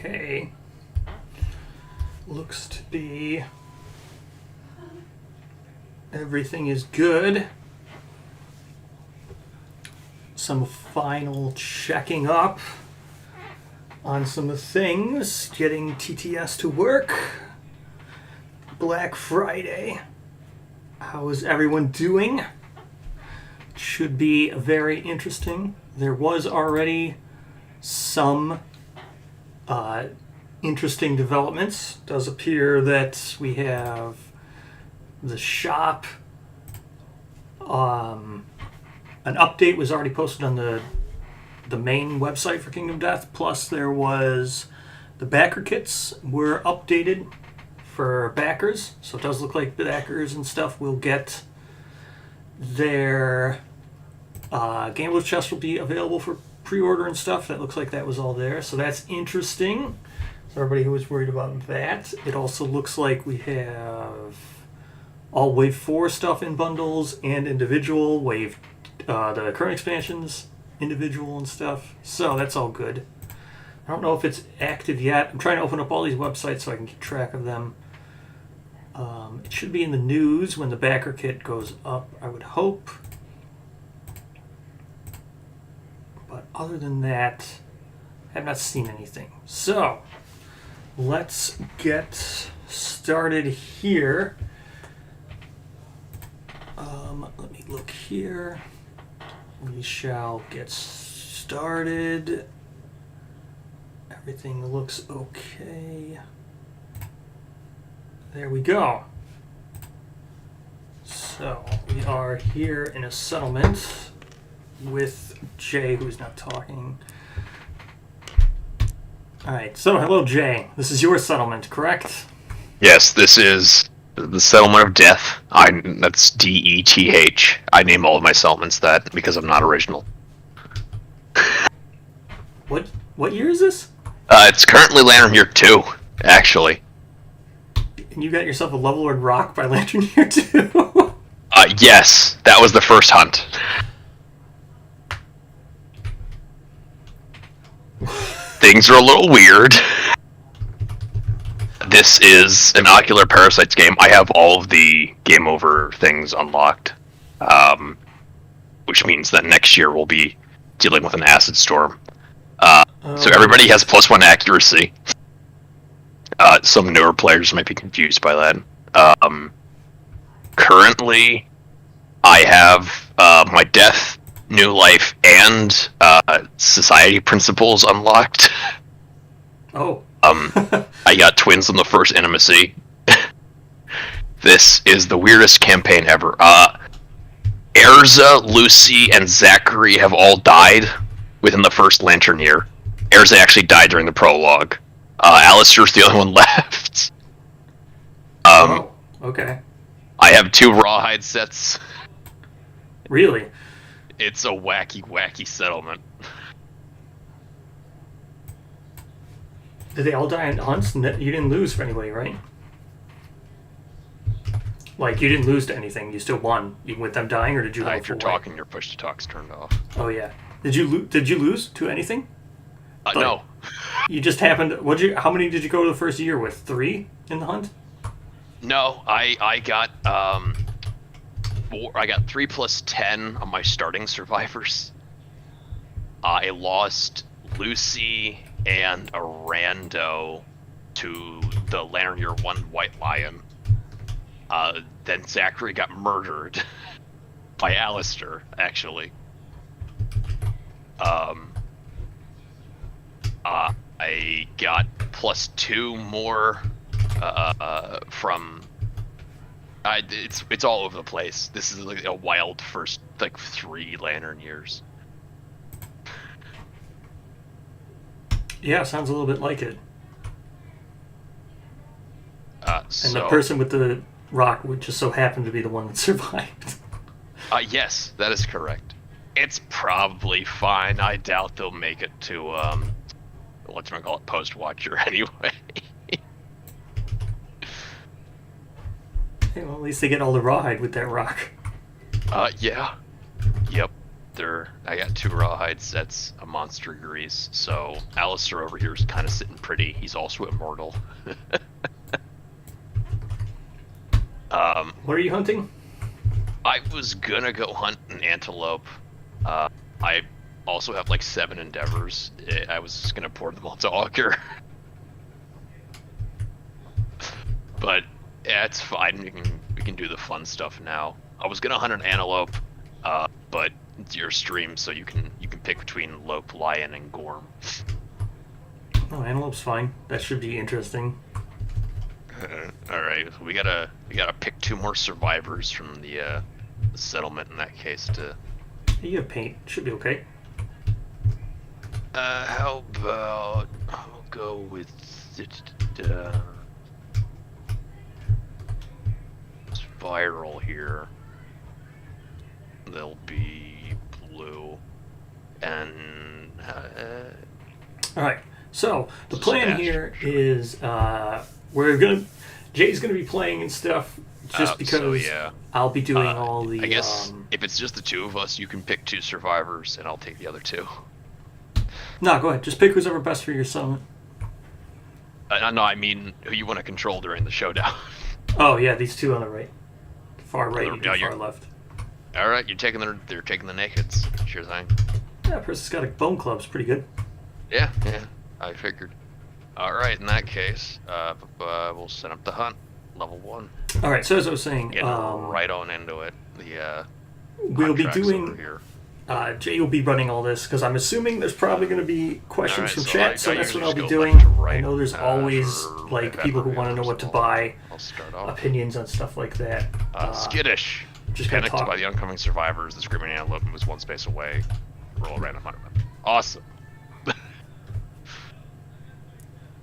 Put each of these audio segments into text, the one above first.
Okay. Looks to be everything is good. Some final checking up on some things, getting TTS to work. Black Friday. How is everyone doing? Should be very interesting. There was already some interesting developments. It does appear that we have the shop. An update was already posted on the main website for Kingdom Death. Plus, there was the backer kits were updated for backers. So it does look like backers and stuff will get their Gambler's Chest will be available for pre-order and stuff. That looks like that was all there. So that's interesting. So everybody who was worried about that. It also looks like we have all Wave 4 stuff in bundles and individual. Wave, the current expansions, individual and stuff. So that's all good. I don't know if it's active yet. I'm trying to open up all these websites so I can keep track of them. It should be in the news when the backer kit goes up, I would hope. But other than that, I have not seen anything. So, let's get started here. Let me look here. We shall get started. Everything looks okay. There we go. So, we are here in a settlement with Jay, who's not talking. Alright, so hello Jay. This is your settlement, correct? Yes, this is the Settlement of Death. That's D-E-T-H. I name all of my settlements that because I'm not original. What year is this? It's currently Lantern Year 2, actually. And you got yourself a Levelord Rock by Lantern Year 2? Yes, that was the first hunt. Things are a little weird. This is an Ocular Parasites game. I have all of the game over things unlocked, which means that next year we'll be dealing with an acid storm. So everybody has +1 accuracy. Some newer players might be confused by that. Currently, I have my Death, New Life, and Society Principles unlocked. Oh. I got twins in the first intimacy. This is the weirdest campaign ever. Erza, Lucy, and Zachary have all died within the first Lantern Year. Erza actually died during the prologue. Alistair's the only one left. Oh, okay. I have 2 Rawhide sets. Really? It's a wacky settlement. Did they all die in hunts? You didn't lose for anybody, right? Like, you didn't lose to anything. You still won, even with them dying, or did you go if you're talking, your push-to-talk's turned off. Oh, yeah. Did you lose to anything? No. You just happened... How many did you go to the first year with? 3 in the hunt? No, I got 4. I got 3 plus 10 on my starting survivors. I lost Lucy and a rando to the Lantern Year 1 White Lion. Then Zachary got murdered by Alistair, actually. I got +2 more from... it's all over the place. This is like a wild first 3 Lantern Years. Yeah, sounds a little bit like it. So, and the person with the rock would just so happen to be the one that survived. Yes, that is correct. It's probably fine. I doubt they'll make it to, whatchamacallit, Post-Watcher anyway. Okay, well, at least they get all the rawhide with that rock. Yeah. Yep. I got 2 rawhide sets, a monster grease. So Alistair over here is kind of sitting pretty. He's also immortal. What are you hunting? I was gonna go hunt an antelope. I also have like 7 endeavors. I was just gonna pour them all to Augur. But yeah, it's fine. We can do the fun stuff now. I was gonna hunt an antelope, but it's your stream, so you can pick between lope, lion, and gorm. Oh, antelope's fine. That should be interesting. All right, we gotta pick 2 more survivors from the settlement in that case to. You have paint. Should be okay. How about I'll go with spiral here. They'll be blue, and All right. So the plan here is Jay's gonna be playing and stuff just because so, yeah. I'll be doing all the. I guess if it's just the 2 of us, you can pick 2 survivors, and I'll take the other 2. No, go ahead. Just pick who's ever best for your settlement. No, I mean who you want to control during the showdown. Oh yeah, these 2 on the right, far right, and Yeah, far left. All right, they're taking the nakeds. Sure thing. Yeah, person's got a bone club's pretty good. Yeah, I figured. All right, in that case, we'll set up the hunt, level 1. All right. So as I was saying, Get right on into it. we'll be contracts doing. over here. Jay will be running all this because I'm assuming there's probably going to be questions Alright, from so chat, I so that's usually what I'll be just go doing. left to right, I know there's always for like people who want to know what to buy, I'll start off. opinions on stuff like that. Skittish. Just gonna Panicked talk. by the oncoming survivors, the screaming antelope moves 1 space away. Roll a random 100. Awesome.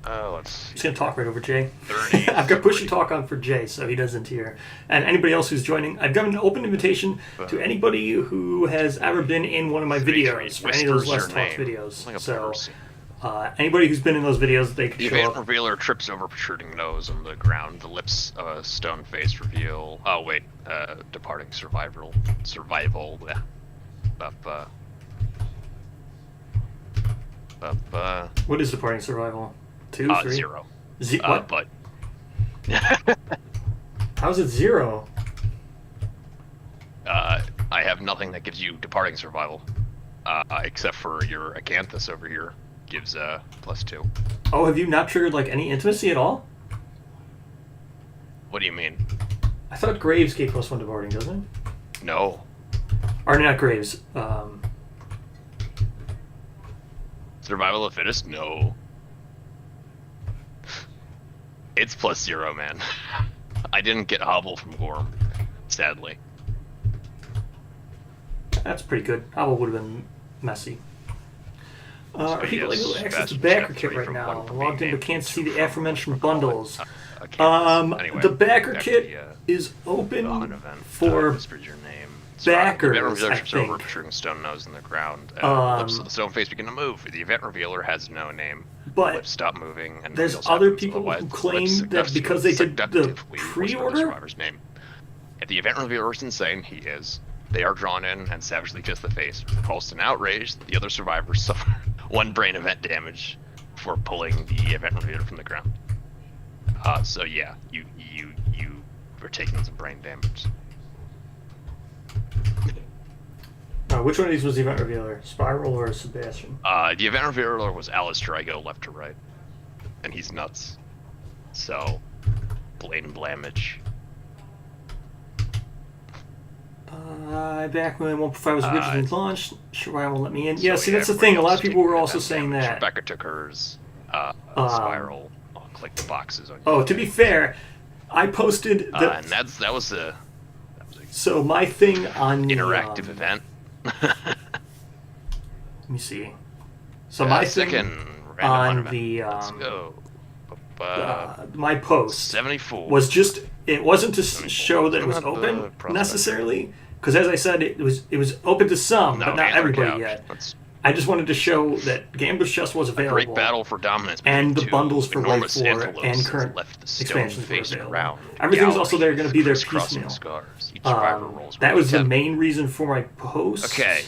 Let's see. Just gonna talk right over Jay. 30, I've got push 40. and talk on for Jay, so he doesn't hear. And anybody else who's joining, I've done an open invitation to anybody who has ever been in one of my videos, or any of those Let's Talk videos. So anybody who's been in those videos, they can The show event up. revealer trips over protruding nose on the ground. The lips, stone face reveal. Oh wait, departing survival. Yeah. What is departing survival? 2, 3? 0. What? But How's it 0? I have nothing that gives you departing survival, except for your acanthus over here gives +2. Oh, have you not triggered like any intimacy at all? What do you mean? I thought Graves gave +1 departing, doesn't it? No. Or not Graves. Survival of fittest? No. It's +0, man. I didn't get hobble from Gorm, sadly. That's pretty good. Hobble would have been messy. So People yes, able to access the Sebastian's backer got kit 3 right from now. one from Logged in being but can't named, see 2 the from aforementioned what you call bundles. it, acanthus. Anyway, The backer back to kit the, is open hunt event. for Whispered your name. backers, The event revealer I trips over, think. protruding stone nose in the ground. Lips of the stone face begin to move. The event revealer has no name. But Lips stop moving, and there's reveals other happens. people Otherwise, who the claim lips that seductively- because they did the seductively whisper pre-order? the survivor's name. If the event revealer is insane, he is. They are drawn in and savagely kiss the face. Repulsed and outraged, the other survivors suffer 1 brain event damage for pulling the event revealer from the ground. So yeah, you are taking some brain damage. which one of these was the event revealer? Spiral or Sebastian? The event revealer was Alistair. I go left to right, and he's nuts. So, blatant blamage. Back when 1.5 was originally launched, Shariah won't let me in. Yeah, So see, that's the everybody thing. A lot else of people taking were also event saying damage. that. Rebecca took hers. Spiral. I'll click the boxes on. Oh, to be fair, I posted the. And that was a So my thing on the interactive event. Let me see. So my thing second random on event. the Let's go. my post 74 was just it wasn't to 74. show that it was Not the open prospect. necessarily, because as I said, it was open to some, but not Antler everybody Couch. yet. That's I just wanted to show that Gambler's Chest was a available. great battle for dominance. And the between bundles 2 for Life enormous 4 antelopes and current left the stone expansions were faced available. around. Everything's also there gonna be there crisscrossing piecemeal. Scars. Each survivor rolls That was the 1d10. main reason for my post. Okay.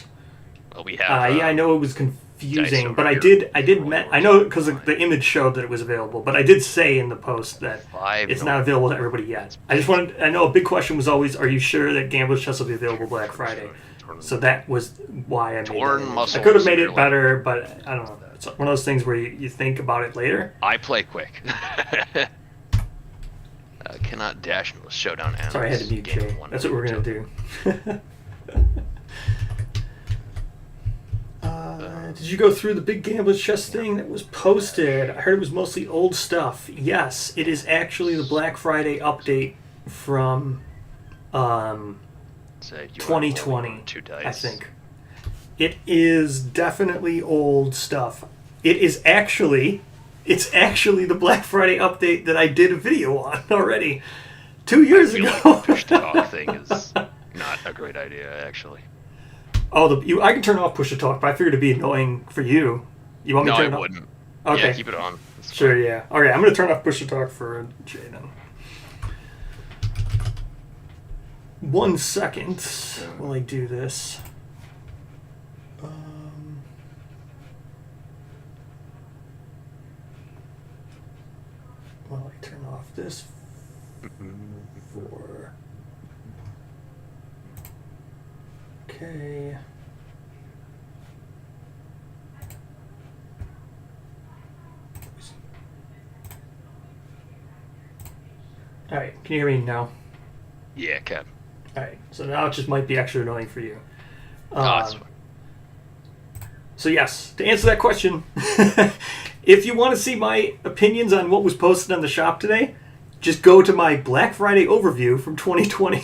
We have. Yeah, I know it was confusing, but I here. I know because the image showed that it was available, but I did say in the post that it's not available to everybody yet. I know a big question was always, are you sure that Gambler's Chest will be available Black Friday? So that was why I made it. I could have made it better, but I don't know. It's one of those things where you think about it later. I play quick. Cannot dash unless showdown ends. Sorry, I had to mute Jay. That's what we're going to do. Did you go through the big Gambler's Chest thing that was posted? I heard it was mostly old stuff. Yes, it is actually the Black Friday update from 2020, I think. It is definitely old stuff. It's actually the Black Friday update that I did a video on already 2 years ago. Like the push to talk thing is not a great idea, actually. Oh, I can turn off push to talk, but I figured it'd be annoying for you. You want me to turn it off? No, I wouldn't. Okay. Yeah, keep it on. Sure, yeah. Okay, I'm going to turn off push to talk for Jay then. 1 second while I do this. While I turn off this for... Okay. Alright, can you hear me now? Yeah, Cap. Alright, so now it just might be extra annoying for you. That's fine. So yes, to answer that question, if you want to see my opinions on what was posted on the shop today, just go to my Black Friday overview from 2020.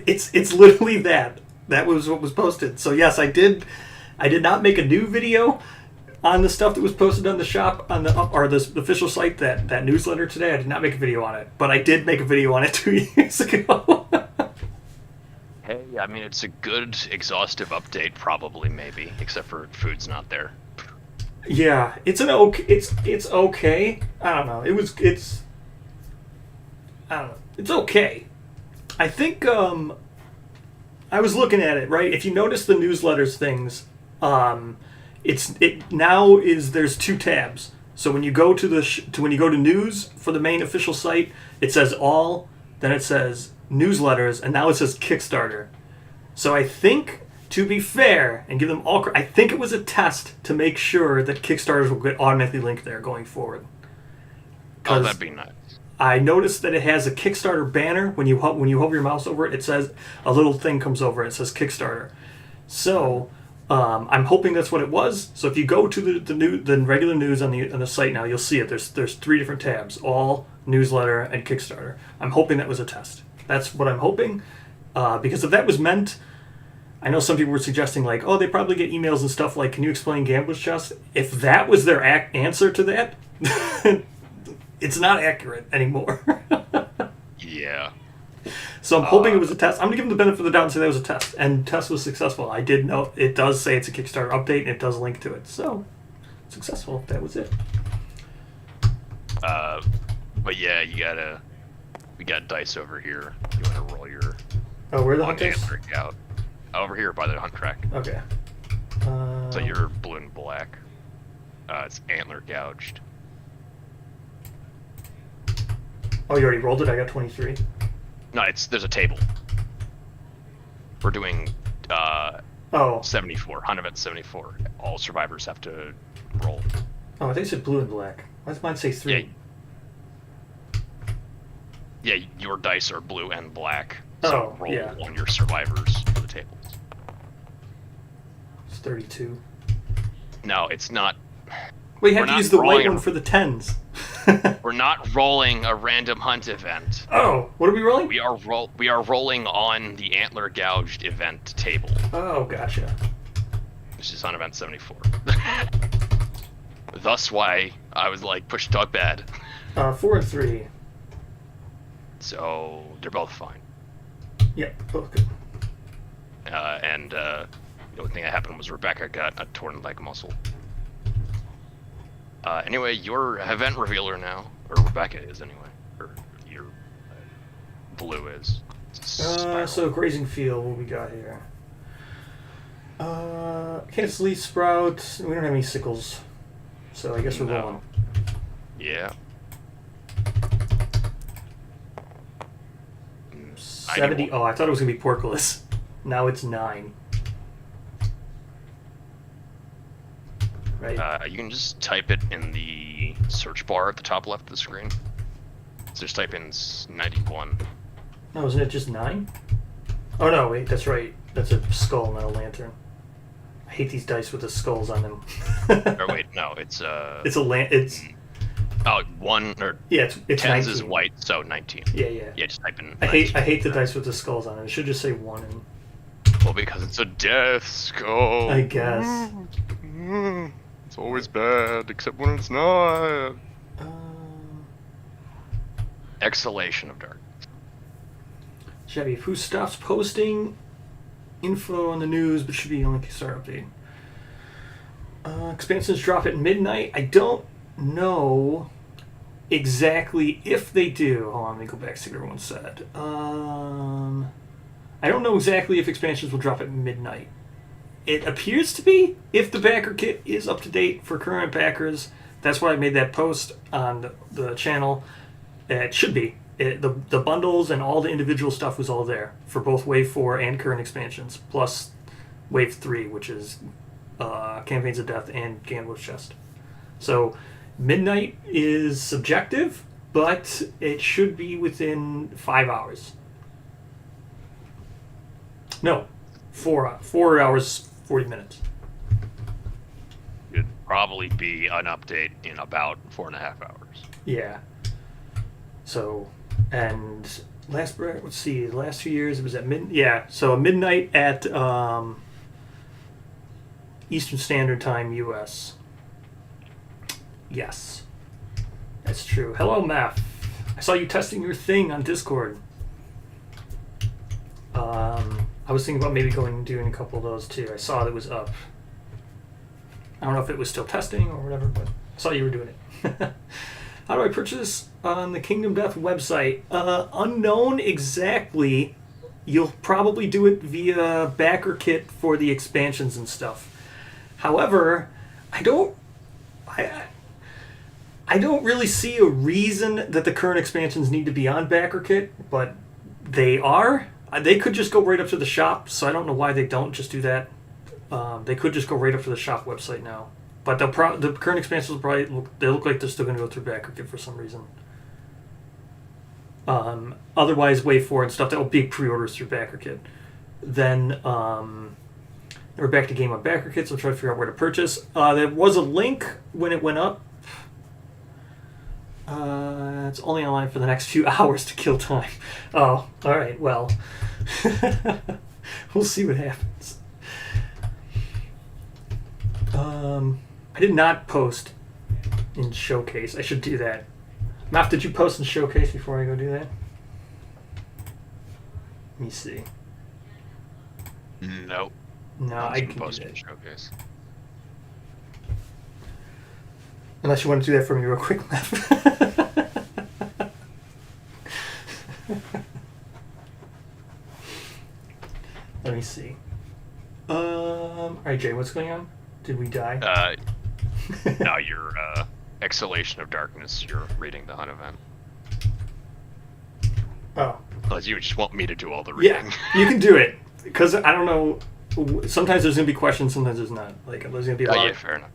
It's literally that. That was what was posted. So yes, I did not make a new video on the stuff that was posted on the shop on the official site, that newsletter today. I did not make a video on it, but I did make a video on it 2 years ago. Hey, I mean, it's a good, exhaustive update, probably, maybe, except for food's not there. Yeah, it's okay. I don't know. It's okay. I think I was looking at it, right? If you notice the newsletters things, there's 2 tabs. So when you go to news for the main official site, it says all, then it says newsletters, and now it says Kickstarter. So I think, to be fair and give them all, I think it was a test to make sure that Kickstarters will get automatically linked there going forward. Oh, that'd be nice. I noticed that it has a Kickstarter banner. When you hover your mouse over it, it says a little thing comes over. It says Kickstarter. So I'm hoping that's what it was. So if you go to the regular news on the site now, you'll see it. There's 3 different tabs: all, newsletter, and Kickstarter. I'm hoping that was a test. That's what I'm hoping, because if that was meant, I know some people were suggesting like, oh, they probably get emails and stuff like, can you explain Gambler's Chest? If that was their answer to that, it's not accurate anymore. Yeah. So I'm hoping it was a test. I'm going to give them the benefit of the doubt and say that was a test. And test was successful. I did know it does say it's a Kickstarter update and it does link to it. So, successful. That was it. But yeah, we got dice over here. You want to roll your... Oh, where are the hunters? Out. Over here by the hunt track. Okay. So you're blue and black. It's antler gouged. Oh, you already rolled it? I got 23. No, there's a table. We're doing 74, 100 74. All survivors have to roll. Oh, I think it said blue and black. Why does mine say 3? Yeah, your dice are blue and black. So roll on your survivors for the tables. It's 32. No, it's not. We have to use the white one for the 10s. We're not rolling a random hunt event. Oh, what are we rolling? We are rolling on the antler gouged event table. Oh, gotcha. Which is on event 74. Thus why I was like, push to talk bad. 4 and 3. So they're both fine. Yeah, both good. And the only thing that happened was Rebecca got a torn leg muscle. Anyway, your event revealer now, or Rebecca is anyway, or your blue is. spiral. So grazing field, what we got here? Kansas leaf sprout. We don't have any sickles, so I guess we're rolling. Yeah. 70. Oh, I thought it was gonna be portcullis. Now it's 9. Right. You can just type it in the search bar at the top left of the screen. So just type in 91. No, isn't it just 9? Oh no, wait, that's right. That's a skull, not a lantern. I hate these dice with the skulls on them. Or wait, no, it's It's a it's. Oh, 1 or Yeah, it's 10s 19. is white, so 19. Yeah. Yeah, just type in. I 19. hate the dice with the skulls on it. It should just say 1 and. Well, because it's a death skull. I guess. It's always bad, except when it's not. Exhalation of dark. Chevy, who stops posting info on the news, but should be on the Kickstarter update. Expansions drop at midnight. I don't know exactly if they do. Hold on, let me go back to see what everyone said. I don't know exactly if expansions will drop at midnight. It appears to be, if the backer kit is up to date for current backers. That's why I made that post on the channel. It should be. The bundles and all the individual stuff was all there for both Wave 4 and current expansions, plus Wave 3, which is Campaigns of Death and Gambler's Chest. So midnight is subjective, but it should be within 5 hours. No, 4 hours, 40 minutes. It'd probably be an update in about 4.5 hours. Yeah. So, and let's see, the last 2 years it was at so midnight at Eastern Standard Time, U.S. Yes, that's true. Hello, Math. I saw you testing your thing on Discord. I was thinking about maybe going and doing a couple of those too. I saw that it was up. I don't know if it was still testing or whatever, but I saw you were doing it. How do I purchase on the Kingdom Death website? Unknown exactly. You'll probably do it via backer kit for the expansions and stuff. However, I don't really see a reason that the current expansions need to be on backer kit, but they are. They could just go right up to the shop, so I don't know why they don't just do that. They could just go right up to the shop website now. But the current expansions will probably look like they're still going to go through backer kit for some reason. Otherwise, Wave 4 and stuff, that will be pre-orders through backer kit. Then we're back to Game on backer kits. I'll try to figure out where to purchase. There was a link when it went up. It's only online for the next few hours to kill time. Oh, all right. Well, we'll see what happens. I did not post in Showcase. I should do that. Matt, did you post in Showcase before I go do that? Let me see. Nope. No, I can post do in that. Showcase. Unless you want to do that for me real quick, Matt. Let me see. All right, Jay, what's going on? Did we die? No, your Exhalation of Darkness, you're reading the Hunt event. Oh. Unless you just want me to do all the reading. Yeah, you can do it. Because I don't know. Sometimes there's going to be questions, sometimes there's not. Like, there's going to be a lot. Yeah, fair enough.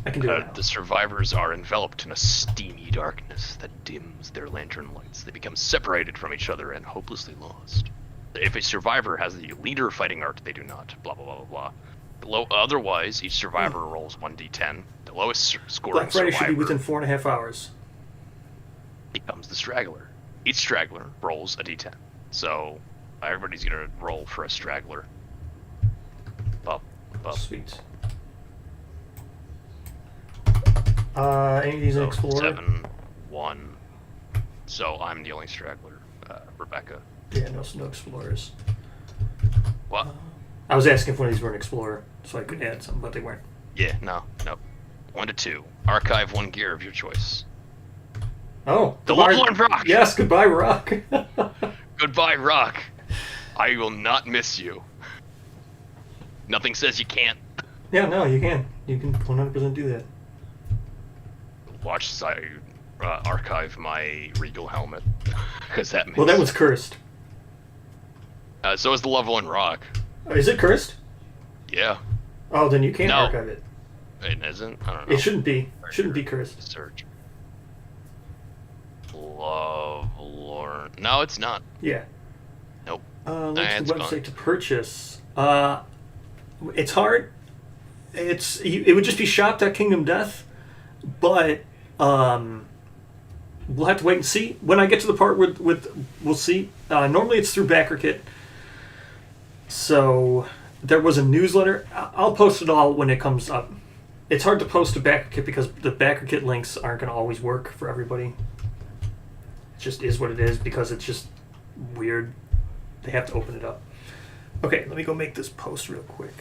I can do it now. The survivors are enveloped in a steamy darkness that dims their lantern lights. They become separated from each other and hopelessly lost. If a survivor has the leader fighting art, they do not. Blah, blah, blah, blah, blah. Otherwise, each survivor rolls 1d10. The lowest scoring Black Friday survivor should be within 4.5 hours. becomes the straggler. Each straggler rolls a d10. So everybody's going to roll for a straggler. Up. Sweet. Any of these an explorer? 7, 1. So I'm the only straggler. Rebecca. Yeah, no explorers. What? I was asking if one of these were an explorer, so I could add some, but they weren't. Yeah, no. 1 to 2. Archive 1 gear of your choice. Oh, The level 1 rock. Yes, goodbye, rock. Goodbye, rock. I will not miss you. Nothing says you can't. Yeah, no, you can. You can 100% do that. Watch as I archive my Regal helmet. Because that makes... Well, that was cursed. So is the level 1 rock. Oh, is it cursed? Yeah. Oh, then you can't No. archive it. It isn't? I don't know. It shouldn't be. It shouldn't be cursed. Search. Lovelorn. No, it's not. Yeah. Nope. Link to the website gone. to purchase. It's hard. It would just be shop.kingdom death, but we'll have to wait and see. When I get to the part with we'll see. Normally it's through BackerKit. So there was a newsletter. I'll post it all when it comes up. It's hard to post to BackerKit because the BackerKit links aren't going to always work for everybody. It just is what it is because it's just weird. They have to open it up. Okay, let me go make this post real quick.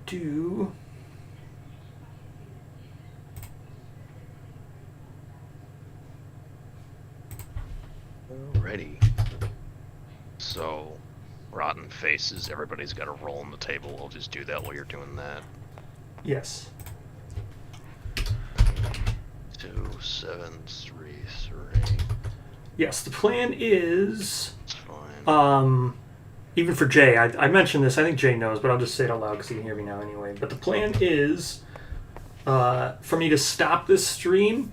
Do. Alrighty. So, rotten faces. Everybody's got a roll on the table. I'll just do that while you're doing that. Yes. 2, 7, 3, 3. Yes, the plan is... It's fine. Even for Jay, I mentioned this, I think Jay knows, but I'll just say it out loud because he can hear me now anyway. But the plan is for me to stop this stream.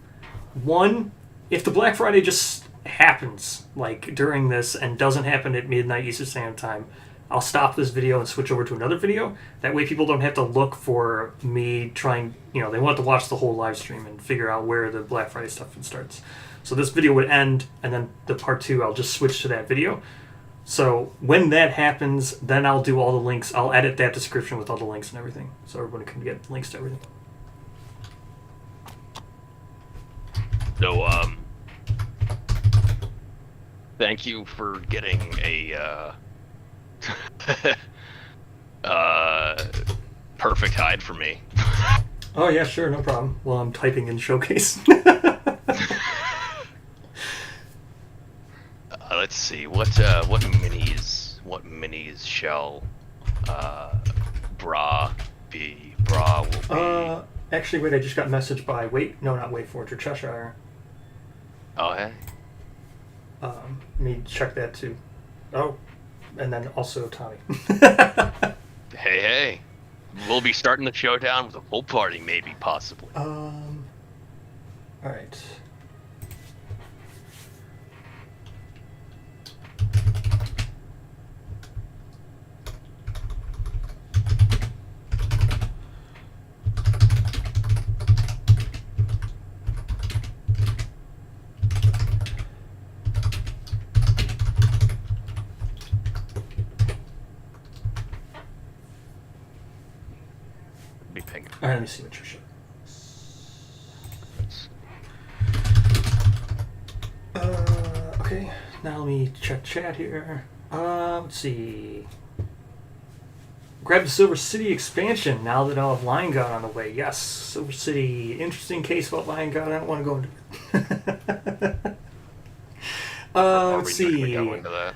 One, if the Black Friday just happens, like during this, and doesn't happen at midnight Eastern Standard Time, I'll stop this video and switch over to another video. That way people don't have to look for me trying, they won't have to watch the whole live stream and figure out where the Black Friday stuff starts. So this video would end, and then the part 2, I'll just switch to that video. So when that happens, then I'll do all the links. I'll edit that description with all the links and everything, so everybody can get links to everything. So, thank you for getting a, perfect hide for me. Oh yeah, sure, no problem. Well, I'm typing in Showcase. Let's see, what minis shall, Bra be? Bra will be... Actually, wait, I just got messaged by, not Waveforge, or Cheshire. Oh, hey. Let me check that too. Oh, and then also Tommy. Hey. We'll be starting the showdown with a full party, maybe, possibly. Alright. Alright, let me see what you're showing. Okay, now let me check chat here. Let's see. Grab the Silver City expansion now that I'll have Lion God on the way. Yes, Silver City. Interesting case about Lion God. I don't want to go into it. Let's see. Go into that.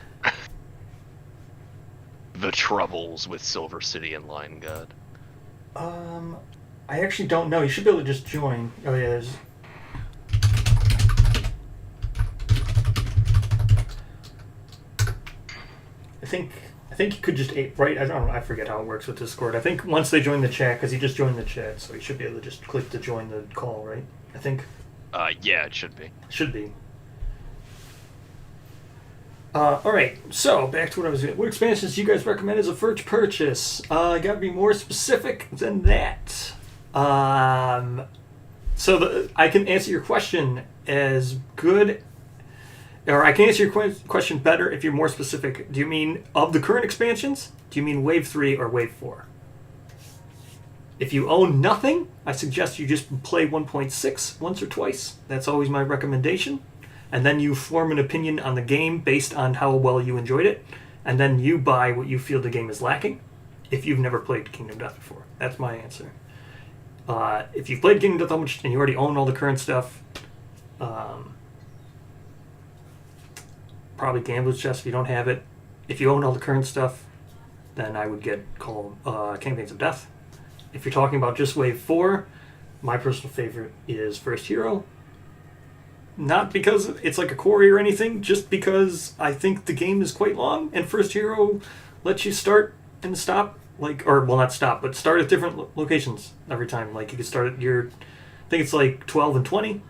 The troubles with Silver City and Lion God. I actually don't know. You should be able to just join. Oh yeah, there's... I think you could just right. I don't know. I forget how it works with Discord. I think once they join the chat, because he just joined the chat, so you should be able to just click to join the call, right? I think. Yeah, it should be. Should be. All right. So back to what I was doing. What expansions do you guys recommend as a first purchase? I got to be more specific than that. So I can answer your question as good. Or I can answer your question better if you're more specific. Do you mean of the current expansions? Do you mean Wave 3 or Wave 4? If you own nothing, I suggest you just play 1.6 once or twice. That's always my recommendation. And then you form an opinion on the game based on how well you enjoyed it. And then you buy what you feel the game is lacking if you've never played Kingdom Death before. That's my answer. If you've played Kingdom Death much and you already own all the current stuff, probably Gambler's Chest if you don't have it. If you own all the current stuff, then I would get called Campaigns of Death. If you're talking about just Wave 4, my personal favorite is First Hero. Not because it's like a quarry or anything, just because I think the game is quite long, and First Hero lets you start and stop, not stop, but start at different locations every time. Like, you could start at I think it's like 12 and 20.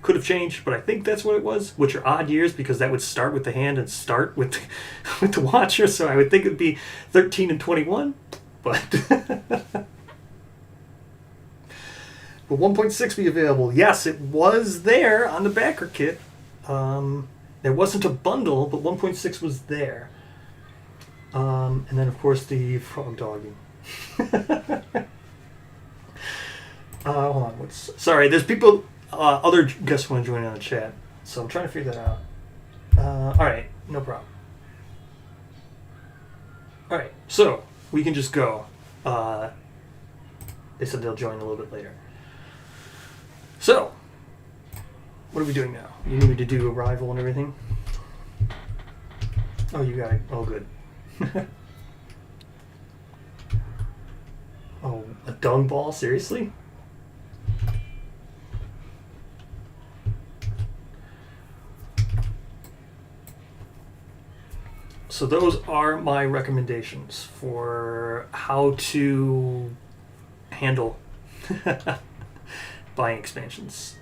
Could have changed, but I think that's what it was, which are odd years because that would start with the hand and start with with the Watcher, so I would think it would be 13 and 21, but... Will 1.6 be available? Yes, it was there on the backer kit. There wasn't a bundle, but 1.6 was there. And then, of course, the frog dogging. Hold on. Sorry, there's people, other guests want to join in on the chat, so I'm trying to figure that out. All right, no problem. All right, so we can just go. They said they'll join a little bit later. So, what are we doing now? You need me to do Arrival and everything? Oh, you got it. Oh, good. Oh, a dung ball? Seriously? So those are my recommendations for how to handle buying expansions.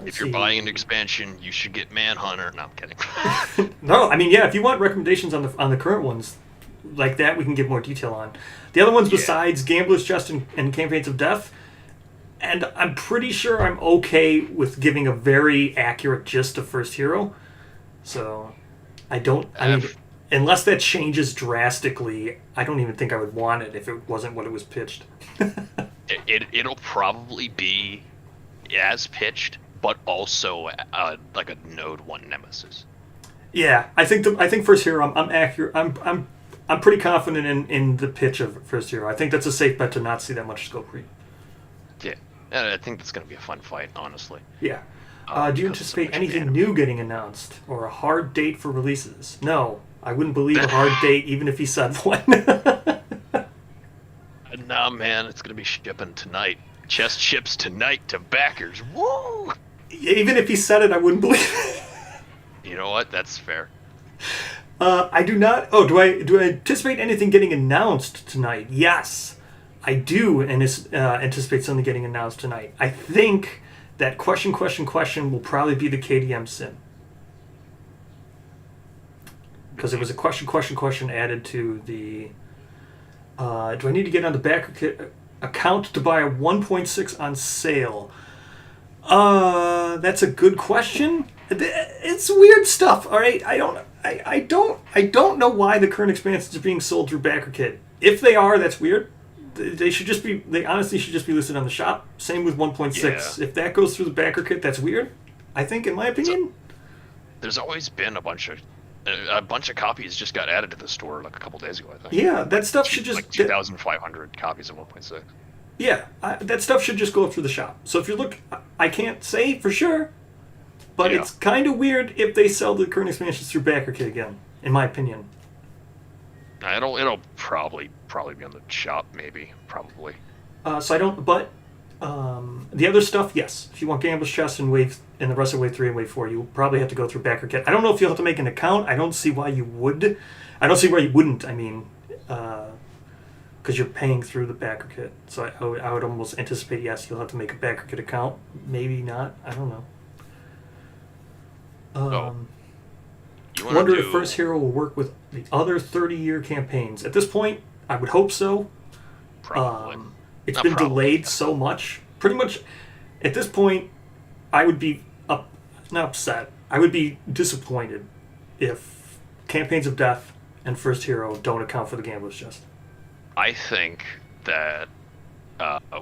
If you're buying an expansion, you should get Manhunter. No, I'm kidding. No, I mean, yeah, if you want recommendations on the current ones like that, we can give more detail on. The other ones besides Gambler's Chest and Campaigns of Death, and I'm pretty sure I'm okay with giving a very accurate gist of First Hero. So, I mean, unless that changes drastically, I don't even think I would want it if it wasn't what it was pitched. It'll probably be as pitched, but also like a Node 1 Nemesis. Yeah, I think First Hero. I'm accurate. I'm pretty confident in the pitch of First Hero. I think that's a safe bet to not see that much scope creep. Yeah, I think that's going to be a fun fight, honestly. Yeah. Do you anticipate anything new getting announced or a hard date for releases? No, I wouldn't believe a hard date even if he said one. Nah, man, it's going to be shipping tonight. Chest ships tonight to backers. Woo! Even if he said it, I wouldn't believe it. You know what? That's fair. I do not. Oh, do I anticipate anything getting announced tonight? Yes, I do anticipate something getting announced tonight. I think that question will probably be the KDM sim. Because it was a question added to the... do I need to get on the backer kit account to buy a 1.6 on sale? That's a good question. It's weird stuff, all right? I don't know why the current expansions are being sold through backer kit. If they are, that's weird. They honestly should just be listed on the shop. Same with 1.6. Yeah. If that goes through the backer kit, that's weird. I think, in my opinion. There's always been a bunch of copies just got added to the store like a couple days ago, I think. Yeah, that stuff should just... Like 2,500 copies of 1.6. Yeah, that stuff should just go through the shop. So if you look, I can't say for sure, but it's kind of weird if they sell the current expansions through backer kit again, in my opinion. It'll probably be on the shop, maybe, probably. So I don't, but the other stuff, yes. If you want Gambler's Chest and the rest of Wave 3 and Wave 4, you probably have to go through backer kit. I don't know if you'll have to make an account. I don't see why you would. I don't see why you wouldn't. I mean, because you're paying through the backer kit. So I would almost anticipate, yes, you'll have to make a backer kit account. Maybe not. I don't know. I wonder if First Hero will work with the other 30-year campaigns. At this point, I would hope so. Probably. It's been delayed so much. Pretty much, at this point, I would be not upset. I would be disappointed if Campaigns of Death and First Hero don't account for the Gambler's Chest. I think that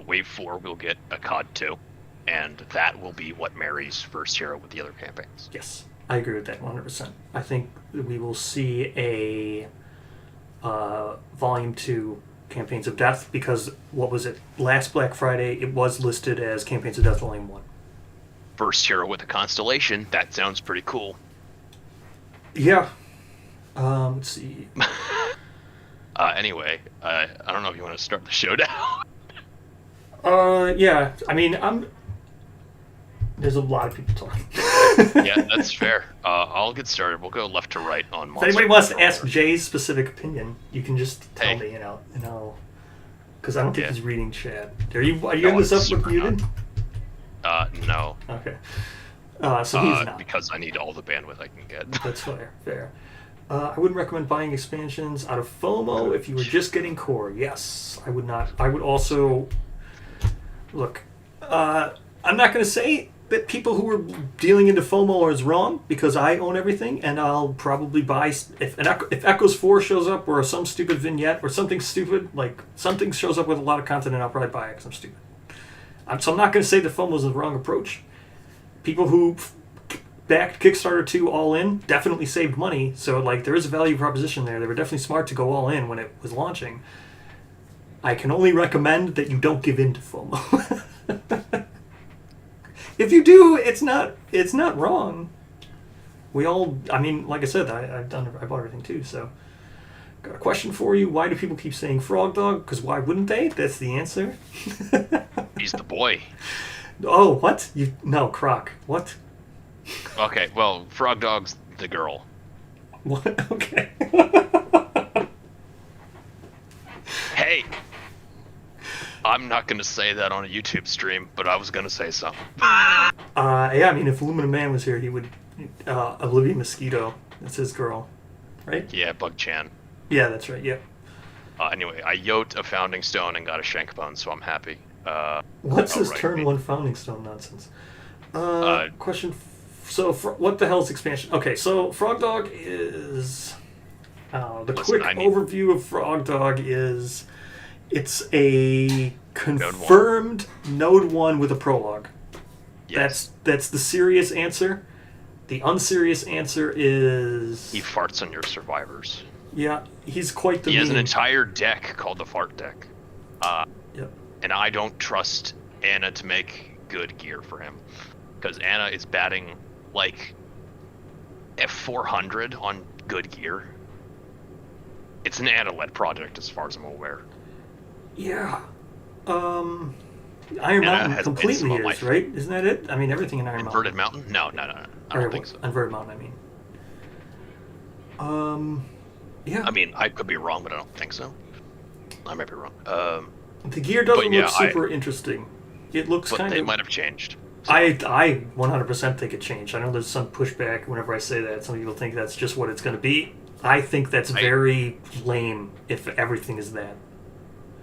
Wave 4 will get a COD 2, and that will be what marries First Hero with the other campaigns. Yes, I agree with that 100%. I think we will see a Volume 2 Campaigns of Death, because what was it? Last Black Friday, it was listed as Campaigns of Death Volume 1. First hero with a constellation. That sounds pretty cool. Yeah. Let's see. Anyway, I don't know if you want to start the show now. Yeah. I mean, there's a lot of people talking. Yeah, that's fair. I'll get started. We'll go left to right on If Monster anybody wants to Hunter. ask Jay's specific opinion, you can just tell me, and I'll, because I don't think he's reading chat. Are you in this up with muted? No. Okay. So he's not. Because I need all the bandwidth I can get. That's fair. I wouldn't recommend buying expansions out of FOMO if you were just getting core. Yes, I would not. I would also... Look, I'm not going to say that people who are dealing into FOMO is wrong, because I own everything, and I'll probably buy... If Echoes 4 shows up, or some stupid vignette, or something stupid, like something shows up with a lot of content, and I'll probably buy it because I'm stupid. So I'm not going to say that FOMO is the wrong approach. People who backed Kickstarter 2 all in definitely saved money, so like there is a value proposition there. They were definitely smart to go all in when it was launching. I can only recommend that you don't give in to FOMO. If you do, it's not wrong. We all, I mean, like I said, I bought everything too, so. Got a question for you. Why do people keep saying Frog Dog? Because why wouldn't they? That's the answer. He's the boy. Oh, what? No, Croc. What? Okay, well, Frog Dog's the girl. What? Okay. Hey! I'm not going to say that on a YouTube stream, but I was going to say something. Yeah, I mean, if Aluminum Man was here, he would... Olivia Mosquito. That's his girl. Right? Yeah, Bug Chan. Yeah, that's right, yeah. Anyway, I yoked a Founding Stone and got a Shank Bone, so I'm happy. What's this right, turn 1 Founding Stone nonsense? Question... what the hell's expansion? Okay, so Frog Dog is... quick overview of Frog Dog is... It's a confirmed Node 1 with a prologue. Yes. That's the serious answer. The unserious answer is... He farts on your survivors. Yeah, he's quite the He has an meme. entire deck called the Fart Deck. Yep. And I don't trust Anna to make good gear for him. Because Anna is batting, like, F400 on good gear. It's an Anna-led project as far as I'm aware. Yeah. Iron Mountain completely is, right? Isn't that it? I mean, everything in Iron Inverted Mountain. Mountain? No. I don't think so. Inverted Mountain, I mean. Yeah. I mean, I could be wrong, but I don't think so. I might be wrong. The gear doesn't look super interesting. It looks kind of... But they might have changed. So. I 100% think it changed. I know there's some pushback whenever I say that. Some people think that's just what it's going to be. I think that's very lame if everything is that.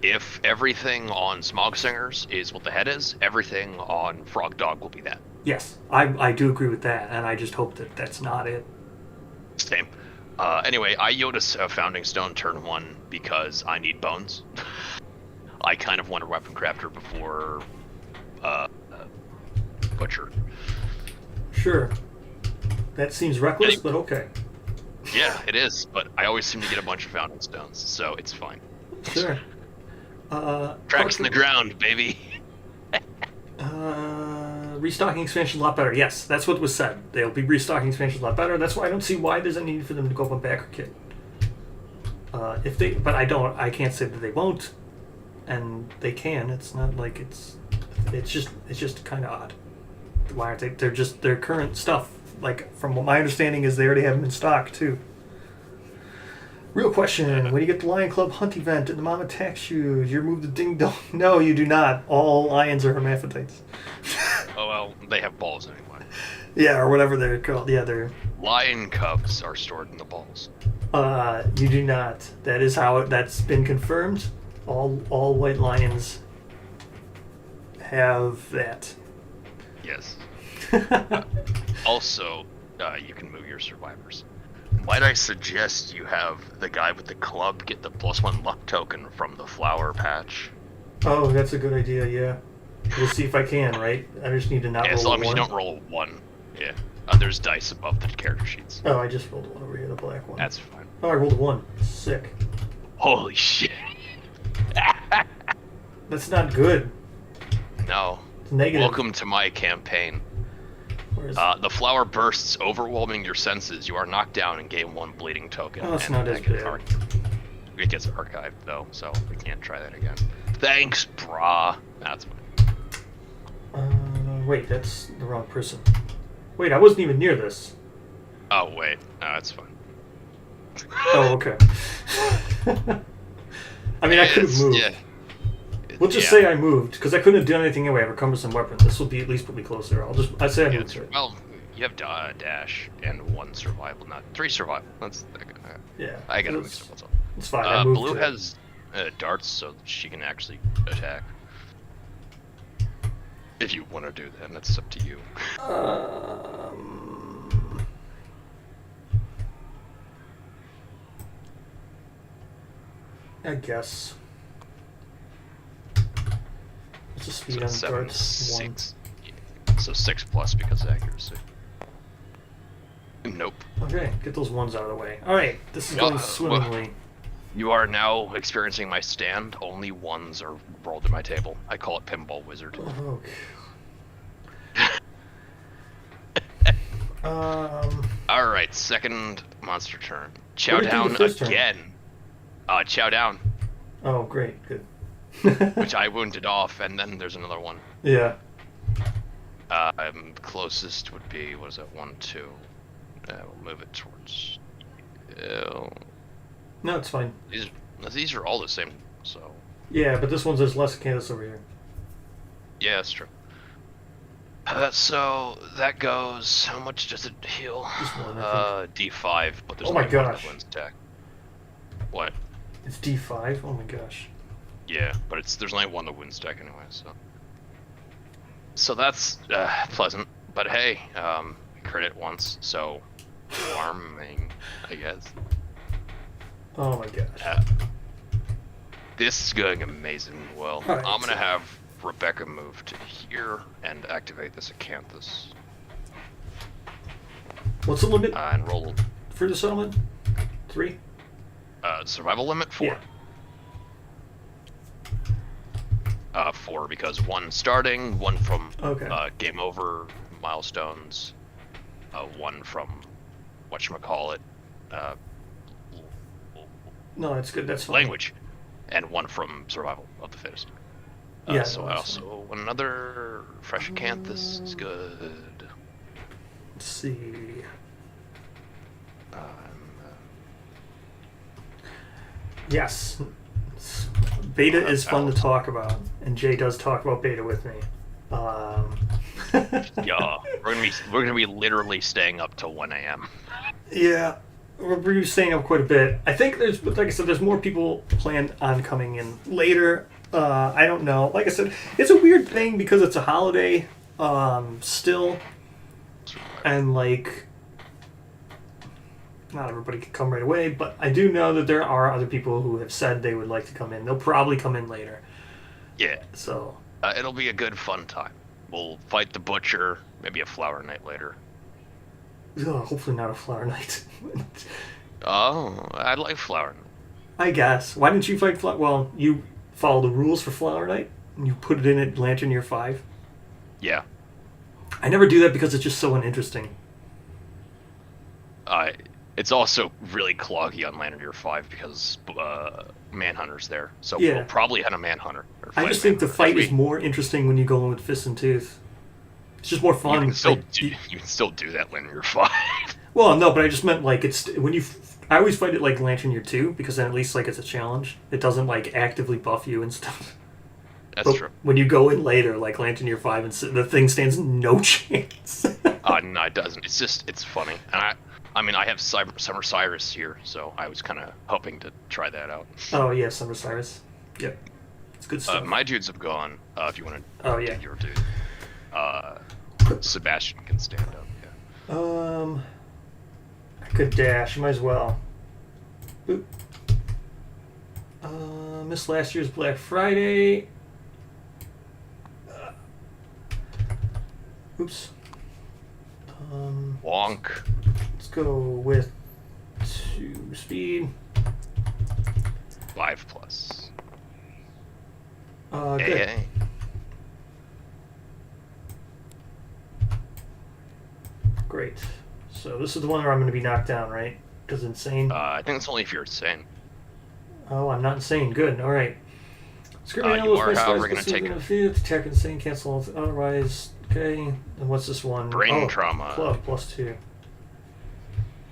If everything on Smog Singers is what the head is, everything on Frog Dog will be that. Yes, I do agree with that, and I just hope that that's not it. Same. Anyway, I Yoda a Founding Stone turn 1 because I need bones. I kind of want a Weapon Crafter before Butcher. Sure. That seems reckless, but okay. Yeah, it is, but I always seem to get a bunch of Founding Stones, so it's fine. Sure. Tracks in the ground, baby. Restocking expansion a lot better. Yes, that's what was said. They'll be restocking expansion a lot better. That's why I don't see why there's a need for them to go up a backer kit. But I can't say that they won't, and they can. It's not like it's just kind of odd. Why aren't they? Their current stuff. Like from what my understanding is, they already have them in stock too. Real question, when you get the Lion Club hunt event and the mom attacks you, you remove the ding dong? No, you do not. All lions are hermaphrodites. Oh, well, they have balls anyway. Yeah, or whatever they're called. Yeah, they're... Lion cubs are stored in the balls. You do not. That is how that's been confirmed. All white lions have that. Yes. Also, you can move your survivors. Might I suggest you have the guy with the club get the +1 luck token from the flower patch? Oh, that's a good idea, yeah. We'll see if I can, right? I just need to not roll as long a as 1. you don't roll a 1. Yeah. There's dice above the character sheets. Oh, I just rolled a 1 over here, the black one. That's fine. Oh, I rolled a 1. Sick. Holy shit. That's not good. No. It's negative. Welcome to my campaign. The flower bursts, overwhelming your senses. You are knocked down and gain 1 bleeding token. Oh, that's and not as bad. It gets archived, though, so we can't try that again. Thanks, brah. That's fine. Wait, that's the wrong person. Wait, I wasn't even near this. Oh, wait. No, that's fine. Oh, okay. I mean, I could have moved. Yeah. We'll just say I moved, because I couldn't have done anything anyway. I have a cumbersome weapon. This will be at least put me closer. I'd say I moved to it. Well, you have dash and 1 survival, not 3 survival. That's yeah. I gotta mix it up. It's fine. I moved Blue to has darts, so she can actually attack. If you want to do that, that's up to you. I guess. What's the speed So on 7, darts? 6. Yeah. So 6+ because of accuracy. Nope. Okay, get those ones out of the way. Alright, this is going swimmingly. You are now experiencing my stand. Only 1s are rolled at my table. I call it Pinball Wizard. Alright, second monster turn. Chow down again. Chow down. Oh, great, good. Which I wounded off, and then there's another one. Yeah. Closest would be, what is that, 1, 2. We'll move it towards... No, it's fine. These are all the same, so... Yeah, but this one there's less Candace over here. Yeah, that's true. So that goes. How much does it heal? Just 1, I think. D5, but there's oh my only 1 gosh. that wins attack. What? It's D5. Oh my gosh. Yeah, but there's only 1 that wins attack anyway. So that's pleasant. But hey, crit it once, so farming, I guess. Oh my gosh. This is going amazing. Well, right, I'm gonna have Rebecca move to here and activate this acanthus. What's the limit? And roll. For the settlement? 3? Survival limit 4. Yeah. 4 because 1 starting, 1 from game over milestones, 1 from whatchamacallit, No, that's good. That's fine. language, and 1 from survival of the fittest. Yeah. So I also want another fresh acanthus is good. Let's see. Yes. Beta is fun to talk about, and Jay does talk about beta with me. Yeah, we're gonna be literally staying up till 1 a.m. Yeah, we're gonna be staying up quite a bit. I think like I said, there's more people planned on coming in later. I don't know. Like I said, it's a weird thing because it's a holiday still, and like not everybody can come right away, but I do know that there are other people who have said they would like to come in. They'll probably come in later. Yeah. So it'll be a good fun time. We'll fight the butcher, maybe a flower night later. hopefully not a flower night. Oh, I like flower night. I guess. Why didn't you fight flower? Well, you follow the rules for flower night and you put it in at Lantern Year 5. Yeah. I never do that because it's just so uninteresting. It's also really cloggy on Lantern Year 5 because Manhunter's there. So Yeah. we'll probably hunt a Manhunter. I just think the fight is more interesting when you go in with fist and tooth. It's just more fun. You can still do that Lantern Year 5. Well, no, but I just meant like it's when you. I always fight it like Lantern Year 2 because then at least like it's a challenge. It doesn't like actively buff you and stuff. That's true. When you go in later, like Lantern Year 5, and the thing stands no chance. No, it doesn't. It's funny. And I mean, I have Summer Cyrus here, so I was kind of hoping to try that out. Oh yeah, Summer Cyrus. Yep, it's good stuff. My dudes have gone. If you want to do your dude, Sebastian can stand up. Yeah. I could dash. Might as well. Boop. Missed last year's Black Friday. Oops. Wonk. Let's go with 2 speed. 5+. Good. Hey. Great. So this is the one where I'm going to be knocked down, right? Because insane. I think it's only if you're insane. Oh, I'm not insane. Good. All right. You are, however, going to take it. Attack insane, cancel all otherwise. Okay. And what's this one? Brain trauma. Club +2.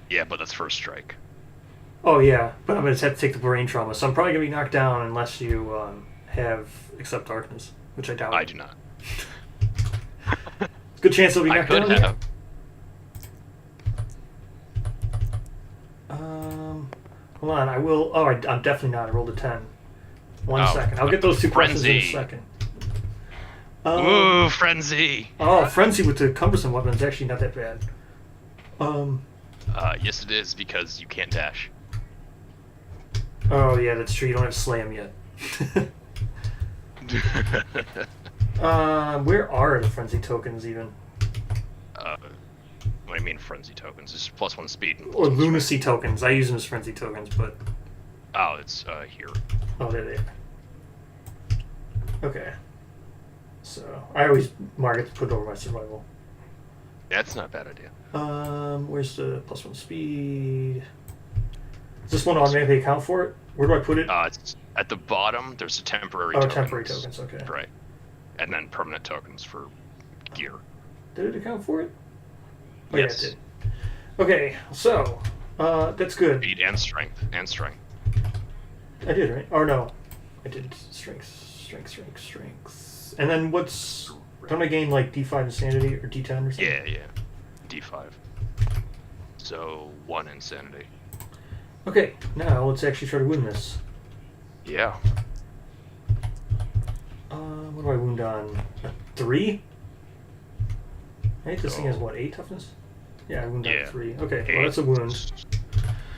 Yeah, but that's first strike. Oh, yeah. But I'm going to have to take the brain trauma. So I'm probably going to be knocked down unless you have Accept Darkness, which I doubt. I do not. Good chance I'll be knocked down. Have. Hold on. I will. Oh, I'm definitely not. I rolled a 10. One second. I'll get those two questions in a second. Ooh, Frenzy. Oh, Frenzy with the cumbersome weapon is actually not that bad. Yes, it is, because you can't dash. Oh, yeah, that's true. You don't have Slam yet. Where are the Frenzy tokens, even? What do you mean Frenzy tokens? It's +1 speed. And or Lunacy tokens. I use them as Frenzy tokens, but... Oh, it's here. Oh, there they are. Okay. So, I always mark it to put over my survival. That's not a bad idea. Where's the +1 speed? Does this one automatically account for it? Where do I put it? It's at the bottom. There's a temporary. Oh, tokens. Temporary tokens. Okay. Right, and then permanent tokens for gear. Did it account for it? Oh, Yes. Yeah, it did. Okay, so that's good. Speed and strength I did, right? Or no, I did strength. And then what's? Don't I gain like D5 insanity or D10 or something? Yeah. D5. So 1 insanity. Okay, now let's actually try to win this. Yeah. What do I wound on? 3? Right, this thing has what, 8 toughness? Yeah, I wound on 3. Okay, 8, well that's a wound.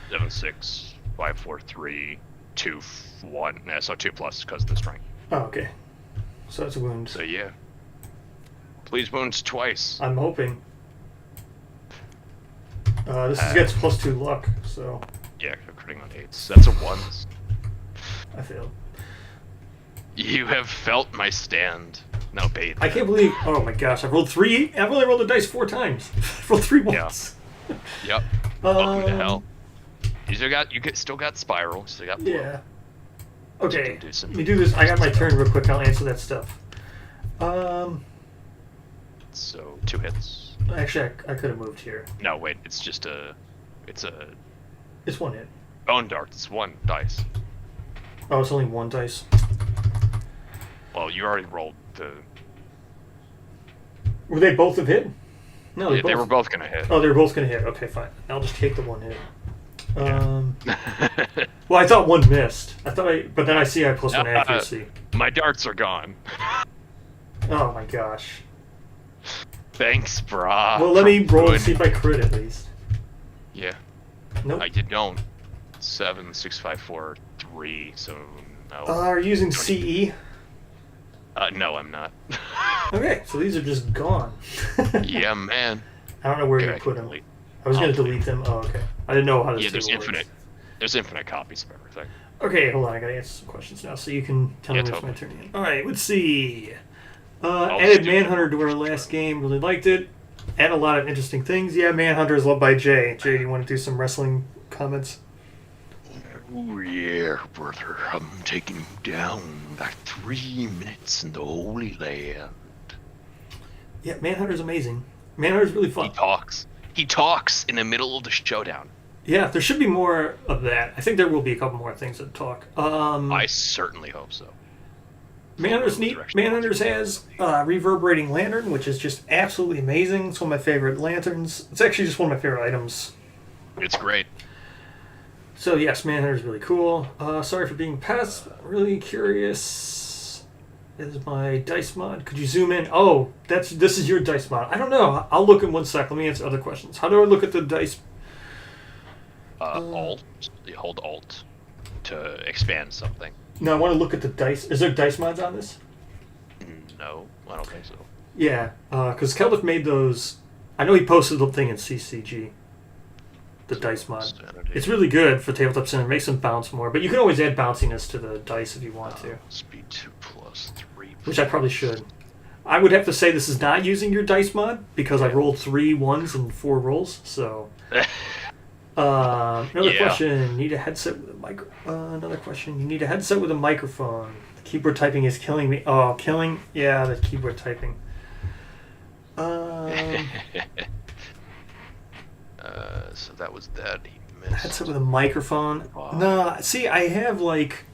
7, 6, 5, 4, 3, 2, 1. Yeah, so 2 plus because of the strength. Oh, okay. So that's a wound. So yeah. Please wounds twice. I'm hoping. This gets +2 luck, so... Yeah, critting on 8s. That's a 1. I failed. You have felt my stand. No, bait. I can't believe... Oh my gosh, I've rolled 3... I've only rolled the dice 4 times. I've rolled 3 once. Yeah. Yep. Welcome to hell. You still got Spiral. Still got Blow. Yeah. Okay, Do some- let me do this. I got my turn real quick. I'll answer that stuff. So 2 hits. Actually, I could have moved here. No, wait. It's just a. It's 1 hit. bone dart. It's 1 dice. Oh, it's only 1 dice. Well, you already rolled the. Were they both have hit? No, Yeah, they were both gonna hit. Oh, they were both gonna hit. Okay, fine. I'll just take the 1 hit. Yeah. Well, I thought 1 missed. But then I see I +1 accuracy. My darts are gone. Oh my gosh. Thanks, brah. Well, let me roll and see if I crit at least. Yeah. Nope. I don't. 7, 6, 5, 4, 3. So no. Are you using CE? No, I'm not. Okay, so these are just gone. Yeah, man. I don't know where Here, to put them. delete. I was going to delete them. Oh, okay. I didn't know how to. Yeah, there's infinite copies of everything. Okay, hold on. I got to answer some questions now, so you can tell me what's my turn again. All right, let's see. Added Manhunter to our last game. Really liked it. Add a lot of interesting things. Yeah, Manhunter is loved by Jay. Jay, do you want to do some wrestling comments? Oh yeah, brother. I'm taking him down by 3 minutes in the Holy Land. Yeah, Manhunter's amazing. Manhunter's really fun. He talks in the middle of the showdown. Yeah, there should be more of that. I think there will be a couple more things that talk. I certainly hope so. Manhunter's neat. Manhunter's has Reverberating Lantern, which is just absolutely amazing. It's one of my favorite lanterns. It's actually just one of my favorite items. It's great. So yes, Manhunter's really cool. Sorry for being past. Really curious. Is my dice mod? Could you zoom in? Oh, this is your dice mod. I don't know. I'll look in 1 sec. Let me answer other questions. How do I look at the dice? Alt. You hold Alt to expand something. No, I want to look at the dice. Is there dice mods on this? No, I don't think so. Yeah, because Kelvin made those. I know he posted the thing in CCG. the dice mod. Sanity. It's really good for Tabletop Sim. It makes them bounce more, but you can always add bounciness to the dice if you want to. Speed 2 plus 3. Which I probably should. I would have to say this is not using your dice mod because I rolled 3 1s and 4 rolls. So, another question: need a headset with a micro? Another question: you need a headset with a microphone. The keyboard typing is killing me. Oh, killing? Yeah, the keyboard typing. So that was that. He missed. Headset with a microphone. Wow. No, see, I have like.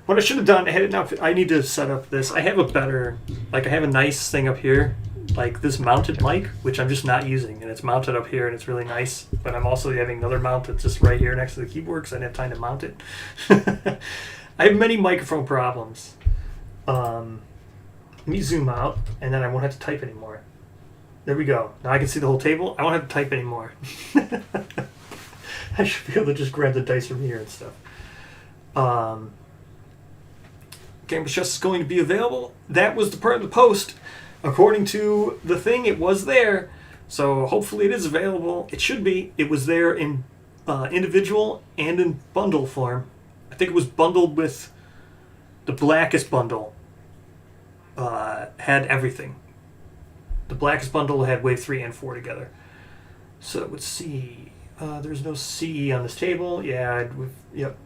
What I should have done, I had it now. I need to set up this. I have a better, like I have a nice thing up here, like this mounted mic, which I'm just not using, and it's mounted up here, and it's really nice. But I'm also having another mount that's just right here next to the keyboard because I didn't have time to mount it. I have many microphone problems. Let me zoom out, and then I won't have to type anymore. There we go. Now I can see the whole table. I won't have to type anymore. I should be able to just grab the dice from here and stuff. Gamers Chest is going to be available. That was the part of the post. According to the thing, it was there. So hopefully it is available. It should be. It was there in individual and in bundle form. I think it was bundled with the Blackest bundle. Had everything. The Blackest bundle had Wave 3 and 4 together. So let's see. There's no CE on this table. Yeah, yep.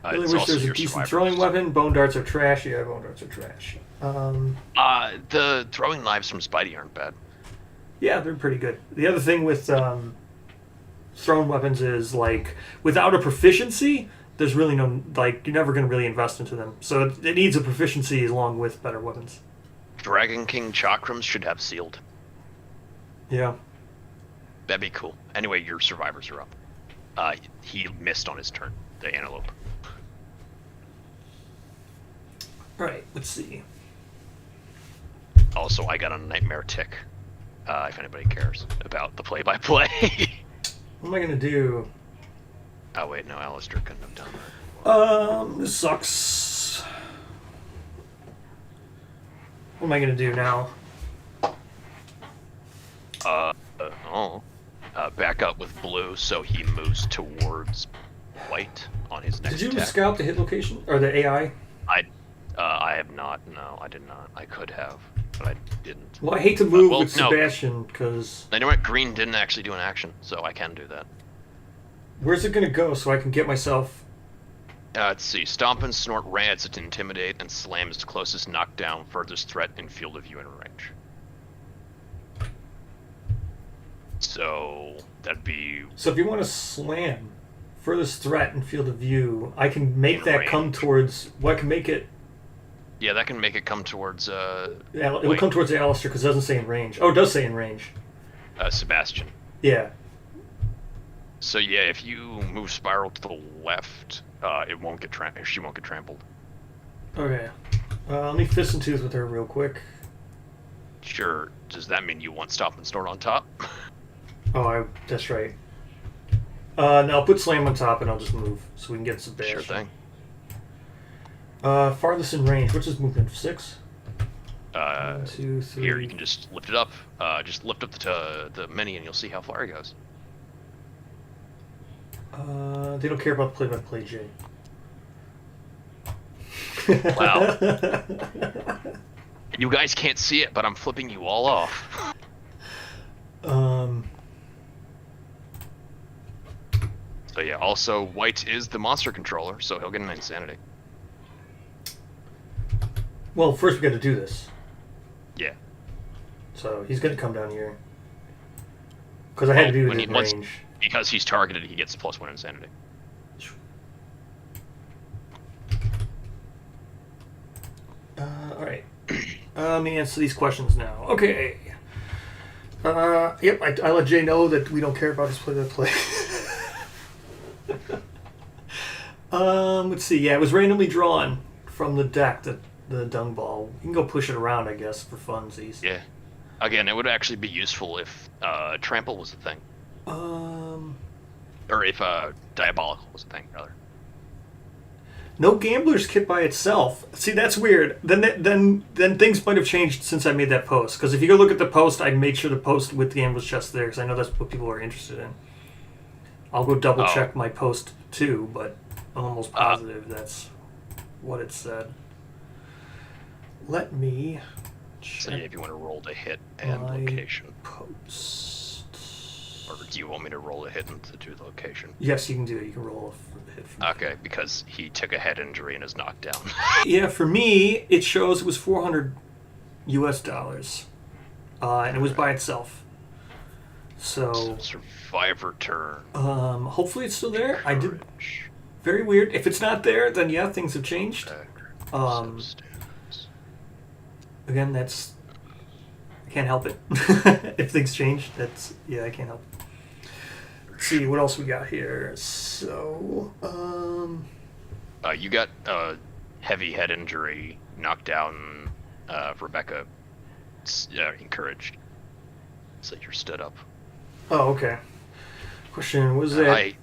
I really wish there was a decent throwing weapon. Bone darts are trash. Yeah, bone darts are trash. The throwing knives from Spidey aren't bad. Yeah, they're pretty good. The other thing with thrown weapons is, like, without a proficiency, there's really no, like, you're never going to really invest into them. So it needs a proficiency along with better weapons. Dragon King Chakrams should have sealed. Yeah. That'd be cool. Anyway, your survivors are up. He missed on his turn, the antelope. Alright, let's see. Also, I got a nightmare tick, if anybody cares about the play-by-play. What am I going to do? Oh, wait, no, Alistair couldn't have done that. This sucks. What am I going to do now? Back up with blue, so he moves towards white on his next Did you attack. scout the hit location? Or the AI? I have not. No, I did not. I could have, but I didn't. Well, I hate to move well, with no. Sebastian, because... I know what, green didn't actually do an action, so I can do that. Where's it going to go so I can get myself... Let's see. Stomp and Snort rants to intimidate and slams closest knockdown, furthest threat in field of view and range. So that'd be... So if you want to slam furthest threat in field of view, I can make In that range. come towards... Well, I can make it... Yeah, that can make it come towards, It'll come towards Alistair because it doesn't say in range. Oh, it does say in range. Sebastian. Yeah. So yeah, if you move Spiral to the left, it won't get she won't get trampled. Okay. Let me fist and tooth with her real quick. Sure. Does that mean you want Stop and Snort on top? Oh, that's right. No, I'll put Slam on top and I'll just move so we can get Sebastian. Sure thing. Farthest in range. What's his movement? 6? 1, 2, 3. Here, you can just lift it up. Just lift up the mini and you'll see how far he goes. They don't care about play-by-play, Jay. Wow. You guys can't see it, but I'm flipping you all off. So yeah, also, White is the monster controller, so he'll get an insanity. Well, first we got to do this. Yeah. So he's going to come down here. Because I had to be within once- range. Because he's targeted, he gets +1 insanity. Alright. Let me answer these questions now. Okay. Yep, I let Jay know that we don't care about his play-by-play. Let's see. Yeah, it was randomly drawn from the deck, the dung ball. You can go push it around, I guess, for funsies. Yeah. Again, it would actually be useful if Trample was a thing. Or if Diabolical was a thing, rather. No Gambler's Kit by itself. See, that's weird. Then things might have changed since I made that post. Because if you go look at the post, I made sure to post with the Gambler's Chest there, because I know that's what people are interested in. I'll go double check my post too, but I'm almost positive that's what it said. Let me check. So if you want to roll the hit and location. Post. Or do you want me to roll a hit into the location? Yes, you can do it. You can roll a hit. Okay, because he took a head injury and is knocked down. Yeah, for me, it shows it was $400 US, and it was by itself. So survivor turn. Hopefully it's still there. I did. Very weird. If it's not there, then yeah, things have changed. Again, that's. I can't help it. If things change, that's I can't help it. Let's see what else we got here. So, you got a heavy head injury, knocked down. Rebecca, encouraged. So you're stood up. Oh, okay. Question was that?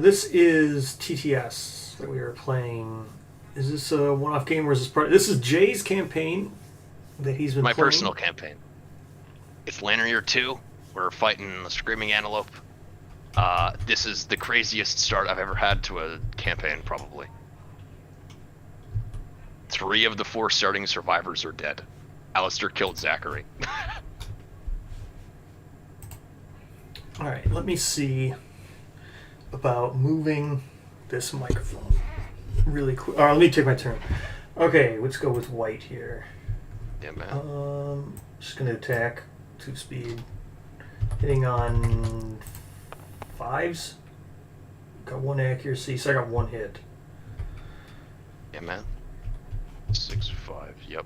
This is TTS that we are playing. Is this a one-off game or is this part? This is Jay's campaign that he's been playing. My personal campaign. It's Lantern Year 2. We're fighting the Screaming Antelope. This is the craziest start I've ever had to a campaign, probably. 3 of the 4 starting survivors are dead. Alistair killed Zachary. Alright, let me see about moving this microphone really quick. Alright, let me take my turn. Okay, let's go with white here. Yeah, man. Just gonna attack 2 speed. Hitting on 5s. Got 1 accuracy, so I got 1 hit. Yeah, man. 6-5, yep.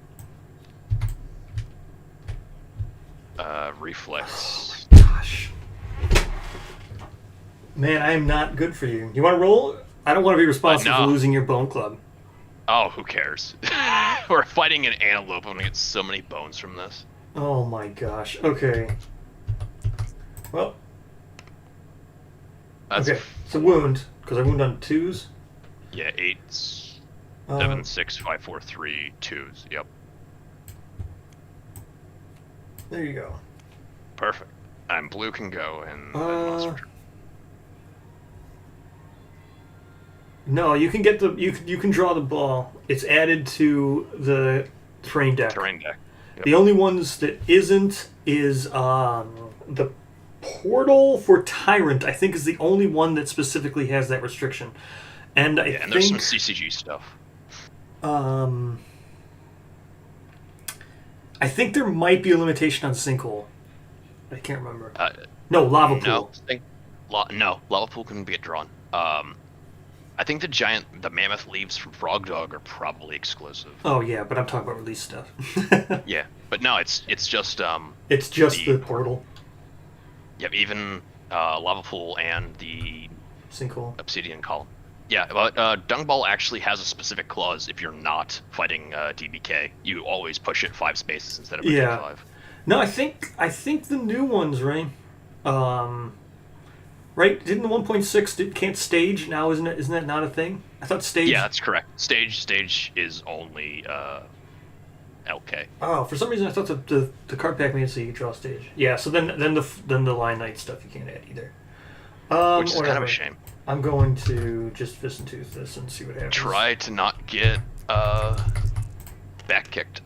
Reflex. Oh gosh. Man, I am not good for you. You want to roll? I don't want to be responsible for losing your bone club. Oh, who cares? We're fighting an antelope. I'm gonna get so many bones from this. Oh my gosh. Okay. Well. Okay. It's a wound because I wound on 2s. Yeah, 8s. 7, 6, 5, 4, 3, 2s. Yep. There you go. Perfect. And blue can go and monster. No, you can get the you can draw the ball. It's added to the terrain deck. Terrain deck. Yep. The only ones that isn't is the portal for Tyrant. I think is the only one that specifically has that restriction. And I think there's some CCG stuff. I think there might be a limitation on Sinkhole. I can't remember. No, Lava Pool. No, Lava Pool can get drawn. I think the mammoth leaves from Frog Dog are probably exclusive. Oh yeah, but I'm talking about release stuff. Yeah, but no, it's just it's just the portal. Yep, even Lava Pool and the Sinkhole. Obsidian Column. Yeah, but Dung Ball actually has a specific clause if you're not fighting DBK. You always push it 5 spaces instead of 5. No, I think the new ones, right? Right? Didn't the 1.6 can't stage now? Isn't that not a thing? I thought stage. Yeah, that's correct. Stage is only LK. Oh, for some reason I thought the card pack made it so you could draw stage. Yeah, so then the Line Knight stuff you can't add either. Which is kind of a shame. I'm going to just Fist and Tooth this and see what happens. Try to not get back kicked.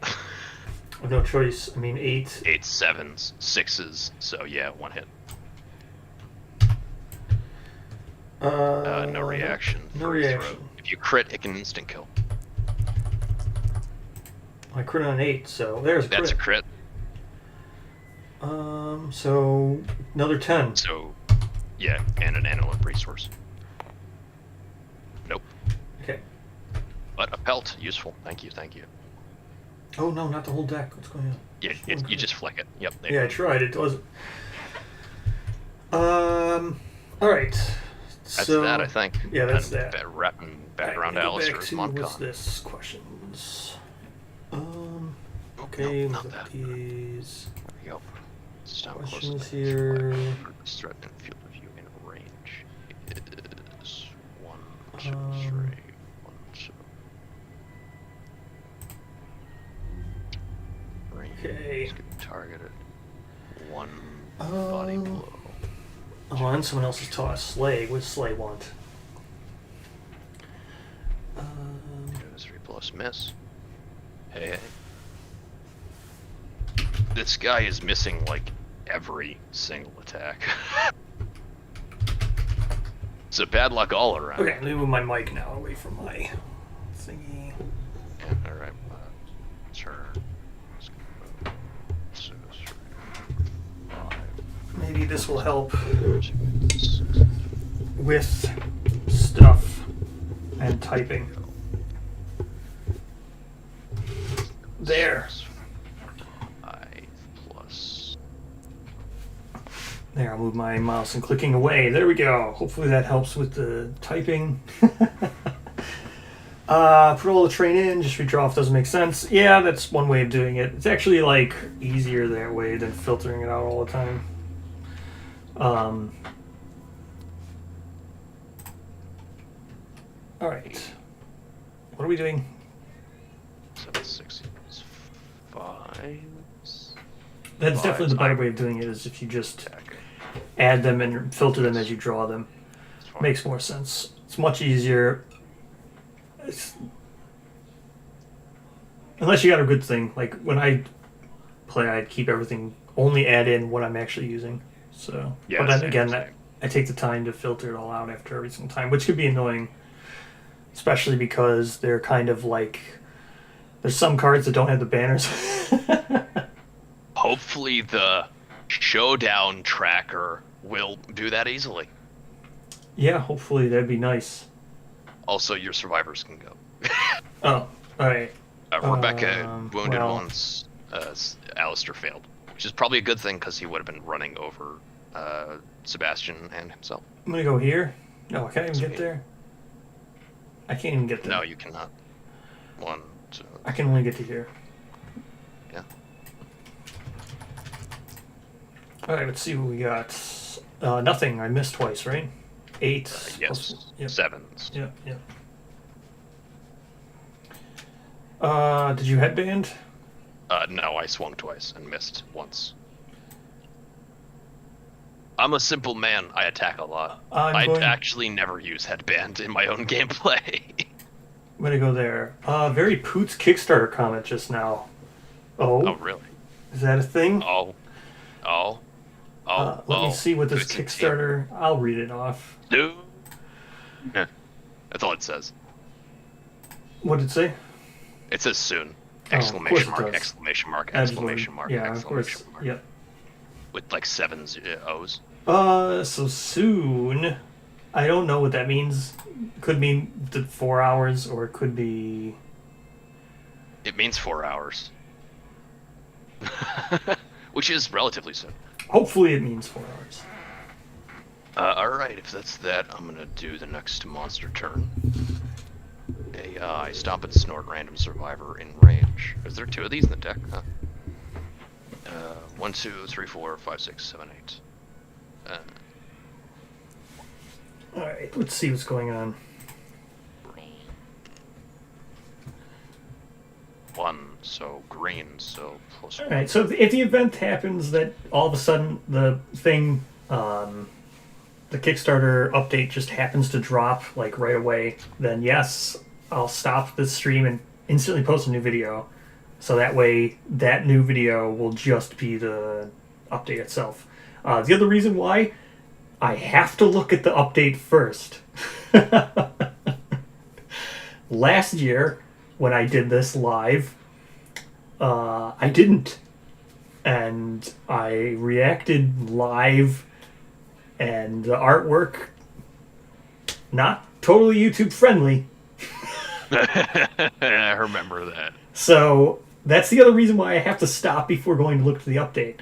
No choice. I mean 8. 8s, 7s, 6s. So yeah, 1 hit. No reaction. No reaction. If you crit, it can instant kill. I crit on 8, so there's a crit. That's a crit. So another 10. So, yeah, and an antelope resource. Nope. Okay. But a pelt, useful. Thank you. Oh no, not the whole deck. What's going on? Yeah, you just flick it. Yep. Yeah, I tried. It wasn't. All right. That's that, I think. Yeah, that's and that. Wrapping back around to Alistair's Moncon. What's this? Questions. Okay, not look at that. these. There we go. Stop Questions closing here. This threat and field of view in range is 1, 2, 3. targeted. One body blow. Oh, and someone else has taught us Slay. What does Slay want? 3 plus miss. Hey. This guy is missing like every single attack. So bad luck all around. Okay, let me move my mic now away from my thingy. Yeah, alright. Turn. Maybe this will help with stuff and typing. There. 5 plus. There, I'll move my mouse and clicking away. There we go. Hopefully that helps with the typing. Put all the train in, just redraw if it doesn't make sense. Yeah, that's one way of doing it. It's actually like easier that way than filtering it out all the time. All right. What are we doing? 7, 6, 5. That's definitely the better way of doing it, is if you just add them and filter them as you draw them. Makes more sense. It's much easier. Unless you got a good thing. Like when I play, I keep everything, only add in what I'm actually using. So, Yeah, but then same, again, same. I take the time to filter it all out after every single time, which could be annoying, especially because they're kind of like, there's some cards that don't have the banners. Hopefully the showdown tracker will do that easily. Yeah, hopefully that'd be nice. Also, your survivors can go. Oh, all right. Rebecca wounded well. once. Alistair failed, which is probably a good thing because he would have been running over Sebastian and himself. I'm gonna go here. No, I can't even get there. I can't even get there. No, you cannot. 1, 2. I can only get to here. Yeah. All right, let's see what we got. Nothing. I missed twice, right? 8. Yes. Plus, yep. 7s. Yep. Yep. Did you headband? No, I swung twice and missed once. I'm a simple man. I attack a lot. I actually never use headband in my own gameplay. I'm gonna go there. Very Poots Kickstarter comment just now. Oh, really? Is that a thing? Let me see what this Kickstarter. I'll read it off. Dude. Yeah. That's all it says. What did it say? It says soon. Exclamation Mark, exclamation mark, exclamation mark, yeah, exclamation of course. mark. Yep. With like 7 O's. So soon. I don't know what that means. Could mean the 4 hours, or it could be. It means 4 hours. Which is relatively soon. Hopefully it means 4 hours. Alright, if that's that, I'm gonna do the next monster turn. I stomp and snort random survivor in range. Is there 2 of these in the deck? Huh? 1, 2, 3, 4, 5, 6, 7, 8. Alright, let's see what's going on. Roll. 1, so green, so plus 1. Alright, so if the event happens that all of a sudden the thing, the Kickstarter update just happens to drop like right away, then yes, I'll stop the stream and instantly post a new video. So that way, that new video will just be the update itself. The other reason why, I have to look at the update first. Last year, when I did this live, I didn't. And I reacted live, and the artwork, not totally YouTube friendly. I remember that. So that's the other reason why I have to stop before going to look at the update.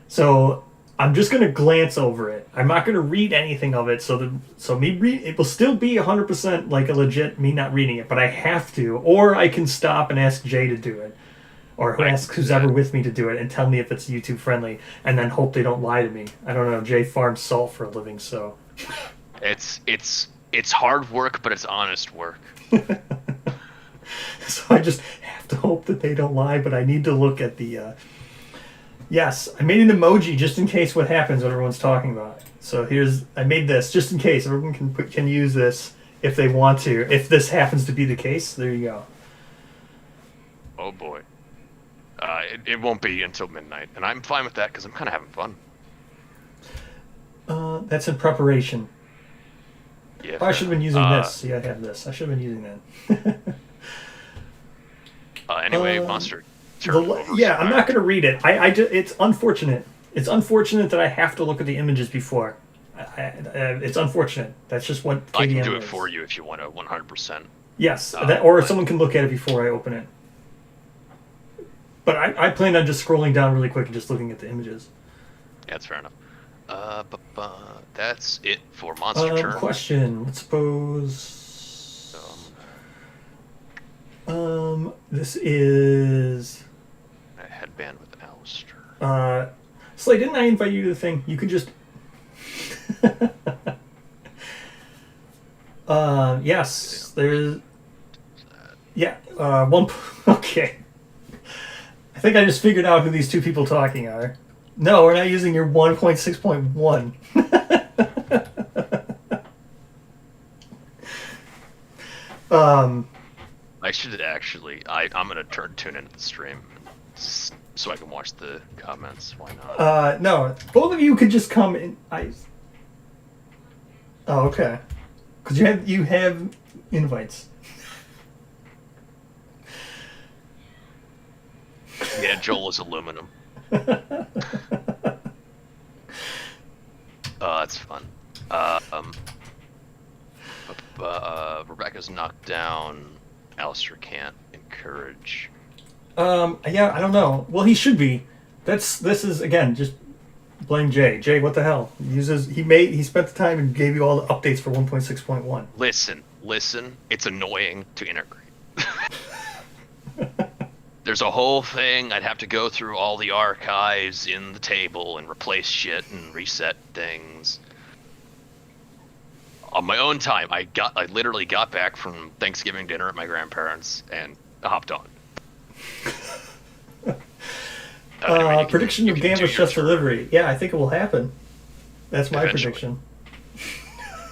So I'm just going to glance over it. I'm not going to read anything of it. It will still be 100% like a legit me not reading it, but I have to, or I can stop and ask Jay to do it, or ask who's ever with me to do it and tell me if it's YouTube friendly, and then hope they don't lie to me. I don't know. Jay farms salt for a living, so it's hard work, but it's honest work. So I just have to hope that they don't lie, but I need to look at the Yes, I made an emoji just in case what happens when everyone's talking about it. So I made this just in case everyone can use this if they want to. If this happens to be the case, there you go. Oh boy. It won't be until midnight, and I'm fine with that because I'm kind of having fun. That's in preparation. Yeah. Oh, I should have been using this. See, I have this. I should have been using that. Anyway, Monster. Yeah, I'm not going to read it. It's unfortunate. It's unfortunate that I have to look at the images before. It's unfortunate. That's just what KDM I can do it is. for you if you want to 100%. Yes, or someone can look at it before I open it. But I plan on just scrolling down really quick and just looking at the images. Yeah, that's fair enough. That's it for Monster Turn. Question. Let's suppose... this is... A headband with Alistair. Slay, didn't I invite you to the thing? You could just... yes, there's... Yeah, one... Okay. I think I just figured out who these two people talking are. No, we're not using your 1.6.1. I should actually... I'm going to tune into the stream so I can watch the comments. Why not? No, both of you could just come in. Oh, okay. Because you have invites. Yeah, Joel is aluminum. That's fun. Rebecca's knocked down. Alistair can't encourage. Yeah, I don't know. Well, he should be. This is again just blame Jay. Jay, what the hell? He spent the time and gave you all the updates for 1.6.1. Listen. It's annoying to integrate. There's a whole thing. I'd have to go through all the archives in the table and replace shit and reset things. On my own time, I literally got back from Thanksgiving dinner at my grandparents and hopped on. Anyway, prediction of Gambler's Chest delivery. Yeah, I think it will happen. That's my prediction.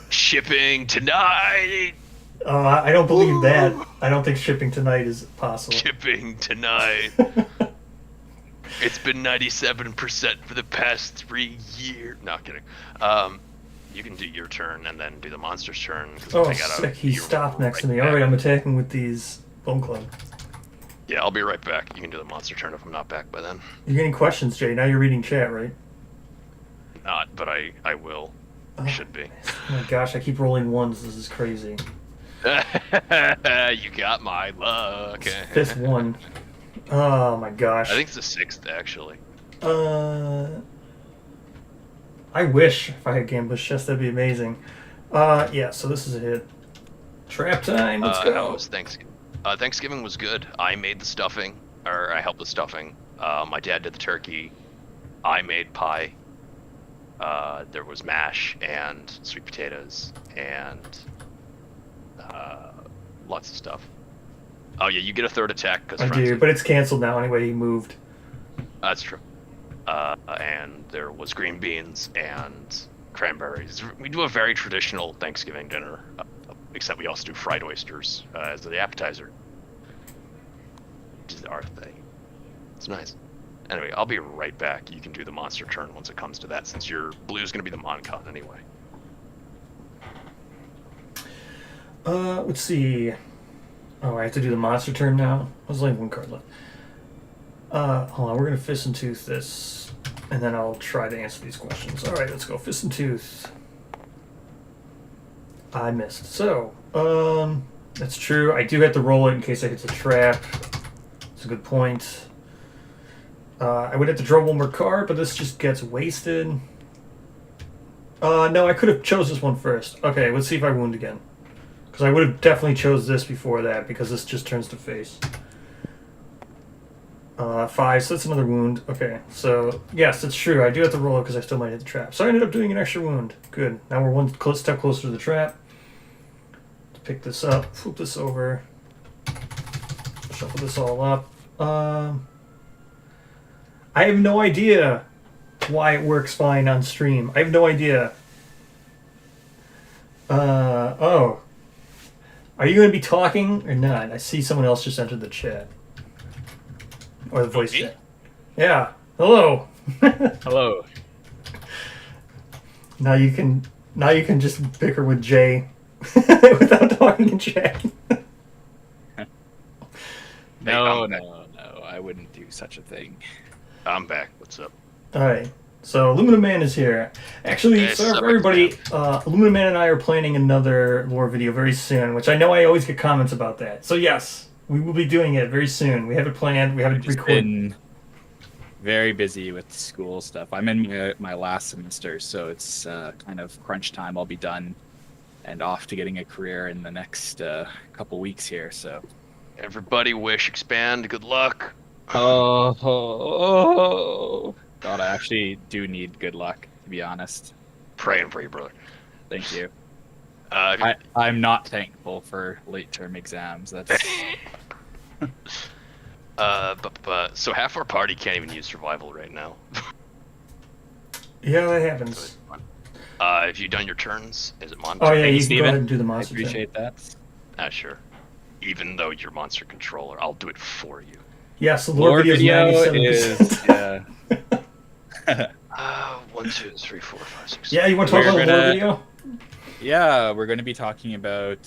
Shipping tonight. I don't believe that. I don't think shipping tonight is possible. Shipping tonight. It's been 97% for the past 3 years. No, kidding. You can do your turn and then do the monster's turn. Oh, sick. He stopped next to me. All right, I'm attacking with these Bone Club. Yeah, I'll be right back. You can do the monster turn if I'm not back by then. You're getting questions, Jay. Now you're reading chat, right? Not, but I will. I should be. Oh my gosh, I keep rolling ones. This is crazy. You got my luck. Fifth one. Oh my gosh. I think it's the sixth, actually. I wish if I had Gambler's Chest, that'd be amazing. Yeah, so this is a hit. Trap time, let's go. How was Thanksgiving? Thanksgiving was good. I made the stuffing, or I helped with stuffing. My dad did the turkey. I made pie. There was mash and sweet potatoes and lots of stuff. Oh yeah, you get a third attack because I do, but it's canceled now anyway. He moved. That's true. And there was green beans and cranberries. We do a very traditional Thanksgiving dinner, except we also do fried oysters as the appetizer, which is our thing. It's nice. Anyway, I'll be right back. You can do the monster turn once it comes to that, since your blue's going to be the Moncon anyway. Let's see. Oh, I have to do the monster turn now? I was like one card left. Hold on, we're going to Fist and Tooth this, and then I'll try to answer these questions. Alright, let's go. Fist and Tooth. I missed. So, that's true. I do have to roll it in case I hit the trap. It's a good point. I would have to draw one more card, but this just gets wasted. No, I could have chose this one first. Okay, let's see if I wound again. Because I would have definitely chose this before that, because this just turns to face. 5, so that's another wound. Okay, so, yes, it's true. I do have to roll it because I still might hit the trap. So I ended up doing an extra wound. Good. Now we're one step closer to the trap. Let's pick this up, flip this over, shuffle this all up. I have no idea why it works fine on stream. I have no idea. Oh. Are you going to be talking or not? I see someone else just entered the chat. Or the voice chat. Yeah. Hello. Hello. Now you can just bicker with Jay without talking in chat. No, I wouldn't do such a thing. I'm back. What's up? Alright. So Aluminum Man is here. Actually, Yes, so up, for everybody, Aluminum Man and I are planning another lore video very soon, which I know I always get comments about that. So yes, we will be doing it very soon. We have it planned. We have it recorded. Been very busy with school stuff. I'm in my last semester, so it's kind of crunch time. I'll be done and off to getting a career in the next couple weeks here. So Everybody wish, expand, good luck. oh, God, I actually do need good luck, to be honest. Praying for you, brother. Thank you. Uh, I'm not thankful for late term exams. That's so half our party can't even use survival right now. Yeah, that happens. Have you done your turns? Is it monster? Oh yeah, you can Steven. go ahead and do the I monster thing. appreciate that. Sure. Even though you're monster controller, I'll do it for you. Yes, the lore video is 97%. Yeah. 1, 2, 3, 4, 5, 6. Yeah, you want to talk We're about the lore gonna- video? Yeah, we're going to be talking about.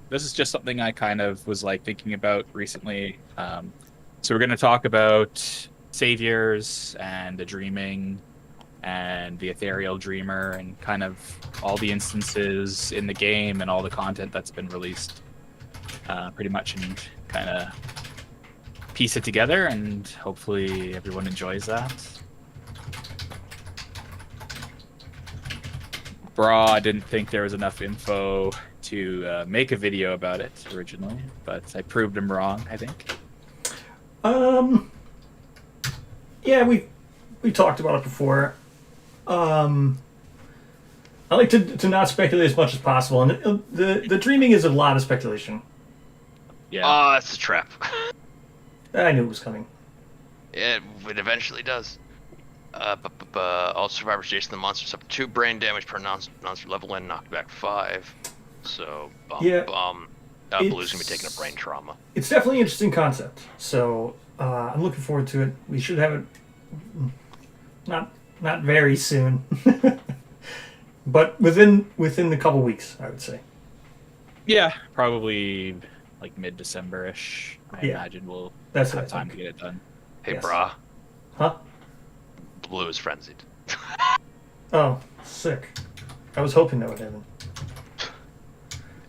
This is just something I kind of was like thinking about recently. So we're going to talk about saviors and the dreaming and the ethereal dreamer and kind of all the instances in the game and all the content that's been released, pretty much, and kind of piece it together, and hopefully everyone enjoys that. I didn't think there was enough info to make a video about it originally, but I proved him wrong, I think. Yeah, we talked about it before. I like to not speculate as much as possible, and the dreaming is a lot of speculation. Yeah. That's a trap. I knew it was coming. It eventually does. All survivors Jason the monster suffer 2 brain damage per monster level and knocked back 5. So, Blue's gonna be taking a brain trauma. It's definitely an interesting concept. So I'm looking forward to it. We should have it not very soon, but within a couple weeks, I would say. Yeah, probably like mid-December-ish. I imagine we'll That's have what I time think. to get it done. Hey, Yes. brah. Huh? Blue is frenzied. Oh, sick. I was hoping that would happen.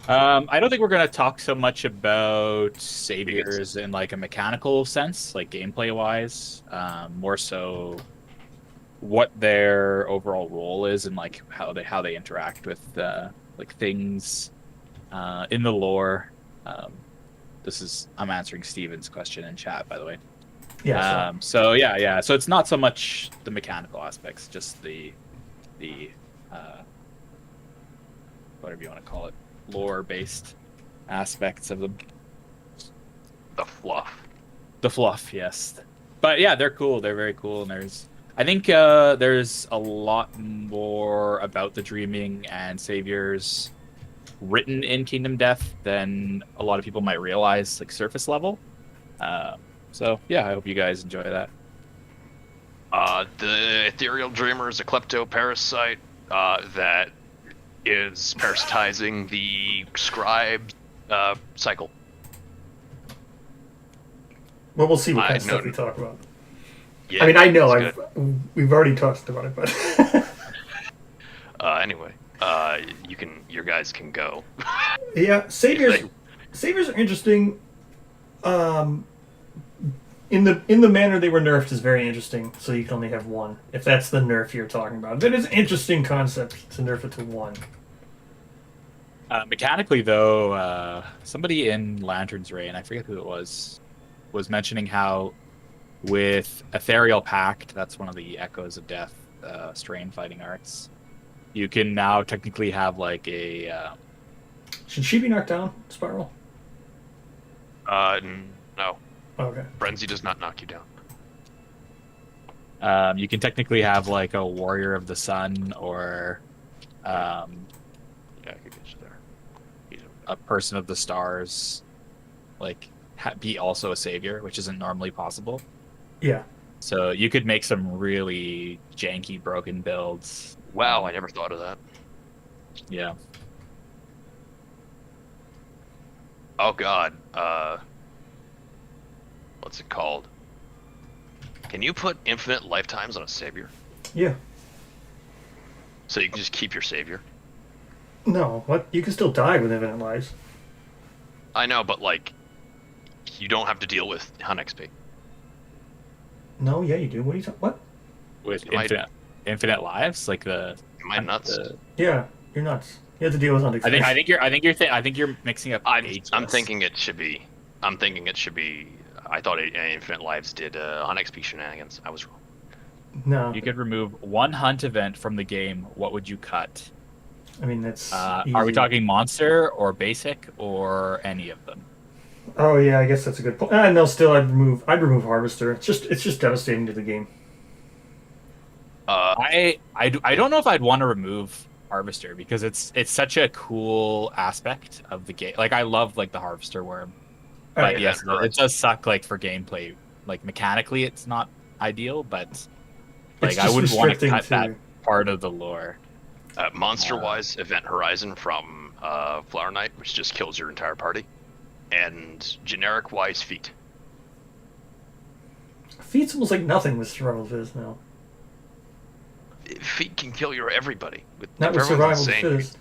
I don't think we're going to talk so much about saviors in like a mechanical sense, like gameplay-wise. More so what their overall role is and like how they interact with like things in the lore. I'm answering Steven's question in chat, by the way. Yeah. So it's not so much the mechanical aspects, just the whatever you want to call it, lore-based aspects of them. The fluff. The fluff, yes. But yeah, they're cool. They're very cool, and I think there's a lot more about the dreaming and saviors written in Kingdom Death than a lot of people might realize, like surface level. So yeah, I hope you guys enjoy that. The ethereal dreamer is a klepto-parasite that is parasitizing the scribe cycle. Well, we'll see what kind I of stuff know- we talk about. Yeah, I mean, I know it's good. we've already talked about it, but Anyway, your guys can go. yeah, saviors are interesting. In the manner they were nerfed is very interesting. So you can only have one, if that's the nerf you're talking about. That is an interesting concept to nerf it to one. Mechanically, though, somebody in Lantern's Reign, I forget who it was mentioning how with Ethereal Pact, that's one of the Echoes of Death strain fighting arts, you can now technically have like a... Should she be knocked down, Spiral? No. Okay. Frenzy does not knock you down. You can technically have like a warrior of the sun or Yeah, I could get you there. He's over a person of the stars, like be also a savior, which isn't normally possible. Yeah. So you could make some really janky, broken builds. there. Wow, I never thought of that. Yeah. Oh God. What's it called? Can you put infinite lifetimes on a savior? Yeah. So you can just keep your savior? No, what? You can still die with infinite lives. I know, but like, you don't have to deal with Hun XP. No, yeah, you do. What are you talking? What? With Am I- infinite lives, like the. Am I nuts? Yeah, you're nuts. You have to deal with unexpected. I think you're mixing up. I'm thinking it should be. I thought Infinite Lives did Hun XP shenanigans. I was wrong. No, You could remove one hunt event from the game. What would you cut? I mean that's. Are we easy. talking monster or basic or any of them? Oh yeah, I guess that's a good point. No, still, I'd remove Harvester. It's just devastating to the game. I don't know if I'd want to remove Harvester because it's such a cool aspect of the game. Like I love like the Harvester worm, but Right. yes, it does suck like for gameplay. Like mechanically, it's not ideal, but like It's I just wouldn't want to restricting cut to- that part of the lore. Monster-wise, Event Horizon from Flower Knight, which just kills your entire party, and generic-wise, Feet. Feet's almost like nothing with Survival Fizz now. Feet can kill your everybody. Not with everyone's Survival insane. Fizz.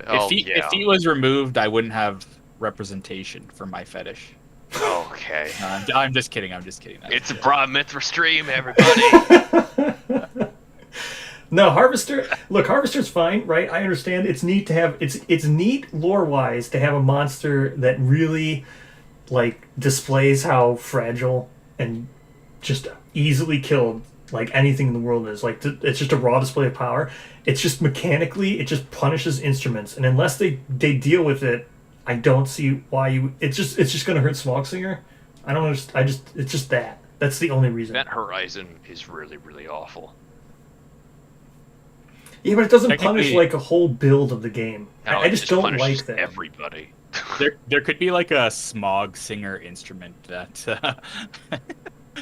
Oh, if yeah. feet was removed, I wouldn't have representation for my fetish. Okay. No, I'm just kidding. That's It's a joke. Broad Mithra stream, everybody. No, Harvester. Look, Harvester's fine, right? I understand. It's neat to have. It's neat lore wise to have a monster that really, like, displays how fragile and just easily killed like anything in the world is. Like, it's just a raw display of power. It's just mechanically, it just punishes instruments, and unless they deal with it, I don't see why you. It's just gonna hurt Smogsinger. I don't understand. It's just that. That's the only reason. Event Horizon is really, really awful. Yeah, but it doesn't Technically- punish like a whole build of the game. No, I it just don't punishes like that. everybody. There could be like a smog singer instrument that.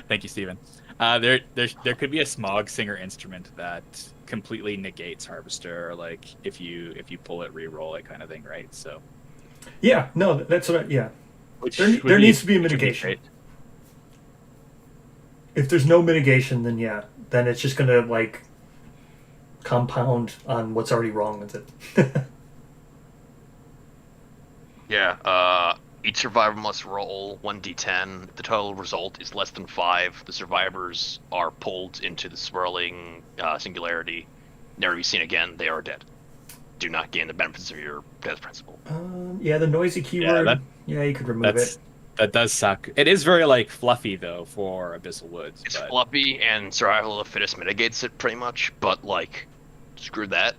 Thank you, Steven. There could be a smog singer instrument that completely negates Harvester, like if you pull it, re-roll it, kind of thing, right? So. Yeah, no, that's what. Yeah, Which There would needs to be a which would mitigation. great. if there's no mitigation, then yeah, then it's just gonna like compound on what's already wrong with it. Yeah, each survivor must roll 1d10. If the total result is less than 5, the survivors are pulled into the swirling singularity. Never be seen again. They are dead. Do not gain the benefits of your death principle. Yeah, the noisy keyword. Yeah, you could remove it. That does suck. It is very like fluffy though for Abyssal Woods. It's but fluffy, and survival of the fittest mitigates it pretty much, but like, screw that.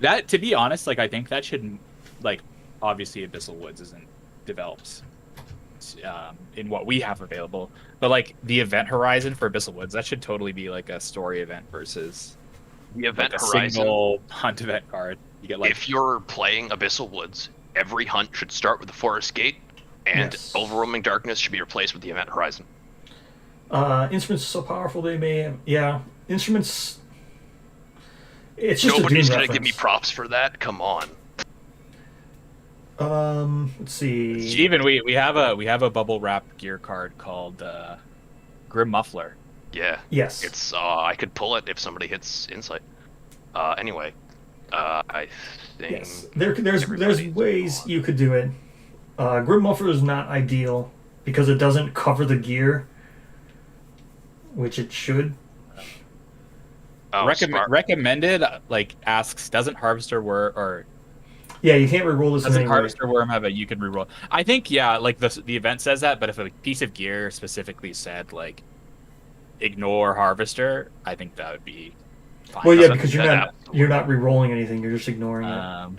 that, to be honest, like I think that should, like, obviously Abyssal Woods isn't developed in what we have available, but like the event horizon for Abyssal Woods, that should totally be like a story event versus The event like a horizon. single hunt event card. You get like If you're playing Abyssal Woods, every hunt should start with the Forest Gate, and Yes. Overwhelming Darkness should be replaced with the event horizon. Instruments are so powerful they may. Yeah, instruments. It's just Nobody's a Doom gonna give me reference. props for that. Come on. Let's see. Steven, we have a bubble wrap gear card called Grim Muffler. Yeah. Yes. It's I could pull it if somebody hits insight. Anyway, I think Yes, there's everybody's ways on. you could do it. Grim Muffler is not ideal because it doesn't cover the gear, which it should. Oh, Recommended like asks, doesn't Harvester Worm or Yeah, you can't reroll this in doesn't any way. Harvester Worm have a you can reroll? I think yeah, like the event says that, but if a piece of gear specifically said like ignore Harvester, I think that would be fine. Well, yeah, Doesn't because that you're not re-rolling anything. You're just ignoring it.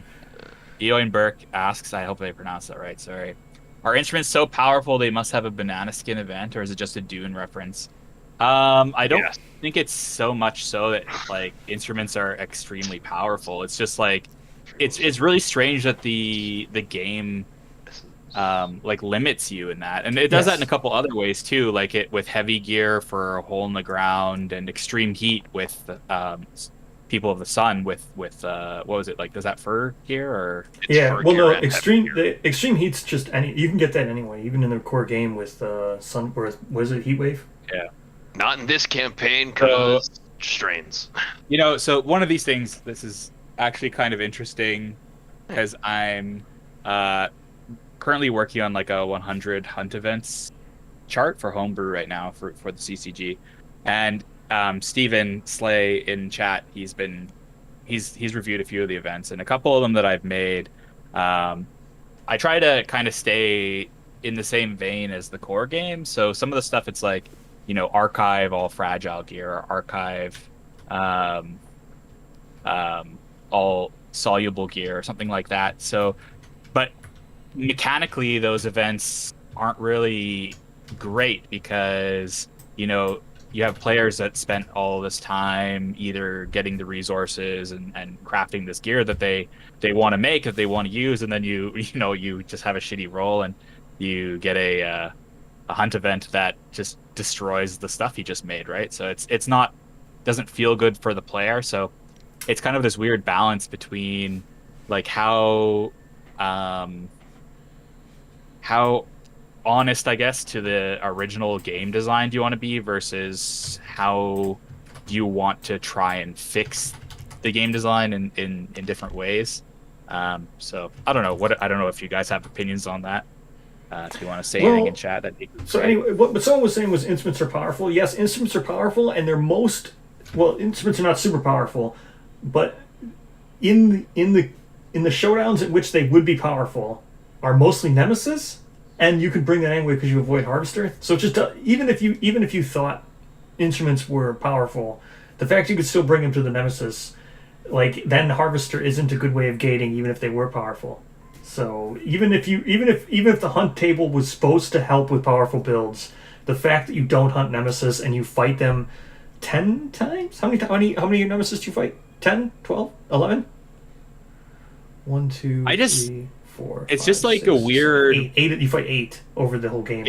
Eoin Burke asks, I hope I pronounced that right, sorry. Are instruments so powerful they must have a banana skin event, or is it just a Dune reference? I don't Yes. think it's so much so that like instruments are extremely powerful. It's just like it's really strange that the game like limits you in that, and it does that in a Yes. couple other ways too, like it with heavy gear for a hole in the ground and extreme heat with people of the sun with what was it like? Does that fur gear or It's Yeah. fur Well, gear no, and heavy extreme gear. the extreme heat's just any. You can get that anyway, even in the core game with sun. Or was it heat wave? yeah? Not in this campaign, So cause strains. so one of these things, this is actually kind of interesting because I'm uh currently working on like a 100 hunt events chart for homebrew right now for the CCG, and Steven Slay in chat, he's reviewed a few of the events, and a couple of them that I've made. Um, I try to kind of stay in the same vein as the core game. So some of the stuff, it's like, archive all fragile gear, or archive um, all soluble gear, or something like that. So, but mechanically, those events aren't really great because, you have players that spent all this time either getting the resources and crafting this gear that they want to make, that they want to use, and then you just have a shitty roll and you get a hunt event that just destroys the stuff you just made, right? So it's not, doesn't feel good for the player. So it's kind of this weird balance between like um how honest, I guess, to the original game design do you want to be versus how do you want to try and fix the game design in different ways. So I don't know if you guys have opinions on that. If you want to say anything in Well, chat, that'd be so great. anyway, what someone was saying was instruments are powerful. Yes, instruments are powerful, and they're most well. Instruments are not super powerful, but in the showdowns in which they would be powerful are mostly nemesis, and you could bring that anyway because you avoid harvester. So it's just even if you thought instruments were powerful, the fact you could still bring them to the nemesis, like then harvester isn't a good way of gating, even if they were powerful. So even if the hunt table was supposed to help with powerful builds, the fact that you don't hunt nemesis and you fight them 10 times, how many nemesis do you fight? 10, 12, 11? 1, 2, I just 3, 4, It's 5, just like a 6, 7, weird 8. You fight 8 over the whole game.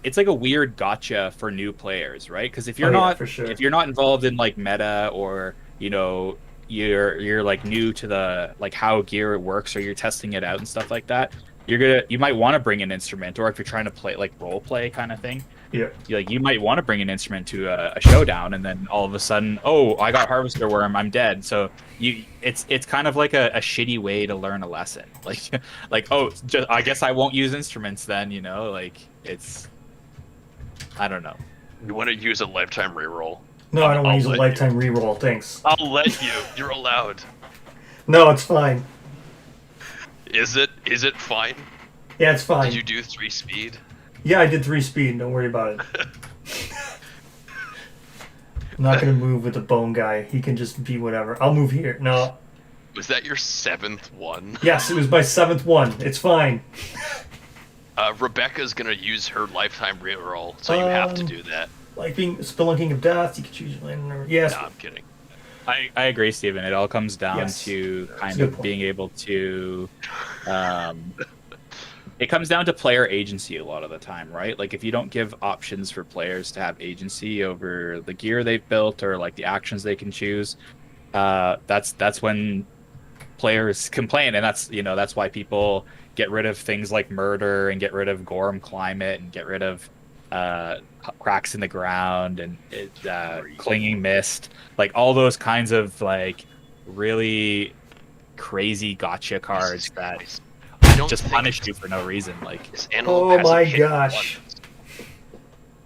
it's like a weird gotcha for new players, right? Because Oh yeah, for sure. if you're not involved in like meta, or you're like new to the like how gear works, or you're testing it out and stuff like that, you might want to bring an instrument, or if you're trying to play like role play kind of thing, Yeah. you might want to bring an instrument to a showdown, and then all of a sudden, oh, I got harvester worm, I'm dead. So it's kind of like a shitty way to learn a lesson. Like oh, just I guess I won't use instruments then. Like it's I don't know. You want to use a lifetime reroll? No, I don't want to use a let lifetime reroll. Thanks. I'll let you. You're allowed. No, it's fine. Is it? Is it fine? Yeah, it's fine. Did you do 3 speed? Yeah, I did 3 speed. Don't worry about it. I'm not gonna move with the bone guy. He can just be whatever. I'll move here. No. Was that your 7th one? Yes, it was my 7th one. It's fine. Rebecca's gonna use her lifetime reroll, so you have to do that. Like being Spelunking of Death, you can choose your land number. Yes. No, I'm kidding. I agree, Stephen. It all comes down Yes. to That's kind a good of point. being able to it comes down to player agency a lot of the time, right? Like if you don't give options for players to have agency over the gear they've built, or like the actions they can choose, that's when players complain, and that's why people get rid of things like murder, and get rid of Gorm climate, and get rid of cracks in the ground, and clinging mist, like all those kinds of like really crazy gotcha cards that I don't just think punish you for no reason. Like this antelope Oh hasn't my hit gosh. once.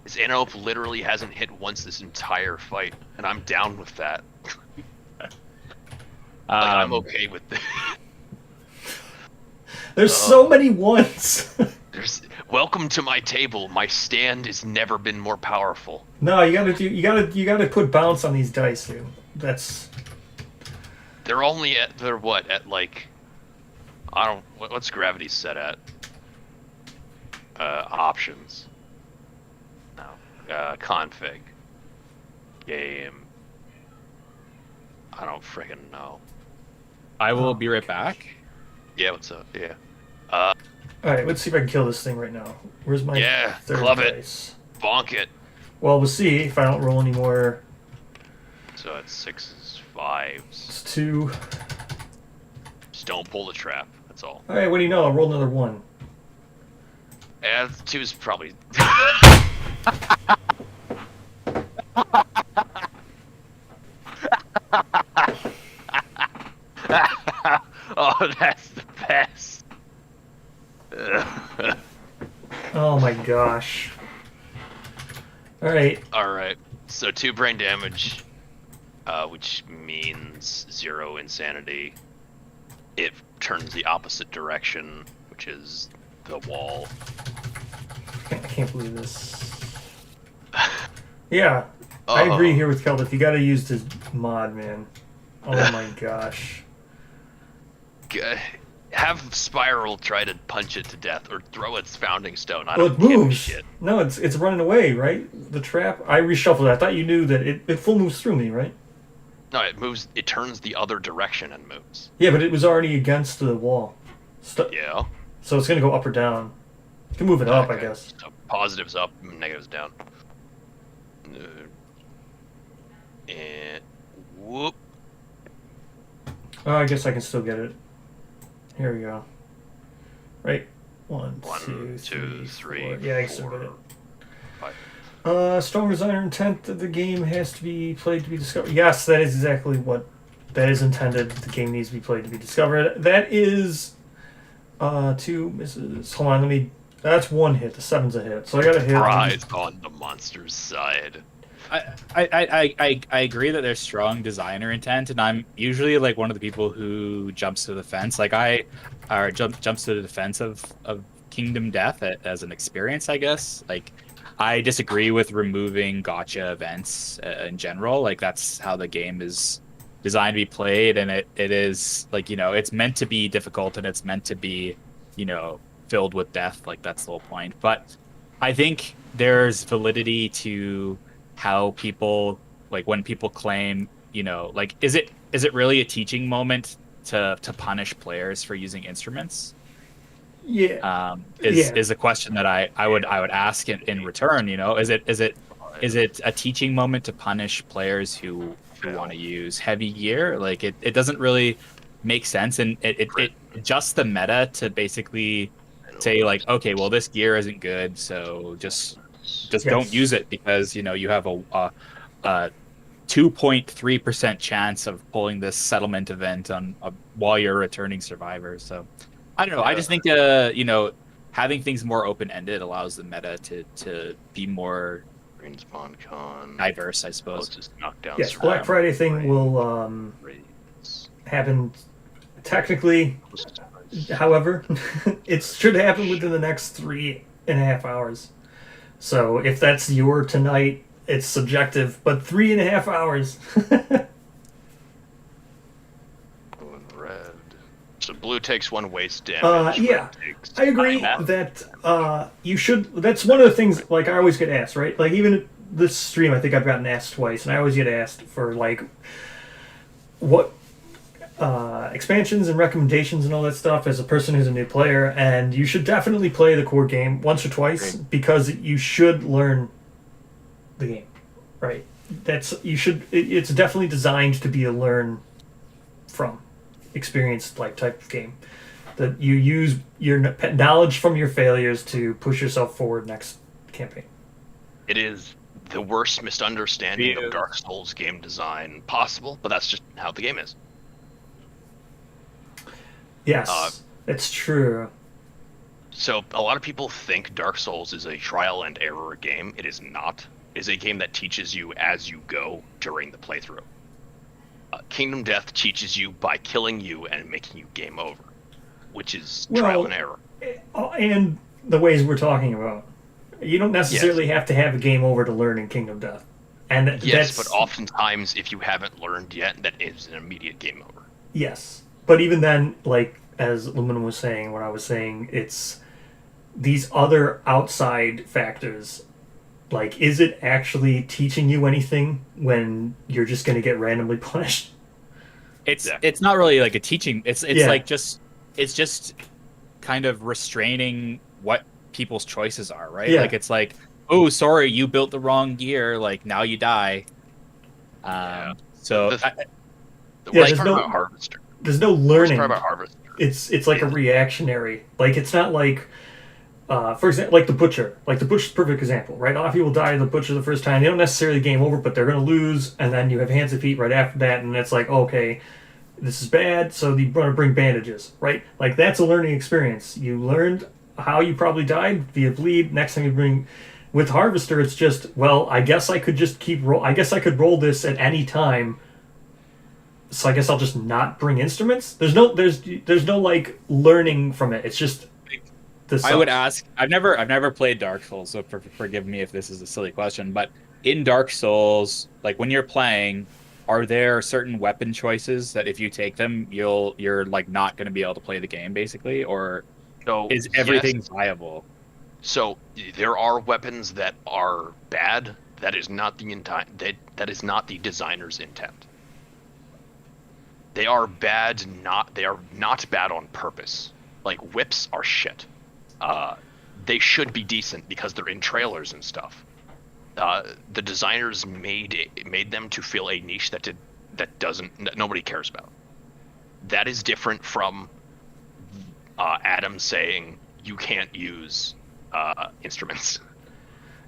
This antelope literally hasn't hit once this entire fight, and I'm down with that. I'm okay with this. There's so many ones. Welcome to my table. My stand has never been more powerful. No, you gotta put bounce on these dice, dude. That's They're only they're what, at like, I don't, what's gravity set at? Options. No, config. Game. I don't freaking know. I will Oh, be right back. Yeah, what's up? Yeah. All right, let's see if I can kill this thing right now. Where's my Yeah, third club it. dice? Bonk it. Well, we'll see if I don't roll any more. So it's 6s, 5s. It's 2. Just don't pull the trap. That's all. All right, what do you know? I'll roll another 1. Yeah, 2's probably. Oh, that's the best. Oh my gosh. All right. All right. So 2 brain damage, which means 0 insanity. It turns the opposite direction, which is the wall. I can't believe this. Yeah, I agree here with Kelvin. You got to use this mod, man. Oh my gosh. Have Spiral try to punch it to death or throw its founding stone. I Well, don't it give a moves. shit. No, it's running away, right? The trap. I reshuffled it. I thought you knew that it full moves through me, right? No, it moves. It turns the other direction and moves. Yeah, but it was already against the wall. Yeah. So it's gonna go up or down. You can move it up, I Okay. guess. So positives up, negatives down. And whoop. Oh, I guess I can still get it. Here we go. Right. 1, 1, 2, 3. 4. Yeah, I can still 4, get it. 5. Strong designer intent that the game has to be played to be discovered. Yes, that is exactly what that is intended. The game needs to be played to be discovered. That is 2 misses. Hold on, let me. That's 1 hit. The 7's a hit. So I got a hit. Rise on the monster's side. I agree that there's strong designer intent, and I'm usually like one of the people who jumps to the fence. Like jumps to the defense of Kingdom Death as an experience, I guess. Like I disagree with removing gotcha events in general. Like that's how the game is designed to be played, and it is like, you know, it's meant to be difficult and it's meant to be, you know, filled with death. Like that's the whole point. But I think there's validity to how people, like when people claim, you know, like is it really a teaching moment to punish players for using instruments? Yeah. Is a question that I would ask in return. You know, is it a teaching moment to punish players who want to use heavy gear? Like it doesn't really make sense, and it adjusts the meta to basically say like, okay, well this gear isn't good, so just don't use it because, you know, you have a 2.3% chance of pulling this settlement event on while you're returning survivor. So I don't know. I just think you know, having things more open-ended allows the meta to be more Green Spawn Con. diverse, I suppose. Closest knockdown. Yes, Black Friday thing will happen technically. However, it should happen within the next 3.5 hours. So if that's your tonight, it's subjective, but 3.5 hours. Blue and red. So blue takes 1 waste damage. Yeah, red takes I agree 5. that you should. That's one of the things. Like I always get asked, right? Like even this stream, I think I've gotten asked twice, and I always get asked for like what expansions and recommendations and all that stuff as a person who's a new player. And you should definitely play the core game once or twice because you should learn the game, right? It's definitely designed to be a learn from experience like type of game, that you use your knowledge from your failures to push yourself forward next campaign. It is the worst misunderstanding of Dark Souls game design possible, but that's just how the game is. Yes, it's true. So a lot of people think Dark Souls is a trial and error game. It is not. It is a game that teaches you as you go during the playthrough. Kingdom Death teaches you by killing you and making you game over, which is trial and error. And the ways we're talking about. You don't necessarily have to have a game over to learn in Kingdom Death. And but oftentimes if you haven't learned yet, that is an immediate game over. Yes. But even then, like, as Aluminum was saying, what I was saying, it's these other outside factors Like, is it actually teaching you anything when you're just going to get randomly punished? It's not really like a teaching. It's Yeah. like it's just kind of restraining what people's choices are, right? Yeah. Like it's like, oh, sorry, you built the wrong gear. Like now you die. So Yeah, Worst part about Harvester. there's no Worst learning. part about Harvester. It's like a reactionary. Like, it's not like, for example, like the Butcher. Like, the Butcher's a perfect example, right? A lot of people die to the Butcher the first time. They don't necessarily game over, but they're going to lose, and then you have hands and feet right after that, and it's like, okay, this is bad, so you want to bring bandages, right? Like, that's a learning experience. You learned how you probably died via bleed. Next time you bring... With Harvester, it's just, well, I guess I could just keep roll. I guess I could roll this at any time. So I guess I'll just not bring instruments. There's no like learning from it. It's just this. I would ask. I've never played Dark Souls, so forgive me if this is a silly question. But in Dark Souls, like when you're playing, are there certain weapon choices that if you take them, you're like not going to be able to play the game, basically, or is everything viable? So there are weapons that are bad. That is not the that is not the designer's intent. They are bad. They are not bad on purpose. Like whips are shit. They should be decent because they're in trailers and stuff. The designers made them to fill a niche that nobody cares about. That is different from Adam saying you can't use instruments.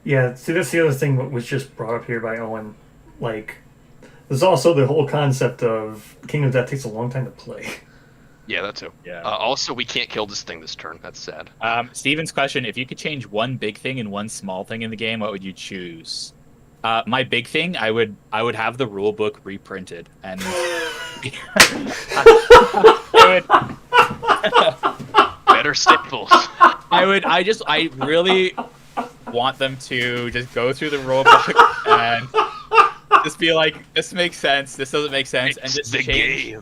Yeah, see, that's the other thing that was just brought up here by Owen. Like, there's also the whole concept of Kingdom of Death takes a long time to play. Yeah, that too. Yeah. Also, we can't kill this thing this turn. That's sad. Steven's question: if you could change one big thing and one small thing in the game, what would you choose? My big thing, I would have the rule book reprinted, and better staples. I really want them to just go through the rule book and just be like, this makes sense, this doesn't make sense, and just change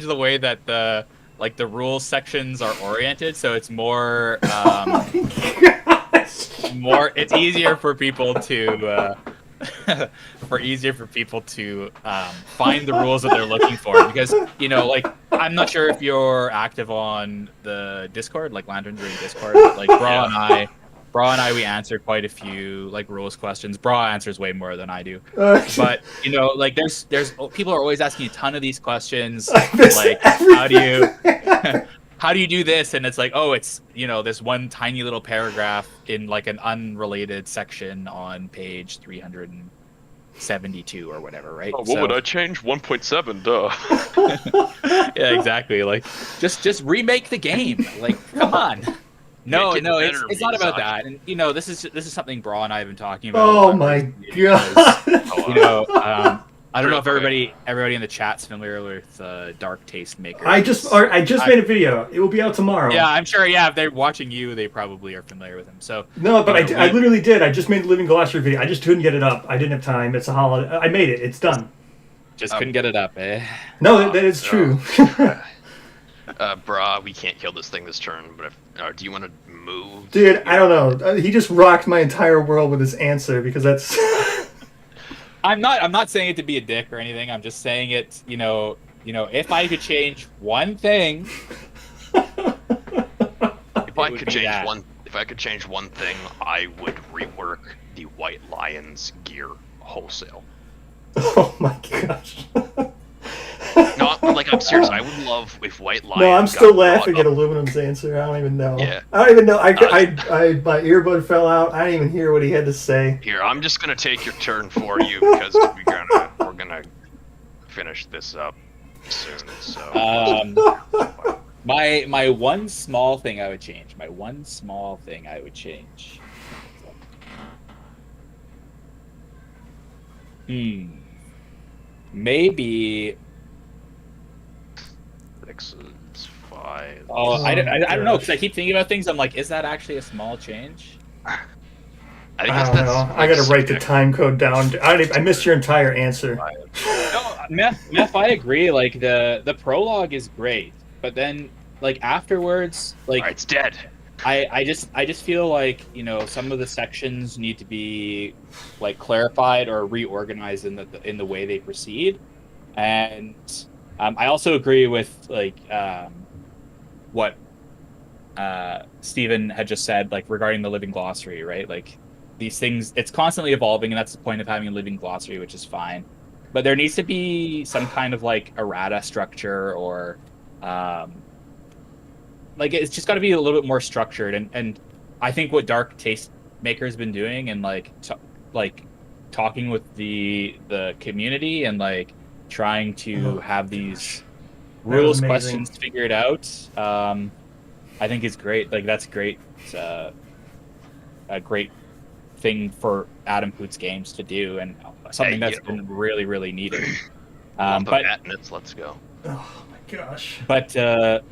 the way that the rule sections are oriented, so it's more it's easier for people to find the rules that they're looking for, because like I'm not sure if you're active on the Discord, like Lanterns are in Discord, like Bra and I we answer quite a few like rules questions. Bra answers way more than I do, but like there's people are always asking a ton of these questions, like how do you do this, and it's like, oh, it's this one tiny little paragraph in like an unrelated section on page 372 or whatever, right? What would I change? 1.7, duh. Yeah, exactly. Like just remake the game. Like, come on. No, it's not about that. And this is something Bra and I have been talking about. Oh my god. I don't know if everybody in the chat's familiar with Dark Tastemaker. I just made a video. It will be out tomorrow. Yeah, I'm sure. Yeah, if they're watching you, they probably are familiar with him. So no, but I literally did. I just made the Living Glossary video. I just couldn't get it up. I didn't have time. It's a holiday. I made it. It's done. Just couldn't get it up, eh? No, that is true. Bra, we can't kill this thing this turn. But do you want to move? Dude, I don't know. He just rocked my entire world with his answer, because that's. I'm not saying it to be a dick or anything. I'm just saying it, if I could change one thing. If I could change one thing, I would rework the White Lions gear wholesale. Oh my gosh. No, like I'm serious. I would love if White Lions. No, I'm still laughing at Aluminum's answer. I don't even know. Yeah. I don't even know. My earbud fell out. I didn't even hear what he had to say. Here, I'm just gonna take your turn for you because we're gonna finish this up soon. So. My one small thing I would change. Maybe. 6 is 5. Oh, I don't know, because I keep thinking about things. I'm like, is that actually a small change? I don't know. I gotta write the time code down. I missed your entire answer. No, Meth, I agree. Like the prologue is great, but then like afterwards, like Alright, it's dead. I just feel like, you know, some of the sections need to be like clarified or reorganized in the way they proceed. And I also agree with like what Stephen had just said, like regarding the living glossary, right? Like these things, it's constantly evolving, and that's the point of having a living glossary, which is fine. But there needs to be some kind of like errata structure, or like it's just got to be a little bit more structured. And I think what Dark Taste Maker has been doing, and like talking with the community, and like trying to have these rules amazing. questions figured out. I think is great. Like that's great. A great thing for Adam Poots Games to do, and something that's been really, really needed. Lump of Atnits, let's go. Oh my gosh. But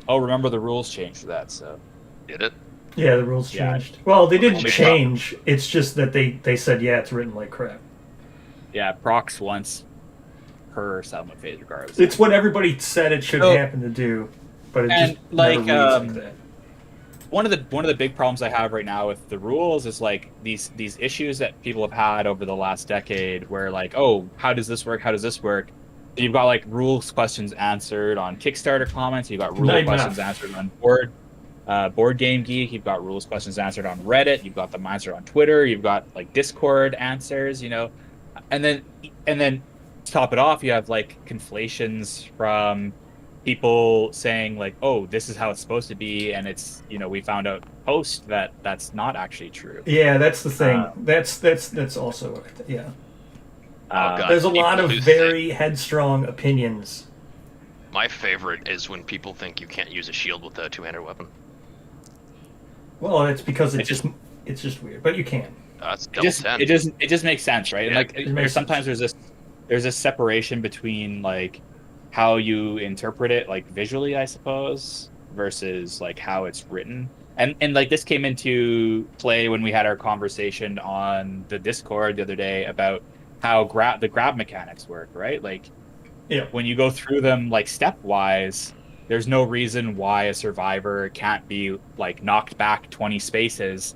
remember the rules changed for that. So did it? Yeah, the rules changed. Well, they didn't change. It's just that they said, yeah, it's written like crap. Yeah, procs once per settlement phase, regardless. It's what everybody said it should happen to do, but it just like never reads like that. One of the big problems I have right now with the rules is like these issues that people have had over the last decade, where like, oh, how does this work? How does this work? You've got like rules questions answered on Kickstarter comments. You've got rules questions answered on Board Game Geek. You've got rules questions answered on Reddit. You've got them answered on Twitter. You've got like Discord answers. You know, and then to top it off, you have like conflations from people saying like, oh, this is how it's supposed to be, and it's, you know, we found out post that that's not actually true. Yeah, that's the thing. That's also yeah. God, there's a lot of very headstrong opinions. My favorite is when people think you can't use a shield with a two-handed weapon. Well, it's because it's just weird, but you can. That's double 10. It just makes sense, right? Yeah, and like sometimes there's this separation between like how you interpret it, like visually, I suppose, versus like how it's written. And like this came into play when we had our conversation on the Discord the other day about how the grab mechanics work, right? Like, yeah, when you go through them like stepwise, there's no reason why a survivor can't be like knocked back 20 spaces,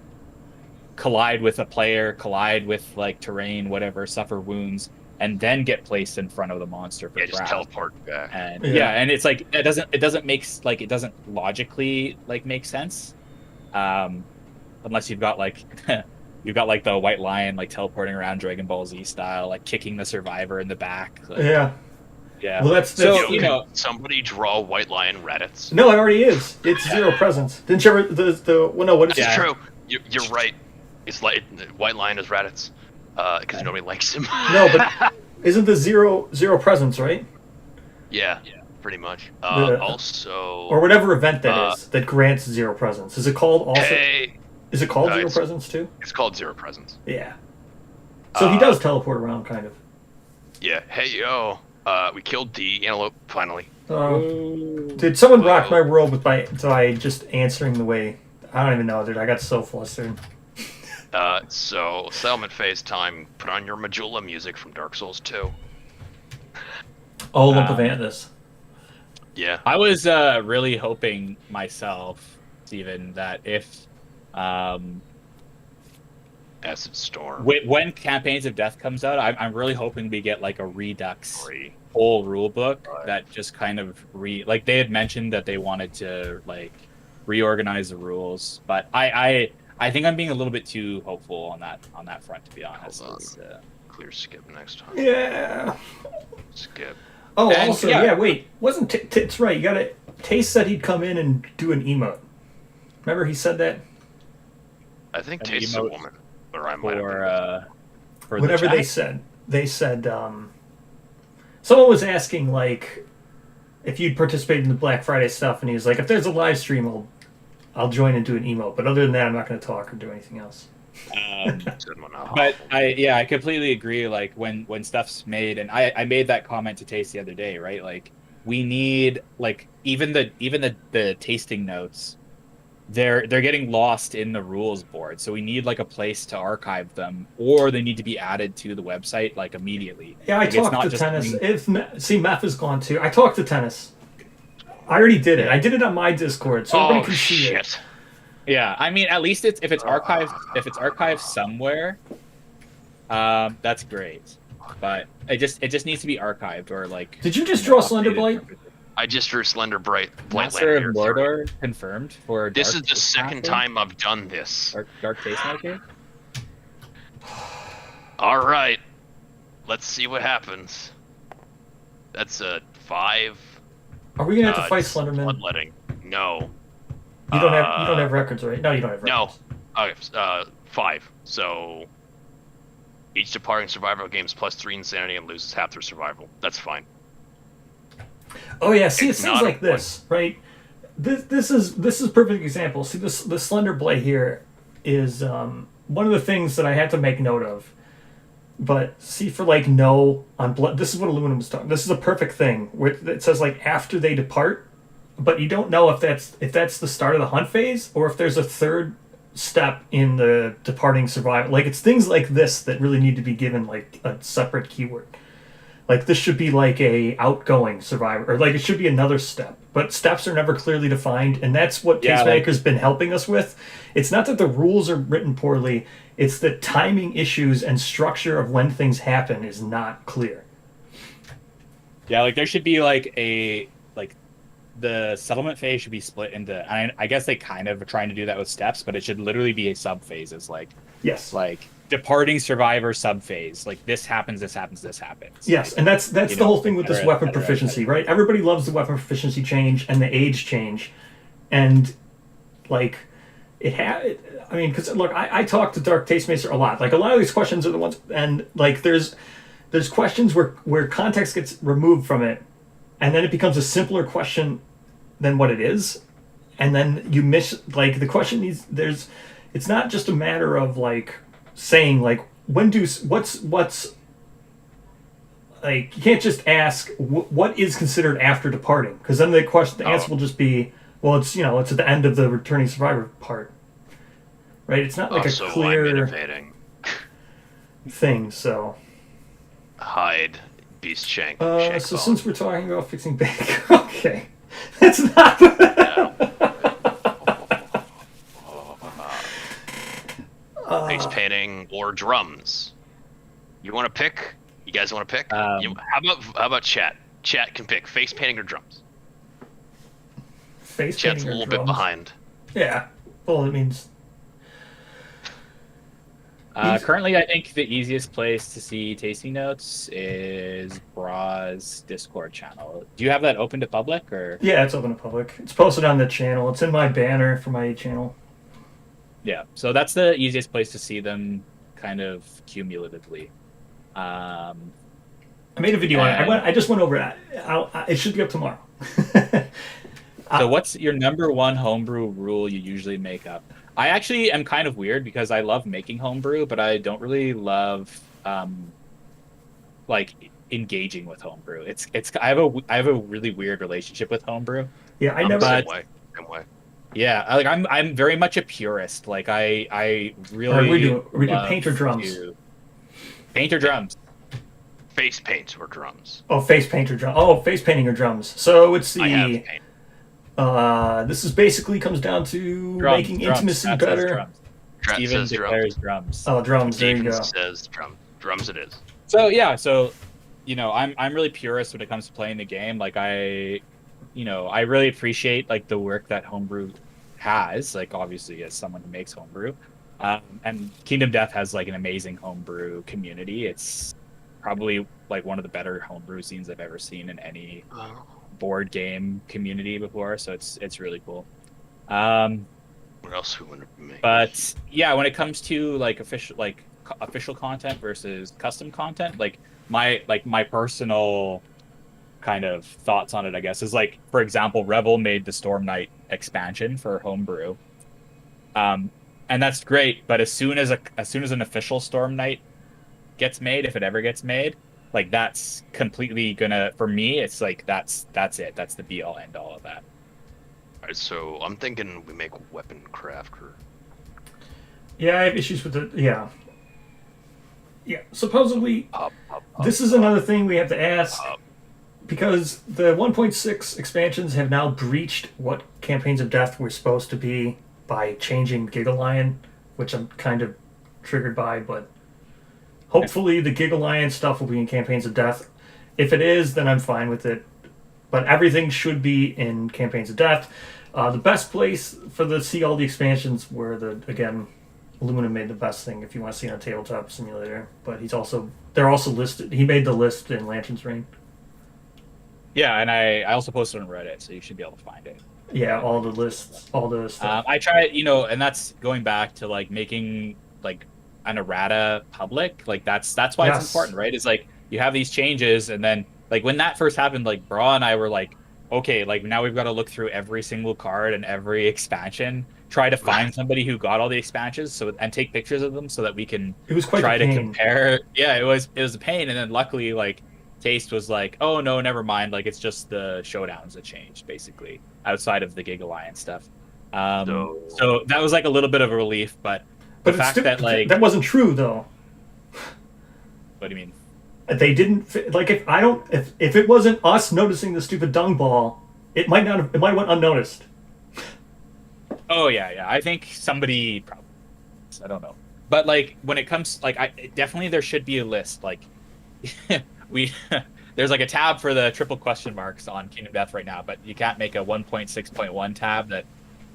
collide with a player, collide with like terrain, whatever, suffer wounds, and then get placed in front of the monster for grab. Just teleport back. And and it's like it doesn't logically like make sense, unless you've got like you've got like the White Lion like teleporting around Dragon Ball Z style, like kicking the survivor in the back. Like, yeah. Well, that's so somebody draw White Lion Reddits. No, it already is. It's zero presence. Didn't you ever what is it? True. You're right. It's like White Lion is Reddits. Because nobody likes him. No, but isn't the zero presence, right? Yeah, pretty much. Also, or whatever event that is that grants zero presence. Is it called also? Is it called zero presence too? It's called zero presence. Yeah. So he does teleport around, kind of. Yeah. Hey yo, we killed D Antelope finally. Did someone rock my world by just answering the way? I don't even know, dude. I got so flustered. So settlement phase time. Put on your Majula music from Dark Souls 2. Oh, Lump of Atlas. Yeah. I was really hoping myself, Steven, that if Acid Storm. When Campaigns of Death comes out, I'm really hoping we get like a Redux whole rule book that just kind of like they had mentioned that they wanted to like reorganize the rules, but I think I'm being a little bit too hopeful on that front, to be honest. Clear skip next time. Yeah. Skip. Oh, and also, wait. Wasn't it's right. You got to Taste said he'd come in and do an emote. Remember he said that? I think Taste is a woman. Or I might for whatever they said. They said someone was asking like if you'd participate in the Black Friday stuff, and he was like, if there's a live stream, I'll join and do an emote, but other than that, I'm not going to talk or do anything else. But I completely agree. Like when stuff's made, and I made that comment to Taste the other day, right? Like we need like even the tasting notes, they're getting lost in the rules board, so we need like a place to archive them, or they need to be added to the website like immediately. Yeah, I talked to Tennis. Meth is gone too. I talked to Tennis. I already did it. I did it on my Discord, so everybody can see it. Yeah, I mean, at least if it's archived somewhere, that's great. But it just needs to be archived or like. Did you just draw Slender updated Blight? for- I just drew Slender Blight Master Lander of here. Mordor confirmed for. This Dark is the second Tastemaker? time I've done this. Dark Tastemaker. All right, let's see what happens. That's a 5. Are we gonna have to fight It's Slenderman? Bloodletting. No. You don't have records, right? No, you don't have No. records. Okay, 5. So each departing survivor gains +3 insanity and loses half their survival. That's fine. Oh yeah, see, It's it seems not like this, right? This is a perfect example. See, the Slender Blade here is one of the things that I had to make note of. But see, for like no on blood, this is what aluminum is talking. This is a perfect thing where it says like after they depart, but you don't know if that's the start of the hunt phase or if there's a third step in the departing survival. Like it's things like this that really need to be given like a separate keyword. Like this should be like a outgoing survivor, or like it should be another step. But steps are never clearly defined, and that's what Tastemaker's been helping us with. It's not that the rules are written poorly; it's the timing issues and structure of when things happen is not clear. Yeah, like there should be like the settlement phase should be split into. I guess they kind of are trying to do that with steps, but it should literally be a sub phases. Yes. Like departing survivor sub phase. Like this happens, this happens, this happens. Yes, and that's the whole thing with this weapon proficiency, right? Everybody loves the weapon proficiency change and the age change, and like I mean, because look, I talk to Dark Tastemaker a lot. Like a lot of these questions are the ones, and like there's questions where context gets removed from it, and then it becomes a simpler question than what it is, and then you miss like the question needs. It's not just a matter of like saying like what's like you can't just ask what is considered after departing, because then the answer will just be, well, it's it's at the end of the returning survivor part, right? It's not like a So clear I'm innovating. thing. So Hide Beast Shank. so since we're talking about fixing back, okay, that's not. Face painting or drums. You want to pick? You guys want to pick? How about chat? Chat can pick face painting or drums. Face Chat's painting a or little drums? bit behind. Yeah. Well, it means. Currently, I think the easiest place to see tasting notes is Bra's Discord channel. Do you have that open to public or? Yeah, it's open to public. It's posted on the channel. It's in my banner for my channel. Yeah, so that's the easiest place to see them, kind of cumulatively. I made a video on it. I just went over it. It should be up tomorrow. So what's your number one homebrew rule you usually make up? I actually am kind of weird because I love making homebrew, but I don't really love like engaging with homebrew. I have a really weird relationship with homebrew. Yeah, I never. Same way. Yeah, like I'm very much a purist. Like I really. We do paint or drums. Paint or drums. Face paint or drums. Oh, face paint or drum. Oh, face painting or drums. So it's the. I have paint. This is basically comes down to making intimacy That better. drums. Steven Steven declares drums. Oh, drums. There you Steven go. says drum. Drums it is. So yeah, I'm really purist when it comes to playing the game. Like I really appreciate like the work that homebrew has. Like obviously as someone who makes homebrew, and Kingdom Death has like an amazing homebrew community. It's probably like one of the better homebrew scenes I've ever seen in any board game community before. So it's really cool. What else we want to make? But yeah, when it comes to like official content versus custom content, like my personal kind of thoughts on it, I guess, is like, for example, Revel made the Storm Knight expansion for homebrew, and that's great. But as soon as an official Storm Knight gets made, if it ever gets made, like that's completely gonna, for me, it's like that's it. That's the be all end all of that. All right, so I'm thinking we make weapon crafter. Yeah, I have issues with the Yeah, supposedly this is another thing we have to ask, because the 1.6 expansions have now breached what Campaigns of Death were supposed to be by changing Giga Lion, which I'm kind of triggered by, but hopefully the Giga Lion stuff will be in Campaigns of Death. If it is, then I'm fine with it. But everything should be in Campaigns of Death. The best place for the see all the expansions were again, Illumina made the best thing if you want to see on a tabletop simulator. But they're also listed. He made the list in Lantern's Reign. Yeah, and I also posted on Reddit, so you should be able to find it. Yeah, all the lists, all the stuff. I try, and that's going back to like making like an errata public. Like that's why it's important, right? It's like you have these changes, and then like when that first happened, like Bra and I were like, okay, like now we've got to look through every single card and every expansion, try to find somebody who got all the expansions, and take pictures of them so that we can try to compare. Yeah, it was a pain, and then luckily like Taste was like, oh no, never mind, like it's just the showdowns that changed basically outside of the Giga Alliance stuff. So that was like a little bit of a relief, but the fact that like that wasn't true though. What do you mean? They didn't like if it wasn't us noticing the stupid dung ball, it might have went unnoticed. Oh yeah. I think somebody probably, I don't know, but like when it comes like definitely there should be a list like there's like a tab for the triple question marks on Kingdom Death right now, but you can't make a 1.6.1 tab that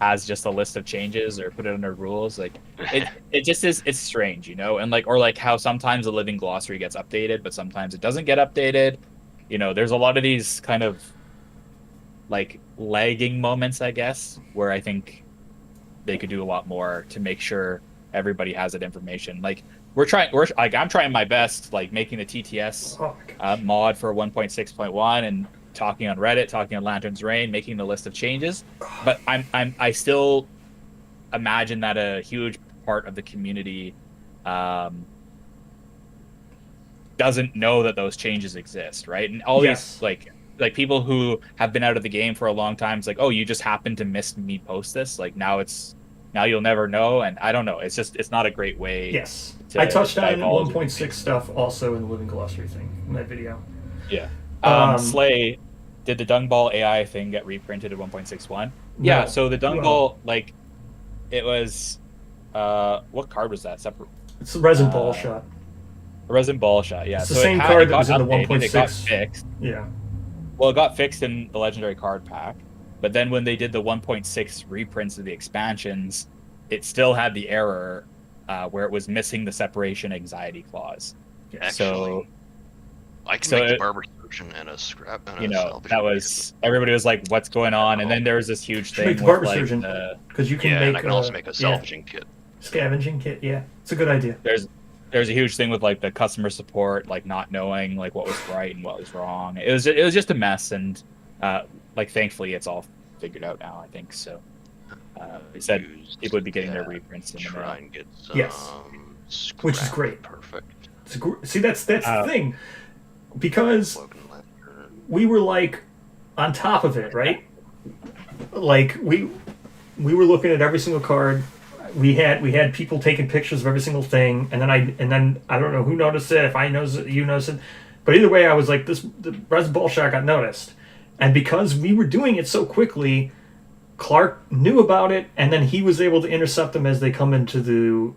has just a list of changes or put it under rules. Like it just is, it's strange, and like, or like how sometimes the living glossary gets updated, but sometimes it doesn't get updated. There's a lot of these kind of like lagging moments, I guess, where I think they could do a lot more to make sure everybody has that information. Like I'm trying my best, like making the TTS mod for 1.6.1 and talking on Reddit, talking on Lantern's Reign, making the list of changes. But I still imagine that a huge part of the community doesn't know that those changes exist, right? And all these like people who have been out of the game for a long time, it's like, oh, you just happened to miss me post this. Like now you'll never know, and I don't know. It's not a great way. Yes, I touched on 1.6 stuff also in the Living Glossary thing in that video. Yeah. Slay, did the Dung Ball AI thing get reprinted at 1.61? No. Yeah, so the Dung Ball, like, it was, what card was that? Separate. It's the Resin Ball Shot. Resin Ball Shot, yeah. It's the same card that was in the 1.6. It got fixed. Yeah. Well, it got fixed in the Legendary Card Pack, but then when they did the 1.6 reprints of the expansions, it still had the error where it was missing the separation anxiety clause. Actually, so I can make a barber surgeon and a scrap. And that was everybody was like, "What's going on?" And then there was this huge thing make the barber surgeon because you can make. And I can also make a salvaging kit. Scavenging kit, yeah, it's a good idea. There's a huge thing with like the customer support, like not knowing like what was right and what was wrong. It was just a mess, and like thankfully it's all figured out now. I think so. They said people would be getting their reprints in the mail. And get some which is great. Perfect. See, that's the thing. Because we were like on top of it, right? Like we were looking at every single card. We had people taking pictures of every single thing, and then I don't know who noticed it. If I noticed it, you noticed it, but either way, I was like, the Resin Ball Shot got noticed, and because we were doing it so quickly, Clark knew about it, and then he was able to intercept them as they come into the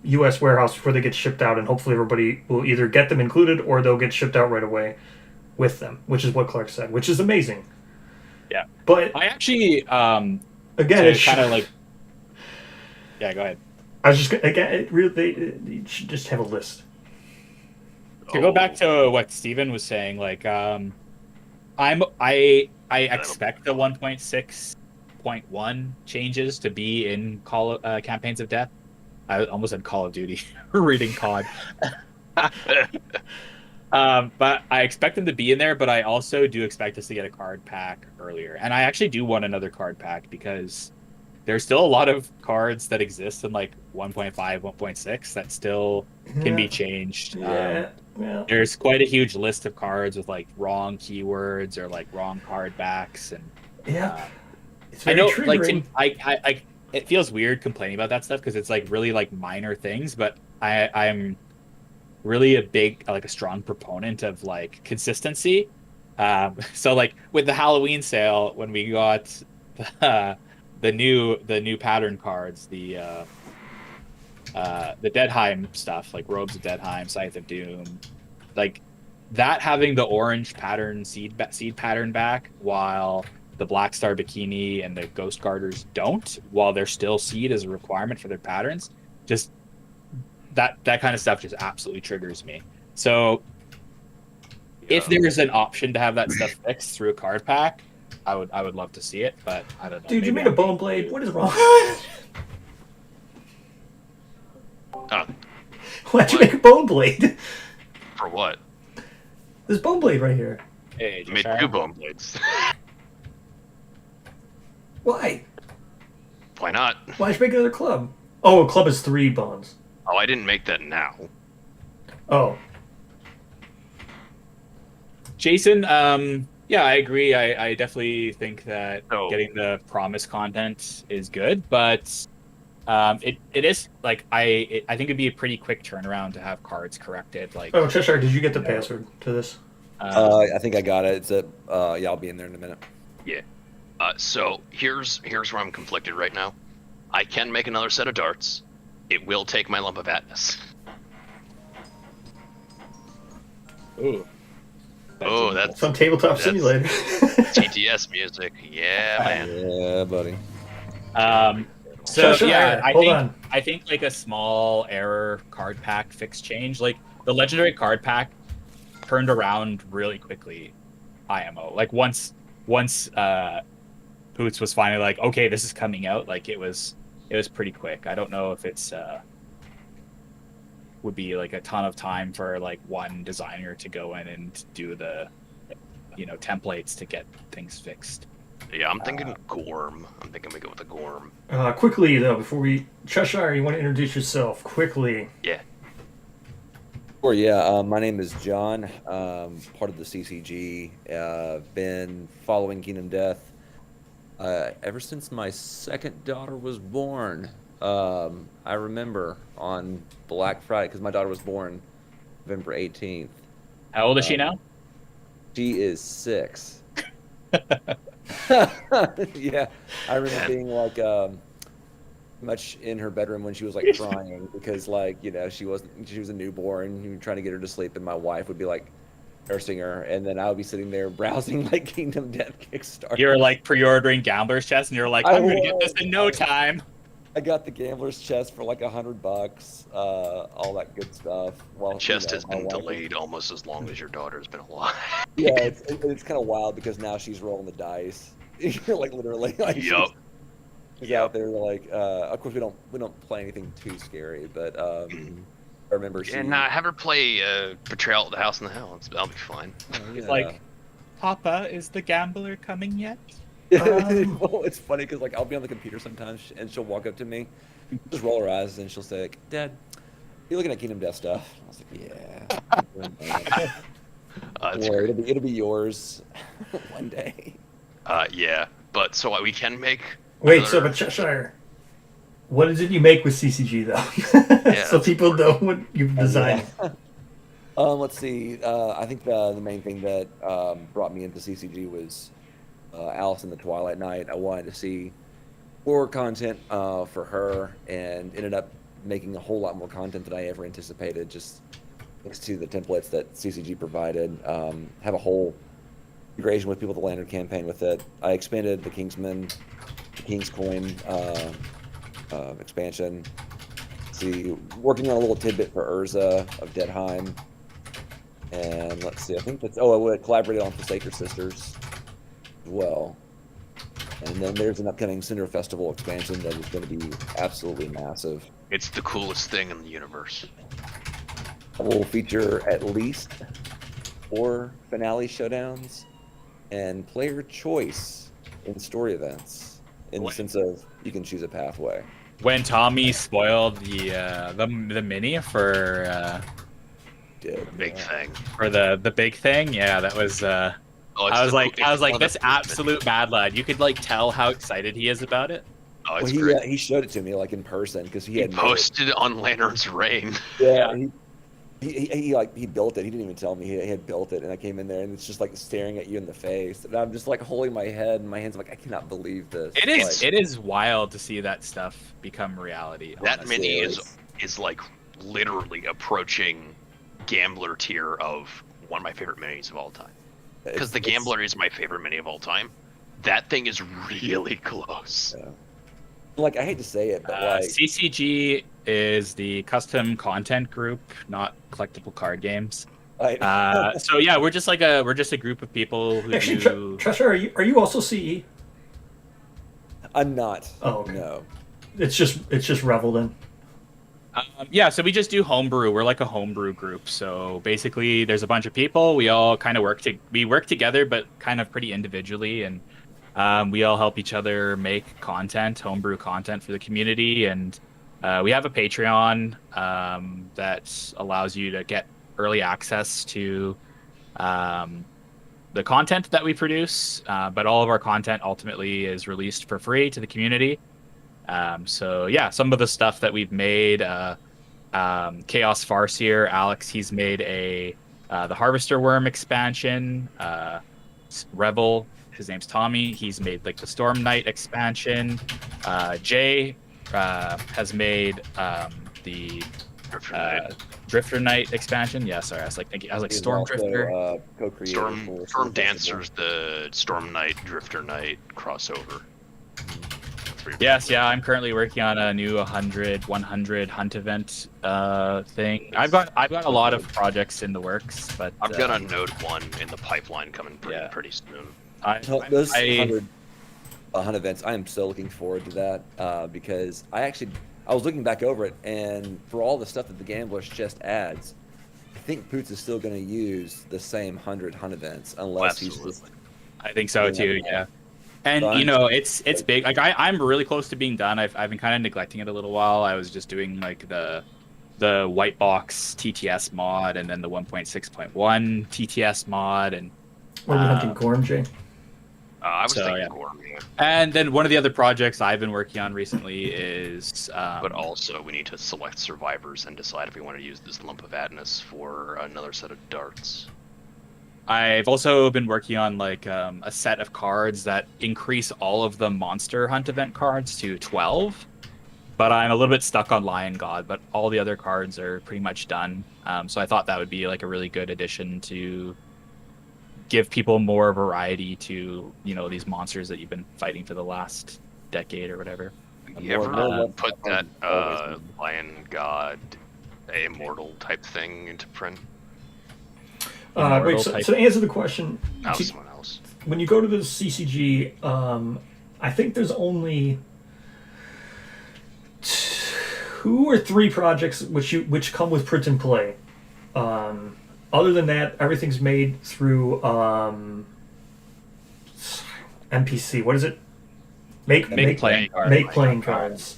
U.S. warehouse before they get shipped out, and hopefully everybody will either get them included or they'll get shipped out right away with them, which is what Clark said, which is amazing. Yeah, but I actually again, it's kind of like. Yeah, go ahead. I was just again, you should just have a list. To go back to what Steven was saying, like I expect the 1.6.1 changes to be in Campaigns of Death. I almost said Call of Duty. We're reading COD. But I expect them to be in there, but I also do expect us to get a card pack earlier. And I actually do want another card pack because there's still a lot of cards that exist in like 1.5, 1.6 that still can be changed. There's quite a huge list of cards with like wrong keywords or like wrong card backs, and it's very triggering. Like it feels weird complaining about that stuff because it's like really like minor things, but I'm really a strong proponent of like consistency. So like with the Halloween sale when we got the new pattern cards, the Deadheim stuff, like Robes of Deadheim, Scythe of Doom, like that having the orange pattern seed pattern back, while the Black Star Bikini and the Ghost Garters don't, while they're still seed as a requirement for their patterns, just that kind of stuff just absolutely triggers me. So if there is an option to have that stuff fixed through a card pack, I would love to see it, but I don't know. Dude, you maybe made a I'm- bone blade. What is wrong? Why'd you What? make a bone blade? For what? There's bone blade right here. Hey, I made Joshua. 2 bone blades. Why? Why not? Why'd you make another club? Oh, a club is 3 bones. Oh, I didn't make that now. Oh. Jason, yeah, I agree. I definitely think that Oh. getting the promise content is good, but it is like I think it'd be a pretty quick turnaround to have cards corrected. Like, Oh, Cheshire, did you get the No. password to this? I think I got it. It's at yeah, I'll be in there in a minute. Yeah. So here's where I'm conflicted right now. I can make another set of darts. It will take my lump of Atlas. ooh. Oh, that's Some tabletop That's- simulator. TTS music. Yeah, man. Yeah, buddy. So Cheshire, yeah, hold on. I think like a small error card pack fix change, like the legendary card pack turned around really quickly. IMO, like once Poots was finally like, okay, this is coming out, like it was pretty quick. I don't know if it's would be like a ton of time for like one designer to go in and do the templates to get things fixed. Yeah, I'm thinking Gorm. I'm thinking we go with the Gorm. Quickly, though, before we... Cheshire, you want to introduce yourself? Quickly. Yeah. Or yeah, my name is John. Part of the CCG. Been following Kingdom Death ever since my second daughter was born. I remember on Black Friday, because my daughter was born November 18th. How old is she now? She is 6. Yeah, I remember being like much in her bedroom when she was like crying because like she was a newborn. You were trying to get her to sleep, and my wife would be like nursing her, and then I would be sitting there browsing like Kingdom Death Kickstarter. You're like pre-ordering Gambler's Chest, and you're like, I'm gonna get this in no time. I got the Gambler's Chest for like $100, all that good stuff. Well, The chest has my been wife- delayed almost as long as your daughter's been alive. Yeah, it's kind of wild because now she's rolling the dice, like literally. Like, Yup. She's out there like. Of course, we don't play anything too scary, but I remember she. And have her play Betrayal at the House in the Hell. That'll be fine. It's like, Papa, is the gambler coming yet? Well, it's funny because like I'll be on the computer sometimes and she'll walk up to me, just roll her eyes, and she'll say, like, "Dad, you looking at Kingdom Death stuff?" I was like, "Yeah." That's Or great. it'll be yours one day. Yeah, but so we can make. Wait, so another- but Cheshire, what is it you make with CCG, though? Yeah, So that's people know what you've designed. Let's see. I think the main thing that brought me into CCG was Alice in the Twilight Night. I wanted to see more content for her, and ended up making a whole lot more content than I ever anticipated. Just thanks to the templates that CCG provided. Have a whole integration with People of the Lantern campaign with it. I expanded the Kingsman, the King's Coin expansion. Let's see, working on a little tidbit for Urza of Deadheim. And let's see, I think that's... Oh, I collaborated on Forsaker Sisters as well. And then there's an upcoming Cinder Festival expansion that is going to be absolutely massive. It's the coolest thing in the universe. It will feature at least 4 finale showdowns and player choice in story events, in the What? sense of you can choose a pathway. When Tommy spoiled the mini for Did Big thing. the big thing, yeah, that was. Oh, it's I was the like, cool- it's one of this the- absolute mad lad. You could like tell how excited he is about it. Oh, Well, it's great. he showed it to me like in person because he He had posted on Lantern's Reign. Yeah, he he built it. He didn't even tell me he had built it, and I came in there, and it's just like staring at you in the face, and I'm just like holding my head and my hands. I'm like, I cannot believe this. It is Like, it is wild to see that stuff become reality. That honestly. mini it's- is like literally approaching Gambler tier of one of my favorite minis of all time. Because the it's- Gambler is my favorite mini of all time. That thing is really close. yeah. Like, I hate to say it, but like, CCG is the custom content group, not collectible card games. So yeah, we're just a group of people who Actually, do. Chester, are you also CE? I'm not. Oh, okay. No. It's just Revel then. Yeah, so we just do homebrew. We're like a homebrew group. So basically, there's a bunch of people. We all kind of we work together, but kind of pretty individually, and we all help each other make content, homebrew content for the community. And we have a Patreon that allows you to get early access to the content that we produce. But all of our content ultimately is released for free to the community. So yeah, some of the stuff that we've made, Chaos Farseer, Alex, he's made the Harvester Worm expansion. Rebel, his name's Tommy, he's made like the Storm Knight expansion. Jay has made the Drifter Knight expansion. Yeah, sorry, I was like thinking, I was like He's Storm also, Drifter. co-creator for Storm Festival. Dancer's the Storm Knight, Drifter Knight crossover. Yes, yeah, I'm currently working on a new 100 hunt event thing. I've got a lot of projects in the works, but I've got a Node 1 in the pipeline coming pretty soon. Those 100 hunt events, I am so looking forward to that because I was looking back over it, and for all the stuff that the Gamblers just adds, I think Poots is still going to use the same 100 hunt events unless he's just. I think so too. Yeah. And Fun. you know, it's big. Like I'm really close to being done. I've been kind of neglecting it a little while. I was just doing like the white box TTS mod and then the 1.6.1 TTS mod and Were you hunting Gorm, Jay? I was So, thinking yeah. Gorm, yeah. and then one of the other projects I've been working on recently is But also, we need to select survivors and decide if we want to use this lump of Adness for another set of darts. I've also been working on like a set of cards that increase all of the monster hunt event cards to 12. But I'm a little bit stuck on Lion God, but all the other cards are pretty much done. So I thought that would be like a really good addition to give people more variety to, you know, these monsters that you've been fighting for the last decade or whatever. You More ever love put that always. Lion God immortal type thing into print? Wait, Immortal so type- to answer the question, That see, was someone else. when you go to the CCG, I think there's only 2 or 3 projects which come with print and play. Other than that, everything's made through NPC. What is it? Make playing cards. Make playing cards.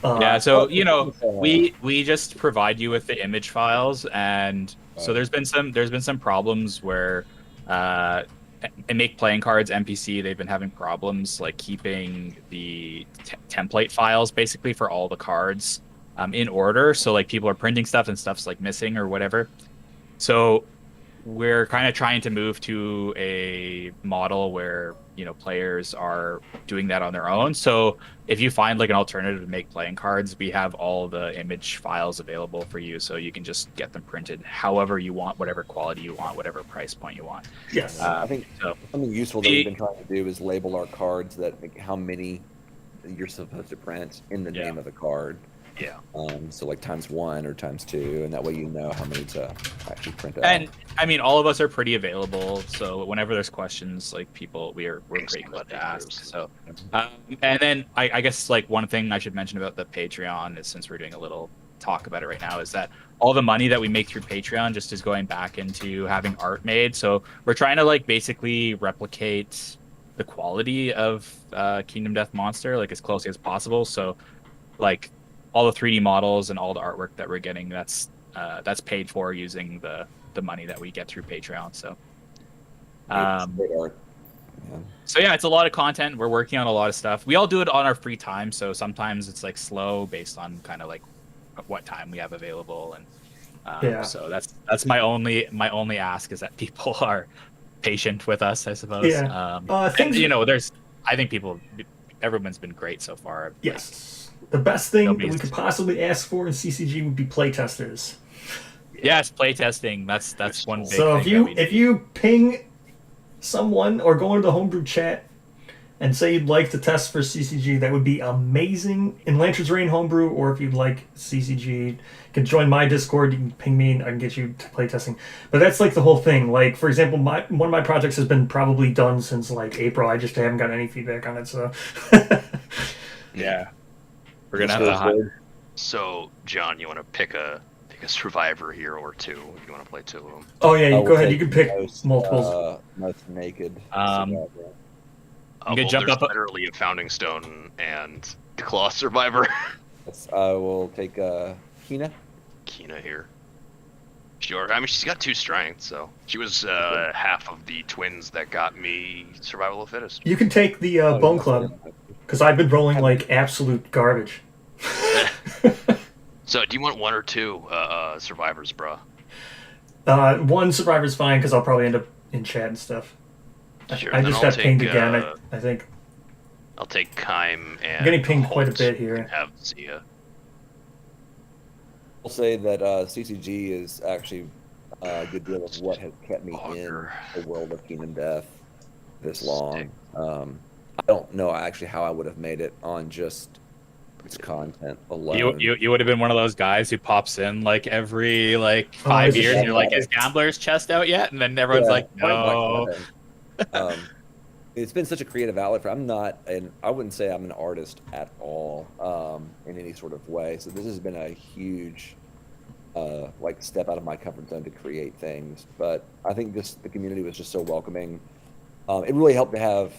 Yeah, so you know, we just provide you with the image files, and so there's been some problems where and Make Playing Cards NPC, they've been having problems like keeping the template files basically for all the cards in order. So like people are printing stuff and stuff's like missing or whatever. So we're kind of trying to move to a model where, you know, players are doing that on their own. So if you find like an alternative to Make Playing Cards, we have all the image files available for you, so you can just get them printed however you want, whatever quality you want, whatever price point you want. Yes. I think So something useful that we've been trying to do is label our cards that like, how many you're supposed to print in the Yeah. name of the card. Yeah. So like ×1 or ×2, and that way you know how many to actually print out. And I mean, all of us are pretty available, so whenever there's questions, like we're Thanks, great Scott. to ask. So, and then I guess like one thing I should mention about the Patreon is, since we're doing a little talk about it right now, is that all the money that we make through Patreon just is going back into having art made. So we're trying to like basically replicate the quality of Kingdom Death Monster like as closely as possible. So like all the 3D models and all the artwork that we're getting, that's paid for using the money that we get through Patreon. So It's great art. Yeah. so yeah, it's a lot of content. We're working on a lot of stuff. We all do it on our free time, so sometimes it's like slow based on kind of like what time we have available. And Yeah. So that's my only ask is that people are patient with us, I suppose. Yeah. And, Things. I think everyone's been great so far. Yes. The best thing that we Nobody's- could possibly ask for in CCG would be playtesters. Yes, playtesting. That's one big So thing. if you ping someone or go into the homebrew chat and say you'd like to test for CCG, that would be amazing in Lantern's Reign homebrew. Or if you'd like CCG, you can join my Discord. You can ping me and I can get you to play testing. But that's like the whole thing. Like, for example, one of my projects has been probably done since like April. I just haven't gotten any feedback on it. So Yeah, we're gonna have to hunt. So, John, you want to pick a survivor here or two if you want to play two of them? oh yeah, I you will go ahead. You take can pick multiples. Most naked. I'm gonna jump there's up. literally a Founding Stone and Claw survivor. I will take Hina. Kina here. Sure. I mean, she's got 2 strength, so she was half of the twins that got me survival of the fittest. You can take the Bone Club because I've been rolling like absolute garbage. So, do you want 1 or 2 survivors, bruh? One survivor's fine because I'll probably end up in chat and stuff. Sure, I then just I'll got pinged take, again. I think I'll take Kime and I'm getting pinged quite a Holt bit here. and have Zia. I'll say that CCG is actually a good deal of what has kept me Auger. in the world of Kingdom Death this long. I don't know actually how I would have made it on just its content alone. You would have been one of those guys who pops in like every 5 it's a years. And shame. you're like, is Gambler's chest out yet? And then everyone's like, no. It's been such a creative outlet for. I wouldn't say I'm an artist at all in any sort of way. So this has been a huge step out of my comfort zone to create things. But I think the community was just so welcoming. It really helped to have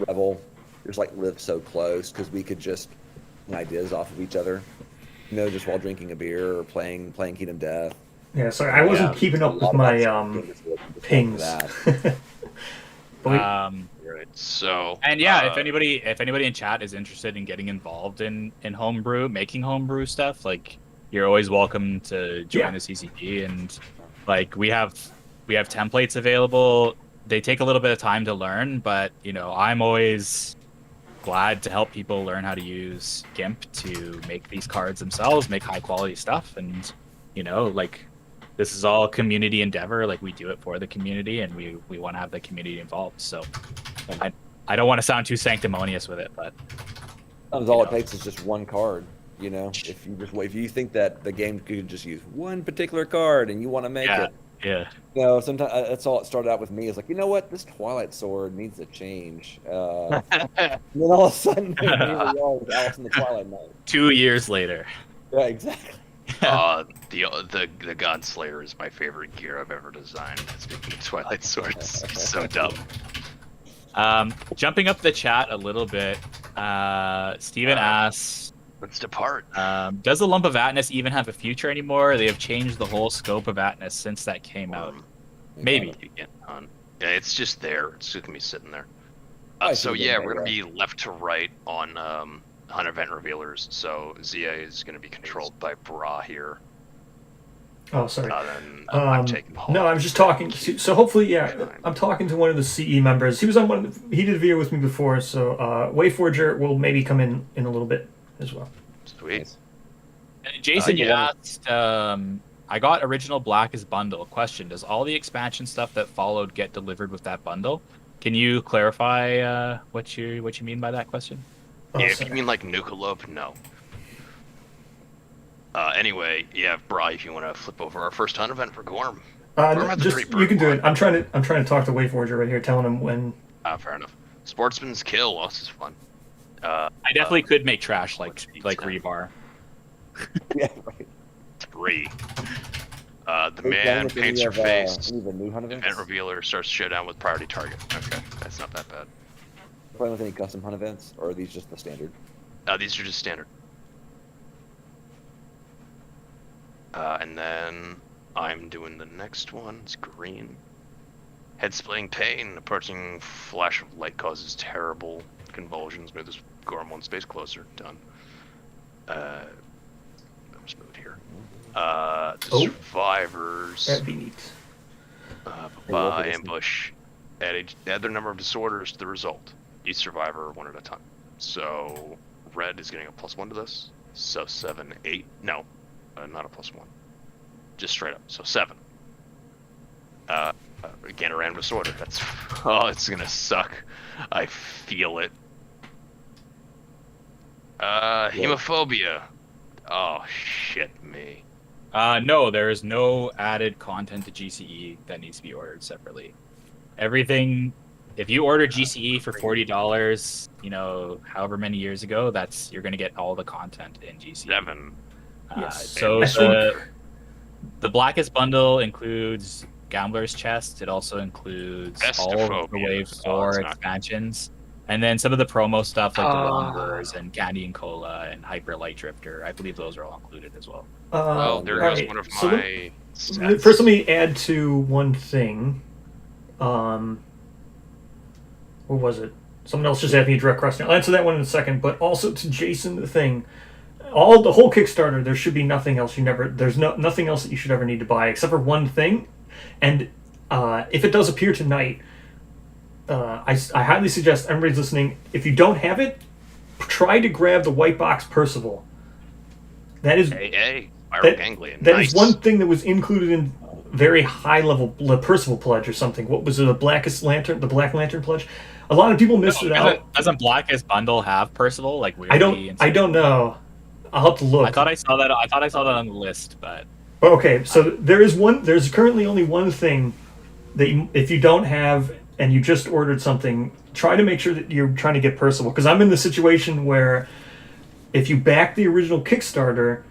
Revel just live so close because we could just ideas off of each other, just while drinking a beer or playing Kingdom Death. Yeah, sorry, I wasn't keeping up with my pings. Right. So. And yeah, if anybody in chat is interested in getting involved in homebrew, making homebrew stuff, you're always welcome to join the CCG. And we have templates available. They take a little bit of time to learn, but I'm always glad to help people learn how to use GIMP to make these cards themselves, make high quality stuff. And this is all a community endeavor. We do it for the community, and we want to have the community involved. So I don't want to sound too sanctimonious with it, but all it takes is just one card. If you think that the game could just use one particular card and you want to make it. Yeah. Sometimes that's all it started out with me. Is you know what? This Twilight Sword needs to change. And then all of a sudden, here we are with Alice in the Twilight Knight. 2 years later. Yeah, exactly. The Godslayer is my favorite gear I've ever designed. Speaking of Twilight Swords, it's so dumb. Jumping up the chat a little bit, Steven asks, let's depart. Does the Lump of Atnus even have a future anymore? They have changed the whole scope of Atnus since that came out. Maybe. Yeah, it's just there. It's just gonna be sitting there. We're gonna be left to right on Hunt Event Revealers. So Zia is gonna be controlled by Bra here. Oh, sorry. I'm taking Holt. No, I was just talking. So hopefully, I'm talking to one of the CE members. He was on he did a video with me before. So Wayforger will maybe come in a little bit as well. Sweet. Jason, you asked, I got original Black as bundle. Question, does all the expansion stuff that followed get delivered with that bundle? Can you clarify what you mean by that question? If you mean Nukelope, no. Anyway, Bri, if you want to flip over our first Hunt event for Gorm. You can do it. I'm trying to talk to Wayforger right here, telling him when. Fair enough. Sportsman's Kill, this is fun. I definitely could make trash like Rebar. Yeah, right. 3. The man paints your face. Event revealer starts showdown with priority target. Okay, that's not that bad. Playing with any custom hunt events, or are these just the standard? These are just standard. And then I'm doing the next one. It's green. Head splitting pain. Approaching flash of light causes terrible convulsions. Move this Gorm 1 space closer. Done. Let's move it here. The Oh. survivors. That'd be neat. Ambush. Add their number of disorders to the result. Each survivor one at a time. So red is getting a +1 to this. So 7, 8. No, not a +1. Just straight up. So 7. Again, a random disorder. That's it's gonna suck. I feel it. Hemophobia. Oh shit me. No, there is no added content to GCE that needs to be ordered separately. Everything, if you order GCE for $40, however many years ago, you're gonna get all the content in GCE. 7. Yes. So the Blackest bundle includes Gambler's Chest. It also includes all of the Wave 4 expansions. And then some of the promo stuff like the Wanderers and Candy and Cola and Hyper Light Drifter. I believe those are all included as well. Well, there goes one of my stats. First, let me add to one thing. What was it? Someone else just asked me a direct question. I'll answer that one in a second. But also to Jason, the thing, the whole Kickstarter, there should be nothing else there's nothing else that you should ever need to buy except for one thing. And if it does appear tonight, I highly suggest everybody's listening, if you don't have it, try to grab the white box Percival. That is viral ganglion. That is one thing that was included in very high level Percival pledge or something. What was it? The Black Lantern pledge. A lot of people missed it out. Doesn't Blackest bundle have Percival? Like I don't know. I'll have to look. I thought I saw that on the list, but okay. So there's currently only one thing that if you don't have and you just ordered something, try to make sure that you're trying to get Percival. Because I'm in the situation where if you back the original Kickstarter,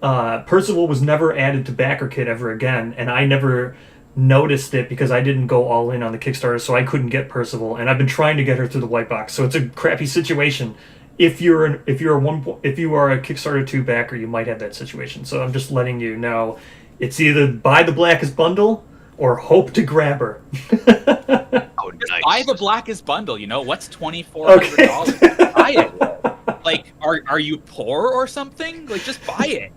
Percival was never added to backer kit ever again, and I never noticed it because I didn't go all in on the Kickstarter, so I couldn't get Percival, and I've been trying to get her through the white box. So it's a crappy situation. If you are a Kickstarter 2 backer, you might have that situation. So I'm just letting you know, it's either buy the Blackest bundle or hope to grab her. Nice. Buy the Blackest bundle. What's $2,400? Okay. Buy it. Like, are you poor or something? Like, just buy it.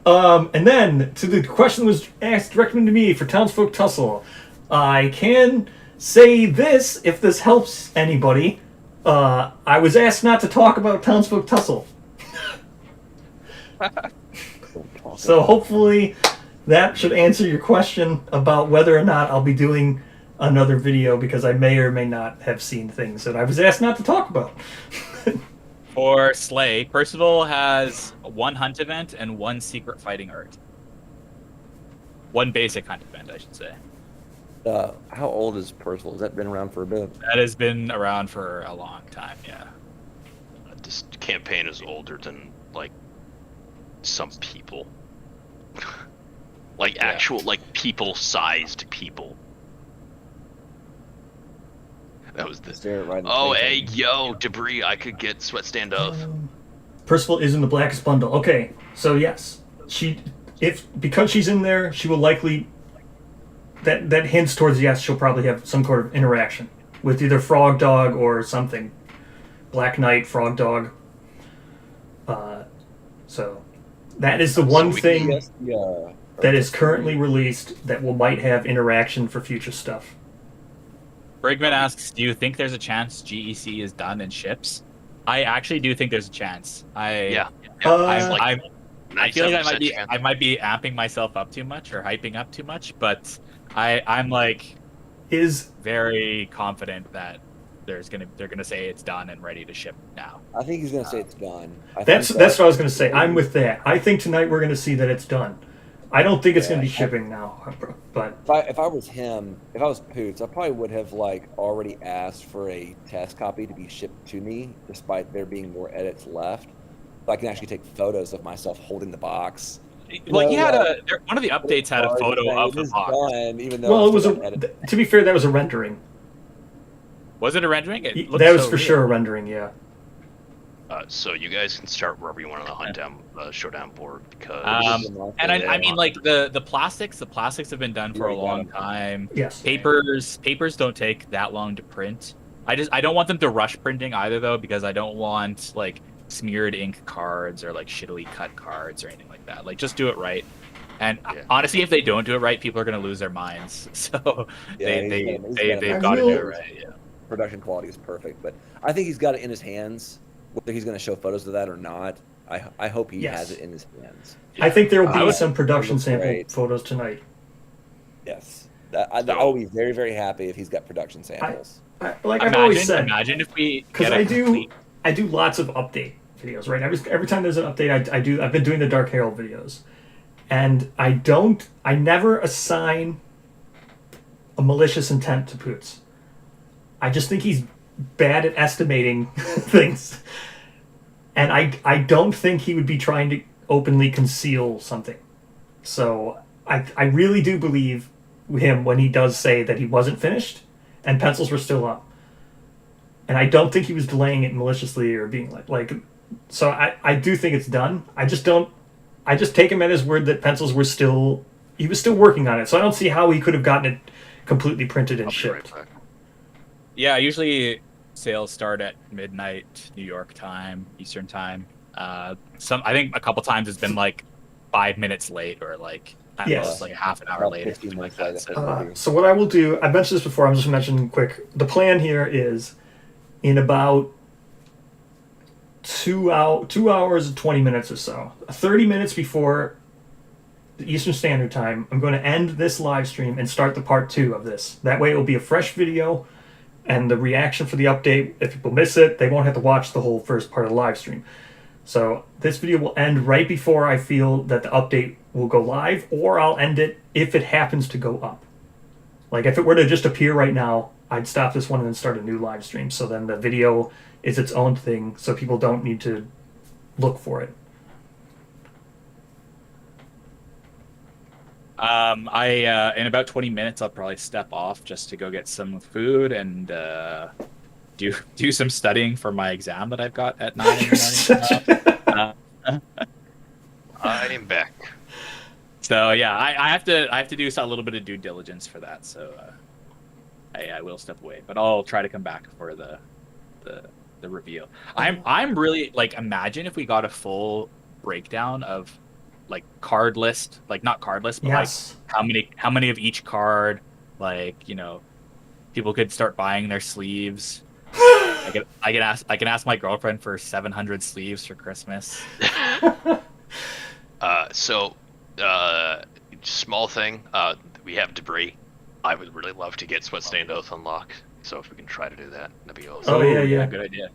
And then to the question that was asked directly to me for Townsfolk Tussle, I can say this if this helps anybody. I was asked not to talk about Townsfolk Tussle. So hopefully that should answer your question about whether or not I'll be doing another video, because I may or may not have seen things that I was asked not to talk about. For Slay, Percival has one hunt event and one secret fighting art. One basic hunt event, I should say. How old is Percival? Has that been around for a bit? That has been around for a long time, yeah. This campaign is older than, like, some people. Like, actual, like, people-sized people. That was the... Right hey, yo, Debris, I could get Sweat Standoff. Percival is in the Blackest bundle. Okay, so yes. Because she's in there, she will likely... That hints towards yes, she'll probably have some sort of interaction with either Frog Dog or something. Black Knight, Frog Dog. So that is the one thing that is currently released that might have interaction for future stuff. Brigman asks, do you think there's a chance GEC is done and ships? I actually do think there's a chance. I feel like I might be amping myself up too much or hyping up too much, but I'm like very confident that they're gonna say it's done and ready to ship now. I think he's gonna say it's done. That's what I was gonna say. I'm with that. I think tonight we're gonna see that it's done. I don't think it's gonna be shipping now, but if I was him, if I was Poots, I probably would have already asked for a test copy to be shipped to me, despite there being more edits left, so I can actually take photos of myself holding the box. Well, he had one of the updates had a photo of the box. Done, even though it was to be fair, that was a rendering. Was it a rendering? That was for sure a rendering, yeah. So you guys can start wherever you want on the hunt down showdown board, because I mean, like the plastics have been done for a long time. Yes. Papers don't take that long to print. I don't want them to rush printing either, though, because I don't want smeared ink cards or like shittily cut cards or anything like that. Like, just do it right. And Yeah. honestly, if they don't do it right, people are going to lose their minds. So Yeah, they've I got to do will- it right. Yeah. production quality is perfect, but I think he's got it in his hands. Whether he's going to show photos of that or not, I hope he Yes. has it in his hands. I think there will I be would- some production looks sample great. photos tonight. Yes, So- I'll be very, very happy if he's got production samples. Like I've always said, Imagine if we because get a complete. I do lots of update videos, right? Every time there's an update, I've been doing the Dark Herald videos, and I never assign a malicious intent to Poots. I just think he's bad at estimating things, and I don't think he would be trying to openly conceal something. So I really do believe him when he does say that he wasn't finished and pencils were still up. And I don't think he was delaying it maliciously or being like so I do think it's done. I just take him at his word that pencils were he was still working on it. So I don't see how he could have gotten it completely printed and I'll be shipped. right back. Yeah, usually sales start at midnight New York time, Eastern time. I think a couple times it's been like 5 minutes late or like at Yes. most like a half an hour About late. 15 something like minutes that. later. So, So what I will do, I mentioned this before, I'm just mentioning quick. The plan here is in about 2 hours and 20 minutes or so, 30 minutes before the Eastern Standard Time, I'm going to end this live stream and start the part 2 of this. That way it will be a fresh video and the reaction for the update. If people miss it, they won't have to watch the whole first part of the live stream. So this video will end right before I feel that the update will go live, or I'll end it if it happens to go up. Like if it were to just appear right now, I'd stop this one and then start a new live stream. So then the video is its own thing, so people don't need to look for it. in about 20 minutes, I'll probably step off just to go get some food and do some studying for my exam that I've got at 9 in You're the such morning. I am back. So yeah, I have to do a little bit of due diligence for that. So I will step away, but I'll try to come back for the reveal. I'm really like, imagine if we got a full breakdown of like card list, like not card list, but Yes. like how many of each card, like, you know, people could start buying their sleeves. I can ask my girlfriend for 700 sleeves for Christmas. Small thing. We have debris. I would really love to get Sweat Stained Oath unlocked. So if we can try to do that, that'd be awesome. Oh, yeah. Good idea.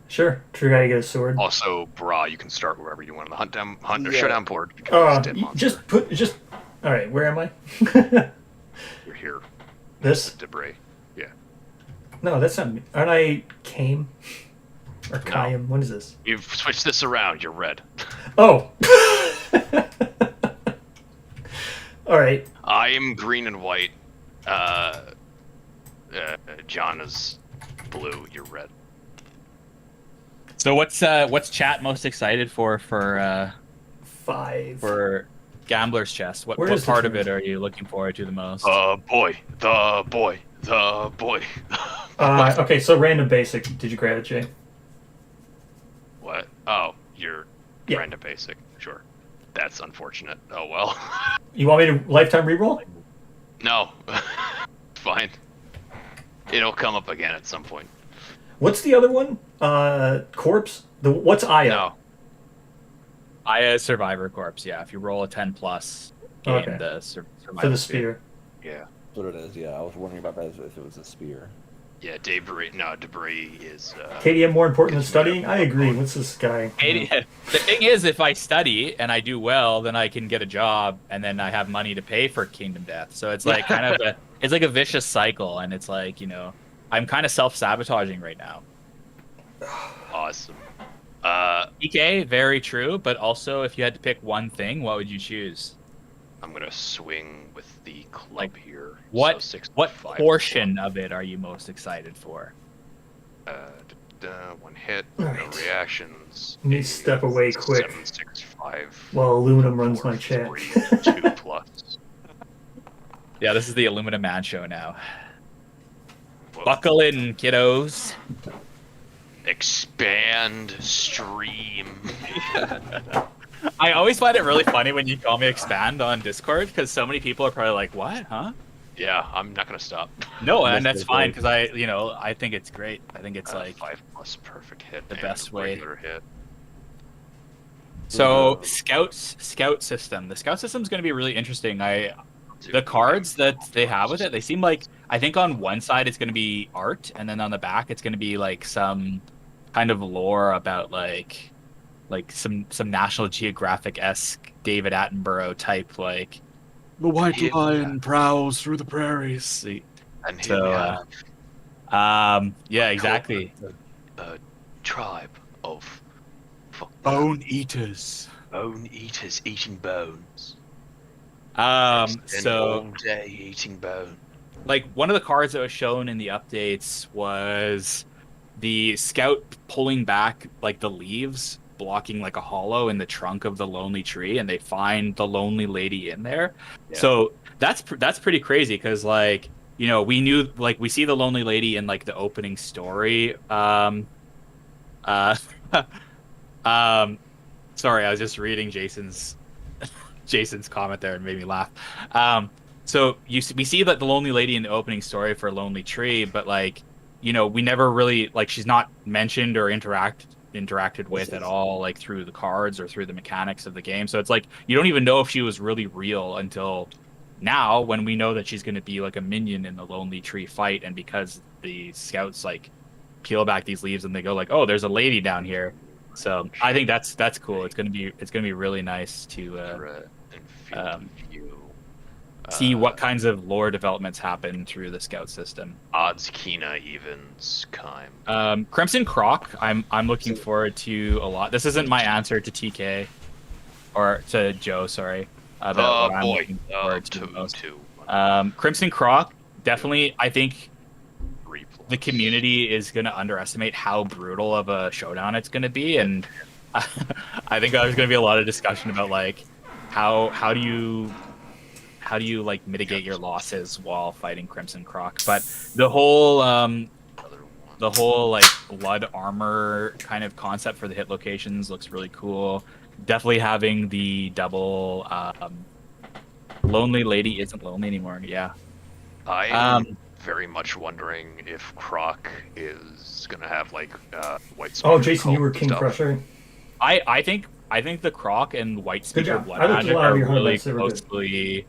Sure. True guy to get a sword. Also, Bra, you can start wherever you want on the hunt or Yeah. showdown board. Because it's dead monster. All right, where am I? You're here. This? Debris. Yeah. No, that's not me. Aren't I Kame? Or Kayam? What is this? You've switched this around. You're red. Oh! All right. I am green and white. John is blue. You're red. So what's chat most excited for 5. Gambler's Chest? What Where is the part of truth? it are you looking forward to the most? The boy. Okay, so random basic. Did you grab it, Jay? What? Oh, you're Yeah. random basic. Sure. That's unfortunate. Oh well. You want me to lifetime reroll? No. Fine. It'll come up again at some point. What's the other one? Corpse? What's Aya? No. Aya Survivor Corpse, yeah. If you roll a 10 plus, gain Okay. the Survivor For the spear. Yeah. That's what it is. Yeah, I was wondering about that if it was a spear. Yeah, debris. No, debris is. KDM more important than studying? I agree. What's this guy? The thing is, if I study and I do well, then I can get a job, and then I have money to pay for Kingdom Death. So it's like kind of it's like a vicious cycle, and it's like, you know, I'm kind of self-sabotaging right now. Awesome. EK, very true, but also if you had to pick one thing, what would you choose? I'm gonna swing with the club Like, here. What So 6 what 5 portion of it are you most excited for? One hit, All no right. reactions. Let me step away quick 7, 6, 5. while Aluminum runs 4, my chat. 3, 2 plus. Yeah, this is the Illumina Man show now. Whoa. Buckle in, kiddos. Expand stream. I always find it really funny when you call me expand on Discord because so many people are probably like, "What? Huh?" Yeah, I'm not gonna stop. No, and that's fine because I think it's great. I think it's like 5+ perfect hit. the and best way. regular hit. So scout system. The scout system is going to be really interesting. The cards that they have with it, they seem like I think on one side it's going to be art, and then on the back it's going to be like some kind of lore about like some National Geographic-esque David Attenborough type like the white lion prowls through the prairies. And here So, we have yeah, exactly. a tribe of Bone eaters. bone eaters eating bones. So all day eating bone. like one of the cards that was shown in the updates was the scout pulling back like the leaves, blocking like a hollow in the trunk of the lonely tree, and they find the lonely lady in there. Yeah. So that's pretty crazy because like we knew like we see the lonely lady in like the opening story. Sorry, I was just reading Jason's comment there and made me laugh. So we see that the lonely lady in the opening story for Lonely Tree, but like, we never really like she's not mentioned or interacted with at all, like through the cards or through the mechanics of the game. So it's like you don't even know if she was really real until now when we know that she's going to be like a minion in the Lonely Tree fight, and because the scouts like peel back these leaves and they go like, oh, there's a lady down here. So I think that's cool. It's gonna be really nice to see what kinds of lore developments happen through the scout system. Odds, Kina, evens, Kime. Crimson Croc, I'm looking forward to a lot. This isn't my answer to TK or to Joe, sorry. About what I'm looking forward to the most. Crimson Croc, definitely. I think the community is going to underestimate how brutal of a showdown it's going to be, and I think there's going to be a lot of discussion about like how do you like mitigate your losses while fighting Crimson Croc. But the whole like blood armor kind of concept for the hit locations looks really cool. Definitely having the double lonely lady isn't lonely anymore. Yeah. I'm very much wondering if Croc is gonna have like white. Oh, Jason, you were King Crusher. I think the Croc and White Speaker Blood Magic are really closely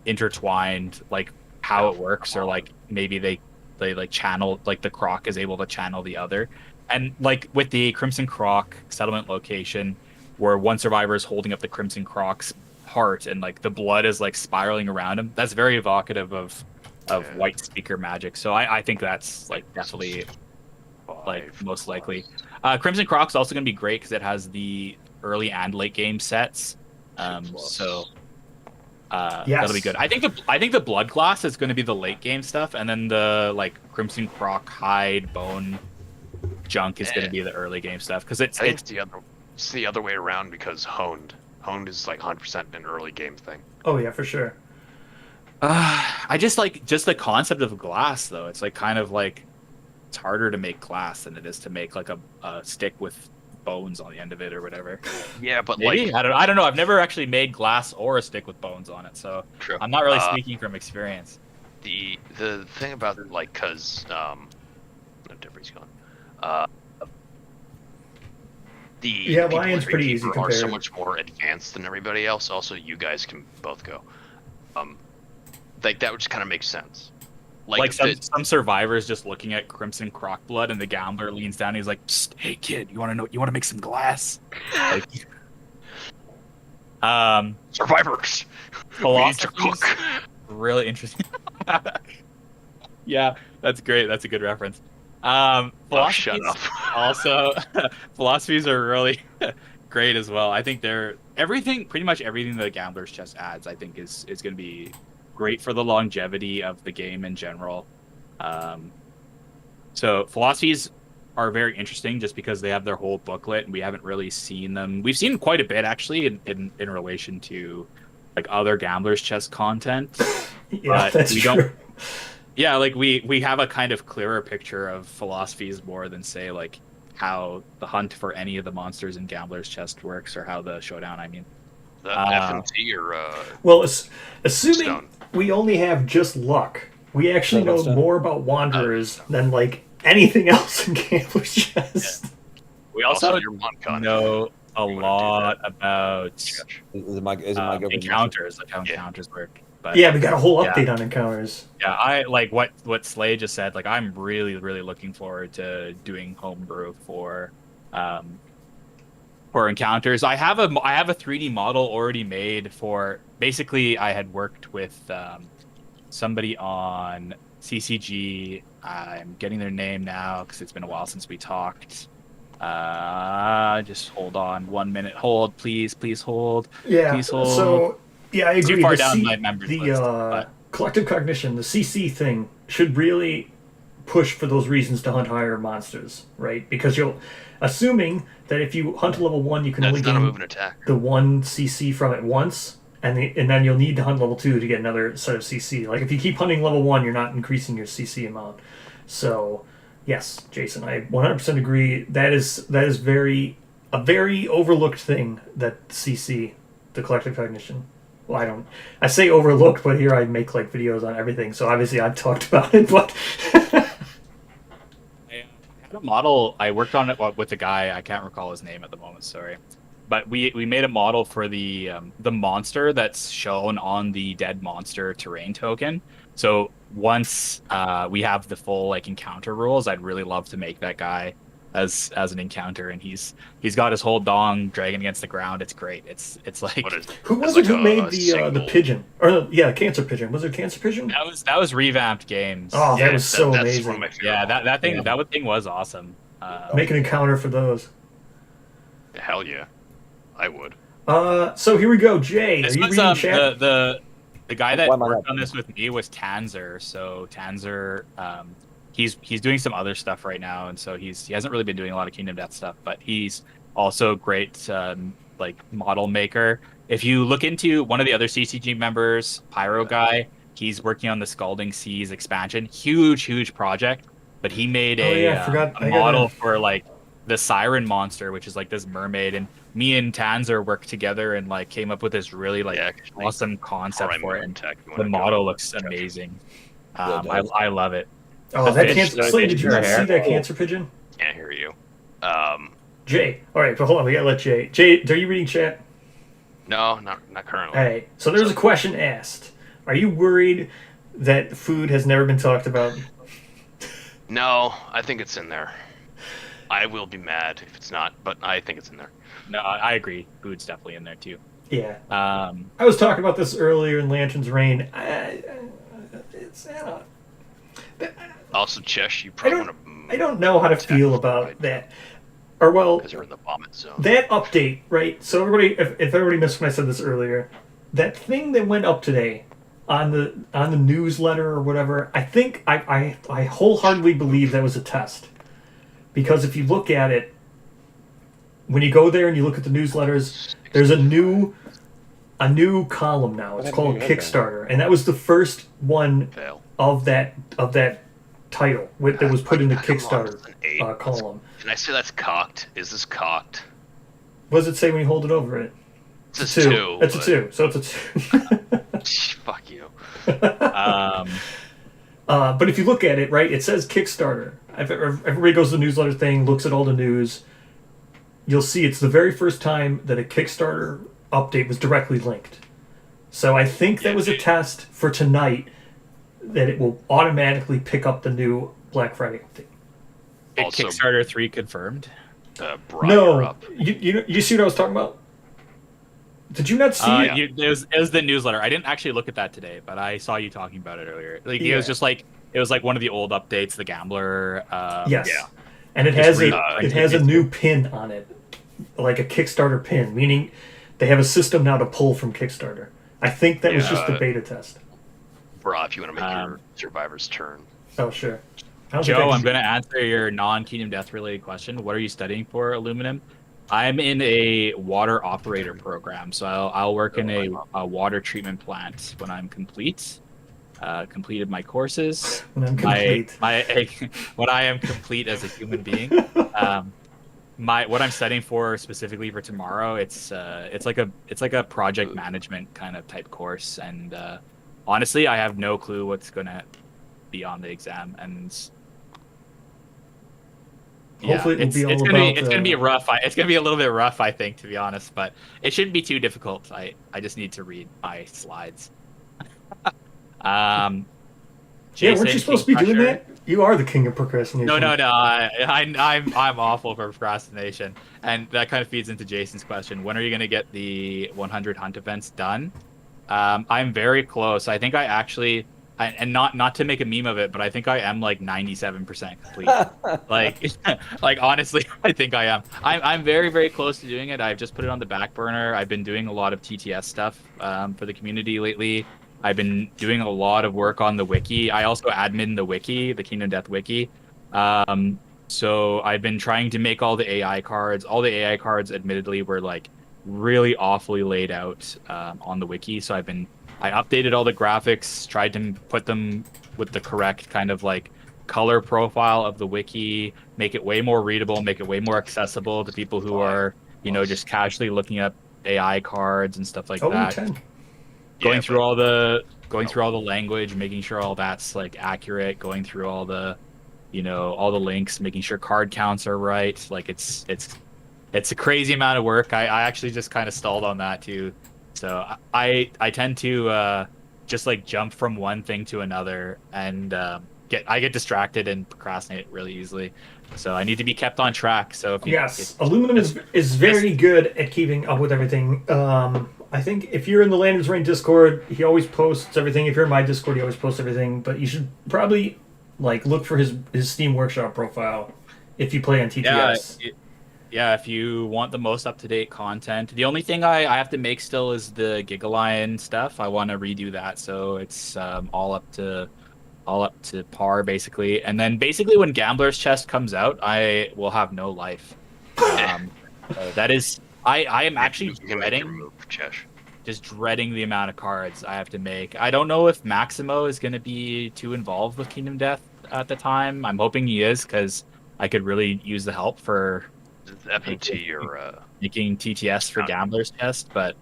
intertwined. Like how it works, or like maybe they like channel, like the Croc is able to channel the other, and like with the Crimson Croc settlement location, where one survivor is holding up the Crimson Croc's heart, and like the blood is like spiraling around him. That's very evocative of White Speaker magic. So I think that's like definitely like most likely. Crimson Croc's also going to be great because it has the early and late game sets. So that'll be good. I think the Blood Glass is going to be the late game stuff, and then the like Crimson Croc hide bone junk is going to be the early game stuff because it's the other way around because honed is like 100% an early game thing. Oh yeah, for sure. I just like the concept of glass though. It's like kind of like it's harder to make glass than it is to make like a stick with bones on the end of it or whatever. Yeah, but maybe? like I don't know. I've never actually made glass or a stick with bones on it, so true. I'm not really speaking from experience. The thing about it, like, cause Deborah's gone. The Lion's pretty easy are so much more advanced than everybody else. Also, you guys can both go. Like that would just kind of make sense. Like some survivors just looking at Crimson Croc blood, and the gambler leans down. And he's like, "Hey kid, you want to make some glass?" Like, survivors. Philosophy's really interesting. Yeah, that's great. That's a good reference. Philosophies also philosophies are really great as well. I think pretty much everything that Gambler's Chest adds, I think is going to be great for the longevity of the game in general. So philosophies are very interesting just because they have their whole booklet, and we haven't really seen them. We've seen quite a bit actually in relation to like other Gambler's Chest content. Yeah, that's true. Yeah, like we have a kind of clearer picture of philosophies more than say like how the hunt for any of the monsters in Gambler's Chest works or how the showdown. I mean, The FMT or Well, assuming Stone. we only have just luck, we actually know Stone. more about Wanderers than like anything else in Gambler's Chest. we also your Moncon. know a You wanna do lot that? about Is it my go for encounters, like how Yeah. encounters work. But Yeah, we got a whole Yeah. update on encounters. yeah, I like what Slay just said. Like, I'm really looking forward to doing homebrew for encounters. I have a 3D model already made for. Basically, I had worked with somebody on CCG. I'm getting their name now because it's been a while since we talked. Just hold on 1 minute. Hold, please hold. Yeah. Please hold. So yeah, I agree. Too far The down my members list, but- collective cognition, the CC thing, should really push for those reasons to hunt higher monsters, right? Because you'll, assuming that if you hunt level 1, you can only That's not a gain move and attack. the 1 CC from it once, and then you'll need to hunt level 2 to get another set of CC. Like if you keep hunting level 1, you're not increasing your CC amount. So yes, Jason, I 100% agree. That is a very overlooked thing, that CC, the collective cognition. Well, I say overlooked, but here I make like videos on everything, so obviously I've talked about it, but I had a model. I worked on it with a guy. I can't recall his name at the moment. Sorry, but we made a model for the monster that's shown on the dead monster terrain token. So once we have the full like encounter rules, I'd really love to make that guy as an encounter, and he's got his whole dong dragging against the ground. It's great. It's like What is who was it's it like who a made the single- pigeon? Or yeah, cancer pigeon. Was it cancer pigeon? that was revamped games. Oh, that was so that's amazing. one of my favorite yeah, that thing Yeah. that thing was awesome. Make an encounter for those. Hell yeah, I would. So here we go, Jay. This Are you was reading chat? the guy that Why am I worked not? on this with me was Tanzer. So Tanzer, he's doing some other stuff right now, and so he hasn't really been doing a lot of Kingdom Death stuff, but he's also a great like model maker. If you look into one of the other CCG members, Pyro Guy, he's working on the Scalding Seas expansion. Huge project, but he made Oh, yeah, I forgot. a model for like the Siren monster, which is like this mermaid, and me and Tanzer worked together and like came up with this really like Yeah, actually, awesome concept Prime for it. Moon Tech, you The wanna go model on looks the discussion. amazing. Yeah, it does. I love it. Oh, the that fish, cancer. the Slade, fish did you in her not see hair. that cancer pigeon? Can't hear you. Jay. All right, but hold on. We gotta let Jay. Jay, are you reading chat? No, not currently. All right. So there's a question asked. Are you worried that food has never been talked about? No, I think it's in there. I will be mad if it's not, but I think it's in there. No, I agree. Food's definitely in there too. Yeah. Um, I was talking about this earlier in Lantern's Reign. It's. Also, Chesh, you probably want to. I don't know how to feel about that. Or well, Because you're in the vomit zone. that update, right? So everybody, if everybody missed when I said this earlier, that thing that went up today on the newsletter or whatever, I think I wholeheartedly believe that was a test, because if you look at it, when you go there and you look at the newsletters, there's a new column now. It's called Kickstarter, and that was the first one Fail. of that title that was put in the Come on, Kickstarter it's an 8. column. Can I say that's cocked? Is this cocked? What does it say when you hold it over it? It's a 2. It's a 2. So it's a 2. Fuck you. But if you look at it, right, it says Kickstarter. If everybody goes to the newsletter thing, looks at all the news, you'll see it's the very first time that a Kickstarter update was directly linked. So I think that was a test for tonight, that it will automatically pick up the new Black Friday update. Also- Kickstarter 3 confirmed. Brought her No, up. you see what I was talking about? Did you not see it? It was the newsletter. I didn't actually look at that today, but I saw you talking about it earlier. Like Yeah. it was like one of the old updates, the Gambler. Yes. yeah. And it Just has a new pin on it, like a Kickstarter pin, meaning they have a system now to pull from Kickstarter. I think that was Yeah. just a beta test. Bra, if you want to make your survivor's turn. Oh, sure. I don't think Joe, I I'm can- going to answer your non-Kingdom Death related question. What are you studying for, Aluminum? I'm in a water operator program, so I'll work in a water treatment plant when I'm complete. completed my courses. When I'm complete. When I am complete as a human being. What I'm studying for specifically for tomorrow, it's like a project management kind of type course, and honestly, I have no clue what's gonna be on the exam, and Hopefully it will be all it's about, gonna be rough. It's gonna be a little bit rough, I think, to be honest, but it shouldn't be too difficult. I just need to read my slides. Yeah, Jason, weren't you supposed to be doing that? You are the king of procrastination. No. I'm awful for procrastination, and that kind of feeds into Jason's question. When are you going to get the 100 hunt events done? I'm very close. I think I actually, and not to make a meme of it, but I think I am like 97% complete. like honestly, I think I am. I'm very, very close to doing it. I've just put it on the back burner. I've been doing a lot of TTS stuff for the community lately. I've been doing a lot of work on the wiki. I also admin the wiki, the Kingdom Death wiki. So I've been trying to make all the AI cards. All the AI cards, admittedly, were like really awfully laid out on the wiki. So I updated all the graphics, tried to put them with the correct kind of like color profile of the wiki, make it way more readable, make it way more accessible to people who are, just casually looking up AI cards and stuff like that. 10. Going through all the language, making sure all that's like accurate, going through all the all the links, making sure card counts are right. Like it's a crazy amount of work. I actually just kind of stalled on that too. So I tend to just like jump from one thing to another, and I get distracted and procrastinate really easily. So I need to be kept on track. So Aluminum is very good at keeping up with everything. I think if you're in the Landers Reign Discord, he always posts everything. If you're in my Discord, he always posts everything. But you should probably like look for his Steam Workshop profile if you play on TTS. Yeah, if you want the most up-to-date content. The only thing I have to make still is the Gigalion stuff. I want to redo that, so it's all up to par basically. And then basically when Gambler's Chest comes out, I will have no life. That is. I am actually dreading the amount of cards I have to make. I don't know if Maximo is going to be too involved with Kingdom Death at the time. I'm hoping he is, because I could really use the help for FNT or making TTS for Gambler's Chest, but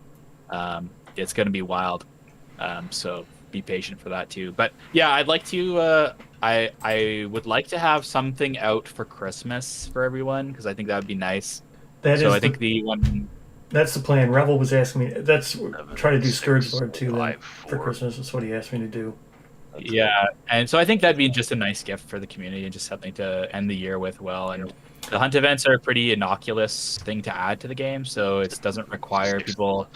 it's going to be wild. So be patient for that too. But yeah, I'd like to. I would like to have something out for Christmas for everyone, because I think that would be nice. I think the one. That's the plan. Revel was asking me. That's try to do Scourge Lord too for Christmas. That's what he asked me to do. Yeah, and so I think that'd be just a nice gift for the community and just something to end the year with well. And the hunt events are a pretty innocuous thing to add to the game, so it doesn't require people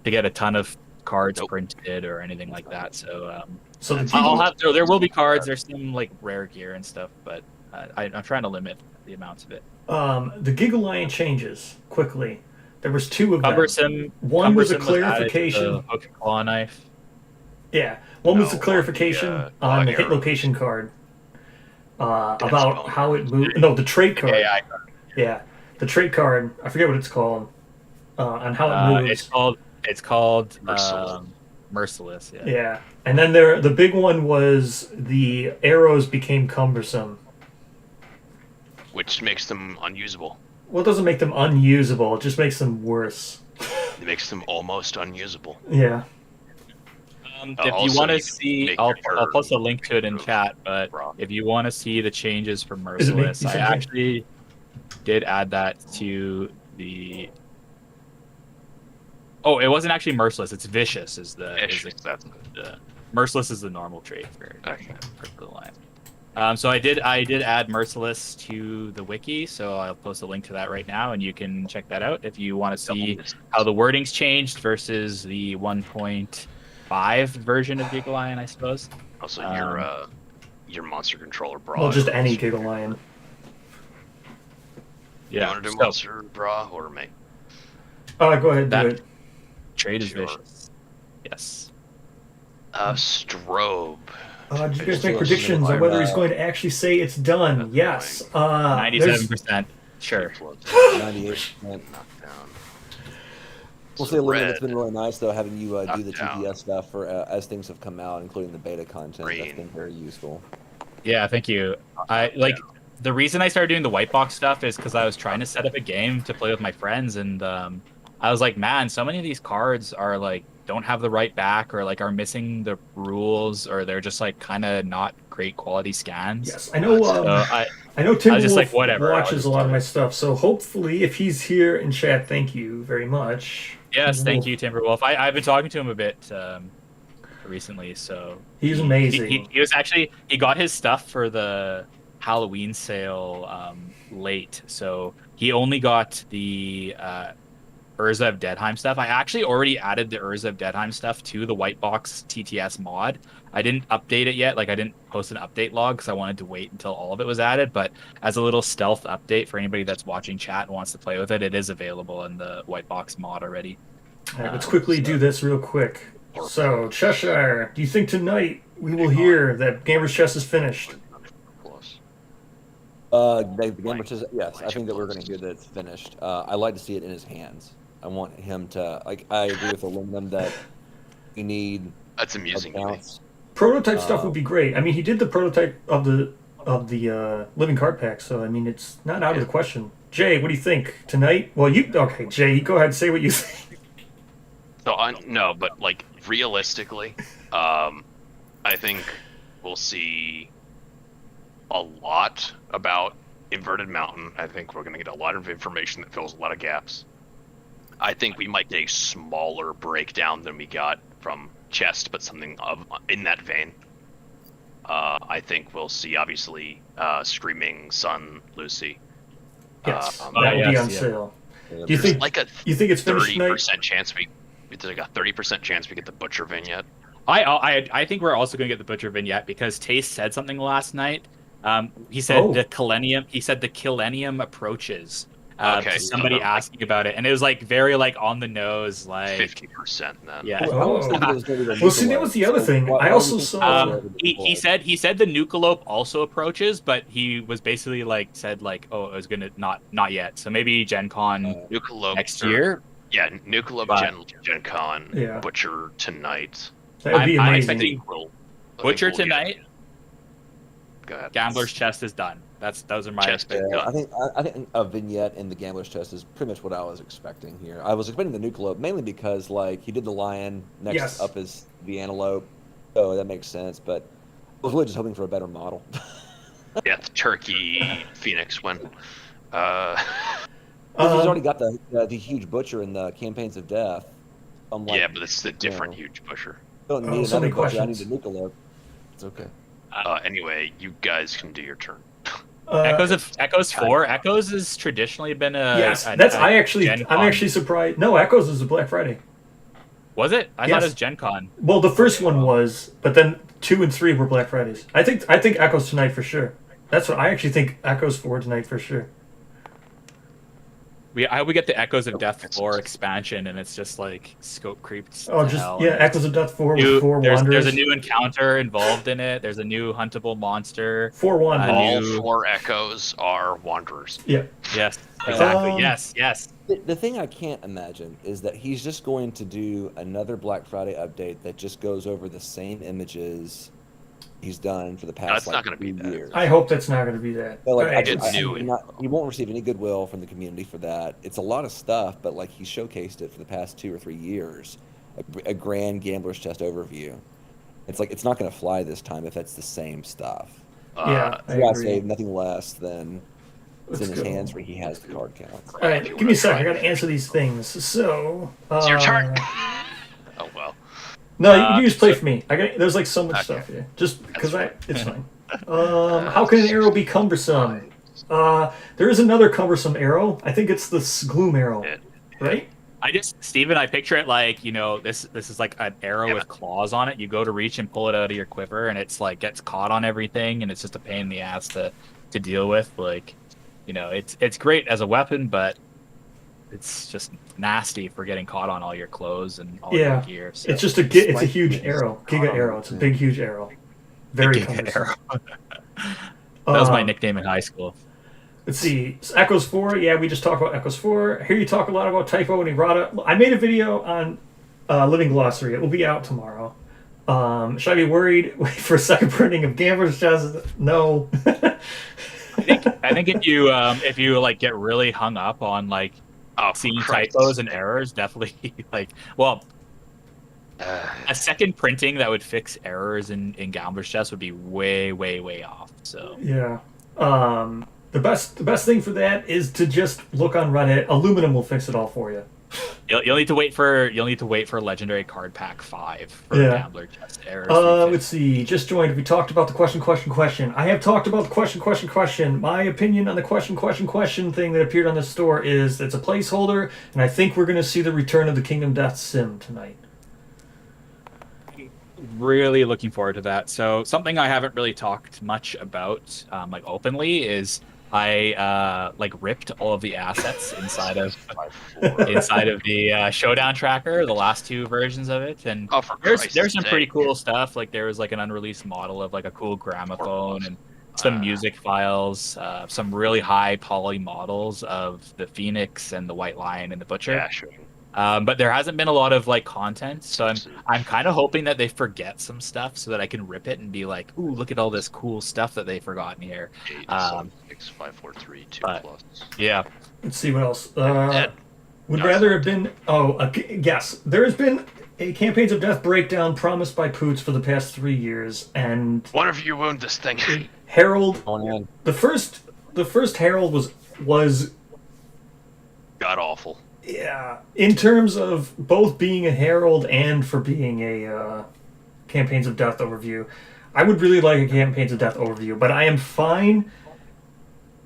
to get a ton of cards printed or anything like that. So there will be cards. There's some like rare gear and stuff, but I'm trying to limit the amounts of it. The Gigalion changes quickly. There was 2 of them. One was a clarification. The hook and claw knife. Yeah, one was a clarification on the hit location card about how it moved. No, the trait card. Yeah, the trait card. I forget what it's called. On how it moves. It's called Merciless. Yeah. Yeah, and then the big one was the arrows became cumbersome, which makes them unusable. Well, it doesn't make them unusable. It just makes them worse. It makes them almost unusable. Yeah. If you want to see, I'll post a link to it in chat. But if you want to see the changes for Merciless, I actually did add that to the. Oh, it wasn't actually Merciless. It's Vicious. Merciless is the normal trait for the line. So I did add Merciless to the wiki, so I'll post a link to that right now, and you can check that out if you want to see how the wording's changed versus the 1.5 version of Gigalion, I suppose. Also, your monster controller bra. Well, just any Gigalion. Yeah. You want to do monster bra or me? Go ahead, do it. Trade is vicious. Yes. Strobe. Did you guys make predictions on whether he's going to actually say it's done? Yes. 97%. Sure. 98%. We'll say, Aluminum, it's red, been really nice though having you do the Knockdown. TTS stuff for as things have come out, including the beta content. That's Green. been very useful. Yeah, thank you. I like the reason I started doing the white box stuff is because I was trying to set up a game to play with my friends, and I was like, man, so many of these cards are like don't have the right back, or like are missing the rules, or they're just like kind of not great quality scans. Yes, I know. So I know I was just like, Timberwolf whatever, I'll watches just a lot do of my it. stuff, so hopefully, if he's here in chat, thank you very much. Yes, thank Timberwolf. you, Timberwolf. I've been talking to him a bit recently, so He's amazing. He was actually he got his stuff for the Halloween sale late, so he only got the Urza of Deadheim stuff. I actually already added the Urza of Deadheim stuff to the white box TTS mod. I didn't update it yet, like I didn't post an update log because I wanted to wait until all of it was added, but as a little stealth update for anybody that's watching chat and wants to play with it, it is available in the white box mod already. All right, let's quickly do this real quick. So, Cheshire, do you think tonight we will hear that Gamers Chess is finished? Plus. The game, which is yes, I think that we're going to hear that it's finished. I like to see it in his hands. I want him to like. I agree with Aluminum that we need That's a amusing to me. bounce. Prototype stuff would be great. I mean, he did the prototype of the living card pack, so I mean, it's not out of the question. Jay, what do you think tonight? Well, okay, Jay, go ahead and say what you think. So no, but like realistically, I think we'll see a lot about Inverted Mountain. I think we're going to get a lot of information that fills a lot of gaps. I think we might get a smaller breakdown than we got from Chest, but something in that vein. I think we'll see, obviously, Screaming Sun Lucy. Yes, that yeah, will be yes, on yeah. sale. Do you There's think? like a You think it's finished tonight? 30% chance there's like a 30% chance we get the Butcher vignette. I think we're also going to get the Butcher vignette because Taste said something last night. He said the Killennium. He said the Killennium approaches. Okay, To somebody asking about it, and it was like very like on the nose, like 50% then. yeah. Oh. Well, Well, see, that was the other thing. I also saw. He said the Nucalope also approaches, but he was basically like said like, oh, it was gonna not yet. So maybe Gen Con Nucalope next year. Yeah, Nucalope But- Gen Con, Yeah. Butcher tonight. That would be I'm amazing. expecting We'll- I think Butcher we'll get- tonight. Go ahead. Gambler's Chest is done. Those are my Chest. expectations. I think a vignette in the Gambler's Chest is pretty much what I was expecting here. I was expecting the Nucalope mainly because like he did the lion next Yes. up is the antelope, so that makes sense. But I was really just hoping for a better model. Death Turkey Phoenix win. He's already got the huge butcher in the Campaigns of Death. I'm like, Yeah, but it's the different huge Butcher. don't Oh, need so another many butcher. I need questions. a Nucalope. It's okay. Anyway, you guys can do your turn. Echoes 4. Echoes has traditionally been a Yes, a- that's. a I'm Gen Con. actually surprised. No, Echoes is a Black Friday. Was it? I thought Yes. it was Gen Con. Well, the first one was, but then 2 and 3 were Black Fridays. I think Echoes tonight for sure. That's what I actually think. Echoes 4 tonight for sure. We get the Echoes of Death 4 expansion, and it's just like scope creeped. Oh, to just hell. yeah, Echoes of Death 4 with 4 there's Wanderers. a new encounter involved in it. There's a new huntable monster. 4 Wanderers. All new- 4 Echoes are Wanderers. Yeah. Yes, exactly. Um, yes. The thing I can't imagine is that he's just going to do another Black Friday update that just goes over the same images he's done for the past it's not gonna be 2 that. years. I hope that's not going to be that. So, like, All right. It's new. he won't receive any goodwill from the community for that. It's a lot of stuff, but like he showcased it for the past 2 or 3 years. A grand Gambler's Chest overview. It's like it's not going to fly this time if it's the same stuff. Yeah, I I agree. say nothing less than it's Let's in his go. hands where he has the card counts. All right, give me a second. I got to answer these things. So It's your turn. Oh well. No, you just play so- for me. There's like so much Okay. stuff here. Just because That's it's fine. How can an arrow be cumbersome? There is another cumbersome arrow. I think it's the gloom arrow, right? Steven, I picture it like, this is like an arrow Yeah. with claws on it. You go to reach and pull it out of your quiver, and it's like gets caught on everything, and it's just a pain in the ass to deal with. Like, it's great as a weapon, but it's just nasty for getting caught on all your clothes and all your gear. So. It's just it's a huge arrow, Giga arrow. It's a big, huge arrow. Very Giga cumbersome. arrow. That was my nickname in high school. Let's see. Echoes 4. Yeah, we just talked about Echoes 4. I hear you talk a lot about Typo and Errata. I made a video on Living Glossary. It will be out tomorrow. Should I be worried for a second printing of Gambler's Chest? No. I think if you like get really hung up on like seeing typos and errors, definitely a second printing that would fix errors in Gambler's Chest would be way off. So yeah. The best thing for that is to just look on Reddit. Aluminum will fix it all for you. You'll need to wait for Legendary Card Pack 5 for Gambler Chest errors. Let's see. Just joined. We talked about the question. I have talked about the question. My opinion on the question thing that appeared on the store is it's a placeholder, and I think we're going to see the return of the Kingdom Death Sim tonight. Really looking forward to that. So something I haven't really talked much about, like openly, is I ripped all of the assets inside of the Showdown Tracker, the last 2 versions of it, and there's some pretty cool stuff. Like there was like an unreleased model of like a cool gramophone and some music files, some really high poly models of the Phoenix and the White Lion and the Butcher. Yeah, sure. But there hasn't been a lot of like content, so I'm kind of hoping that they forget some stuff so that I can rip it and be like, "Ooh, look at all this cool stuff that they've forgotten here." 8, 7, 6, 5, 4, 3, 2 plus. Yeah. Let's see what else. Would rather have been. Yes, there has been a Campaigns of Death breakdown promised by Poots for the past 3 years, and One of you wound this thing. Herald. Oh, The first Herald was God awful. Yeah, in terms of both being a Herald and for being a Campaigns of Death overview, I would really like a Campaigns of Death overview, but I am fine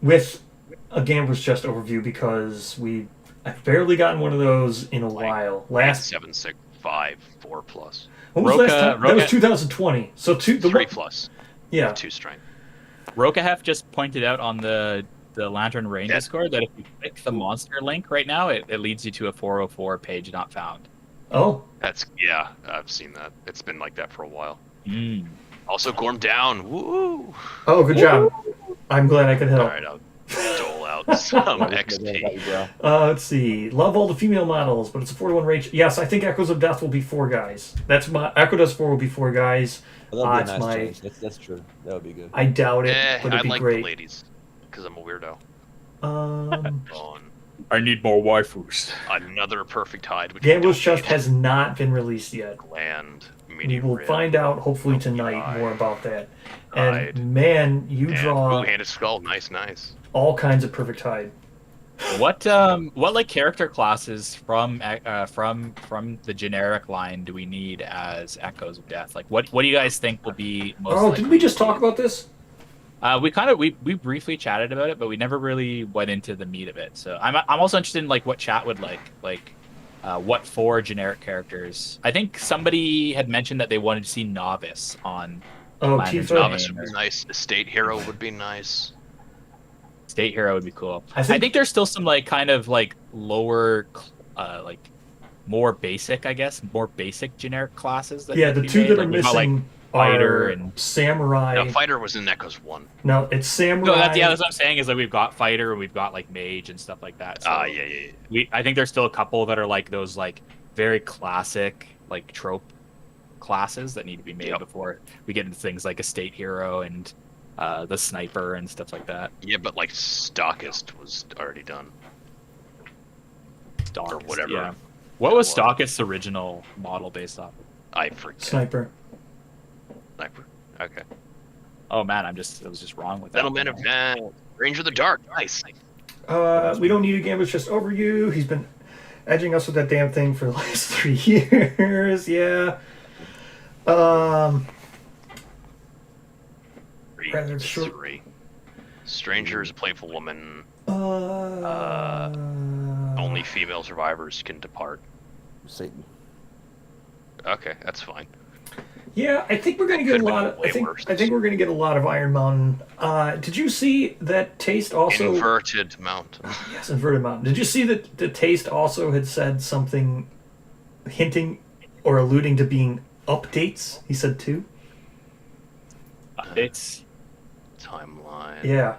with a Gambler's Chest overview because I've barely gotten one of those in a while. Last 7, 6, 5, 4 plus. When was last time? That was 2020. So 3 plus. Yeah. 2 strength. Rokahef just pointed out on the Lantern Rain Discord that if you click the monster link right now, it leads you to a 404 page not found. Oh. I've seen that. It's been like that for a while. Mm. Also, Gorm down. Woo! Oh, good job. I'm glad I could help. Alright, I'll dole out some XP. Let's see. Love all the female models, but it's a 4-to-1 range. Yes, I think Echoes of Death will be 4 guys. Echo Dust 4 will be 4 guys. Well, that'd be a nice change. That's true. That would be good. I doubt it, but it'd be I like great. the ladies, because I'm a weirdo. I need more waifus. Another perfect hide. Gambler's Chest has not been released yet. Land. We will find out hopefully tonight more about that. And man, you draw Handed Skull. Nice. all kinds of perfect hide. What like character classes from the generic line do we need as Echoes of Death? Like what do you guys think will be most likely? Didn't we just talk about this? We briefly chatted about it, but we never really went into the meat of it. So I'm also interested in like what chat would like what 4 generic characters. I think somebody had mentioned that they wanted to see Novice on. Tifa. Novice would be nice. State Hero would be nice. State Hero would be cool. I think there's still some like kind of like lower, like more basic, I guess, more basic generic classes. That the 2 that are missing. Fighter and Samurai. No, Fighter was in Echoes 1. No, it's Samurai. No, that's what I'm saying is like we've got Fighter and we've got like Mage and stuff like that. So I think there's still a couple that are like those like very classic like trope classes that need to be made before we get into things like a State Hero and the Sniper and stuff like that. Yeah, but like Stockist was already done. Stockist, or whatever. Yeah. What was Stockist's original model based off of? I forget. Sniper. Okay. Oh man, I was just wrong with that. Gentleman of Ranger of the Dark. Nice. We don't need a Gambler's Chest overview. He's been edging us with that damn thing for the last 3 years. Yeah. Rather short. 3. Stranger is a playful woman. Only female survivors can depart. Satan. Okay, that's fine. Yeah, I think we're going to get a lot of. I think we're going to get a lot of Iron Mountain. Did you see that Taste also Inverted Mountain? Yes, Inverted Mountain. Did you see that the Taste also had said something, hinting or alluding to being updates? He said 2 updates. Timeline. Yeah.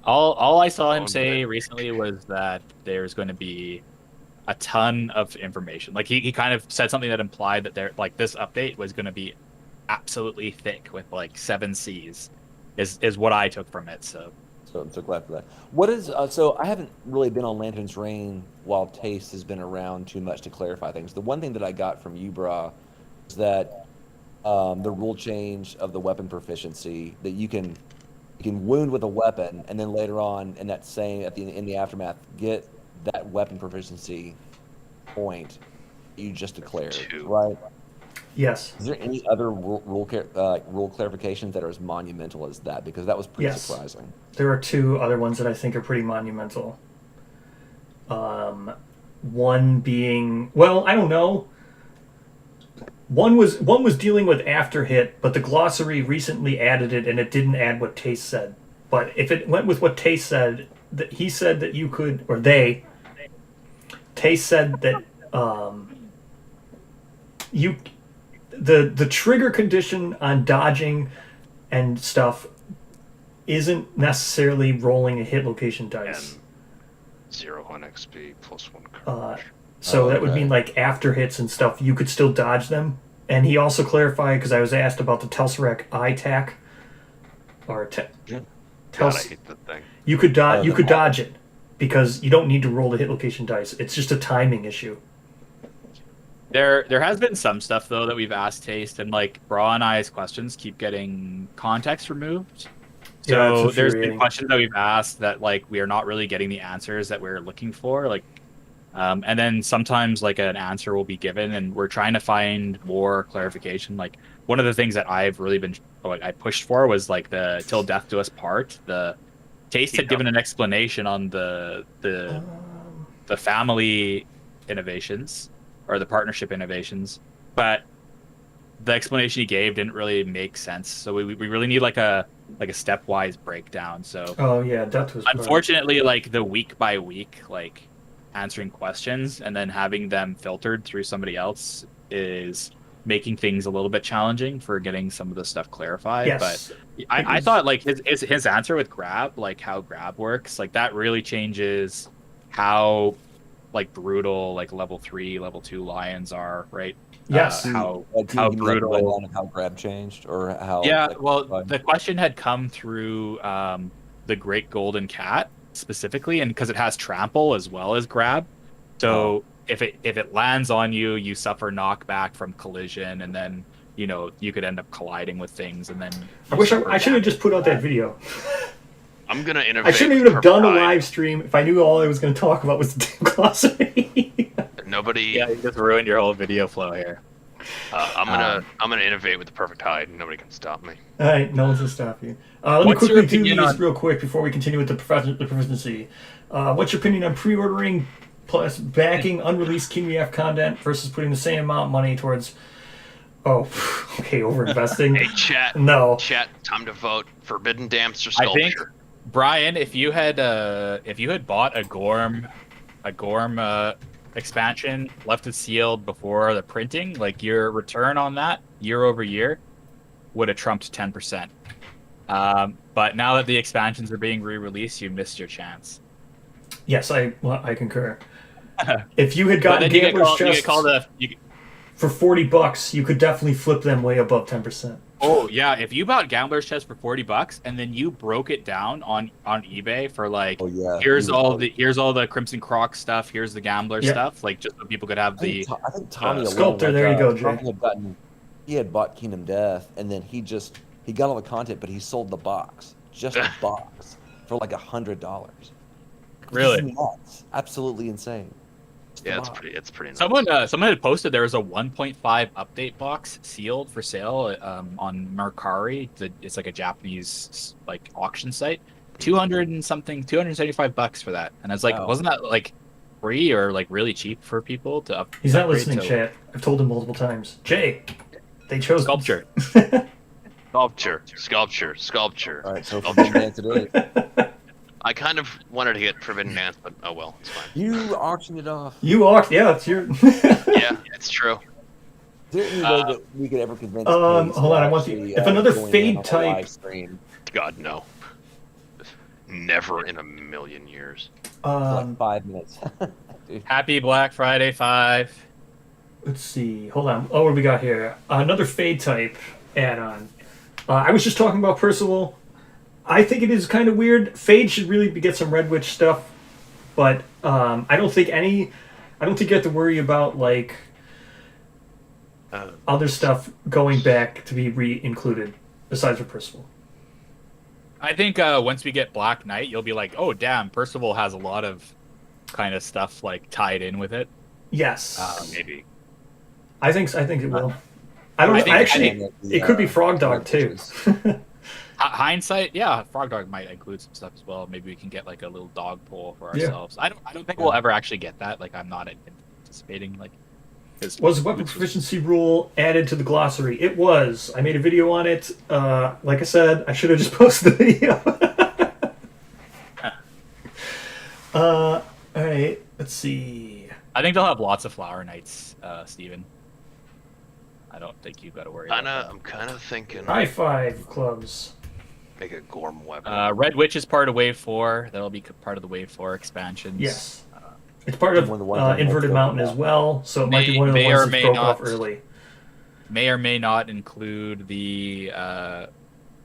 All I saw him Oh, say no. recently was that there's going to be a ton of information. Like he kind of said something that implied that there like this update was going to be absolutely thick with like 7 Cs is what I took from it. So So I'm so glad for that. What is so I haven't really been on Lantern's Reign while Taste has been around too much to clarify things. The one thing that I got from you, Bra, is that the rule change of the weapon proficiency that you can wound with a weapon and then later on in that same in the aftermath get that weapon proficiency point you just declared, 2. right? Yes. Is there any other rule clarifications that are as monumental as that? Because that was pretty Yes. surprising. There are two other ones that I think are pretty monumental. One being, well, I don't know. One was dealing with after hit, but the glossary recently added it, and it didn't add what Taste said. But if it went with what Taste said, that he said that you could, or they, Taste said that you, the trigger condition on dodging and stuff isn't necessarily rolling a hit location dice. And 0 on XP plus 1 Uh, courage. So that would okay. mean like after hits and stuff, you could still dodge them. And he also clarified because I was asked about the Telserac ITAC or Yeah. God, I hate that thing. you could dodge. You the could map. dodge it because you don't need to roll the hit location dice. It's just a timing issue. there has been some stuff though that we've asked Taste, and like Bra and I's questions keep getting context removed. Yeah, So it's there's been infuriating. questions that we've asked that like we are not really getting the answers that we're looking for. Like, and then sometimes like an answer will be given, and we're trying to find more clarification. Like one of the things that I've really been like I pushed for was like the till death do us part. The Taste had Yeah. given an explanation on the family innovations or the partnership innovations, but the explanation he gave didn't really make sense. So we really need like a stepwise breakdown. So Oh yeah, that was unfortunately, like the week by week, like answering questions and then having them filtered through somebody else is making things a little bit challenging for getting some of the stuff clarified. Yes. But I thought like his answer with grab, like how grab works, like that really changes how like brutal like level 3, level 2 lions are, right? Yes. How Can you give me like a brutal. rundown of how grab changed or how? Yeah, like, well, fun? the question had come through the Great Golden Cat specifically, and because it has trample as well as grab, so if it lands on you, you suffer knockback from collision, and then you could end up colliding with things, and then I wish I should have just put out that video. I'm gonna innovate. I shouldn't with even have done a Perfect Eye. live stream if I knew all I was going to talk about was the damn glossary. Nobody. Yeah, you just ruined your whole video flow here. I'm gonna innovate with the perfect hide. Nobody can stop me. All right, no one's going to stop you. Let me What's your quickly do opinion these on- real quick before we continue with the proficiency. What's your opinion on pre-ordering plus backing unreleased Kingdom F content versus putting the same amount of money towards? Oh, okay, over-investing. Hey, chat. No. Chat. Time to vote. Forbidden Dance or I think Sculpture. Brian, if you had bought a Gorm expansion, left it sealed before the printing, like your return on that year over year would have trumped 10%. But now that the expansions are being re-released, you missed your chance. Yes, I concur. If you had gotten But then you get Gambler's called, you Chests get called for $40, you could definitely flip them way above 10%. oh yeah, if you bought Gambler's Chest for $40 and then you broke it down on eBay for like, Oh yeah. here's all the Crimson Croc stuff, here's the Gambler Yeah. stuff, like just so people could have I think Tommy alone, Sculptor, like, there you go, Jay. Tommy he had bought Kingdom Death, and then he got all the content, but he sold the box, just a box, for like $100. Really? It's nuts. Absolutely insane. Just a Yeah, box. it's pretty nice. Someone had posted there was a 1.5 update box sealed for sale on Mercari. It's like a Japanese like auction site. 200 and something, $275 for that. And I was like, Wow. wasn't that like free or like really cheap for people to up? He's not upgrade listening, to chat. I've told him multiple times. Jay, they chose Sculpture. Sculpture. All right, so Forbidden Dance it is. I kind of wanted to get Forbidden Dance, but oh well, it's fine. You auctioned it off. You are, yeah, it's your. Yeah, it's true. Is there any way that we could ever convince? Hold Case on, I to want the- actually, if another join in fade on a type- live stream? God no. Never in a million years. Like 5 minutes. Dude. Happy Black Friday 5. Let's see. Hold on. Oh, what do we got here? Another Fade type add-on. I was just talking about Percival. I think it is kind of weird. Fade should really get some Red Witch stuff, but I don't think you have to worry about like other stuff going back to be re-included besides for Percival. I think once we get Black Knight, you'll be like, oh damn, Percival has a lot of kind of stuff like tied in with it. Yes. Maybe. I think it will. I don't know. Actually, it could be Frog Dog too. Hindsight, yeah, Frog Dog might include some stuff as well. Maybe we can get like a little dog pool for ourselves. I don't think we'll ever actually get that. Like, I'm not anticipating like. Was weapon proficiency rule added to the glossary? It was. I made a video on it. Like I said, I should have just posted the video. All right. Let's see. I think they'll have lots of Flower Knights, Steven. I don't think you've got to worry about that. I'm kind of thinking. High five clubs. Make a Gorm weapon. Red Witch is part of Wave 4. That'll be part of the Wave 4 expansions. Yes. It's part of Inverted Mountain as well, so it might be one of the ones that broke off early. May or may not include the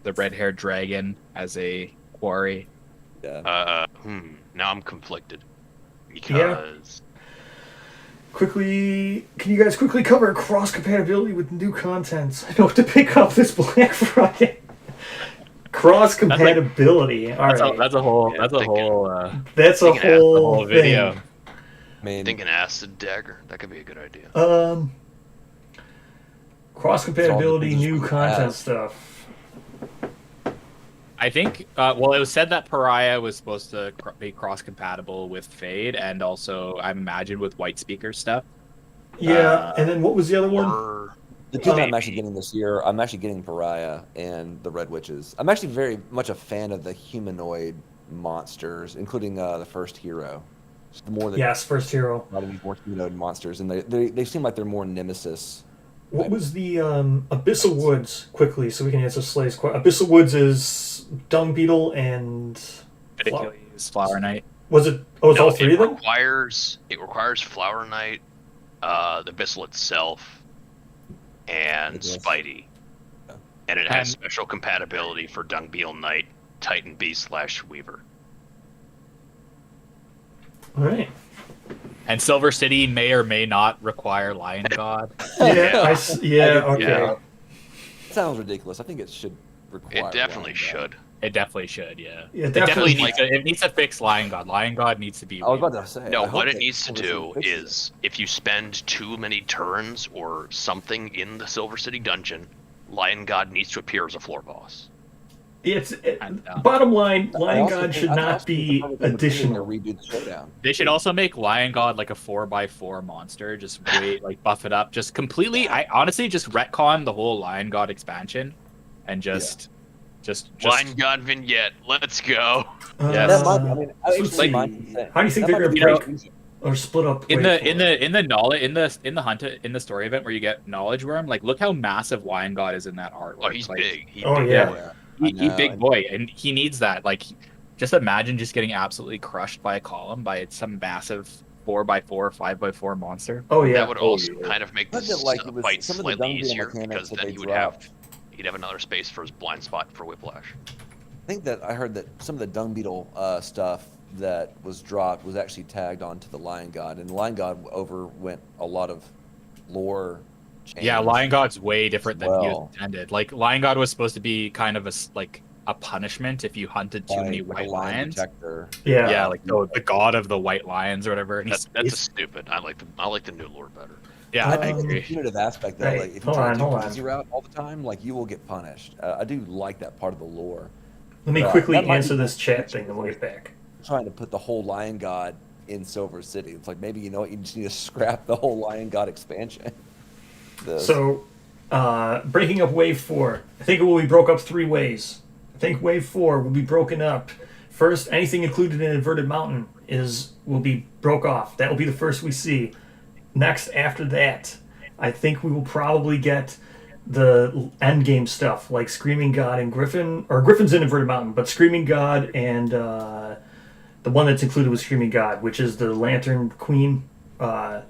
red-haired dragon as a quarry. Yeah. Now I'm conflicted because. Quickly, can you guys quickly cover cross compatibility with new contents? I know what to pick up this Black Friday. Cross compatibility. All right. That's a whole video. Thinking acid dagger. That could be a good idea. Cross compatibility, new content stuff. I think. Well, it was said that Pariah was supposed to be cross compatible with Fade, and also I imagine with White Speaker stuff. Yeah, and then what was the other one? The two that I'm actually getting this year, I'm actually getting Pariah and the Red Witches. I'm actually very much a fan of the humanoid monsters, including the first hero. First hero. A lot of these more humanoid monsters, and they seem like they're more Nemesis. What was the Abyssal Woods, quickly, so we can answer Slay's question. Abyssal Woods is Dung Beetle and... Flower Knight. Was it... Oh, it's all three of them? It requires Flower Knight, the Abyssal itself, and Spidey. Yeah. And it has special compatibility for Dung Beetle Knight, Titan Beast/Weaver. All right. And Silver City may or may not require Lion God. Okay. Sounds ridiculous. I think it should require. It definitely should. It definitely should, yeah. It definitely needs it needs to fix Lion God. Lion God needs to be... I was about to say. No, what it needs to do is, if you spend too many turns or something in the Silver City dungeon, Lion God needs to appear as a floor boss. Bottom line, Lion God should not be additional. Redo the showdown. They should also make Lion God like a 4x4 monster, just buff it up, just completely. I honestly just retcon the whole Lion God expansion, and just Lion God vignette. Let's go. Yes. How do you think they're gonna break or split up? In the story event where you get Knowledge Worm, like look how massive Lion God is in that artwork. Oh, he's big. He's big boy, and he needs that. Like, just imagine just getting absolutely crushed by a column by some massive 4x4, 5x4 monster. Oh yeah. That would also kind of make this fight slightly easier because then he'd have another space for his blind spot for Whiplash. I think that I heard that some of the Dung Beetle stuff that was dropped was actually tagged onto the Lion God, and the Lion God overwent a lot of lore. Yeah, Lion God's way different than he was intended. Like, Lion God was supposed to be kind of a punishment if you hunted too many white lions. Yeah, like the god of the white lions or whatever. And that's stupid. I like the new lore better. Yeah, I agree. The punitive aspect though, like if you try to do the easy route all the time, like you will get punished. I do like that part of the lore. Let me quickly answer this chat thing and we'll get back. Trying to put the whole Lion God in Silver City. It's like maybe you just need to scrap the whole Lion God expansion. So, breaking up Wave 4. I think it will be broke up 3 ways. I think Wave 4 will be broken up. First, anything included in Inverted Mountain will be broke off. That will be the first we see. Next, after that, I think we will probably get the end game stuff, like Screaming God and Griffin, or Griffin's in Inverted Mountain, but Screaming God and the one that's included with Screaming God, which is the Lantern Queen.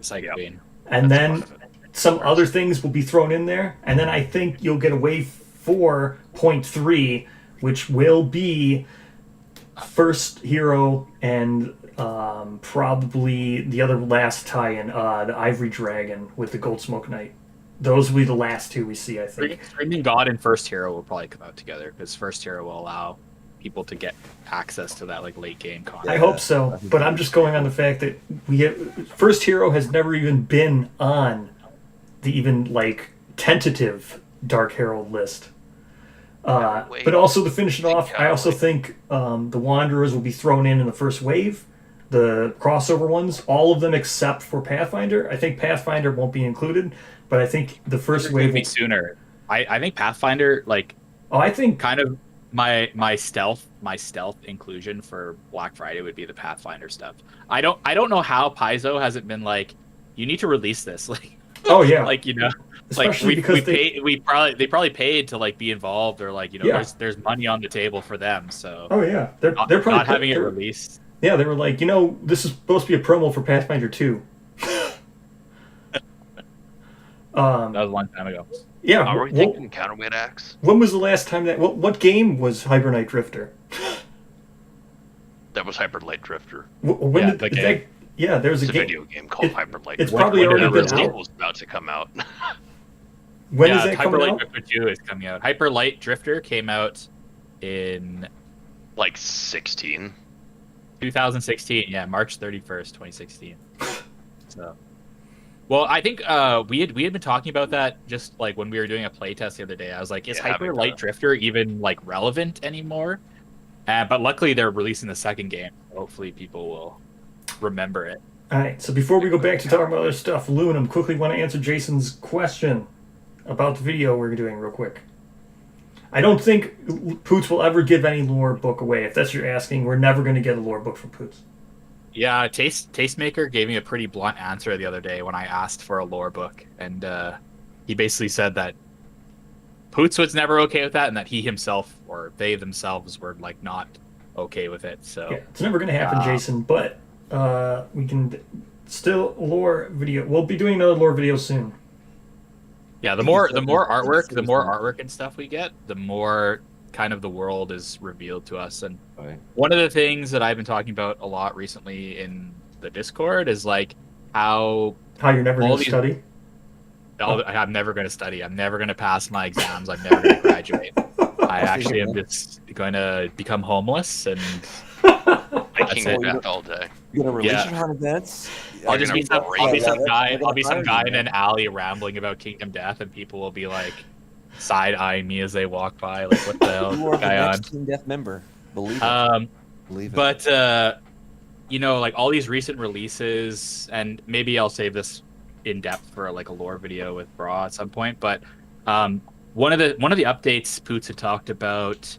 Psychic Queen. And That's then part of it. some other things will be thrown in there. And then I think you'll get a wave 4.3, which will be first hero and probably the other last tie-in, the Ivory Dragon with the Gold Smoke Knight. Those will be the last two we see, I think. Screaming God and First Hero will probably come out together because First Hero will allow people to get access to that like late game content. I hope so, but I'm just going on the fact that First Hero has never even been on the even like tentative Dark Herald list. But also to finish it off, I also think the Wanderers will be thrown in the first wave, the crossover ones, all of them except for Pathfinder. I think Pathfinder won't be included, but I think the first wave will be sooner. I think Pathfinder I think kind of my stealth inclusion for Black Friday would be the Pathfinder stuff. I don't know how Paizo hasn't been like, you need to release this oh yeah, like especially because they probably paid to like be involved or like there's money on the table for them. So oh yeah, they're probably not having it released. Yeah, they were like, this is supposed to be a promo for Pathfinder 2. That was a long time ago. Yeah. Are we thinking Counterweight Axe? When was the last time that? What game was Hibernite Drifter? That was Hyper Light Drifter. When Yeah, did the game. there's It's a a game. video game called Hyper Light It's Drifter. probably already The been out. sequel's about to come out. When yeah, is that Hyper coming Light out? Drifter 2 is coming out. Hyper Light Drifter came out in Like 16. 2016. Yeah, March 31st, 2016. So, well, I think we had been talking about that just like when we were doing a playtest the other day. I was like, is Yeah, Hyper having Light that. Drifter even like relevant anymore? But luckily they're releasing the second game. Hopefully people will remember it. All right. So before we go back to talking about other stuff, Aluminum, quickly want to answer Jason's question about the video we're doing real quick. I don't think Poots will ever give any lore book away. If that's what you're asking, we're never going to get a lore book from Poots. Yeah, Tastemaker gave me a pretty blunt answer the other day when I asked for a lore book, and he basically said that Poots was never okay with that, and that he himself or they themselves were like not okay with it. So Yeah, it's never going to happen, Jason. But we can still lore video. We'll be doing another lore video soon. yeah, the more artwork and stuff we get, the more kind of the world is revealed to us. And Right. one of the things that I've been talking about a lot recently in the Discord is like how How you're never All going to these- study. I'm never going to study. I'm never going to pass my exams. I'm never going to graduate. I actually am just going to become homeless, and Like King it. of Death all day. You're gonna release Yeah. your own events. I'll just be some, I'll be some guy. They're I'll be gonna some hire guy you, in an alley rambling about Kingdom Death, and people will be like side eyeing me as they walk by, like, "What the hell, You are the guy on?" next Team Death member. Believe it. Believe it. But like all these recent releases, and maybe I'll save this in depth for like a lore video with Bra at some point. But one of the updates Poots had talked about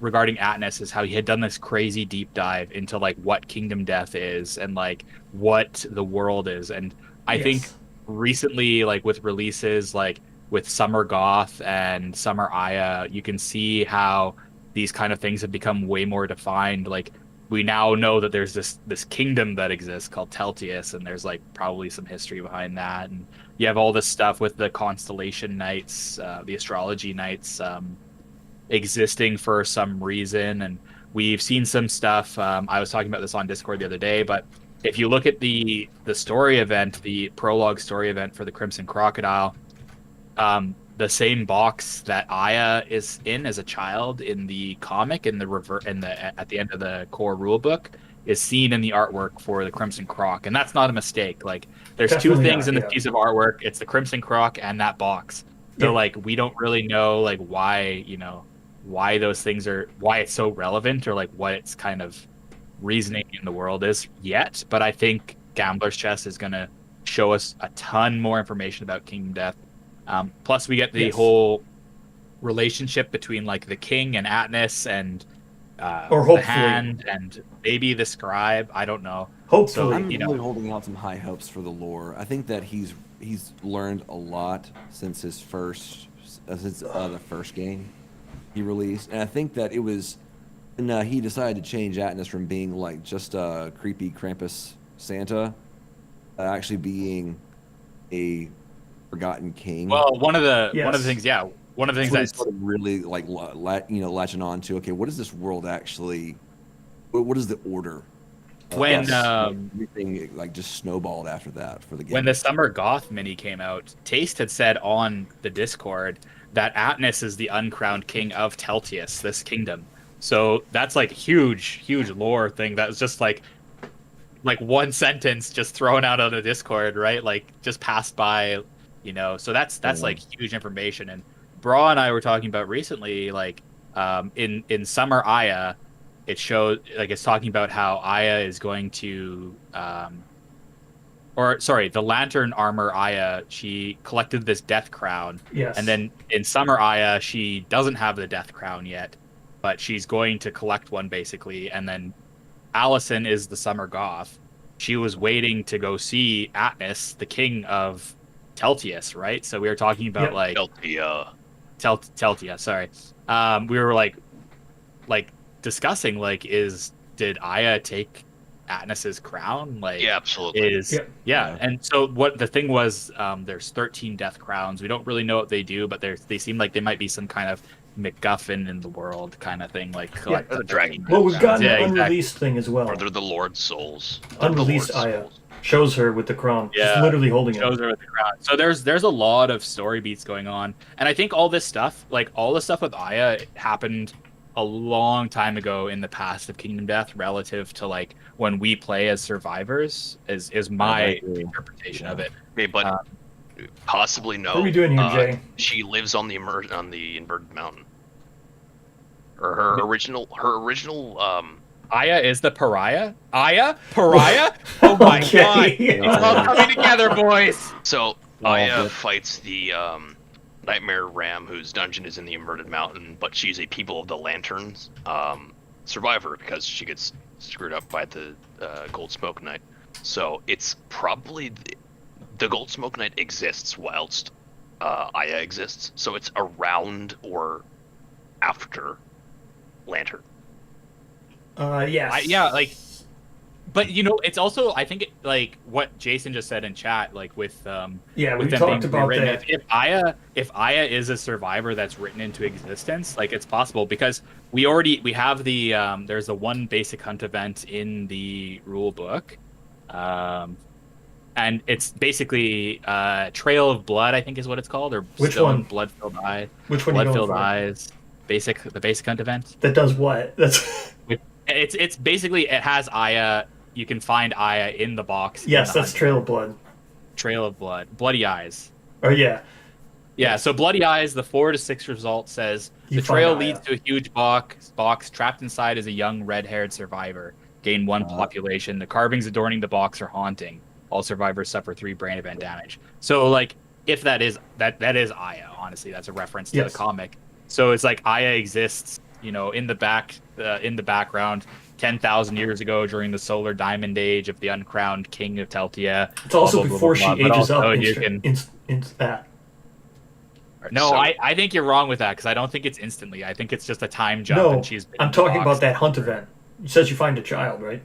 regarding Atnus is how he had done this crazy deep dive into like what Kingdom Death is and like what the world is. And I think recently, like with releases like with Summer Goth and Summer Aya, you can see how these kind of things have become way more defined. Like we now know that there's this kingdom that exists called Teltius, and there's like probably some history behind that. And you have all this stuff with the constellation nights, the astrology nights existing for some reason. And we've seen some stuff. I was talking about this on Discord the other day, but if you look at the story event, the prologue story event for the Crimson Crocodile, the same box that Aya is in as a child in the comic, at the end of the core rulebook, is seen in the artwork for the Crimson Croc, and that's not a mistake. Like, there's Definitely two things not, in this yeah. piece of artwork. It's the Crimson Croc and that box. So Yeah. like, we don't really know like why those things are, why it's so relevant, or like what its kind of reasoning in the world is yet. But I think Gambler's Chest is gonna show us a ton more information about Kingdom Death. Plus, we get the Yes. whole relationship between like the king and Atnus, and Or the hopefully. hand and maybe the scribe. I don't know. Hopefully. So, I'm you know, really holding out some high hopes for the lore. I think that he's learned a lot since his first the first game he released, and I think that it was, and he decided to change Atlas from being like just a creepy Krampus Santa, actually being a forgotten king. well, one of the Yes. things, yeah, one of the That's things what he that's started really like, latching on to. Okay, what is this world actually? What is the order? when Everything like just snowballed after that for the game. when the Summer Goth mini came out, Taste had said on the Discord that Atnus is the uncrowned king of Teltius, this kingdom. So that's like huge lore thing. That was just like one sentence just thrown out on the Discord, right? Like just passed by, you know. So that's like huge information. And Bra and I were talking about recently, like in Summer Aya, it showed like it's talking about how Aya is going to or sorry, the Lantern Armor Aya, she collected this Death Crown. Yes. And then in Summer Aya, she doesn't have the Death Crown yet, but she's going to collect one basically. And then Allison is the Summer Goth. She was waiting to go see Atnus, the king of Teltius, right? So we were talking about like Teltia, sorry. We were like discussing like did Aya take Atnus's crown? Like Yeah, absolutely. Yeah. And so what the thing was, there's 13 death crowns. We don't really know what they do, but they seem like they might be some kind of MacGuffin in the world kind of thing, like collect the dragon. Well, we've gotten Yeah, an unreleased thing as well. Or they're the Lord's souls. They're Unreleased the Lord's Aya souls. shows her with the crown. Yeah, She's literally holding it. shows her with the crown. So there's a lot of story beats going on, and I think all this stuff, like all the stuff with Aya, happened a long time ago in the past of Kingdom Death, relative to like when we play as survivors. Is my interpretation of it. Okay, but possibly no. What are we doing here, Jay? She lives on the inverted mountain. Or her original Aya is the pariah. Aya? Pariah? Oh my Okay. god! It's all coming together, boys. So Aya fights the Nightmare Ram, whose dungeon is in the inverted mountain, but she's a People of the Lanterns survivor because she gets screwed up by the Gold Smoke Knight. So it's probably the Gold Smoke Knight exists whilst Aya exists. So it's around or after Lantern. Yes. Yeah, like, but you know, it's also I think like what Jason just said in chat, like with Yeah, we with them talked being about rewritten. that. If Aya is a survivor that's written into existence, like it's possible because we have the there's the one basic hunt event in the rule book, and it's basically Trail of Blood, I think is what it's called, or Which Stone one? Blood-Filled Eye. Which one are you going Blood-Filled for? Eyes. The basic hunt event. That does what? That's It's basically it has Aya. You can find Aya in the box. yes, in the that's hunt. Trail of Blood. Trail of Blood. Bloody Eyes. Oh yeah. Yeah, so Bloody Eyes, the 4 to 6 result says You the trail find leads Aya. to a huge box. Trapped inside is a young red-haired survivor. Gain 1 population. The carvings adorning the box are haunting. All survivors suffer 3 brain event damage. So like, if that is Aya, honestly, that's a reference to Yes. the comic. So it's like Aya exists, you know, in the background, 10,000 years ago during the Solar Diamond Age of the uncrowned King of Teltia. It's also blah, blah, before blah, she blah, but ages up. also you can- No, So- I think you're wrong with that because I don't think it's instantly. I think it's just a time jump. No, and she's been I'm in the talking box. about that hunt event. It says you find a child, right?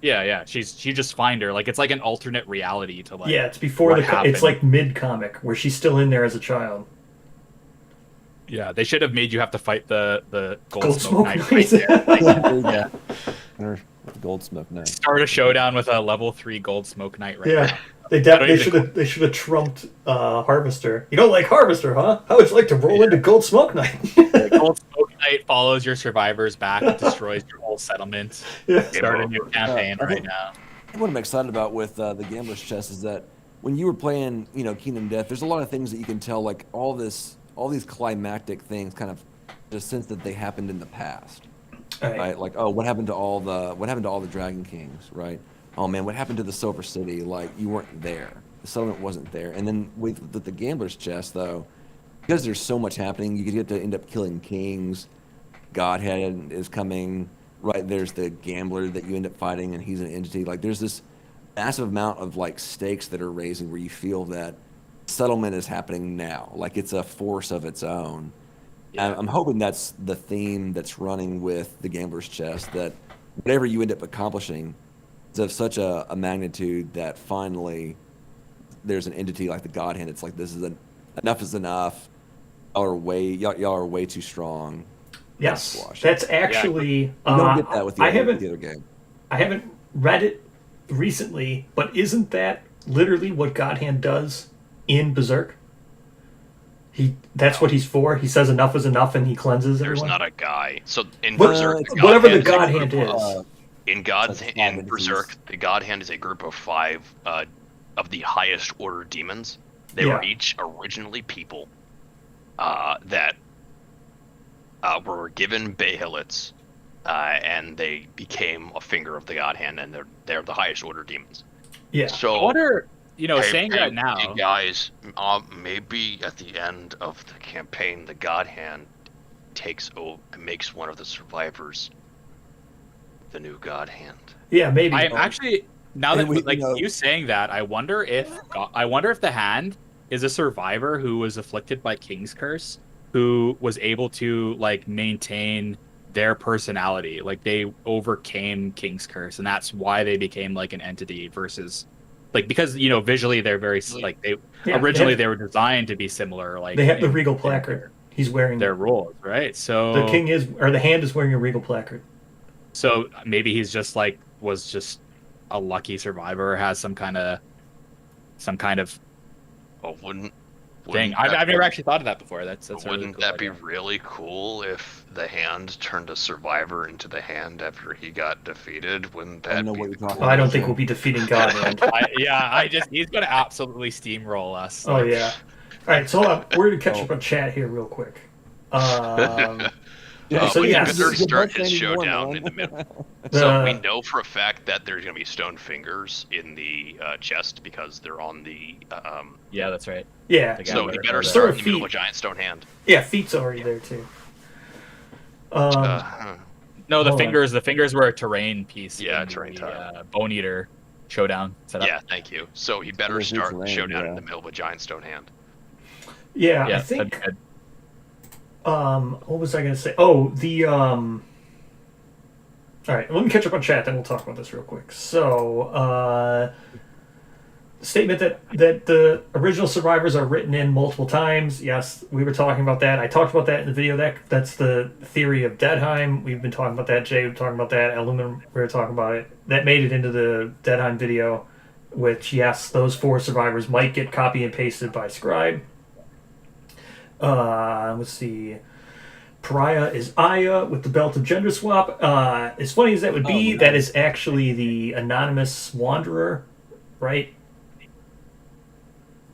Yeah. You just find her. Like it's like an alternate reality to like. Yeah, it's before what it's happened. like mid comic where she's still in there as a child. Yeah, they should have made you have to fight the Gold Smoke Smoke Knight Knight. right there. Like, Yeah. Or Gold Smoke Knight. start a showdown with a level 3 Gold Smoke Knight right Yeah, now. they should have trumped Harvester. You don't like Harvester, huh? How would you like to roll into Gold Smoke Knight? The Gold Smoke Knight follows your survivors back and destroys your whole settlement. Yeah. Start a new campaign I right think- now. What I'm excited about with the Gambler's Chest is that when you were playing, Kingdom Death, there's a lot of things that you can tell, like all these climactic things, kind of just sense that they happened in the past, right? Like, oh, what happened to all the Dragon Kings, right? Oh man, what happened to the Silver City? Like, you weren't there. The settlement wasn't there. And then with the Gambler's Chest, though, because there's so much happening, you get to end up killing kings. Godhead is coming. Right, there's the gambler that you end up fighting, and he's an entity. Like, there's this massive amount of like stakes that are raising where you feel that settlement is happening now. Like it's a force of its own. Yeah. I'm hoping that's the theme that's running with the Gambler's Chest, that whatever you end up accomplishing is of such a magnitude that finally there's an entity like the God Hand. It's like, this is enough is enough. Y'all are way too strong. Yes, Squash. that's actually. You don't get that with the other game. I haven't read it recently, but isn't that literally what God Hand does in Berserk? That's what he's for. He says enough is enough, and he cleanses There's everyone. not a guy. So in But- Berserk, whatever the God God Hand Hand is a group is. in Berserk, the God Hand is a group of 5 of the highest order demons. They were each originally people that were given Behilits, and they became a finger of the God Hand, and they're the highest order demons. Yeah. So I wonder, hey, saying that now. you guys, maybe at the end of the campaign, the God Hand makes one of the survivors the new God Hand. Yeah, maybe. I'm actually now that And you saying that, I wonder if the hand is a survivor who was afflicted by King's Curse, who was able to like maintain their personality, like they overcame King's Curse, and that's why they became like an entity versus like, because visually they're very like they originally they were designed to be similar. Like they have the regal placard. He's wearing their roles, right? So the hand is wearing a regal placard. So maybe he's just like was just a lucky survivor, has some kind of Well, wouldn't thing. I've never actually thought of that before. That's a really wouldn't cool that idea. be really cool if the hand turned a survivor into the hand after he got defeated? Wouldn't that be Oh, I don't think we'll be defeating God Hand. He's gonna absolutely steamroll us. Oh yeah. All right, so hold on. We're gonna catch up on chat here real quick. So he yes, better start Bucks his anymore, showdown man. in the middle. So we know for a fact that there's going to be stone fingers in the chest because they're on the. Yeah, that's right. yeah. The So he better Start start with in the middle of feet. a giant stone hand. Yeah, feet's already there too. No, the Hold on. fingers were a terrain piece. Yeah, in terrain the, tile. Bone Eater showdown setup. Yeah, thank you. So he better There's start terrain, the showdown in yeah. the middle of a giant stone hand. Yeah, I that'd think. be good. What was I gonna say? Oh, the All right, let me catch up on chat, then we'll talk about this real quick. So, statement that the original survivors are written in multiple times. Yes, we were talking about that. I talked about that in the video. That's the theory of Deadheim. We've been talking about that. Jay was talking about that. Aluminum, we were talking about it. That made it into the Deadheim video, which, yes, those 4 survivors might get copy and pasted by Scribe. Let's see. Pariah is Aya with the belt of gender swap. As funny as that would be, nice. that is actually the anonymous wanderer, right?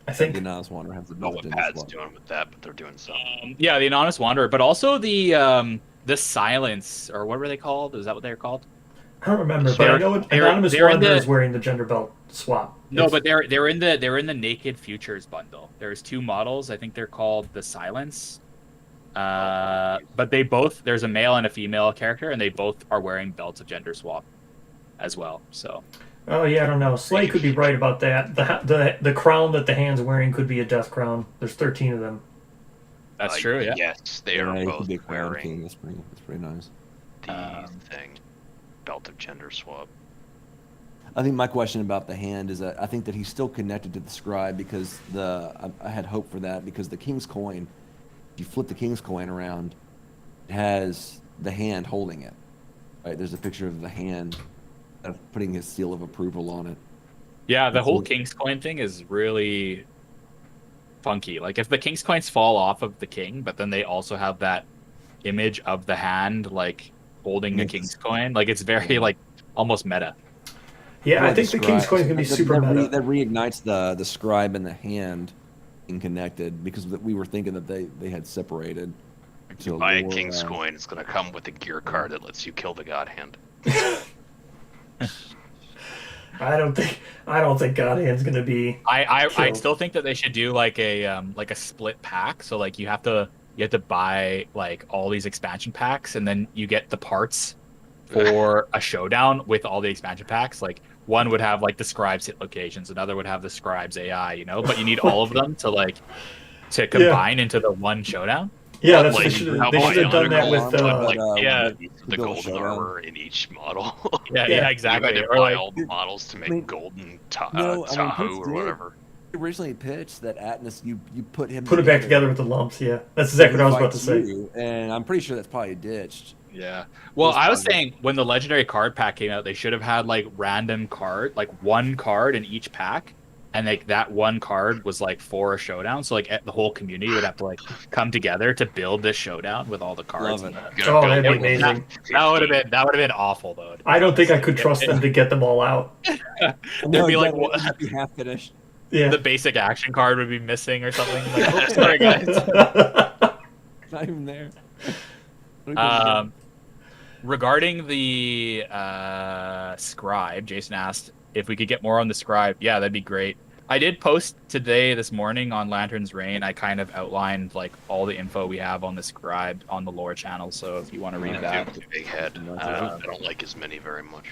I The think. Anonymous Wanderer has the I don't know belt what in Pad's as well. doing with that, but they're doing something. Yeah, the Anonymous Wanderer, but also the Silence, or what were they called? Is that what they're called? I don't remember, but I know anonymous they're in wanderer the- is wearing the gender belt swap. No, It's- but they're in the Naked Futures bundle. There's 2 models. I think they're called the Silence. But they both, there's a male and a female character, and they both are wearing belts of gender swap as well. So Oh yeah, I don't know. Slay could be right about that. The crown that the hand's wearing could be a death crown. There's 13 of them. that's true. Yeah. Yes, they Yeah, are he could both be a Crown wearing King. That's pretty nice. the thing. Belt of gender swap. I think my question about the hand is that I think that he's still connected to the scribe because I had hope for that because the king's coin, if you flip the king's coin around, it has the hand holding it. Right? There's a picture of the hand of putting his seal of approval on it. Yeah, the whole King's Coin thing is really funky. Like if the King's Coins fall off of the king, but then they also have that image of the hand like holding the Yes. King's Coin, like it's very like almost meta. Yeah, I Like think the king's coin is gonna be super meta. That reignites the scribe and the hand being connected because we were thinking that they had separated. If you to buy a lure, king's coin, it's going to come with a gear card that lets you kill the god hand. I don't think God Hand's gonna be. I Killed. still think that they should do like a split pack. So like you have to you have to buy like all these expansion packs, and then you get the parts for a showdown with all the expansion packs. Like one would have like the scribes hit locations, another would have the scribes AI, you know, but you need all of them to combine into the one showdown. Yeah, that's what Like, they should have done that with yeah, the golden armor in each model. yeah, exactly. You had to Or buy like, all the models to make golden No, Tahoe or Pitch whatever. did originally pitched that Atlas, you put him it back together with the lumps. Yeah, that's exactly what I was about to say. And I'm pretty sure that's probably ditched. yeah. Well, I was saying when the legendary card pack came out, they should have had like random card, like one card in each pack, and like that one card was like for a showdown. So like the whole community would have to like come together to build this showdown with all the cards. Love it. Oh, that'd be amazing. That would have been awful though. I don't think I could trust them to get them all out. There'd be like it'd be half finished. Yeah. the basic action card would be missing or something. Like, oh, sorry guys. Not even there. Regarding the scribe, Jason asked if we could get more on the scribe. Yeah, that'd be great. I did post this morning on Lantern's Reign. I kind of outlined like all the info we have on the scribe on the lore channel. So if you want to read that, Big head. I don't like his mini very much.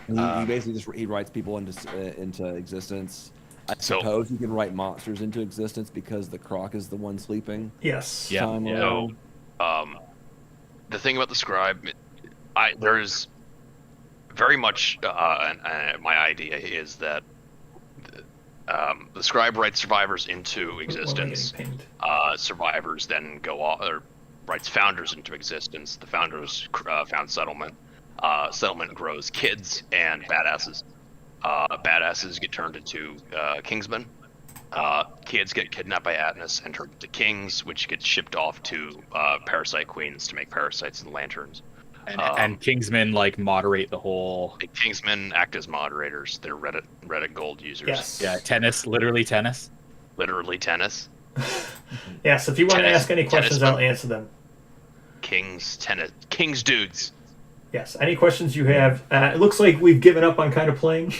He basically just he writes people into existence. I So- suppose you can write monsters into existence because the croc is the one sleeping. Yes. Yeah. Timeline. So, the thing about the scribe, there's very much, my idea is that the scribe writes survivors into existence. Survivors then go off, or writes founders into existence. The founders found settlement. Settlement grows kids and badasses. Badasses get turned into kingsmen. Kids get kidnapped by Atlas and turned into kings, which gets shipped off to parasite queens to make parasites and lanterns. and Kingsmen like moderate the whole. The Kingsmen act as moderators. They're Reddit gold users. Yes. Yeah, tennis, literally tennis. Literally tennis. Yes. If you want to Tennis- ask any questions, tennis- I'll answer them. Kings dudes. Yes. Any questions you have? It looks like we've given up on kind of playing.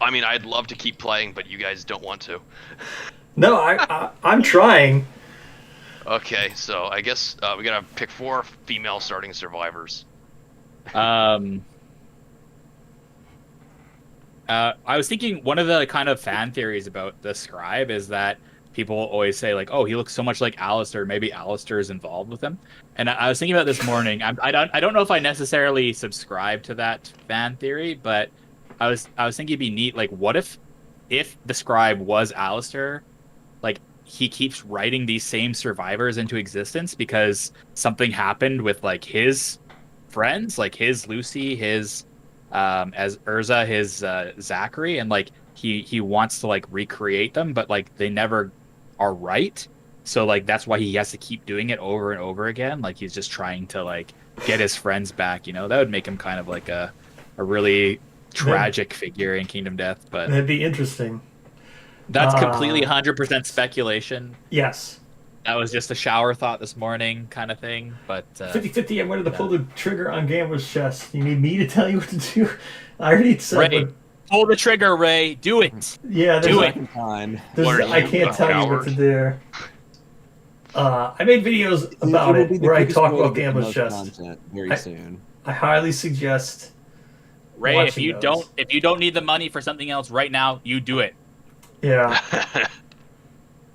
I mean, I'd love to keep playing, but you guys don't want to. No, I'm trying. Okay, so I guess we gotta pick 4 female starting survivors. I was thinking one of the kind of fan theories about the scribe is that people always say like, oh, he looks so much like Alistair. Maybe Alistair is involved with him. And I was thinking about this morning. I don't know if I necessarily subscribe to that fan theory, but I was thinking it'd be neat. Like, what if the scribe was Alistair? Like, he keeps writing these same survivors into existence because something happened with like his friends, like his Lucy, his as Urza, his Zachary, and like he wants to like recreate them, but like they never are right. So like that's why he has to keep doing it over and over again. Like he's just trying to like get his friends back. You know, that would make him kind of like a really tragic figure in Kingdom Death. But That'd be interesting. that's completely 100% speculation. Yes. That was just a shower thought this morning kind of thing. But 50-50, I'm ready to pull the trigger on Gambler's chest. You need me to tell you what to do? I already said Ray, pull the trigger, Ray. Do it. Yeah, Do it. Time. I can't tell you what to do. I made videos about will it be the where I quickest talk way to about get the Gambler's most chest. content very soon. I highly suggest Ray, watching if you don't need the money for something else right now, you do it. Yeah.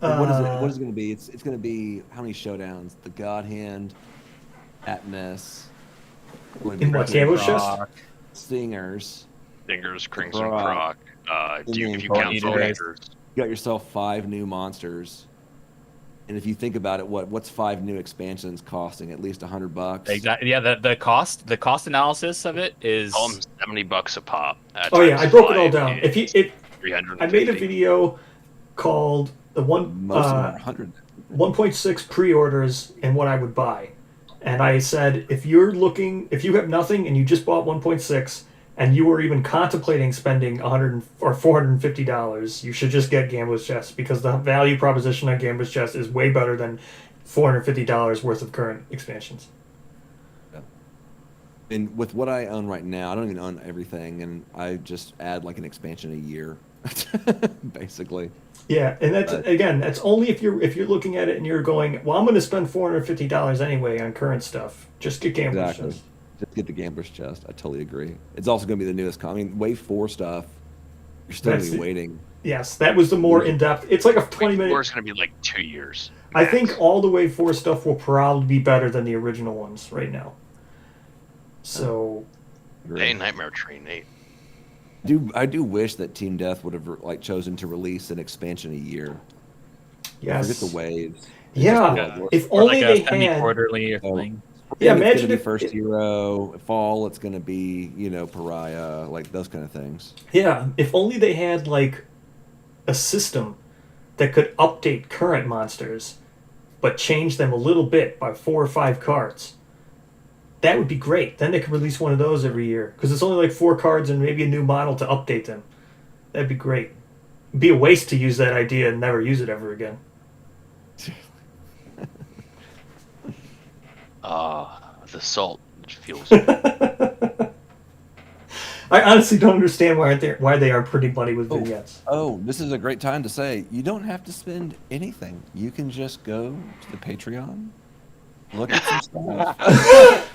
What is it? What is it going to be? It's going to be how many showdowns? The God Hand, Atmos. In what, Gambler's chest? Stingers. Stingers, Crimson Croc. Croc. If you Bone count Eaters. Bone Eaters. You got yourself 5 new monsters. And if you think about it, what's 5 new expansions costing? At least $100. Exactly. Yeah. The cost analysis of it is Tell them $70 a pop. Oh yeah, I broke it all down. If If 350. I made a video called the Most of them are 100. 1.6 pre-orders and what I would buy. And I said, if you have nothing and you just bought 1.6 and you were even contemplating spending $100 or $450, you should just get Gambler's Chest because the value proposition on Gambler's Chest is way better than $450 worth of current expansions. And with what I own right now, I don't even own everything, and I just add like an expansion a year. basically. Yeah, and that's only if you're looking at it and you're going, well, I'm going to spend $450 anyway on current stuff. Just get Gambler's Exactly. Chest. Just get the Gambler's Chest. I totally agree. It's also going to be the newest. I mean, Wave 4 stuff. You're still going to be waiting. Yes, that was the more in depth. It's like a 20-minute. Wave 4 is going to be like 2 years. I think all the Wave 4 stuff will probably be better than the original ones right now. So. Hey, Nightmare Train 8. I do wish that Team Death would have chosen to release an expansion a year. Yes. Forget the waves. If only they had quarterly thing. Yeah, it's imagine gonna be if first hero. Fall, it's gonna be Pariah, like those kind of things. Yeah, if only they had like a system that could update current monsters, but change them a little bit by 4 or 5 cards. That would be great. Then they could release one of those every year because it's only like 4 cards and maybe a new model to update them. That'd be great. It'd be a waste to use that idea and never use it ever again. The salt feels. I honestly don't understand why they aren't pretty money with vignettes. Oh, this is a great time to say you don't have to spend anything. You can just go to the Patreon, look at some stuff.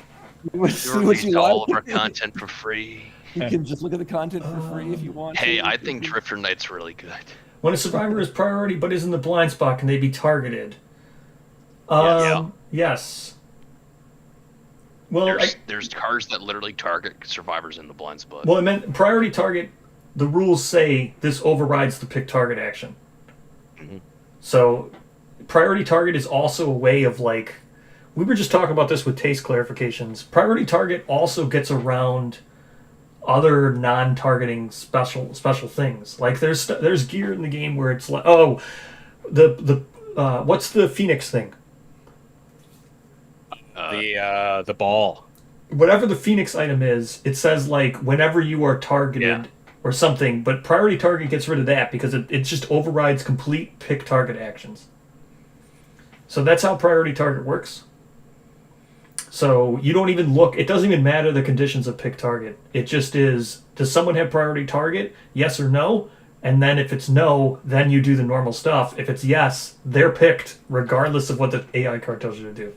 See what you all like. of our content for free. You can just look at the content for free if you want. Hey, I think Drifter Knight's really good. When a survivor is priority but is in the blind spot, can they be targeted? Yes. Well, there's cards that literally target survivors in the blind spot. Well, I meant priority target. The rules say this overrides the pick target action. Mm-hmm. So, priority target is also a way of like. We were just talking about this with taste clarifications. Priority target also gets around other non-targeting special things. Like there's gear in the game where it's like what's the Phoenix thing? The ball. Whatever the Phoenix item is, it says like whenever you are targeted or something, but priority target gets rid of that because it just overrides complete pick target actions. So that's how priority target works. So you don't even look, it doesn't even matter the conditions of pick target. It just is, does someone have priority target? Yes or no? And then if it's no, then you do the normal stuff. If it's yes, they're picked regardless of what the AI card tells you to do.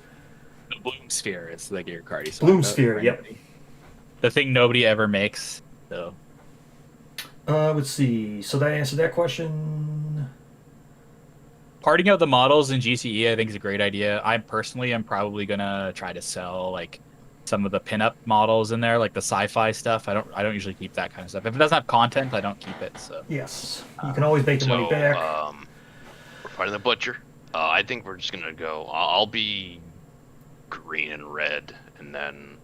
The Bloom Sphere is the gear card. Bloom Sphere, yep. The thing nobody ever makes. So. Let's see. So that answered that question. Parting out the models in GCE, I think, is a great idea. I personally am probably gonna try to sell like some of the pinup models in there, like the sci-fi stuff. I don't usually keep that kind of stuff. If it doesn't have content, I don't keep it. So yes, you can always make the money back. We're fighting the butcher. I think we're just gonna go. I'll be green and red, and then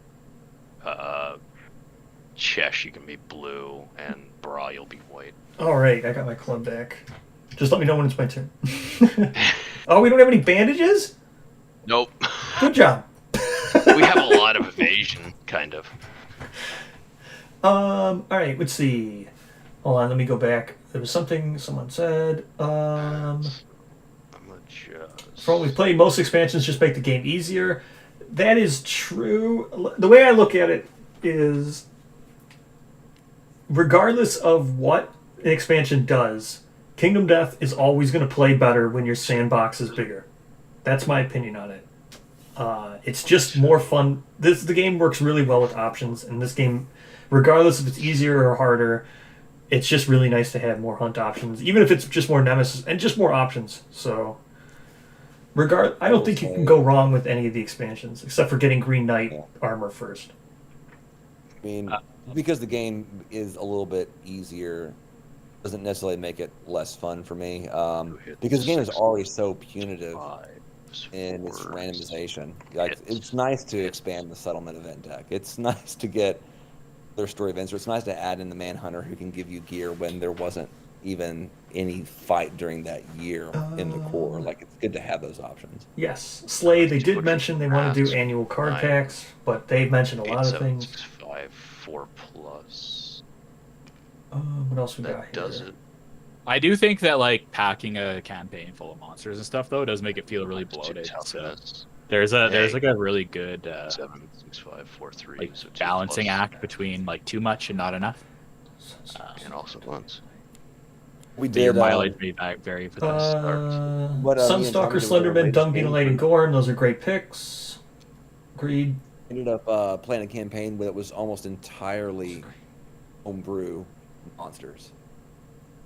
Chesh, you can be blue, and Bra, you'll be white. All right, I got my club back. Just let me know when it's my turn. Oh, we don't have any bandages? Nope. Good job. We have a lot of evasion, kind of. All right, let's see. Hold on, let me go back. There was something someone said. From we've played, most expansions just make the game easier. That is true. The way I look at it is, regardless of what an expansion does, Kingdom Death is always going to play better when your sandbox is bigger. That's my opinion on it. It's just more fun. The game works really well with options, and this game, regardless if it's easier or harder, it's just really nice to have more hunt options, even if it's just more nemesis and just more options. So, I don't think you can go wrong with any of the expansions, except for getting Green Knight armor first. I mean, because the game is a little bit easier, doesn't necessarily make it less fun for me. Because the game is already so punitive in its randomization. Like, it's nice to expand the settlement event deck. It's nice to get their story events. Or it's nice to add in the Manhunter who can give you gear when there wasn't even any fight during that year in the core. Like, it's good to have those options. Yes. Slay, they did mention they want to do annual card packs, but they've mentioned a lot of things. 5, 4+. What else we got here? Does it? I do think that like packing a campaign full of monsters and stuff though does make it feel really bloated. So there's like a really good 7, 6, 5, 4, 3. like So balancing act between like too much and not enough. And also once. We But your did. mileage may vary for this. What, me and Tommy Sunstalker, did with our Slenderman, latest Dung game Beetle Knight, and for- Gorm. Those are great picks. Agreed. ended up playing a campaign that was almost entirely homebrew monsters.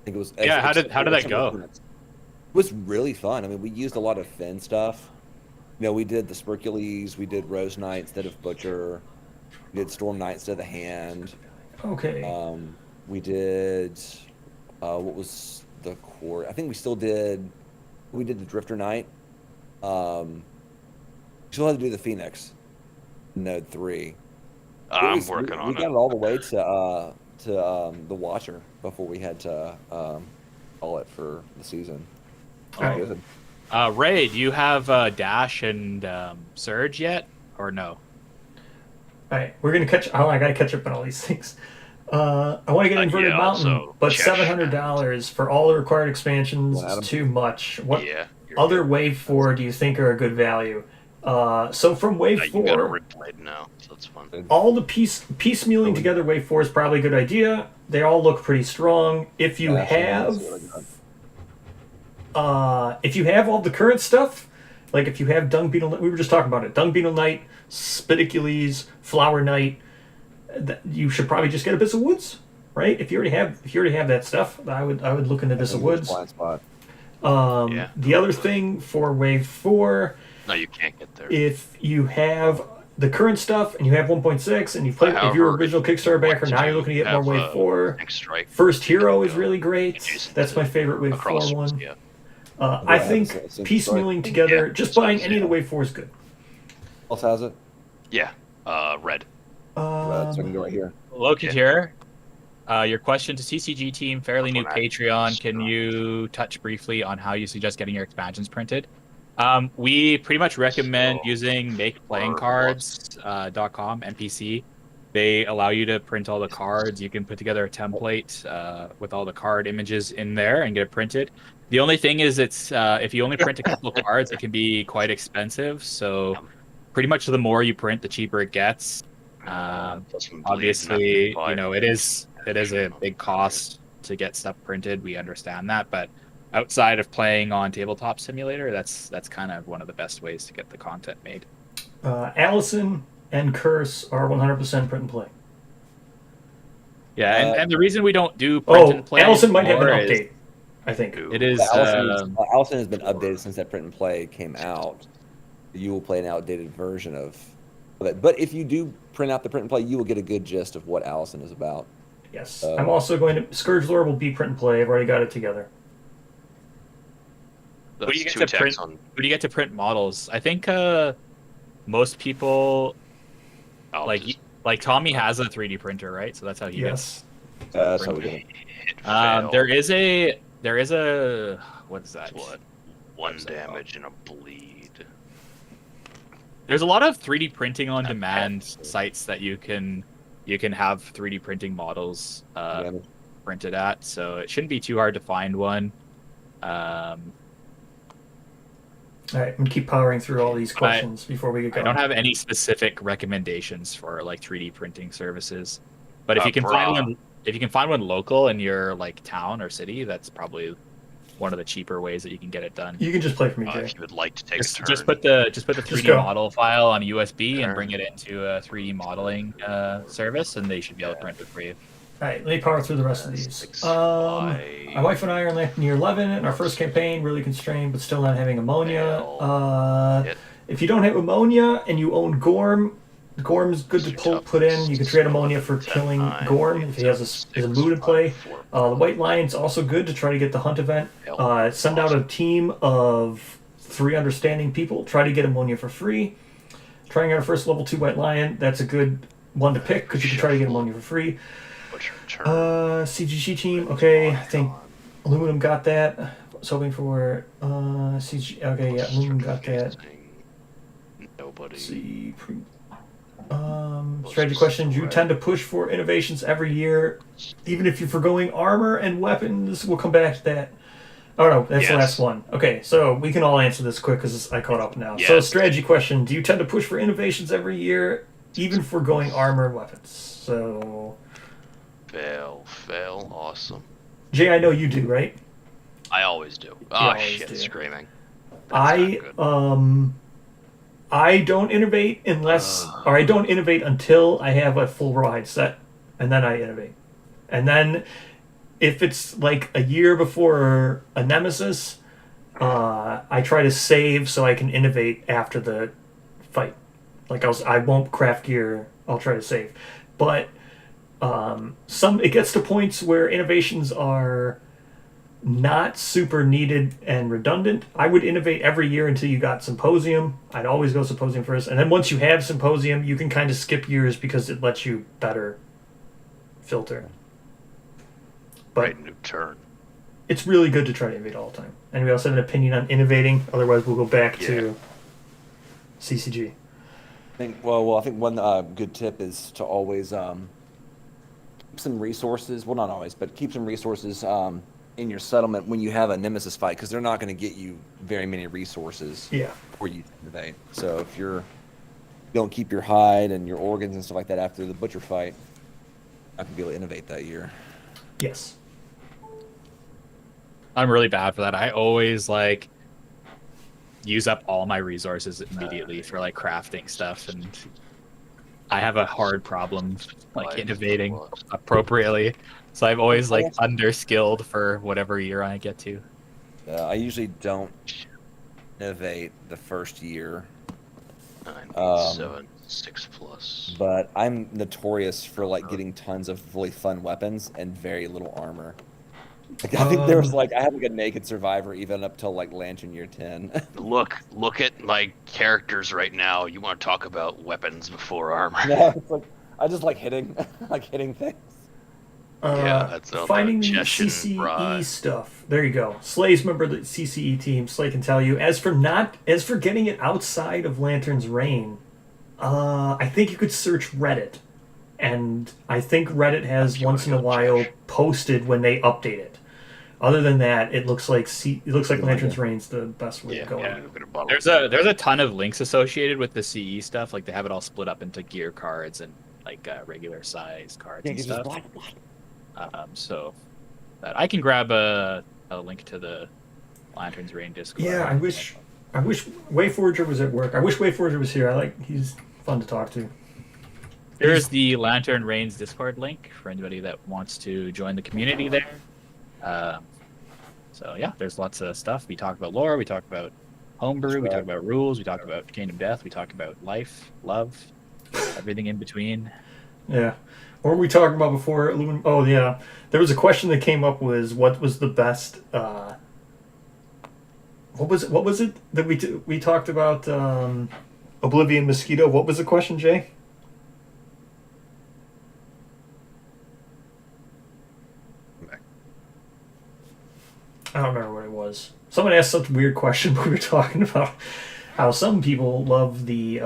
I think it was. Yeah, how did that some go? improvements. It was really fun. I mean, we used a lot of Finn stuff. You know, we did the Spercules, we did Rose Knight instead of Butcher, we did Storm Knight instead of the Hand. Okay. We did what was the core? I think we still did. We did the Drifter Knight. We still had to do the Phoenix, Node 3. I'm working on we got it all the way to the Watcher before we had to call it for the season. Alright. Good. Ray, do you have Dash and Surge yet, or no? All right, we're gonna catch. Oh, I gotta catch up on all these things. I want to get Inverted yeah, Mountain, also but Chesh $700 for all the required expansions Well, Adam. is too much. What Yeah. other Wave 4 do you think are a good value? So from Wave You got a 4, Red Blade now, so that's fun. all the piecemealing together Wave 4 is probably a good idea. They all look pretty strong. If you have all the current stuff, like if you have Dung Beetle, we were just talking about it. Dung Beetle Knight, Spidicules, Flower Knight, you should probably just get Abyss of Woods, right? If you already have that stuff, I would look into Abyss of Woods. Blind spot. Yeah. The other thing for Wave 4, No, you can't get there. if you have the current stuff and you have 1.6 and you play, if you're However, original Kickstarter backer, now you're looking to get more Wave 4. Next strike. First Hero you is can really go great. adjacent That's to my favorite Wave 4 across, one. Yeah. I Yeah, think it's piecemealing together, Yeah, just that's what buying I'm any of the saying. Wave 4 is good. Who else has it? Yeah. Red. So I can go right here. Loki Yeah. here. Your question to CCG team, fairly new Before that, Patreon. Can you touch briefly on how you suggest getting your expansions printed? We pretty much recommend So, using or makeplayingcards.com, NPC. They allow you to print all the cards. You can put together a template with all the card images in there and get it printed. The only thing is, it's if you only print a couple of cards, it can be quite expensive. So, pretty much the more you print, the cheaper it gets. Obviously, you know, it is a big cost to get stuff printed. We understand that, but outside of playing on Tabletop Simulator, that's kind of one of the best ways to get the content made. Allison and Curse are 100% print and play. Yeah, and the reason we don't do print and play Allison might have an anymore is update, I think. it is Allison has been updated since that print and play came out. You will play an outdated version of it. But if you do print out the print and play, you will get a good gist of what Allison is about. Yes. I'm also going to... Scourge Lore will be print and play. I've already got it together. When do you That's get two to print? attacks on. When do you get to print models? I think most people like Tommy has a 3D printer, right? So that's how he Yes. That's how we do it. There is a what is that? What? One damage and a bleed. There's a lot of 3D printing on Not demand bad. sites that you can have 3D printing models Damage. printed at, so it shouldn't be too hard to find one. All right, I'm going to keep powering through all these questions before we get I going. don't have any specific recommendations for like 3D printing services, but if you can find one local in your like town or city, that's probably one of the cheaper ways that you can get it done. You can just play for me, Jay. If you would like to take a turn. Just put the 3D go. model file on a USB and bring it into a 3D modeling service, and they should be able to print it for you. All right, let me power through the rest of these. 6, My wife and I are in year 11 in our first campaign, really constrained, but still not having ammonia. Hit. If you don't have ammonia and you own Gorm, Gorm's good to put in. You can trade ammonia for killing Gorm if he has a mood in play. The White Lion's also good to try to get the hunt event. Send out a team of 3 understanding people. Try to get ammonia for free. Trying out a first level 2 White Lion, that's a good one to pick because you can try to get ammonia for free. What's your turn? CGG team, okay, I think Aluminum got that. I was hoping for CG. Okay, yeah, Aluminum got that. Nobody. Let's see. Strategy question: do you tend to push for innovations every year, even if you're forgoing armor and weapons? We'll come back to that. Oh no, that's the Yes. last one. Okay, so we can all answer this quick because I caught up now. Yes. So strategy question: do you tend to push for innovations every year, even forgoing armor and weapons? So Fail, awesome. Jay, I know you do, right? I always do. You Oh always shit! do. Screaming. That's not good. I don't innovate or I don't innovate until I have a full ride set, and then I innovate. And then, if it's like a year before a Nemesis, I try to save so I can innovate after the fight. Like I won't craft gear. I'll try to save, but it gets to points where innovations are not super needed and redundant. I would innovate every year until you got Symposium. I'd always go Symposium first, and then once you have Symposium, you can kind of skip years because it lets you better filter. But Right, new turn. it's really good to try to innovate all the time. Anybody else have an opinion on innovating? Otherwise, we'll go back to CCG. I think one good tip is to always keep some resources. Well, not always, but keep some resources in your settlement when you have a Nemesis fight, because they're not going to get you very many resources before you innovate. So if you don't keep your hide and your organs and stuff like that after the butcher fight, I can be able to innovate that year. Yes. I'm really bad for that. I always like use up all my resources immediately for like crafting stuff, and I have a hard problem like innovating appropriately. So I'm always like underskilled for whatever year I get to. I usually don't innovate the first year. 9, 7, 6+. But I'm notorious for like getting tons of really fun weapons and very little armor. Like, I think I have like a naked survivor even up till like Lantern year 10. Look at my characters right now. You want to talk about weapons before armor? No, it's like I just like hitting things. That's finding the CCE stuff. There you go. Slay's member of the CCE team. Slay can tell you. As for getting it outside of Lantern's Reign, I think you could search Reddit, and I think Reddit has once in a while posted when they update it. Other than that, it looks like Lantern's Reign's the best way to go. Yeah. There's a ton of links associated with the CE stuff. Like they have it all split up into gear cards and like regular size cards and stuff. So that I can grab a link to the Lantern's Reign Discord. Yeah, I wish Wayforger was at work. I wish Wayforger was here. He's fun to talk to. There's the Lantern Reigns Discord link for anybody that wants to join the community there. So yeah, there's lots of stuff. We talk about lore, we talk about homebrew, we talk about rules, we talk about Kingdom Death, we talk about life, love, everything in between. Yeah. What were we talking about before? Oh yeah, there was a question that came up. Was what was the best? What was it that we talked about? Oblivion Mosquito. What was the question, Jay? I don't remember what it was. Someone asked such a weird question. We were talking about how some people love the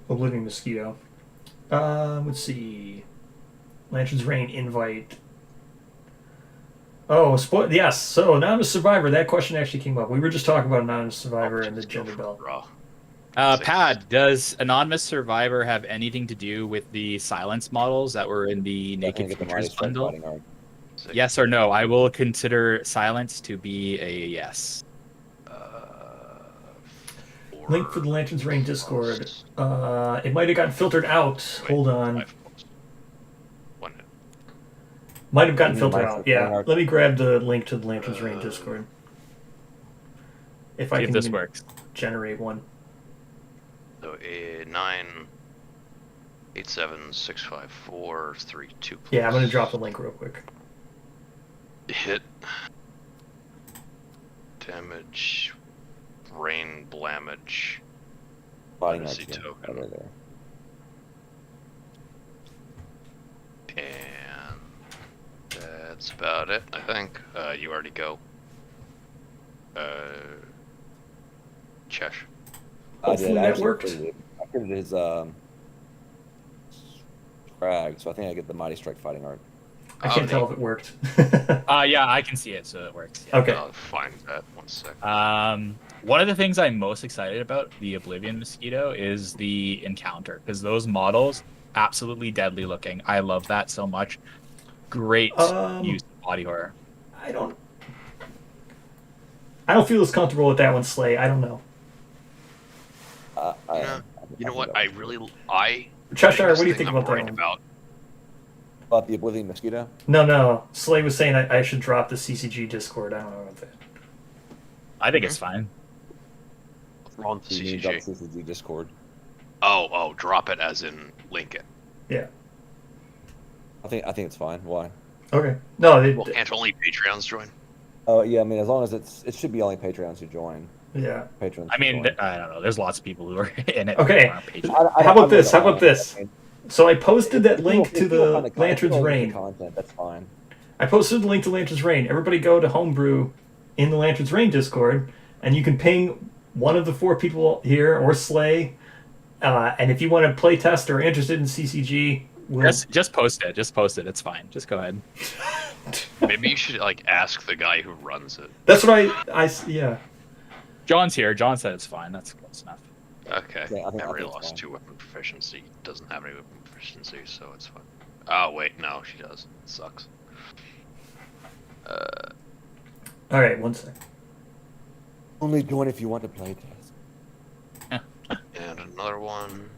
Oblivion Mosquito. Let's see. Lantern's Reign invite. Oh, yes. So, Anonymous Survivor. That question actually came up. We were just talking about Anonymous Survivor and the gender belt. Pad, does Anonymous Survivor have anything to do with the silence models that were in the Naked Features bundle? Yes or no? I will consider silence to be a yes. Link for the Lantern's Reign Discord. It might have gotten filtered out. Wait, hold on. Might have gotten filtered out. Yeah. Let me grab the link to the Lantern's Reign Discord. If I can this works. Generate one. So 9, 8, 7, 6, 5, 4, 3, 2. Yeah, I'm gonna drop the link real quick. Hit. Damage. Rain blamage. Legacy token. There. And that's about it, I think. You already go. Chesh. Hopefully that worked. I put his Crag, so I think I get the Mighty Strike fighting art. I can't tell if it worked. Yeah, I can see it, so it works. Yeah. Okay. I'll find that 1 second. One of the things I'm most excited about the Oblivion Mosquito is the encounter, because those models absolutely deadly looking. I love that so much. great Um, use of body horror. I don't feel as comfortable with that one, Slay. I don't know. You know what? I Cheshire, what biggest do you thing think I'm about that worried one? About the Oblivion Mosquito? No. Slay was saying I should drop the CCG Discord. I don't know about that. I think it's fine. What's wrong with the You need to CCG? drop CCG Discord. Oh, drop it as in link it. Yeah. I think it's fine. Why? Okay. No, Well, can't only Patreons join? Oh yeah, I mean, as long as it should be only Patreons who join. yeah. Patrons. I mean, join. I don't know. There's lots of people who are in it. Okay. who aren't patrons. How about this? really How about don't this? mind. So I posted that If link people- to if people the find if Lantern's people like the Reign. content, that's fine. I posted the link to Lantern's Reign. Everybody go to Homebrew in the Lantern's Reign Discord, and you can ping one of the 4 people here or Slay. And if you want to play test or are interested in CCG, we'll... Just post it. Just post it. It's fine. Just go ahead. Maybe you should ask the guy who runs it. That's what yeah. John's here. John said it's fine. That's close enough. Okay. Yeah, I think Memory it's lost fine. 2 weapon proficiency. Doesn't have any weapon proficiency, so it's fine. Oh wait, no, she does. It sucks. All right, one sec. Only join if you want to play test. And another one.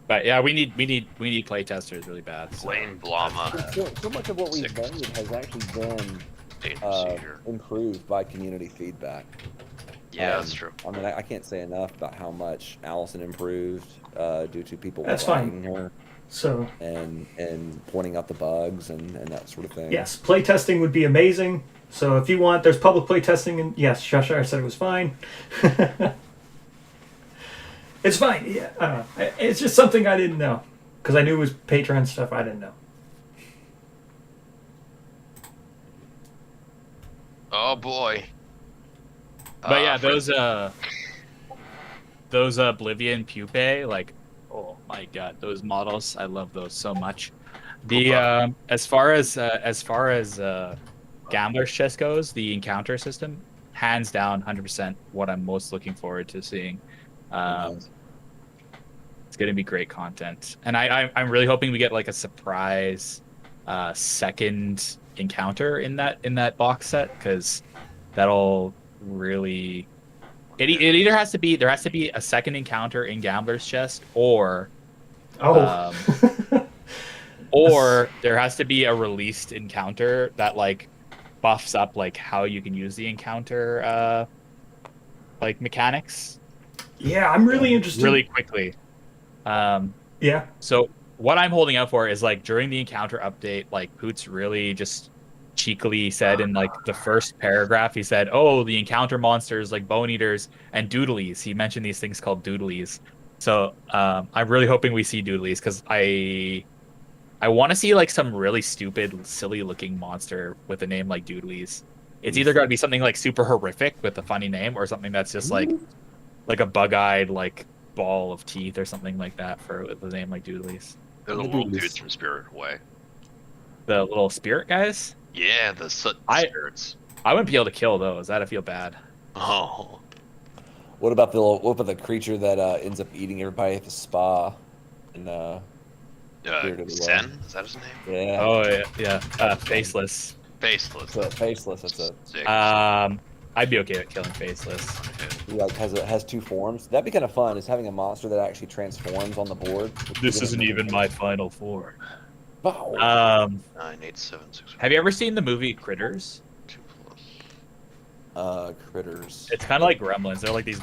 But yeah, we need play testers really bad. So. Blaine Blama. So much of what we've 6. made has actually been Data procedure. improved by community feedback. Yeah, that's true. I mean, I can't say enough about how much Allison improved due to people That's fine. liking her So and pointing out the bugs and that sort of thing. yes, play testing would be amazing. So if you want, there's public play testing, and yes, Cheshire said it was fine. It's fine. Yeah, I don't know. It's just something I didn't know because I knew it was Patreon stuff I didn't know. Oh boy. But yeah, for- those Oblivion pupae, like, oh my god, those models, I love those so much. The as far as Gambler's Chest goes, the encounter system, hands down, 100% what I'm most looking forward to seeing. It's gonna be great content, and I'm really hoping we get like a surprise second encounter in that box set, because that'll really it either has to be a second encounter in Gambler's Chest, or or there has to be a released encounter that like buffs up like how you can use the encounter like mechanics Yeah, I'm really interested. really quickly. Yeah. So what I'm holding out for is like during the encounter update, like Poots really just cheekily said in like the first paragraph, he said, "Oh, the encounter monsters like bone eaters and doodlies." He mentioned these things called doodlies. So I'm really hoping we see doodlies, because I want to see like some really stupid, silly looking monster with a name like doodlies. It's either got to be something like super horrific with a funny name, or something that's just like a bug-eyed like ball of teeth or something like that with a name like doodlies. They're the little dudes from Spirit Away. The little spirit guys? Yeah, the soot spirits. I wouldn't be able to kill those. That'd feel bad. Oh. What about the creature that ends up eating everybody at the spa? And Spirit of the Zen? Wild. Is that his name? Yeah. Oh yeah. Faceless. Faceless. Faceless. That's a. Sick. I'd be okay with killing Faceless. He like has 2 forms. That'd be kind of fun. Is having a monster that actually transforms on the board. This isn't even my final form. Wow. 9, 8, 7, 6, Have you ever seen the movie Critters? 2 plus. Critters. It's kind of like Gremlins. They're like these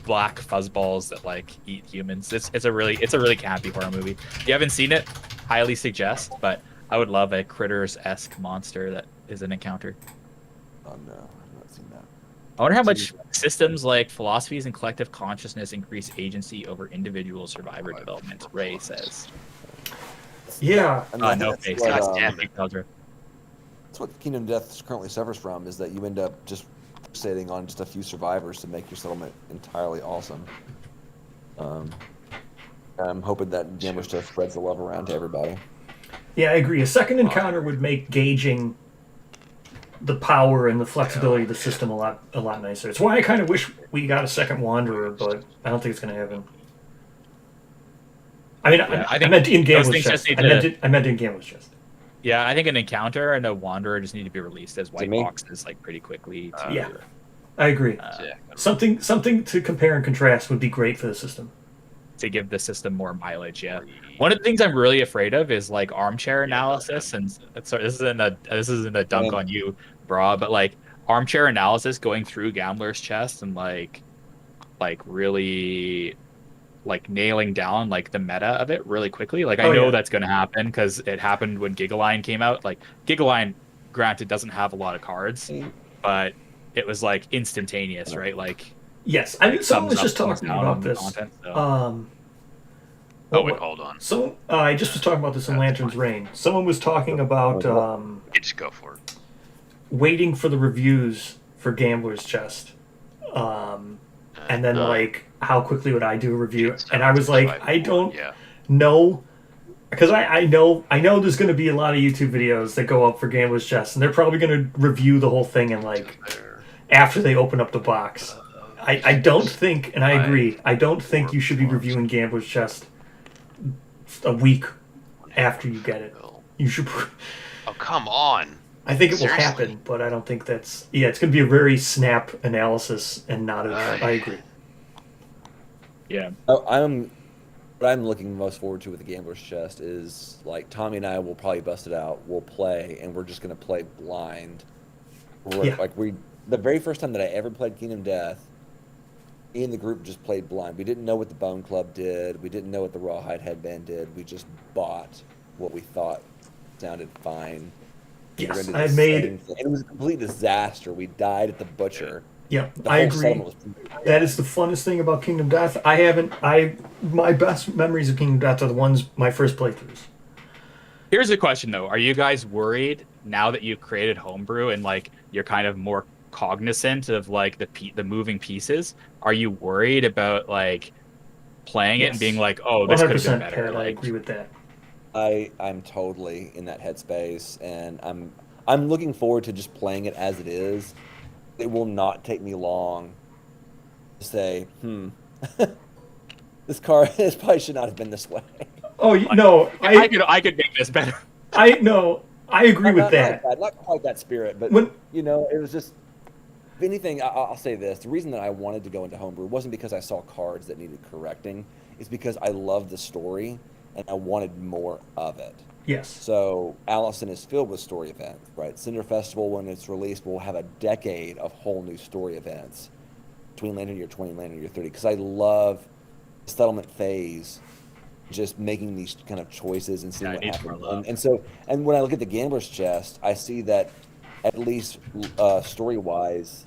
black fuzzballs that like eat humans. It's a really campy horror movie. If you haven't seen it, highly suggest. But I would love a Critters-esque monster that is an encounter. Oh no, I've not seen that. I wonder how much systems like philosophies and collective consciousness increase agency over individual survivor development, Ray says. Yeah. I mean, No that's face. what, God damn it. That's what Kingdom Death currently suffers from, is that you end up just sitting on just a few survivors to make your settlement entirely awesome. I'm hoping that Gambler's Chest spreads the love around to everybody. Yeah, I agree. A second encounter would make gauging the power and the flexibility of the system a lot nicer. It's why I kind of wish we got a second Wanderer, but I don't think it's going to happen. I mean, Yeah, I meant in those Gambler's things Chest. just need I meant in Gambler's Chest. Yeah, I think an encounter and a wanderer just need to be released as white me? boxes like pretty quickly. To, Yeah. I agree. Yeah. Something to compare and contrast would be great for the system. to give the system more mileage. Yeah. One of the things I'm really afraid of is like armchair analysis, and so this isn't a dunk on you, bra, but like armchair analysis going through Gambler's Chest and like really like nailing down like the meta of it really quickly. Like I Oh, know yeah. that's going to happen because it happened when Gigaline came out. Like Gigaline, granted, doesn't have a lot of cards, but it was like instantaneous, right? Like Yes, I mean, someone thumbs was up, just thumbs talking down about on the this. content. So. Oh wait, hold on. So I just was talking about this in That's Lantern's fine. Reign. Someone was talking about You just go for it. waiting for the reviews for Gambler's Chest, and then like how quickly would I do a review? And I was like, I don't know, because I know there's going to be a lot of YouTube videos that go up for Gambler's Chest, and they're probably going to review the whole thing in like after they open up the box. I don't think, and I agree, I don't think you should be reviewing Gambler's Chest a week after you get it. You should. Oh, come on. I think it will Seriously? happen, but I don't think that's. Yeah, it's going to be a very snap analysis and not a. I agree. Yeah. What I'm looking most forward to with the Gambler's Chest is like Tommy and I will probably bust it out. We'll play, and we're just gonna play blind. Yeah. Like the very first time that I ever played Kingdom Death, me and the group just played blind. We didn't know what the Bone Club did. We didn't know what the Rawhide Headband did. We just bought what we thought sounded fine. Yes, I made. And it was a complete disaster. We died at the butcher. Yeah, The I whole agree. settlement was That is the funnest thing about Kingdom Death. My best memories of Kingdom Death are the ones my first playthroughs. Here's a question though: are you guys worried now that you've created homebrew and like you're kind of more cognizant of like the moving pieces? Are you worried about like playing it and being like, oh, this could have been better? Pat, I Like, agree with that. I'm totally in that headspace, and I'm looking forward to just playing it as it is. It will not take me long to say, this probably should not have been this way. Oh no, I could make this better. I agree with that. Not quite that spirit, but it was just. If anything, I'll say this: the reason that I wanted to go into homebrew wasn't because I saw cards that needed correcting. It's because I loved the story and I wanted more of it. Yes. So Allison is filled with story events, right? Cinder Festival, when it's released, will have a decade of whole new story events between Lantern Year 20 and Lantern Year 30. Because I love the settlement phase, just making these kind of choices and seeing what happens. And when I look at the Gambler's Chest, I see that at least story-wise,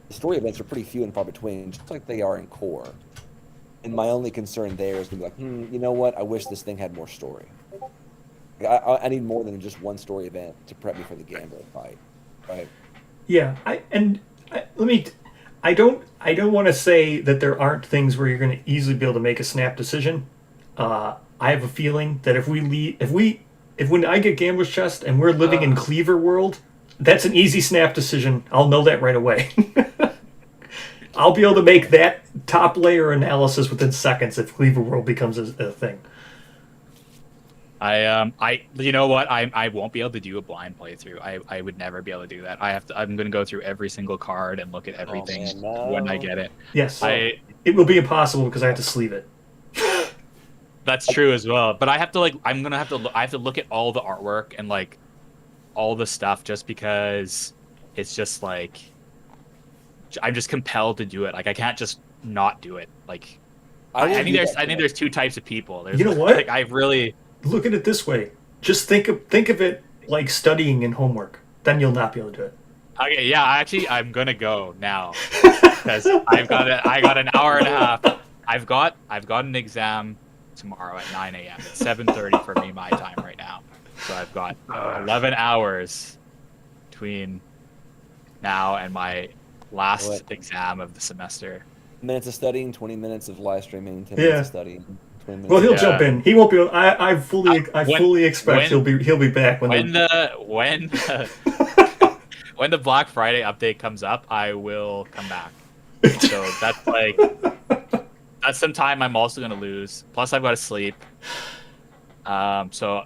the story events are pretty few and far between, just like they are in core. And my only concern there is to be like, you know what? I wish this thing had more story. I need more than just one story event to prep me for the Gambler fight, right? Yeah, I don't want to say that there aren't things where you're going to easily be able to make a snap decision. I have a feeling that when I get Gambler's Chest and we're living in Cleaver World, that's an easy snap decision. I'll know that right away. I'll be able to make that top layer analysis within seconds if Cleaver World becomes a thing. You know what? I won't be able to do a blind playthrough. I would never be able to do that. I'm going to go through every single card and look at everything when I get it. Yes. It will be impossible because I have to sleeve it. That's true as well. But I have to I have to look at all the artwork and like all the stuff just because it's just like I'm just compelled to do it. Like I can't just not do it. Like I think there's two types of people. There's, you know what? Like I really look at it this way. Just think of it like studying and homework. Then you'll not be able to do it. Okay, yeah, actually I'm gonna go now because I got an hour and a half. I've got an exam tomorrow at 9 a.m. It's 7:30 for me my time right now. So I've got 11 hours between now and my last exam of the semester. Minutes of studying, 20 minutes of live streaming, 10 minutes of studying. Well, he'll jump in. He won't be. I fully expect he'll be back when the Black Friday update comes up. I will come back. So that's some time I'm also gonna lose. Plus, I've got to sleep. So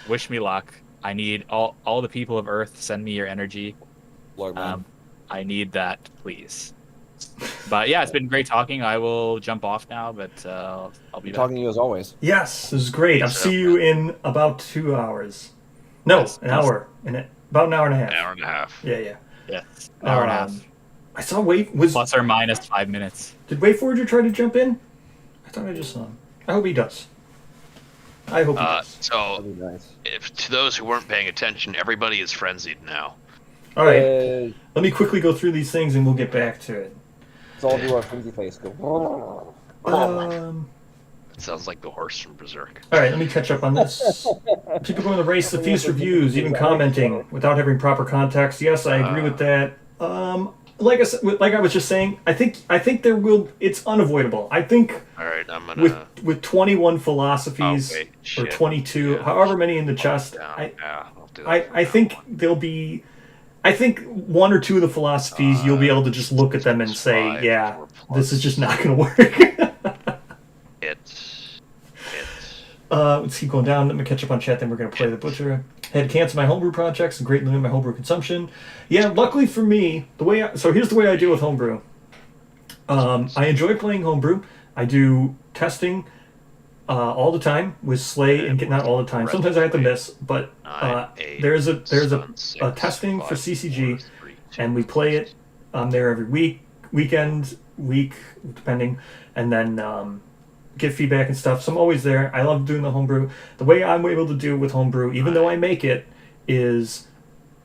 wish me luck. I need all the people of Earth, send me your energy. Lord, man. I need that, please. But yeah, it's been great talking. I will jump off now, but I'll be back. Talking to you as always. Yes, this is great. I'll So, see you in about 2 hours. No, Yes, an hour. About an hour and a half. An hour and a half. Yeah. Yes, an hour and a half. I saw was Plus or minus 5 minutes. Did Wayforger try to jump in? I thought I just saw him. I hope he does. I hope he does. So, That'd be nice. to those who weren't paying attention, everybody is frenzied now. All right. Let me quickly go through these things and we'll get back to it. Let's all do our frenzy face. Go. It sounds like the horse from Berserk. All right, let me catch up on this. People going to race the feast reviews, even commenting without having proper context. Yes, I agree with that. Like I said, like I was just saying, I think there will. It's unavoidable. I think All right, I'm gonna. with 21 philosophies Oh, wait, or shit. 22, Yeah. however many in the chest, Down. Yeah, I'll do that. I think there'll be. I think one or two of the philosophies you'll be able to just look at them and say, five, yeah, 4 this is just not going to work. It's. Let's keep going down. Let me catch up on chat. Then we're going to play the butcher. Had canceled my homebrew projects and greatly limit my homebrew consumption. Yeah, luckily for me, so here's the way I deal with homebrew. I enjoy playing homebrew. I do testing all the time with Slay and not all the time. Sometimes I have to miss, but there's a testing for CCG, and we play it. I'm there every weekend, depending, and then get feedback and stuff. So I'm always there. I love doing the homebrew. The way I'm able to do it with homebrew, even though I make it, is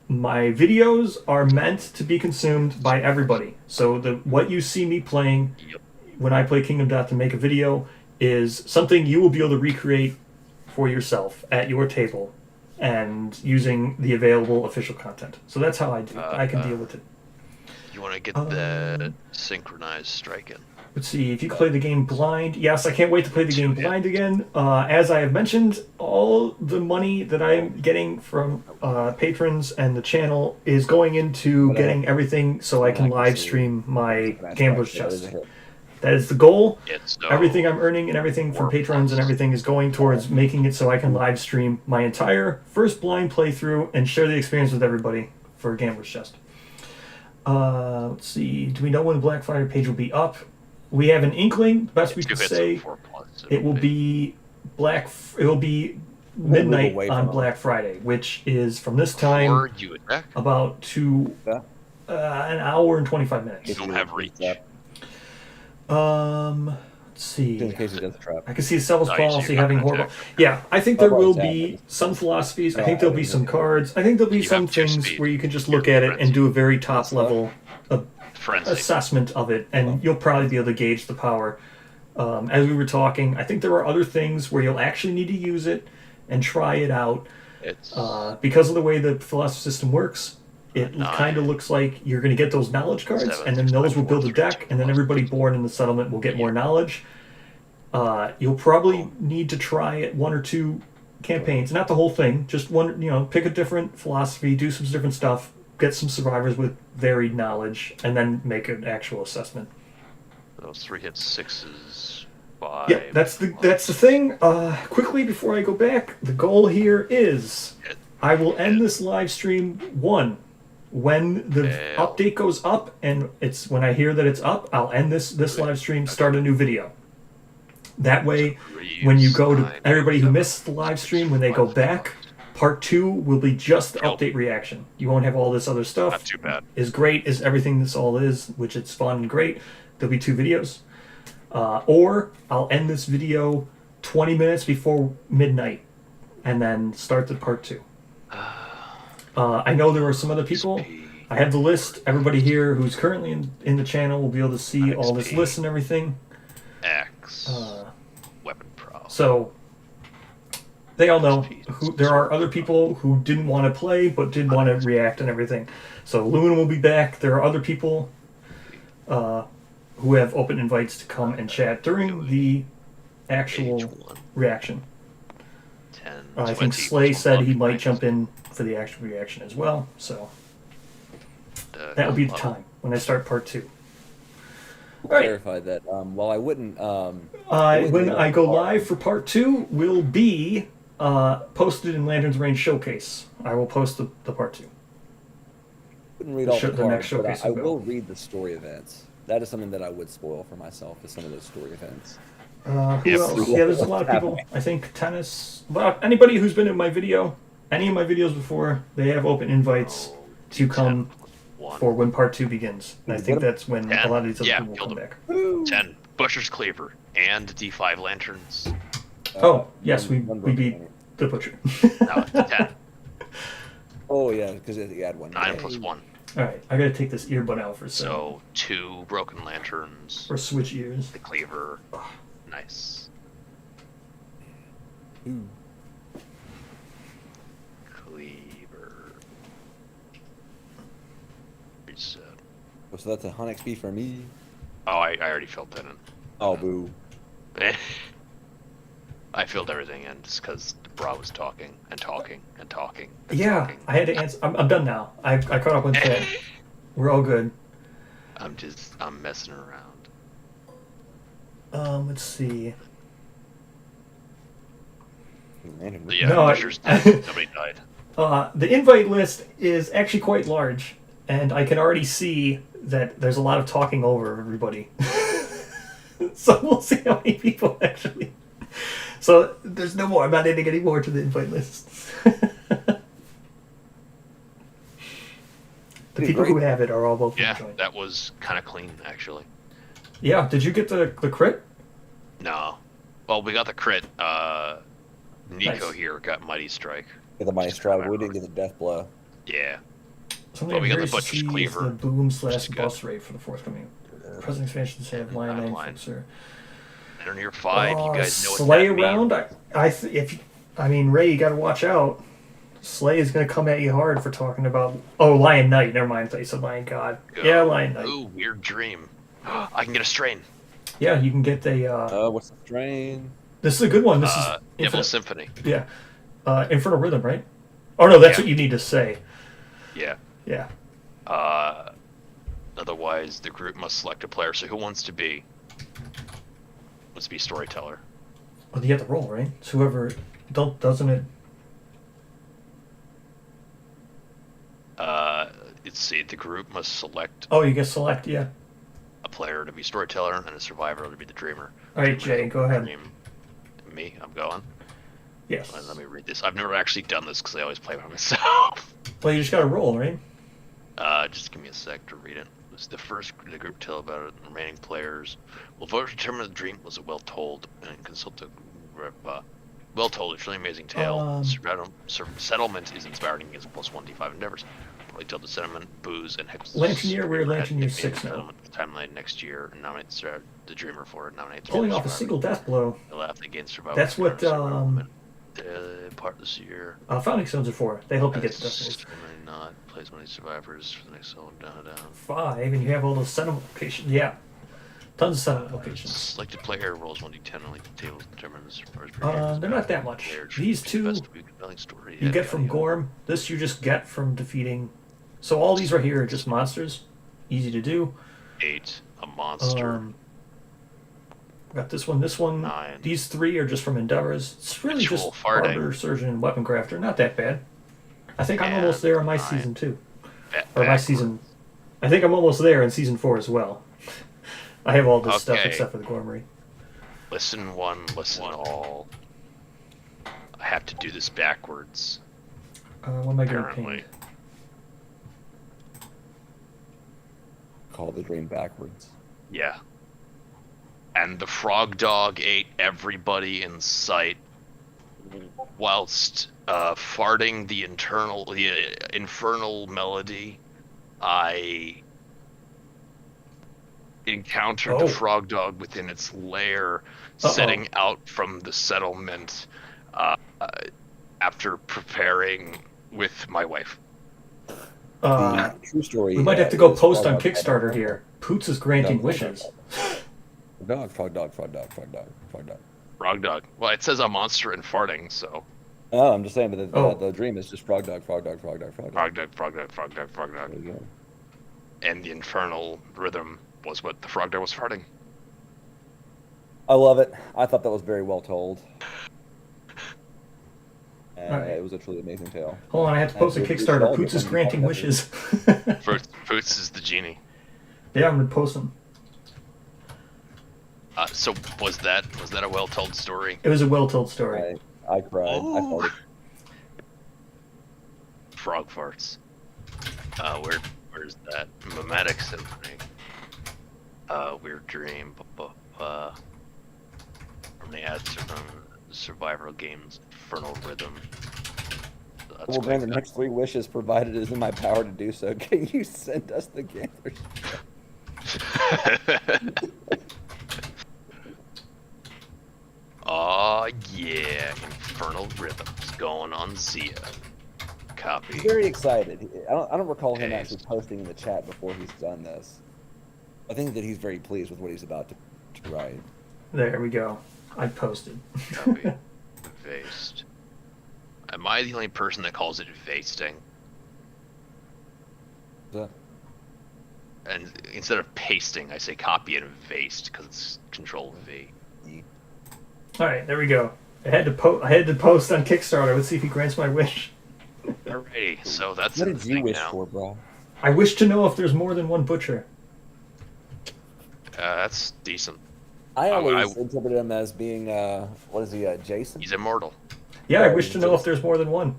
my videos are meant to be consumed by everybody. So what you see me playing when I play Kingdom Death and make a video is something you will be able to recreate for yourself at your table and using the available official content. So that's how I do it. I can deal with it. You want to get the synchronized strike in. Let's see, if you play the game blind, yes, I can't wait to play the game blind again. As I have mentioned, all the money that I'm getting from patrons and the channel is going into getting everything so I can live stream my Gambler's Chest. That is the goal. Everything I'm earning and everything from patrons and everything is going towards making it so I can live stream my entire first blind playthrough and share the experience with everybody for Gambler's Chest. Let's see, do we know when the Black Friday page will be up? We have an inkling. Best we can say, it will be midnight on Black Friday, which is from this time about an hour and 25 minutes. You don't have reach. Let's see. In case it does trap. I can see Sevel's policy having horrible. Yeah, I think there will be some philosophies. I think there'll be some cards. I think there'll be some things where you can just look at it and do a very top level assessment of it, and you'll probably be able to gauge the power. As we were talking, I think there are other things where you'll actually need to use it and try it out. Because of the way the philosophy system works, it kind of looks like you're going to get those knowledge cards, and then those will build a deck, and then everybody born in the settlement will get more knowledge. You'll probably need to try it 1 or 2 campaigns, not the whole thing, just one. Pick a different philosophy, do some different stuff, get some survivors with varied knowledge, and then make an actual assessment. Those 3 hits 6s. 5. Yep, that's the thing. Quickly before I go back, the goal here is I will end this live stream when the update goes up, and it's when I hear that it's up, I'll end this live stream, start a new video. That way, when you go to everybody who missed the live stream, when they go back, part 2 will be just the update reaction. You won't have all this other stuff. Not too bad. As great as everything this all is, which it's fun and great, there'll be 2 videos. Or I'll end this video 20 minutes before midnight and then start the part 2. I know there are some other people. I have the list. Everybody here who's currently in the channel will be able to see all this list and everything. X. Weapon pro. So they all know there are other people who didn't want to play but did want to react and everything. So Lumen will be back. There are other people who have open invites to come and chat during the actual reaction. 10, I think Slay said he might jump in for the actual reaction as well. So that will be the time when I start part 2. Clarified that. Well, I wouldn't. When I go live for part 2 will be posted in Lantern's Range Showcase. I will post the part 2. Wouldn't read The all show- the the next cards, but showcase I will go. will read the story events. That is something that I would spoil for myself, is some of those story events. Who Yep. else? Yeah, there's a lot of people. I think Tennis. Well, anybody who's been in my video, any of my videos before, they have open invites to come 1. for when part 2 begins. And I Did you think get 'em? that's when 10. a lot of these other Yeah, people will killed come 'em. back. Woo! 10. Butcher's Cleaver and D5 Lanterns. Oh, yes, we broken beat lantern. the Butcher. No, 10. Oh yeah, because you had one. 9 Yay. plus 1. Alright, I gotta take this earbud out for a second. So 2 Broken Lanterns. Or switch ears. The Cleaver. Nice. Ooh. Cleaver. Reset. Oh, so that's a 100 XP for me. Oh, I already filled that in. Oh boo. I filled everything in just because Bra was talking and talking and talking. And Yeah, talking. I had to answer. I'm done now. I caught up with that. We're all good. I'm messing around. Let's see. Lantern. But yeah, No, Butcher's dead. Nobody died. The invite list is actually quite large, and I can already see that there's a lot of talking over everybody. So we'll see how many people actually. So there's no more. I'm not adding any more to the invite list. The people who have it are all welcome Yeah, to join. that was kind of clean, actually. Yeah, did you get the crit? No. Well, we got the crit. Nico Nice. here got Mighty Strike. Get the Mighty Strike. We didn't get the Death Blow. Yeah. Something Well, we I'm got the curious to Butcher's see Cleaver, is the boom which slash is good. boss rate for the forthcoming. Present expansions have line Line. 9 fixer. And near 5, you guys know what Slay that around. means. I mean, Ray, you got to watch out. Slay is going to come at you hard for talking about. Oh, Lion Knight. Never mind. I thought you said Lion God. Go. Yeah, Lion Knight. Ooh, weird dream. I can get a strain. Yeah, you can get a. What's the strain? This is a good one. This is Devil Infinite, Symphony. yeah, Infernal Rhythm, right? Oh no, that's Yeah. what you need to say. Yeah. Yeah. Otherwise, the group must select a player. So who wants to be? Let's be storyteller. Well, you have to roll, right? So whoever doesn't it? Let's see. The group must select Oh, you get select. Yeah. a player to be storyteller and a survivor to be the dreamer. All right, Jay, go ahead. Dream. Me, I'm going. Yes. Let me read this. I've never actually done this because I always play by myself. Well, you just got to roll, right? Just give me a sec to read it. This is the first the group tell about it. The remaining players will vote to determine the dream was well told and consult the well told. It's a really amazing tale. Settlement is inspiring against +1d5 endeavors. Probably tell the settlement, booze, and hex. Lanternier, we're Lanternier 6 now. Timeline next year. Nominate the dreamer for it. Nominate. Pulling off a single death blow. Laugh against survival. That's what part this year. Founding Stones are for. They help you get the That's destinies. certainly not plays many survivors for the next level down. 5, and you have all those settlement locations. Yeah. Tons of settlement locations. Selected player rolls 1d10 on the table determines They're not that much. These two you get from Gorm. This you just get from defeating. So all these right here are just monsters. Easy to do. 8, a monster. Got this one, this one. 9. These 3 are just from Endeavors. It's really Ritual just farting. Barber, Surgeon, and Weapon Crafter. Not that bad. I think I'm And almost there on my 9. season 2. Or my Backwards. season. I think I'm almost there in season 4 as well. I have all this stuff Okay. except for the Gormery. Listen one, listen all. I have to do this backwards. What am I going to Apparently. paint? Call the dream backwards. Yeah. And the frog dog ate everybody in sight whilst farting the infernal melody. I encountered the Oh. frog dog within its lair, Uh-oh. setting out from the settlement after preparing with my wife. The true story. We might have to go is post on Frog Dog, Kickstarter here. Poots is granting No, wishes. Frog dog, frog dog, frog dog, frog dog, frog dog. Frog dog. Well, it says a monster and farting, so Oh, I'm just saying, but Oh. the dream is just frog dog, frog dog, frog dog, frog dog. frog dog, frog dog, frog dog, frog dog. There you go. And the infernal rhythm was what the frog dog was farting. I love it. I thought that was very well told. Alright. It was a truly amazing tale. Hold on, I have to post a we Kickstarter. solved it Poots is when we granting talked wishes. Boots is the genie. Yeah, I'm gonna post them. So was that a well-told story? It was a well-told story. I cried. I Oh. farted. Frog farts. Where's that? Mimetic Symphony. Weird Dream. From the ads from survival games, Infernal Rhythm. So that's Well, what man, I the got. next 3 wishes, provided it is in my power to do so. Can you send us the Ganther? Oh yeah, Infernal Rhythms going on Zia. Copy. He's very excited. I don't recall him Paste. actually posting in the chat before he's done this. I think that he's very pleased with what he's about to write. There we go. I posted. Copy. Vased. Am I the only person that calls it vasting? So, And instead of pasting, I say copy and vaste because it's Control V. All right, there we go. I had to post on Kickstarter. Let's see if he grants my wish. Alrighty, so that's what the did you thing wish now. for, bro? I wish to know if there's more than one butcher. That's decent. I I- always interpreted him as being, what is he, Jason? He's immortal. Yeah, I Oh, wish to know if there's more than one.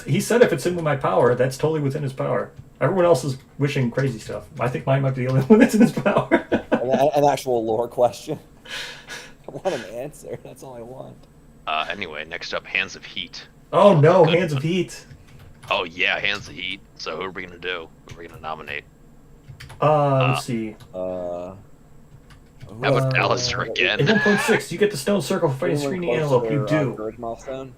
He said if it's in my power, that's totally within his power. Everyone else is wishing crazy stuff. I think mine might be the only one that's in his power. An actual lore question. I want an answer. That's all I want. Anyway, next up, Hands of Heat. Oh no, Good Hands of one. Heat. Oh yeah, Hands of Heat. So who are we gonna do? Who are we gonna nominate? Let's see. How about Alistair again? In 1.6, you get the stone circle for fighting Anyone screening close antelope. to You their, do. Courage milestone?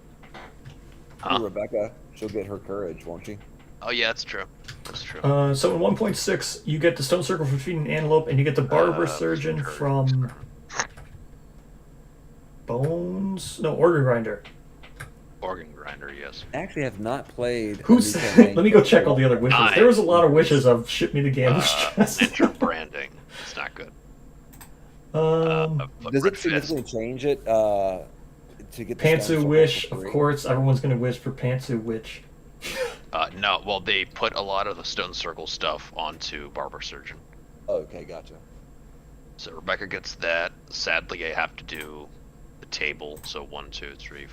Huh? Ooh, Rebecca, she'll get her courage, won't she? Oh yeah, that's true. That's true. So in 1.6, you get the stone circle for feeding an antelope, and you get the barber surgeon courage. from Bones. No, Organ Grinder. Organ Grinder, yes. I actually have not played. Who's? a new campaign Let me go check all the other wishes. Nice. There was a lot of wishes of ship me the gambler's chest. Enter branding. It's not good. Does Red it Fist. significantly change it to get the stone Pantsu circle wish, for of free? course. Everyone's gonna wish for Pantsu Witch. No, well, they put a lot of the Stone Circle stuff onto Barber Surgeon. Okay, gotcha. So Rebecca gets that. Sadly, I have to do the table. So 1, 2, 3,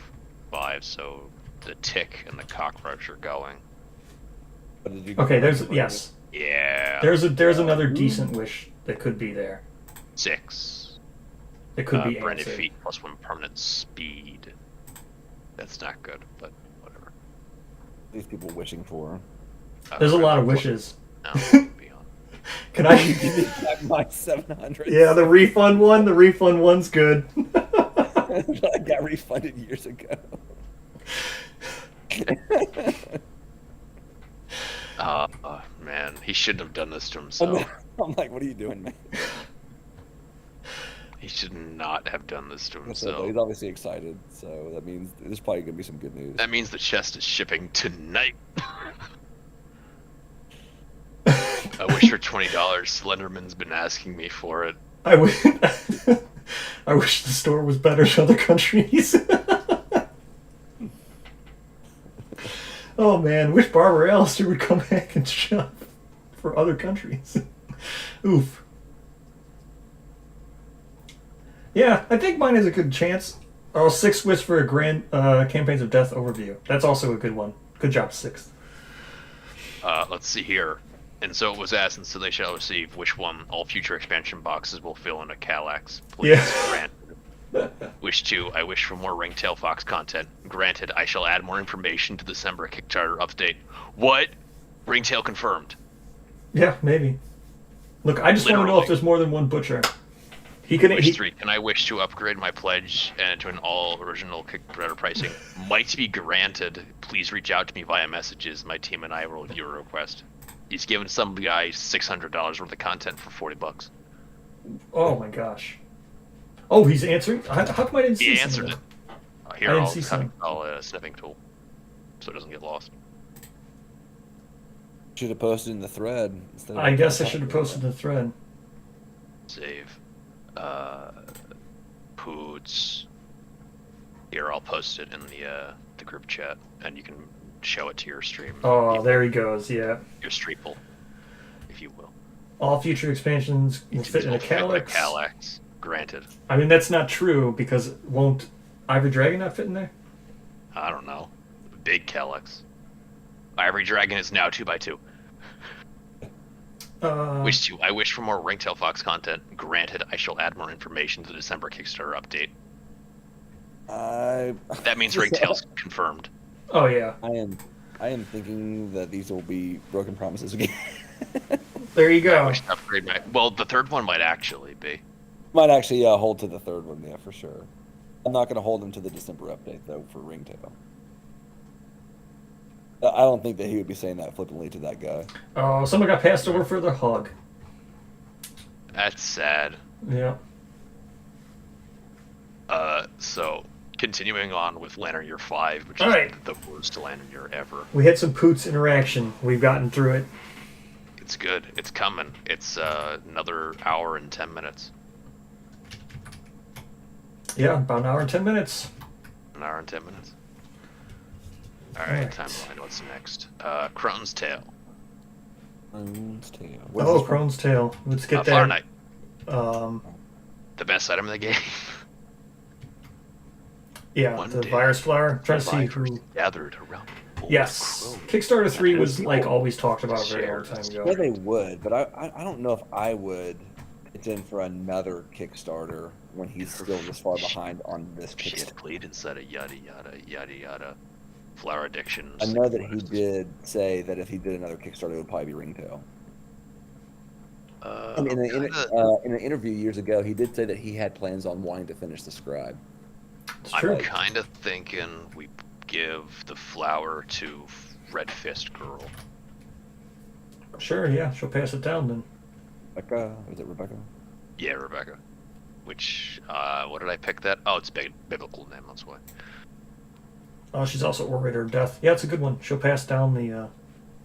5. So the tick and the cockroach are going. But did you Okay, there's yes. Yeah. There's another decent wish that could be there. 6. That could be branded answered. feet plus 1 permanent speed. That's not good, but whatever. these people wishing for? There's a lot of Red- wishes. No, beyond. Can I? Back my 700. Yeah, the refund one. The refund one's good. I got refunded years ago. Man, he shouldn't have done this to I'm himself. like, what are you doing, man? He should not have done this to So, himself. he's obviously excited, so that means there's probably gonna be some good news. That means the chest is shipping tonight. I wish for $20. Slenderman's been asking me for it. I wish. I wish the store was better in other countries. Oh man, wish Barbara Alistair would come back and shop for other countries. Oof. Yeah, I think mine has a good chance. Oh, 6 wish for a grand campaigns of death overview. That's also a good one. Good job, 6. Let's see here. And so it was asked, and so they shall receive. Wish 1, all future expansion boxes will fill in a Calyx. Please, Yeah. granted. Wish 2, I wish for more Ringtail Fox content. Granted, I shall add more information to December Kickstarter update. What? Ringtail confirmed. Yeah, maybe. Look, I just want to know Literally. if there's more than one butcher. He could. Wish 3, can I wish to upgrade my pledge and to an all original Kickstarter pricing? Might be granted. Please reach out to me via messages. My team and I will review a request. He's given some guy $600 worth of content for $40. Oh my gosh. Oh, he's answering. How come I didn't see He some of answered that? it. Here, I didn't I'll see cut some. a snipping tool so it doesn't get lost. Should have posted in the thread instead of. I guess I should have posted the thread. Save. Poots. Here, I'll post it in the the group chat, and you can show it to your stream. Oh, there he goes. Yeah. Your streeple, if you will. All future expansions will fit in a calyx. Calyx. Granted. I mean, that's not true because won't Ivory Dragon not fit in there? I don't know. Big calyx. Ivory Dragon is now 2x2. I wish for more Ringtail Fox content. Granted, I shall add more information to the December Kickstarter update. That means Ringtail's confirmed. Oh yeah. I am thinking that these will be broken promises again. There you go. I wish to upgrade well, the third one might actually be. Might actually hold to the third one, yeah, for sure. I'm not going to hold him to the December update, though, for Ringtail. I don't think that he would be saying that flippantly to that guy. Oh, someone got passed over for their hug. That's sad. Yeah. So, continuing on with Lantern Year 5, which All is right. the worst Lantern Year ever. We had some Poots interaction. We've gotten through it. It's good. It's coming. It's another hour and 10 minutes. Yeah, about an hour and 10 minutes. An hour and 10 minutes. All Alright, right. timeline. What's next? Crone's Tail. Crone's Tail. Oh, Crone's Tail. Let's get Flower that. Knight. The best item in the game. Yeah, One the day, virus flower. Trying to see survivors who. gathered around. Old Yes, Crone. Kickstarter 3 That was is like cool. always talked about a very long time Yeah, ago. they would, but I don't know if I would pitch in for another Kickstarter when he's still this far behind on this She Kickstarter. had played inside a yada yada yada yada. Flower addictions. I know that he did say that if he did another Kickstarter, it would probably be Ringtail. And in an interview years ago, he did say that he had plans on wanting to finish the Scribe. It's I'm true. kind of thinking we give the flower to Red Fist Girl. Sure, yeah, she'll pass it down then. Rebecca? Was it Rebecca? Yeah, Rebecca. Which, what did I pick that? Oh, it's biblical name, that's why. Oh, she's also Orator of Death. Yeah, it's a good one. She'll pass down the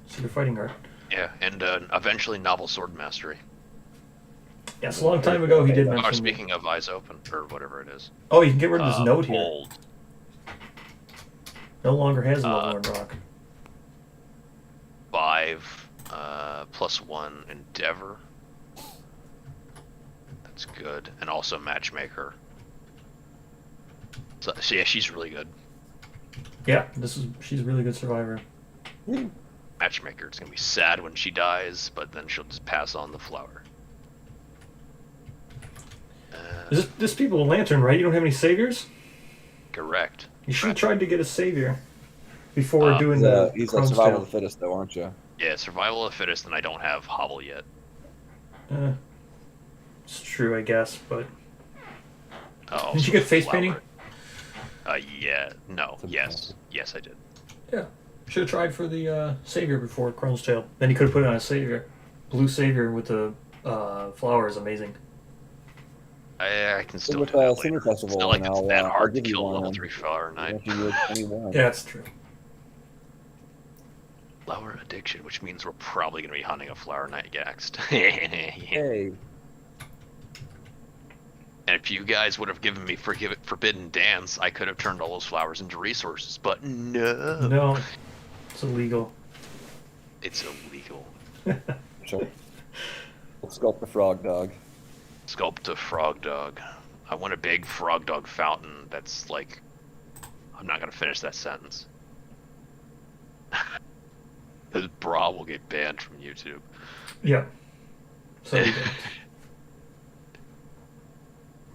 Secret Fighting Guard. Yeah, and eventually Novel Sword Mastery. Yes, a long time ago he did Oh, mention. speaking of Eyes Open, or whatever it is. Oh, you can get rid of his note here. Bold. No longer has a Lovelorn Rock. 5, +1 Endeavor. That's good. And also Matchmaker. So yeah, she's really good. Yeah, she's a really good survivor. Matchmaker. It's gonna be sad when she dies, but then she'll just pass on the flower. This people a lantern, right? You don't have any saviors? Correct. You should have tried to get a savior before doing the He's a Crone's survival Tail. of the fittest, though, aren't you? Yeah, survival of the fittest, and I don't have Hobble yet. It's true, I guess, but Oh, did you get face painting? Yeah. No. Yes. Yes, I did. Yeah, should have tried for the savior before Crone's Tail. Then you could have put it on a savior. Blue savior with the flower is amazing. I can still With do that Summer later. Festival, It's not like and it's I'll that hard to give you kill a one level 3 Flower Knight. After you're 21. Yeah, that's true. Flower addiction, which means we're probably going to be hunting a Flower Knight next. Hey. And if you guys would have given me Forbidden Dance, I could have turned all those flowers into resources. But no. No, it's illegal. It's illegal. Sure. Let's sculpt the frog dog. Sculpt a frog dog. I want a big frog dog fountain that's like... I'm not going to finish that sentence. His bra will get banned from YouTube. Yeah. So we did.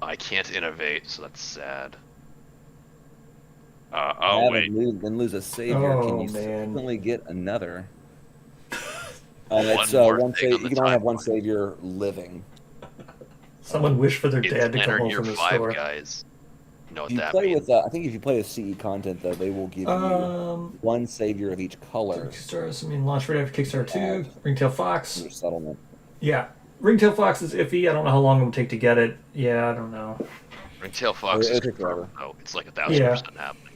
I can't innovate, so that's sad. Wait. Then lose a savior. Oh, Can you man. subsequently get another? One It's more one thing on the you can only have one timeline. savior living. Someone wished for their It's dad to come Lantern home Year from the 5, store. guys. You know what If you that play means. with, I think if you play with CE content though, they will give you one savior of each color Kickstarter, I mean, launch right after Kickstarter 2. Yeah. Ringtail for Fox. your settlement. Yeah. Ringtail Fox is iffy. I don't know how long it will take to get it. Yeah, I don't know. Ringtail Fox is It'll take forever. confirmed, though. It's like 1,000% happening.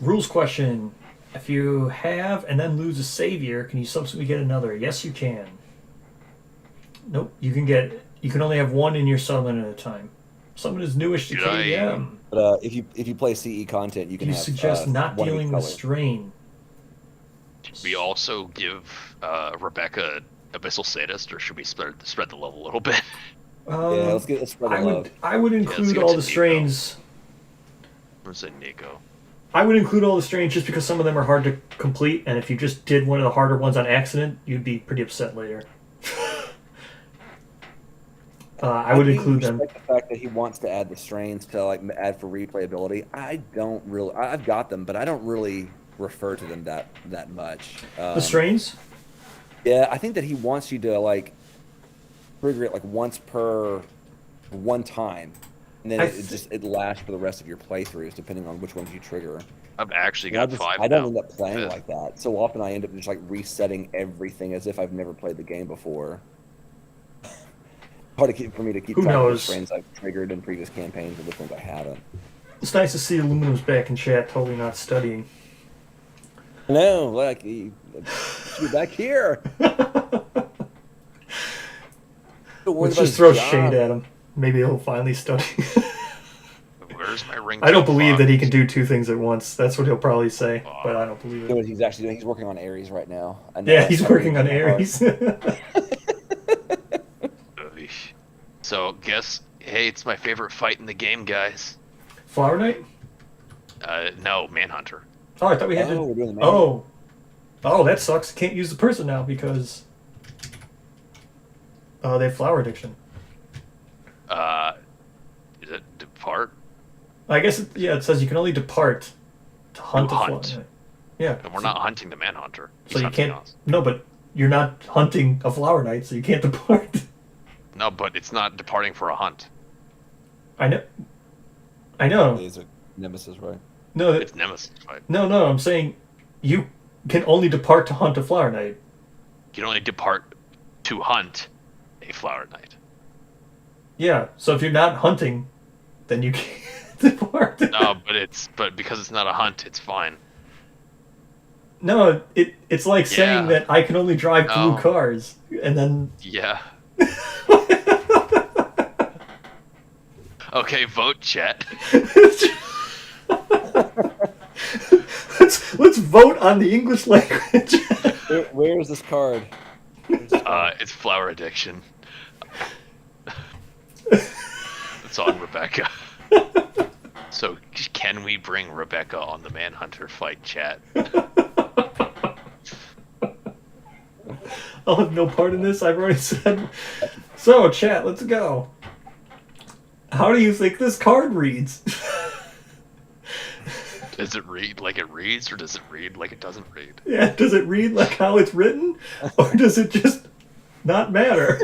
Rules question. If you have and then lose a savior, can you subsequently get another? Yes, you can. Nope. You can only have one in your settlement at a time. Summon is newish to Did I- KDM. But if you play CE content, you Do can you have suggest not one of each dealing with color. strain? Should we also give Rebecca Abyssal Sadist, or should we spread the love a little bit? Yeah, let's spread the love. I would let's include give it all to the Nico. strains. I'm gonna say Nico. I would include all the strains just because some of them are hard to complete, and if you just did one of the harder ones on accident, you'd be pretty upset later. I would do include them. respect the fact that he wants to add the strains to like add for replayability. I don't really. I've got them, but I don't really refer to them that much. The strains? Yeah, I think that he wants you to like trigger it like once per one time, and then it lasts for the rest of your playthroughs, depending on which ones you trigger. I've actually And got 5 I don't now. end up playing Fifth. like that. So often I end up just like resetting everything as if I've never played the game before. Hard for me to keep Who track of the knows? strains I've triggered in previous campaigns and which ones I haven't. It's nice to see Aluminum's back in chat, totally not studying. No, like you should be back here. Let's just throw shade at him. Maybe he'll finally study. Where's my ring? I don't believe that he can do two things at once. That's what he'll probably say, Aw. but I don't believe You know it. what he's actually doing? He's working on Ares right now. I know Yeah, that's he's not working really on hard. Ares. So guess, hey, it's my favorite fight in the game, guys. Flower Knight? No, Manhunter. Oh, I thought we had Oh, to... we're doing the main. Oh, that sucks. Can't use the person now because they have flower addiction. Is it Depart? I guess it says you can only depart to hunt To a hunt. flower. Yeah. And we're not hunting the Manhunter. He's So you hunting can't. us. No, but you're not hunting a flower knight, so you can't depart. No, but it's not departing for a hunt. I know. I know. He's a nemesis, right? No, It's Nemesis fight. no. I'm saying you can only depart to hunt a flower knight. You can only depart to hunt a Flower Knight. Yeah. So if you're not hunting, then you can't depart. No, but because it's not a hunt, it's fine. No, it's like saying Yeah. that I can only drive blue No. cars, and then. Yeah. Okay, vote, chat. let's vote on the English language. Where is this card? It's flower addiction. It's on Rebecca. So can we bring Rebecca on the Manhunter fight, chat? I'll have no part in this. I've already said. So, chat, let's go. How do you think this card reads? Does it read like it reads, or does it read like it doesn't read? Yeah, does it read like how it's written, or does it just not matter?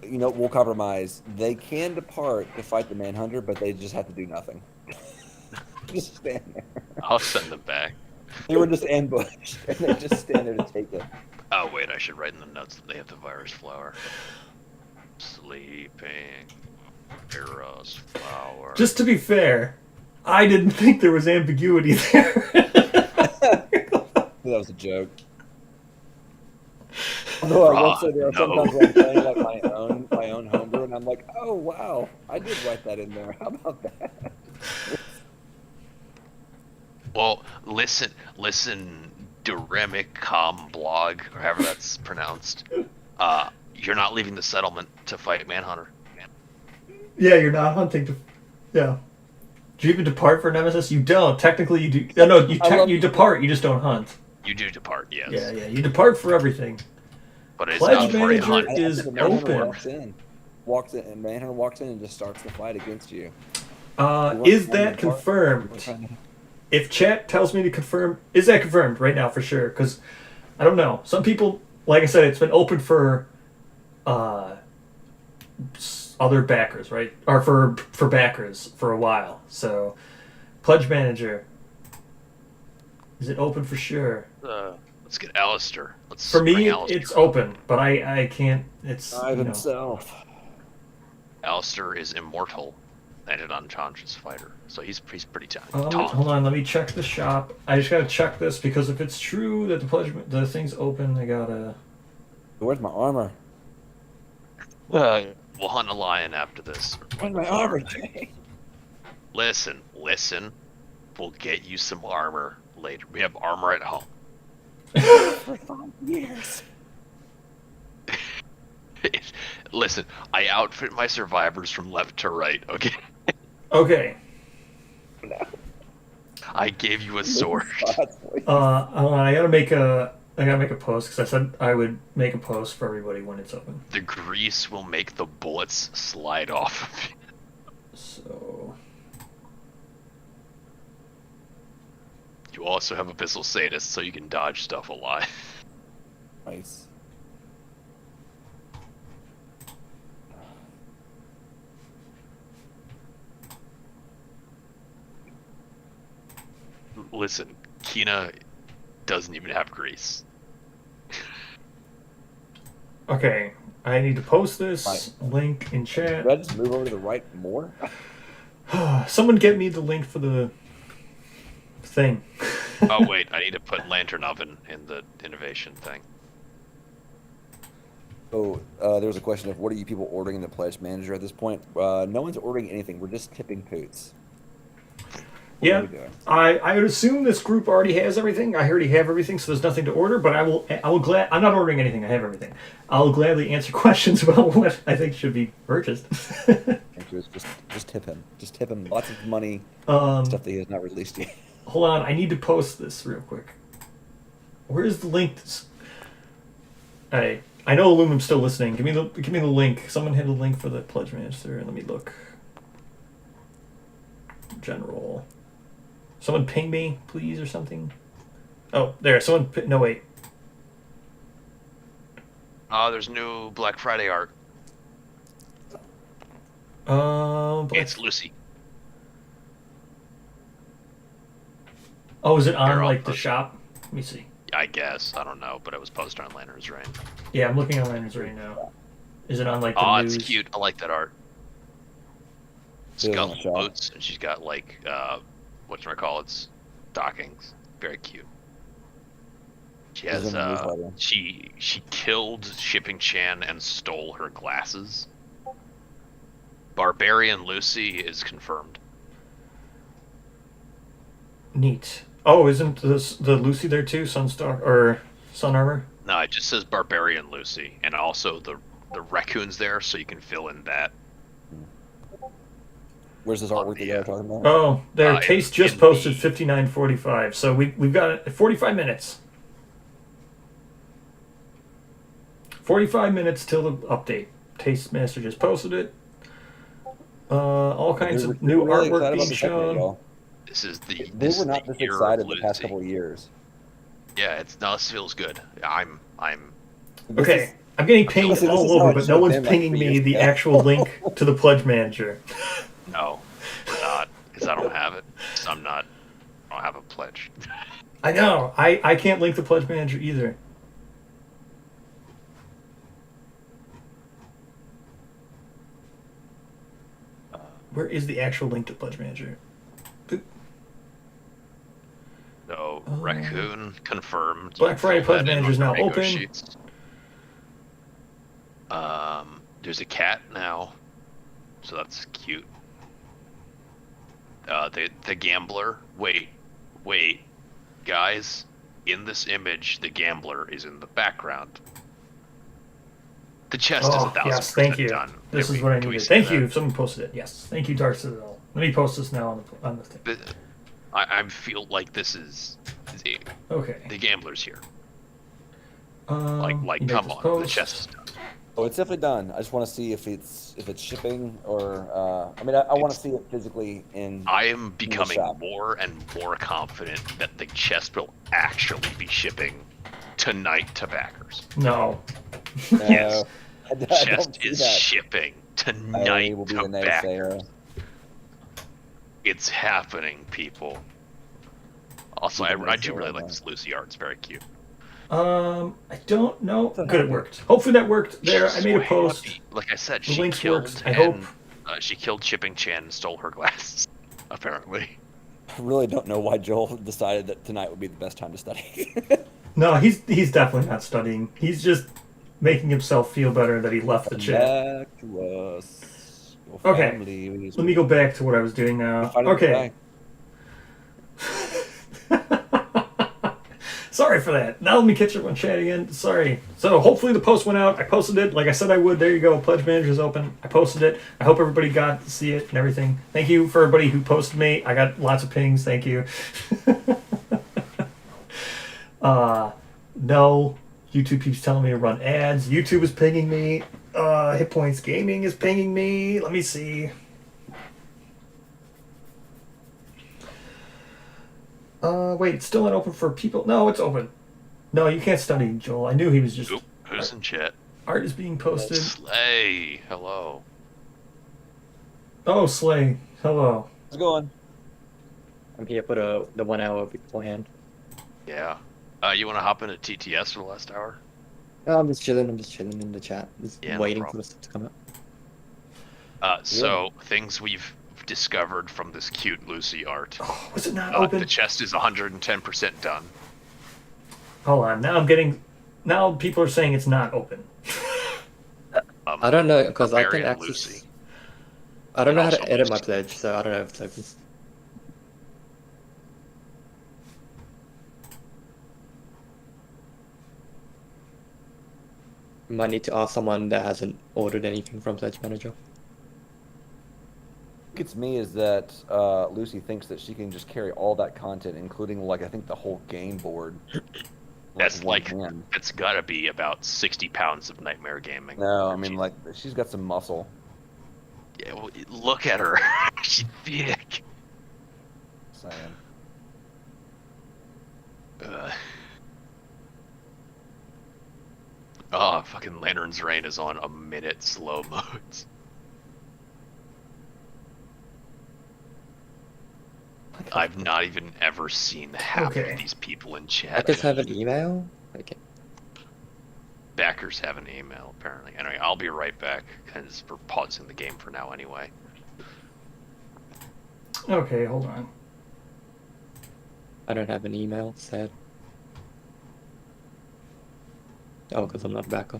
You know, we'll compromise. They can depart to fight the Manhunter, but they just have to do nothing. Just stand there. I'll send them back. They were just ambushed, and they just stand there to take it. Oh wait, I should write in the notes that they have the virus flower. Sleeping virus flower. Just to be fair, I didn't think there was ambiguity there. That was a joke. Although I will say there are sometimes when I'm playing like my own homebrew, and I'm like, oh wow, I did write that in there. How about that? Well, listen, Duremicom blog, or however that's pronounced. You're not leaving the settlement to fight Manhunter. Yeah, you're not hunting to. Yeah. Do you even depart for Nemesis? You don't. Technically, you do. No, you depart. You just don't hunt. You do depart, yes. Yeah. You depart for everything. But it's Pledge not for a manager hunt. I is think the Manhunter open. walks in, and Manhunter walks in and just starts the fight against you. Is that confirmed? If chat tells me to confirm, is that confirmed right now for sure? Because I don't know. Some people, like I said, it's been open for other backers, right? Or for backers for a while. So, Pledge Manager, is it open for sure? Let's get Alistair. Let's For me, bring Alistair it's up. open, but I can't. It's By himself. Alistair is immortal, landed unconscious fighter, so he's pretty talented. Hold on, let me check the shop. I just gotta check this because if it's true that the thing's open, I gotta. Where's my armor? We'll hunt a lion after this. Where's my armor day? Listen. We'll get you some armor later. We have armor at home. For 5 years. Listen, I outfit my survivors from left to right, okay? Okay. No. I gave you a sword. I gotta make a post because I said I would make a post for everybody when it's open. The grease will make the bullets slide off of you. So You also have Abyssal Sadist, so you can dodge stuff alive. Nice. Listen, Kina doesn't even have grease. okay, I need to post this link in chat. Did I just move over to the right more? Someone get me the link for the thing. Oh wait, I need to put Lantern Oven in the innovation thing. So there was a question of what are you people ordering in the pledge manager at this point? No one's ordering anything. We're just tipping poots. What Yeah, are we doing? I would assume this group already has everything. I already have everything, so there's nothing to order. But I will I'm not ordering anything. I have everything. I'll gladly answer questions about what I think should be purchased. Just tip him. Just tip him lots of money. Um, Stuff that he has not released yet. Hold on, I need to post this real quick. Where's the link? I know Aluminum's still listening. Give me the link. Someone had a link for the pledge manager. Let me look. General. Someone ping me, please, or something. Oh, there. No, wait. There's new Black Friday art. It's Lucy. Oh, is it on They're all like the posted. shop? Let me see. I guess. I don't know, but it was posted on Lanterns Rain. Yeah, I'm looking on Lanterns right now. Is it on like the Oh, news? it's cute. I like that art. She's Yeah, got on the shop. boots, and she's got like, whatchamacallits, stockings. Very cute. She Is has, it in the newsletter? she killed Shipping Chan and stole her glasses. Barbarian Lucy is confirmed. Neat. Oh, isn't the Lucy there too? Sunstar or Sun Armor? No, it just says Barbarian Lucy, and also the raccoon's there, so you can fill in that. Where's this artwork that you were talking about? Oh, their in- taste just in posted the- 59:45. So we've got 45 minutes. 45 minutes till the update. Taste Master just posted it. All kinds of new really artwork excited about being this update, shown. y'all. This is the They this were is not the this year excited of the past Lucy. couple of years. Yeah, this feels good. I'm This Okay, is- I'm getting pinged Listen, this all is how over, it but should no have one's been, like, pinging 3 me years the ago. actual link to the pledge manager. no, we're not, because I don't have it. So I don't have a pledge. I know. I can't link the pledge manager either. Where is the actual link to pledge manager? So raccoon confirmed. Black You Friday fill Pledge that in Manager is on now Rainbow open. Sheets. There's a cat now, so that's cute. The gambler. Wait, guys. In this image, the gambler is in the background. The chest is 1,000% yes, thank you. done. This Can is we- what I can we needed. say Thank you. that? Someone posted it. Yes. Thank you, Dark Citadel. Let me post this now on the thing. I feel like this is Okay. the gambler's here. You Like make come this on, the post. chest is done. Oh, it's definitely done. I just want to see if it's shipping or I mean I want to see it physically in. I am becoming shop. more and more confident that the chest will actually be shipping tonight to backers. No. Yes. I don't Chest see is that. shipping I tonight will be to the backers. naysayer. It's happening, people. Also, Be the I do naysayer really on like that. this Lucy art. It's very cute. I don't know. It's not Good, it happening. worked. Hopefully that worked. There, I She's made a so post. happy. Like I said, The she links killed worked. I and, hope. she killed Shipping Chan and stole her glasses. Apparently. I really don't know why Joel decided that tonight would be the best time to study. No, he's definitely not studying. He's just making himself feel better that he left the Come chat. back to us. Your Okay. family is Let me go back to what I was doing now. fighting the Okay. Sorry for that. Now let me catch everyone chat again. Sorry. So hopefully the post went out. I posted it like I said I would. There you go. Pledge Manager's open. I posted it. I hope everybody got to see it and everything. Thank you for everybody who posted me. I got lots of pings. Thank you. No. YouTube keeps telling me to run ads. YouTube is pinging me. Hit Points Gaming is pinging me. Let me see. Wait, it's still not open for people. No, it's open. No, you can't study, Joel. I knew he was just. Oop, who's in chat? Art is being posted. Slay, hello. Oh, Slay. Hello. How's it going? I'm here for the 1 hour beforehand. Yeah. You want to hop into TTS for the last hour? No, I'm just chilling in the chat. Just Yeah, no waiting for problem. the stuff to come up. So, things we've discovered from this cute Lucy art. Oh, was it not open? The chest is 110% done. Hold on. Now I'm getting. Now people are saying it's not open. I don't know, because I can Barbarian access... Lucy. I don't know how And to also edit my Lucy. pledge, so I don't know if it's open. Might need to ask someone that hasn't ordered anything from Pledge Manager. What gets me is that Lucy thinks that she can just carry all that content, including like I think the whole game board. That's with one like, hand. it's gotta be about 60 pounds of Nightmare Gaming. No, I mean like she's got some muscle. Yeah, well, look at her. She's thick. Saying. Oh, fucking Lantern's Reign is on a minute slow modes. I've not even ever seen half Okay. of these people in I chat. just have an email? Okay. Backers have an email, apparently. Anyway, I'll be right back, because we're pausing the game for now anyway. Okay, hold on. I don't have an email, sad. Oh, because I'm not a backer.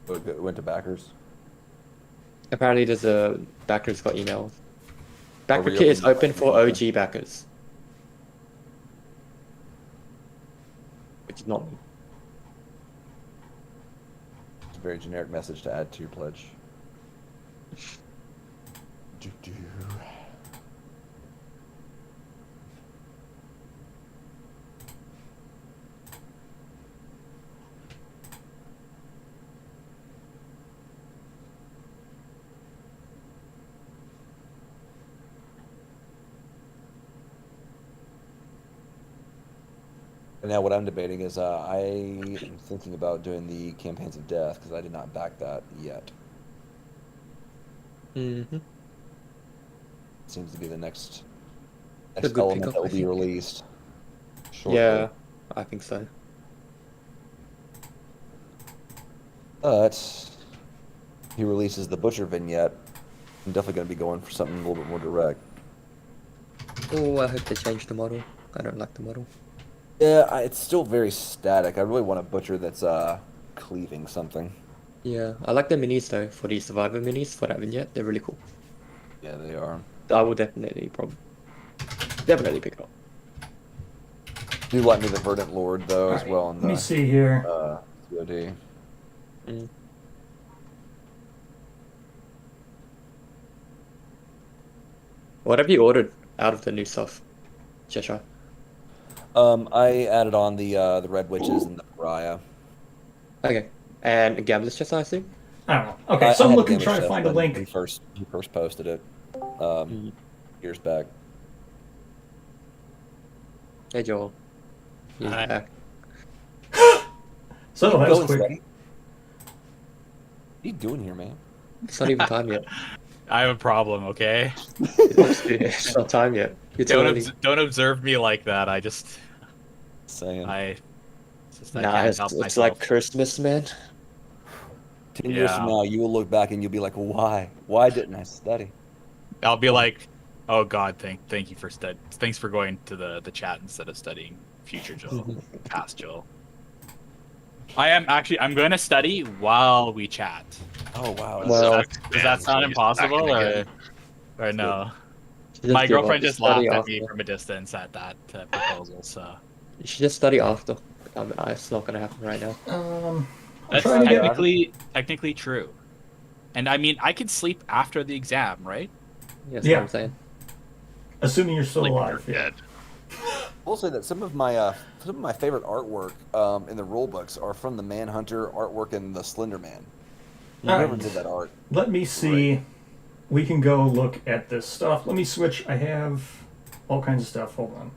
It went to backers. Apparently there's a backers got emails. Backer we kit is open open for OG backers. Which is not me. It's a very generic message to add to your pledge. Do-do. And now what I'm debating is I am thinking about doing the campaigns of death because I did not back that yet. Mm-hmm. Seems to be the next a good element pickup, that will I be think. released shortly. Yeah, I think so. But he releases the Butcher vignette. I'm definitely going to be going for something a little bit more direct. Oh, I hope they change the model. I don't like the model. Yeah, it's still very static. I really want a Butcher that's cleaving something. Yeah, I like the minis though, for the Survivor minis for that vignette. They're really cool. Yeah, they are. I will definitely definitely pick it up. Do like me the Verdant Lord though as Alright, well in let me the see here. COD. Mm. What have you ordered out of the new stuff, Cheshire? I added on the Red Witches and the Pariah. Okay, and Gambler's Chest, I assume? I don't know. Okay, so I I'm had looking, Gamer's trying to Chest find a when link. He first posted it years back. Hey Joel. He's Hi. back. So that was Going quick. steady. What are you doing here, man? It's not even time yet. I have a problem, okay? It's not time yet. It's early. Don't observe me like that. I just Saying. I Nah, can't it's help like myself. Christmas, man. 10 years from Yeah. now, you will look back and you'll be like, why? Why didn't I study? I'll be like, oh God, thank you for thanks for going to the chat instead of studying future Joel, past Joel. I'm going to study while we chat. Oh wow. Well, Does that sound so he's not impossible, gonna or no? you should My give up. girlfriend Just just laughed study at after. me from a distance at that proposal. So You should just study after. It's not gonna happen right now. I'm that's trying to get. technically true. And I mean, I could sleep after the exam, right? That's Yeah. what I'm saying. Assuming you're still like alive. you're Yeah. dead. I will say that some of my favorite artwork in the rule books are from the Manhunter artwork in the Slender Man. All Whoever right. did that art. Let me see. We can go look at this stuff. Let me switch. I have all kinds of stuff. Hold on.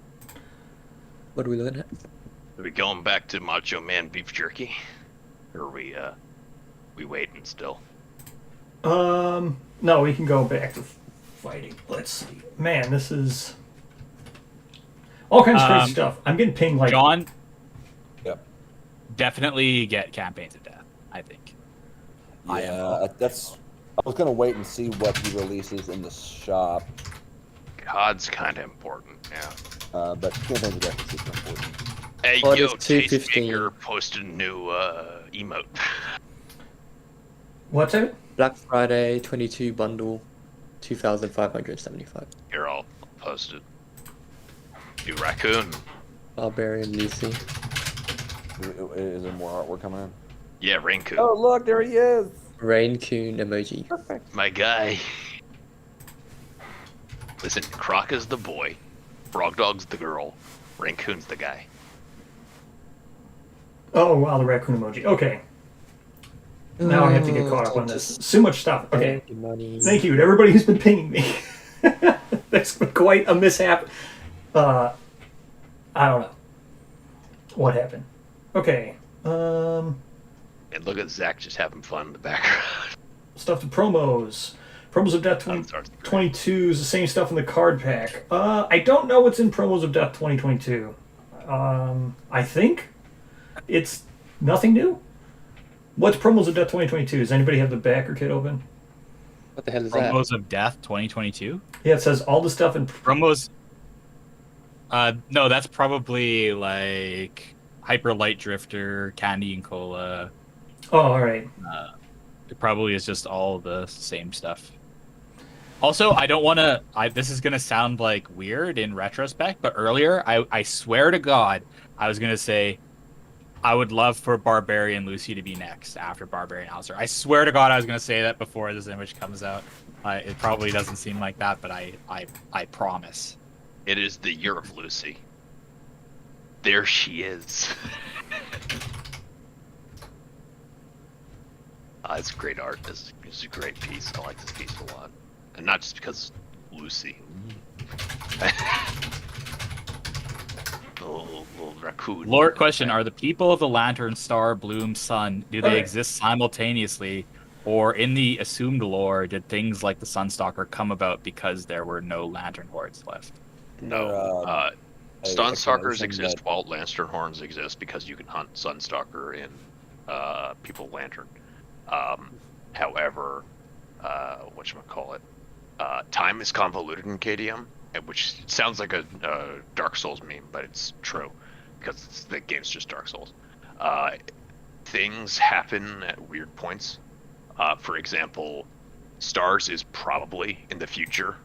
What are we looking at? Are we going back to Macho Man beef jerky? Or are we waiting still? No, we can go back to fighting. Let's see. Man, this is all kinds of crazy stuff. I'm getting pinged like John, Yep. definitely get campaigns of death. I think. I am. Yeah, that's. I was gonna wait and see what he releases in the shop, God's kind of important, yeah. but campaigns of death is super important. Hey, Well, yo, it's 2:15. Tastemaker posted a new emote. what's it? Black Friday 22 bundle, 2,575. Here, I'll post it. New raccoon. Barbarian Lucy. Is there more artwork coming in? Yeah, Raincoon. Oh, look, there he is. Raincoon emoji. Perfect. My guy. Listen, Croc is the boy, Frog Dog's the girl, Raincoon's the guy. Oh wow, the raccoon emoji. Okay. Now I have to get caught up on this. So much stuff. Okay. Money. Thank you to everybody who's been pinging me. That's been quite a mishap. I don't know what happened. Okay. And look at Zach just having fun in the background. Stuff to promos. Promos of Death 2022 is the same stuff in the card pack. I don't know what's in Promos of Death 2022. I think it's nothing new. What's Promos of Death 2022? Does anybody have the backer kit open? What the hell is that? Promos of Death 2022. Yeah, it says all the stuff in Promos. No, that's probably like Hyper Light Drifter, Candy and Cola. Oh, all right. It probably is just all the same stuff. Also, I don't want to. This is gonna sound like weird in retrospect, but earlier, I swear to God, I was gonna say, I would love for Barbarian Lucy to be next after Barbarian Alistair. I swear to God, I was gonna say that before this image comes out. It probably doesn't seem like that, but I promise. It is the year of Lucy. There she is. It's great art. This is a great piece. I like this piece a lot. And not just because Lucy. little raccoon. Lord, question: are the people of the Lantern, Star, Bloom, Sun, do they Okay. exist simultaneously, or in the assumed lore, did things like the Sunstalker come about because there were no Lantern hordes left? No. A Sunstalkers explanation exist that- while Lantern Horns exist because you can hunt Sunstalker in People Lantern. However, whatchamacallit, time is convoluted in KDM, which sounds like a Dark Souls meme, but it's true because the game's just Dark Souls. Things happen at weird points. For example, Stars is probably in the future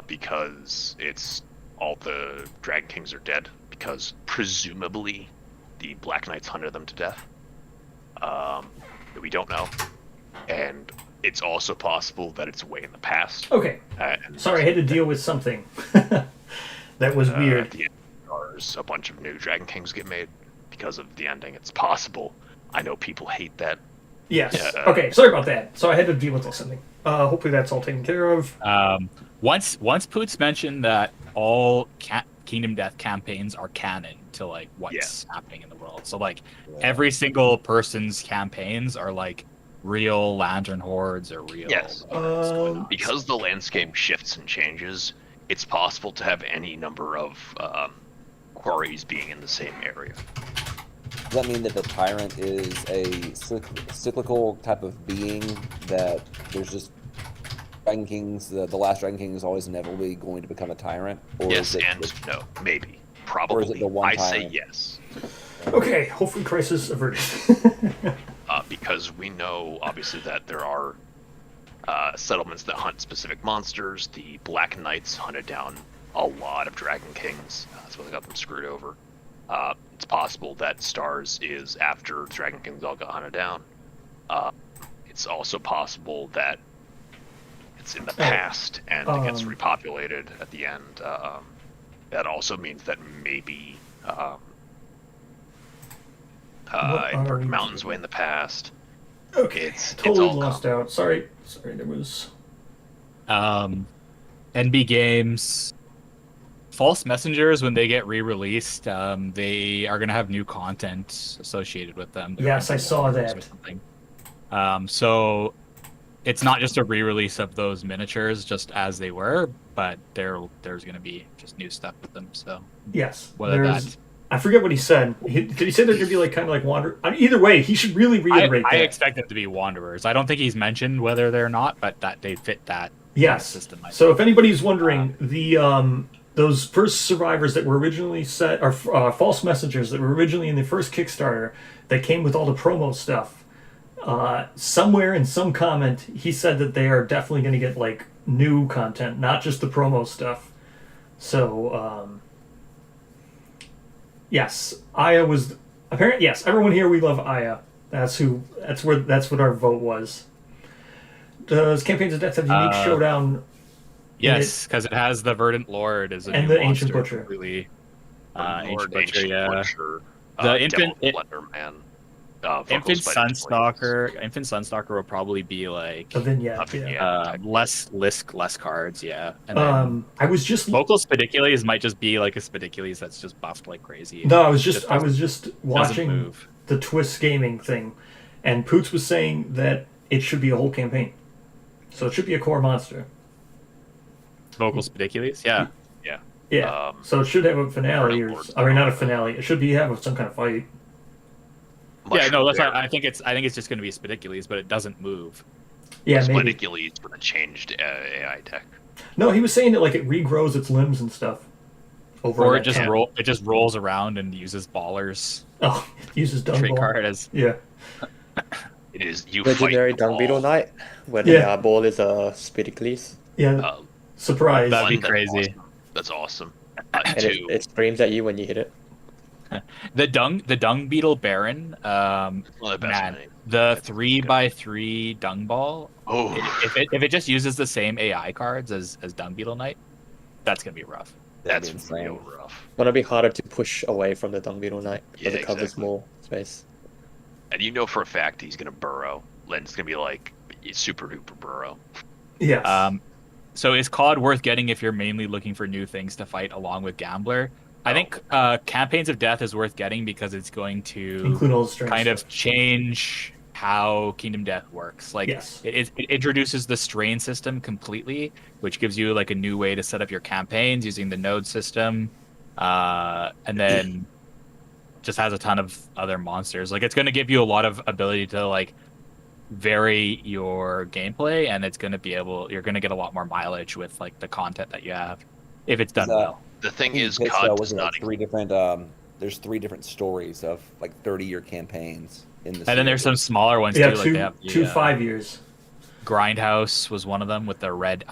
because it's all the Dragon Kings are dead because presumably the Black Knights hunted them to death. We don't know. And it's also possible that it's way in the past. Okay. And Sorry, I had to deal with something that was at weird. the end of Stars, a bunch of new Dragon Kings get made because of the ending. It's possible. I know people hate that. Yes. Yeah. Okay. Sorry about that. So I had to deal with something. Hopefully that's all taken care of. Once Poots mentioned that all Kingdom Death campaigns are canon to like what's happening in the world. So like every single person's campaigns are like real Lantern hordes or real. Yes. what's going on. Because the landscape shifts and changes, it's possible to have any number of quarries being in the same area. Does that mean that the tyrant is a cyclical type of being, that there's just Dragon Kings, the last Dragon King is always inevitably going to become a tyrant? Or Yes is it and just- no, maybe. Probably. the one I say tyrant? yes. Okay, hopefully crisis averted. Because we know obviously that there are settlements that hunt specific monsters. The Black Knights hunted down a lot of Dragon Kings. That's why they got them screwed over. It's possible that Stars is after Dragon Kings all got hunted down. It's also possible that it's in the past and it gets repopulated at the end. That also means that maybe Invert Mountain's way in the past. Okay, It's totally all lost out. Sorry, there was... NB Games, False Messengers, when they get re-released, they are going to have new content associated with them. Yes, I saw that. Or something. So it's not just a re-release of those miniatures just as they were, but there's going to be just new stuff with them. So Yes, whether that... I forget what he said. Did he say they're going to be like kind of like Wander? I mean, either way, he should really reiterate I that. expect them to be Wanderers. I don't think he's mentioned whether they're not, but that they fit that Yes. system. So if anybody's wondering, those first survivors that were originally set are false messengers that were originally in the first Kickstarter that came with all the promo stuff. Somewhere in some comment, he said that they are definitely going to get like new content, not just the promo stuff. So yes, Aya was apparently yes. Everyone here, we love Aya. That's what our vote was. Does Campaigns of Death have unique showdown? Yes, because it has the Verdant Lord as a and new the Ancient monster, Butcher. completely. Lord, Ancient Butcher, yeah. Butcher, The Infant Man. Infant Sunstalker will probably be like A vignette. Yeah. less cards, yeah. And then I was just Vocal Spedicules might just be like a Spedicules that's just buffed like crazy. No, I was just watching move. the Twist Gaming thing, and Poots was saying that it should be a whole campaign, so it should be a core monster. Vocal Spedicules, yeah. Yeah, so it should have a finale, or not a finale. It should have some kind of fight. Yeah, no, that's not, I think it's just going to be Spedicules, but it doesn't move. Yeah, maybe. Spedicules for the changed AI tech. No, he was saying that like it regrows its limbs and stuff. Or it just rolls around and uses ballers. Oh, it uses dung trait ball. card as Yeah. It is you Legendary fight the Dung Beetle ball. Knight, where the ball is a Spedicles. Yeah. Surprise. That'd be That's crazy. awesome. That's awesome. And it screams at you when you hit it. The dung beetle baron, One of the best man, names. the 3x3 dung ball. Oh, If it just uses the same AI cards as Dung Beetle Knight, that's gonna be rough. that's That'd be insane. real rough. Gonna be harder to push away from the Dung Beetle Knight because Yeah, it covers exactly. more space. And you know for a fact he's gonna burrow. Len's gonna be like super duper burrow. Yes. So is COD worth getting if you're mainly looking for new things to fight along with Gambler? I think Campaigns of Death is worth getting because it's going to Include all the strength kind of stuff. change how Kingdom Death works. Like Yes. it introduces the strain system completely, which gives you like a new way to set up your campaigns using the node system, and then just has a ton of other monsters. Like it's going to give you a lot of ability to like vary your gameplay, and it's going to be you're going to get a lot more mileage with like the content that you have if it's done well. The thing is, It's, COD does was it not. like three different there's 3 different stories of like 30-year campaigns in the And then there's some series. smaller ones Yeah, too. Like two they have 5 years. Grindhouse was one of them with the red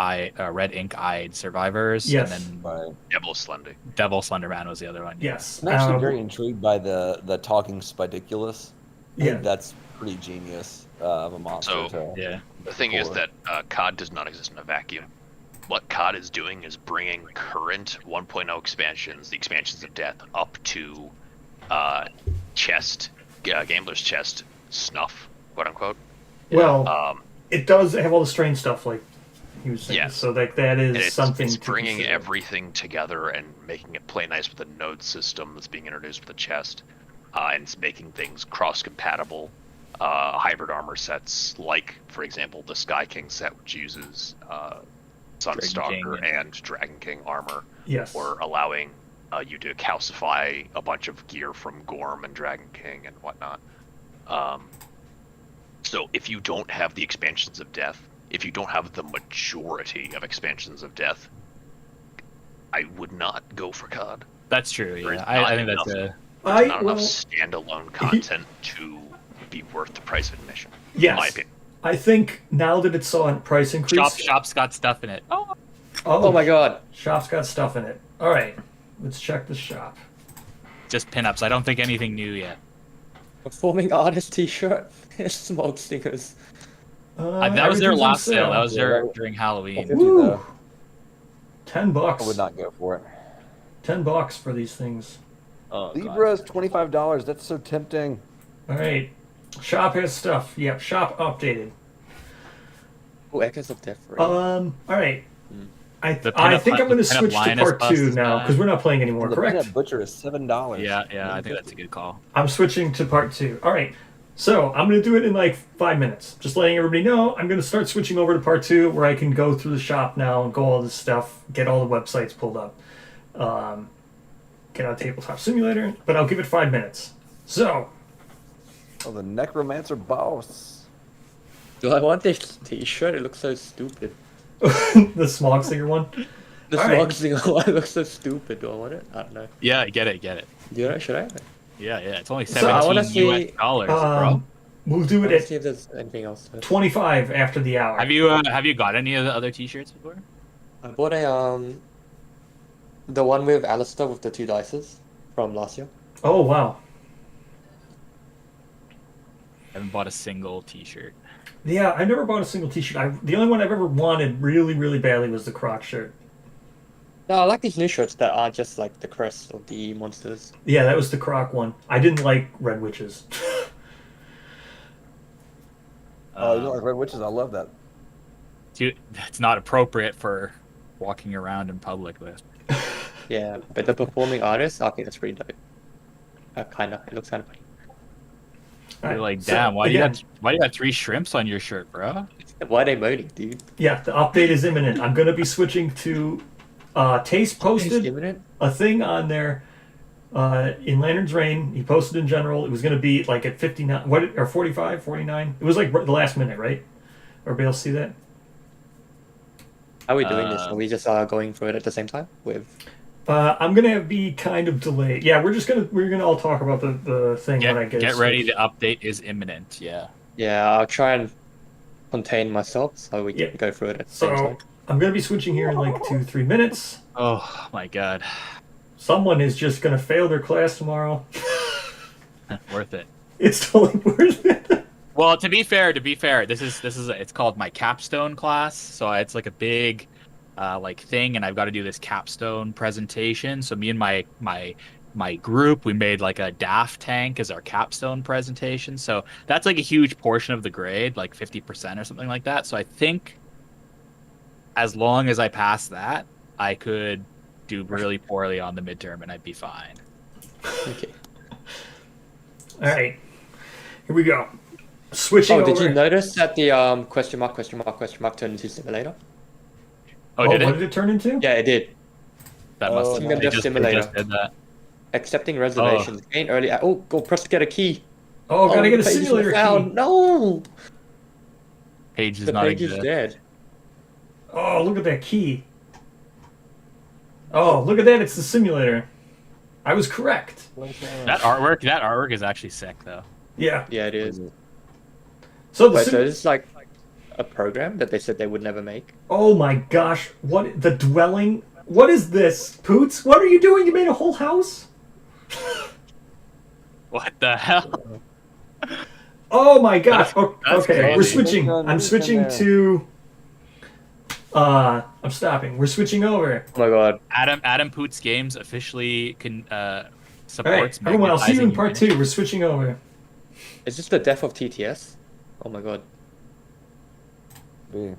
ink-eyed survivors. Yes. And then Right. Devil Slender. Devil Slenderman was the other one. Yes. I'm actually very intrigued by the talking Spidiculus. I Yeah. think that's pretty genius of a monster. So- Yeah. The thing is Core. that COD does not exist in a vacuum. What COD is doing is bringing current 1.0 expansions, the expansions of Death, up to Gambler's Chest snuff, quote unquote. Well, it does have all the strain stuff, like he was saying. Yes. So that is And something it's to bringing consider. everything together and making it play nice with the node system that's being introduced with the chest, and it's making things cross-compatible. Hybrid armor sets, like for example the Sky King set, which uses Sunstalker King, and Dragon King armor, Yes. or allowing you to calcify a bunch of gear from Gorm and Dragon King and whatnot. So if you don't have the expansions of Death, if you don't have the majority of expansions of Death, I would not go for COD. That's true. There is Yeah, I not think that's enough. There's not well, enough standalone content to be worth the price of admission. In my yes. opinion. I think now that it saw a price increase. Shop's got stuff in it. Oh, Oh my god. Shop's got stuff in it. All right, let's check the shop. just pinups. I don't think anything new yet. Performing artist T-shirt. Smoke stickers. That was their everything's on last sale. That was Yeah, their that- during Halloween. Fifty Woo! though. $10. I would not go for it. $10 for these things. Oh, Libra's $25. That's so tempting. All right, shop has stuff. Yep, shop updated. Oh, Echoes of Death. Ray. All right. I The I pinup- think I'm the going to pinup switch to Linus part bust 2 is now back. because we're not playing anymore. The Correct? peanut butcher is $7. Yeah, I think that's a good call. I'm switching to part 2. All right. So I'm going to do it in like 5 minutes. Just letting everybody know I'm going to start switching over to part 2 where I can go through the shop now and go all this stuff, get all the websites pulled up, get on Tabletop Simulator. But I'll give it 5 minutes. So Oh, the Necromancer boss. Do I want this T-shirt? It looks so stupid. the Smog Singer one. The All right. Smog Singer one looks so stupid. Do I want it? I don't know. Yeah, get it. Do I? Should I? Yeah. It's only So I wanna 17 see- US dollars, bro. We'll do it Let's at see if there's anything else. 25 after the hour. Have you got any of the other T-shirts before? I bought the one with Alistair with the 2 dices from last year. Oh wow. I haven't bought a single T-shirt. Yeah, I never bought a single T-shirt. The only one I've ever wanted really, really badly was the Croc shirt. No, I like these new shirts that aren't just like the crest of the monsters. Yeah, that was the Croc one. I didn't like Red Witches. Oh, you don't like Red Witches? I love that. Dude, that's not appropriate for walking around in public with. Yeah, but the performing artist, I think that's pretty dope. It looks kind of funny. All You're right, like, so, damn, why do you again, have 3 shrimps on your shirt, bro? Why are they moaning, dude? Yeah, the update is imminent. I'm going to be switching to Taste posted Imminent? a thing on there in Lantern's Reign. He posted in general. It was going to be like at 59, or 45, 49. It was like the last minute, right? Everybody else see that? How are we doing this? Are we just going through it at the same time? With I'm gonna be kind of delayed. Yeah, we're gonna all talk about the thing when I Get ready. The update is imminent. Yeah. Yeah, I'll try and contain myself so we can Yeah. go through it at the same So time. I'm gonna be switching here in like 2-3 minutes. Oh my god. Someone is just gonna fail their class tomorrow. Worth it. It's totally worth it. Well, to be fair, this is it's called my capstone class, so it's like a big like thing, and I've got to do this capstone presentation. So me and my group, we made like a DAF tank as our capstone presentation. So that's like a huge portion of the grade, like 50% or something like that. So I think as long as I pass that, I could do really poorly on the midterm, and I'd be fine. Okay. All right, here we go. Switching Oh, over. did you notice that the question mark turned into simulator? Oh, what did did it? it turn into? Yeah, it did. That must have Simulator, they just simulator. did that. Accepting reservations. Gain early. Oh, go press to get a key. Oh, gotta get a the page is simulator found. key. No, Page does the not page exist. is dead. Oh, look at that key. Oh, look at that! It's the simulator. I was correct. That artwork is actually sick though. Yeah. Yeah, it is. So the Wait, so it's like a program that they said they would never make. Oh my gosh! What the dwelling? What is this, Poots? What are you doing? You made a whole house? What the hell? Oh my gosh! That's Okay, we're crazy. switching. I'm Who's switching in there? to. I'm stopping. We're switching over. Oh my god. Adam Poots Games officially All right, supports. everyone. I'll see you in magnetizing part image. 2. We're switching over. Is this the death of TTS? Oh my god. Be.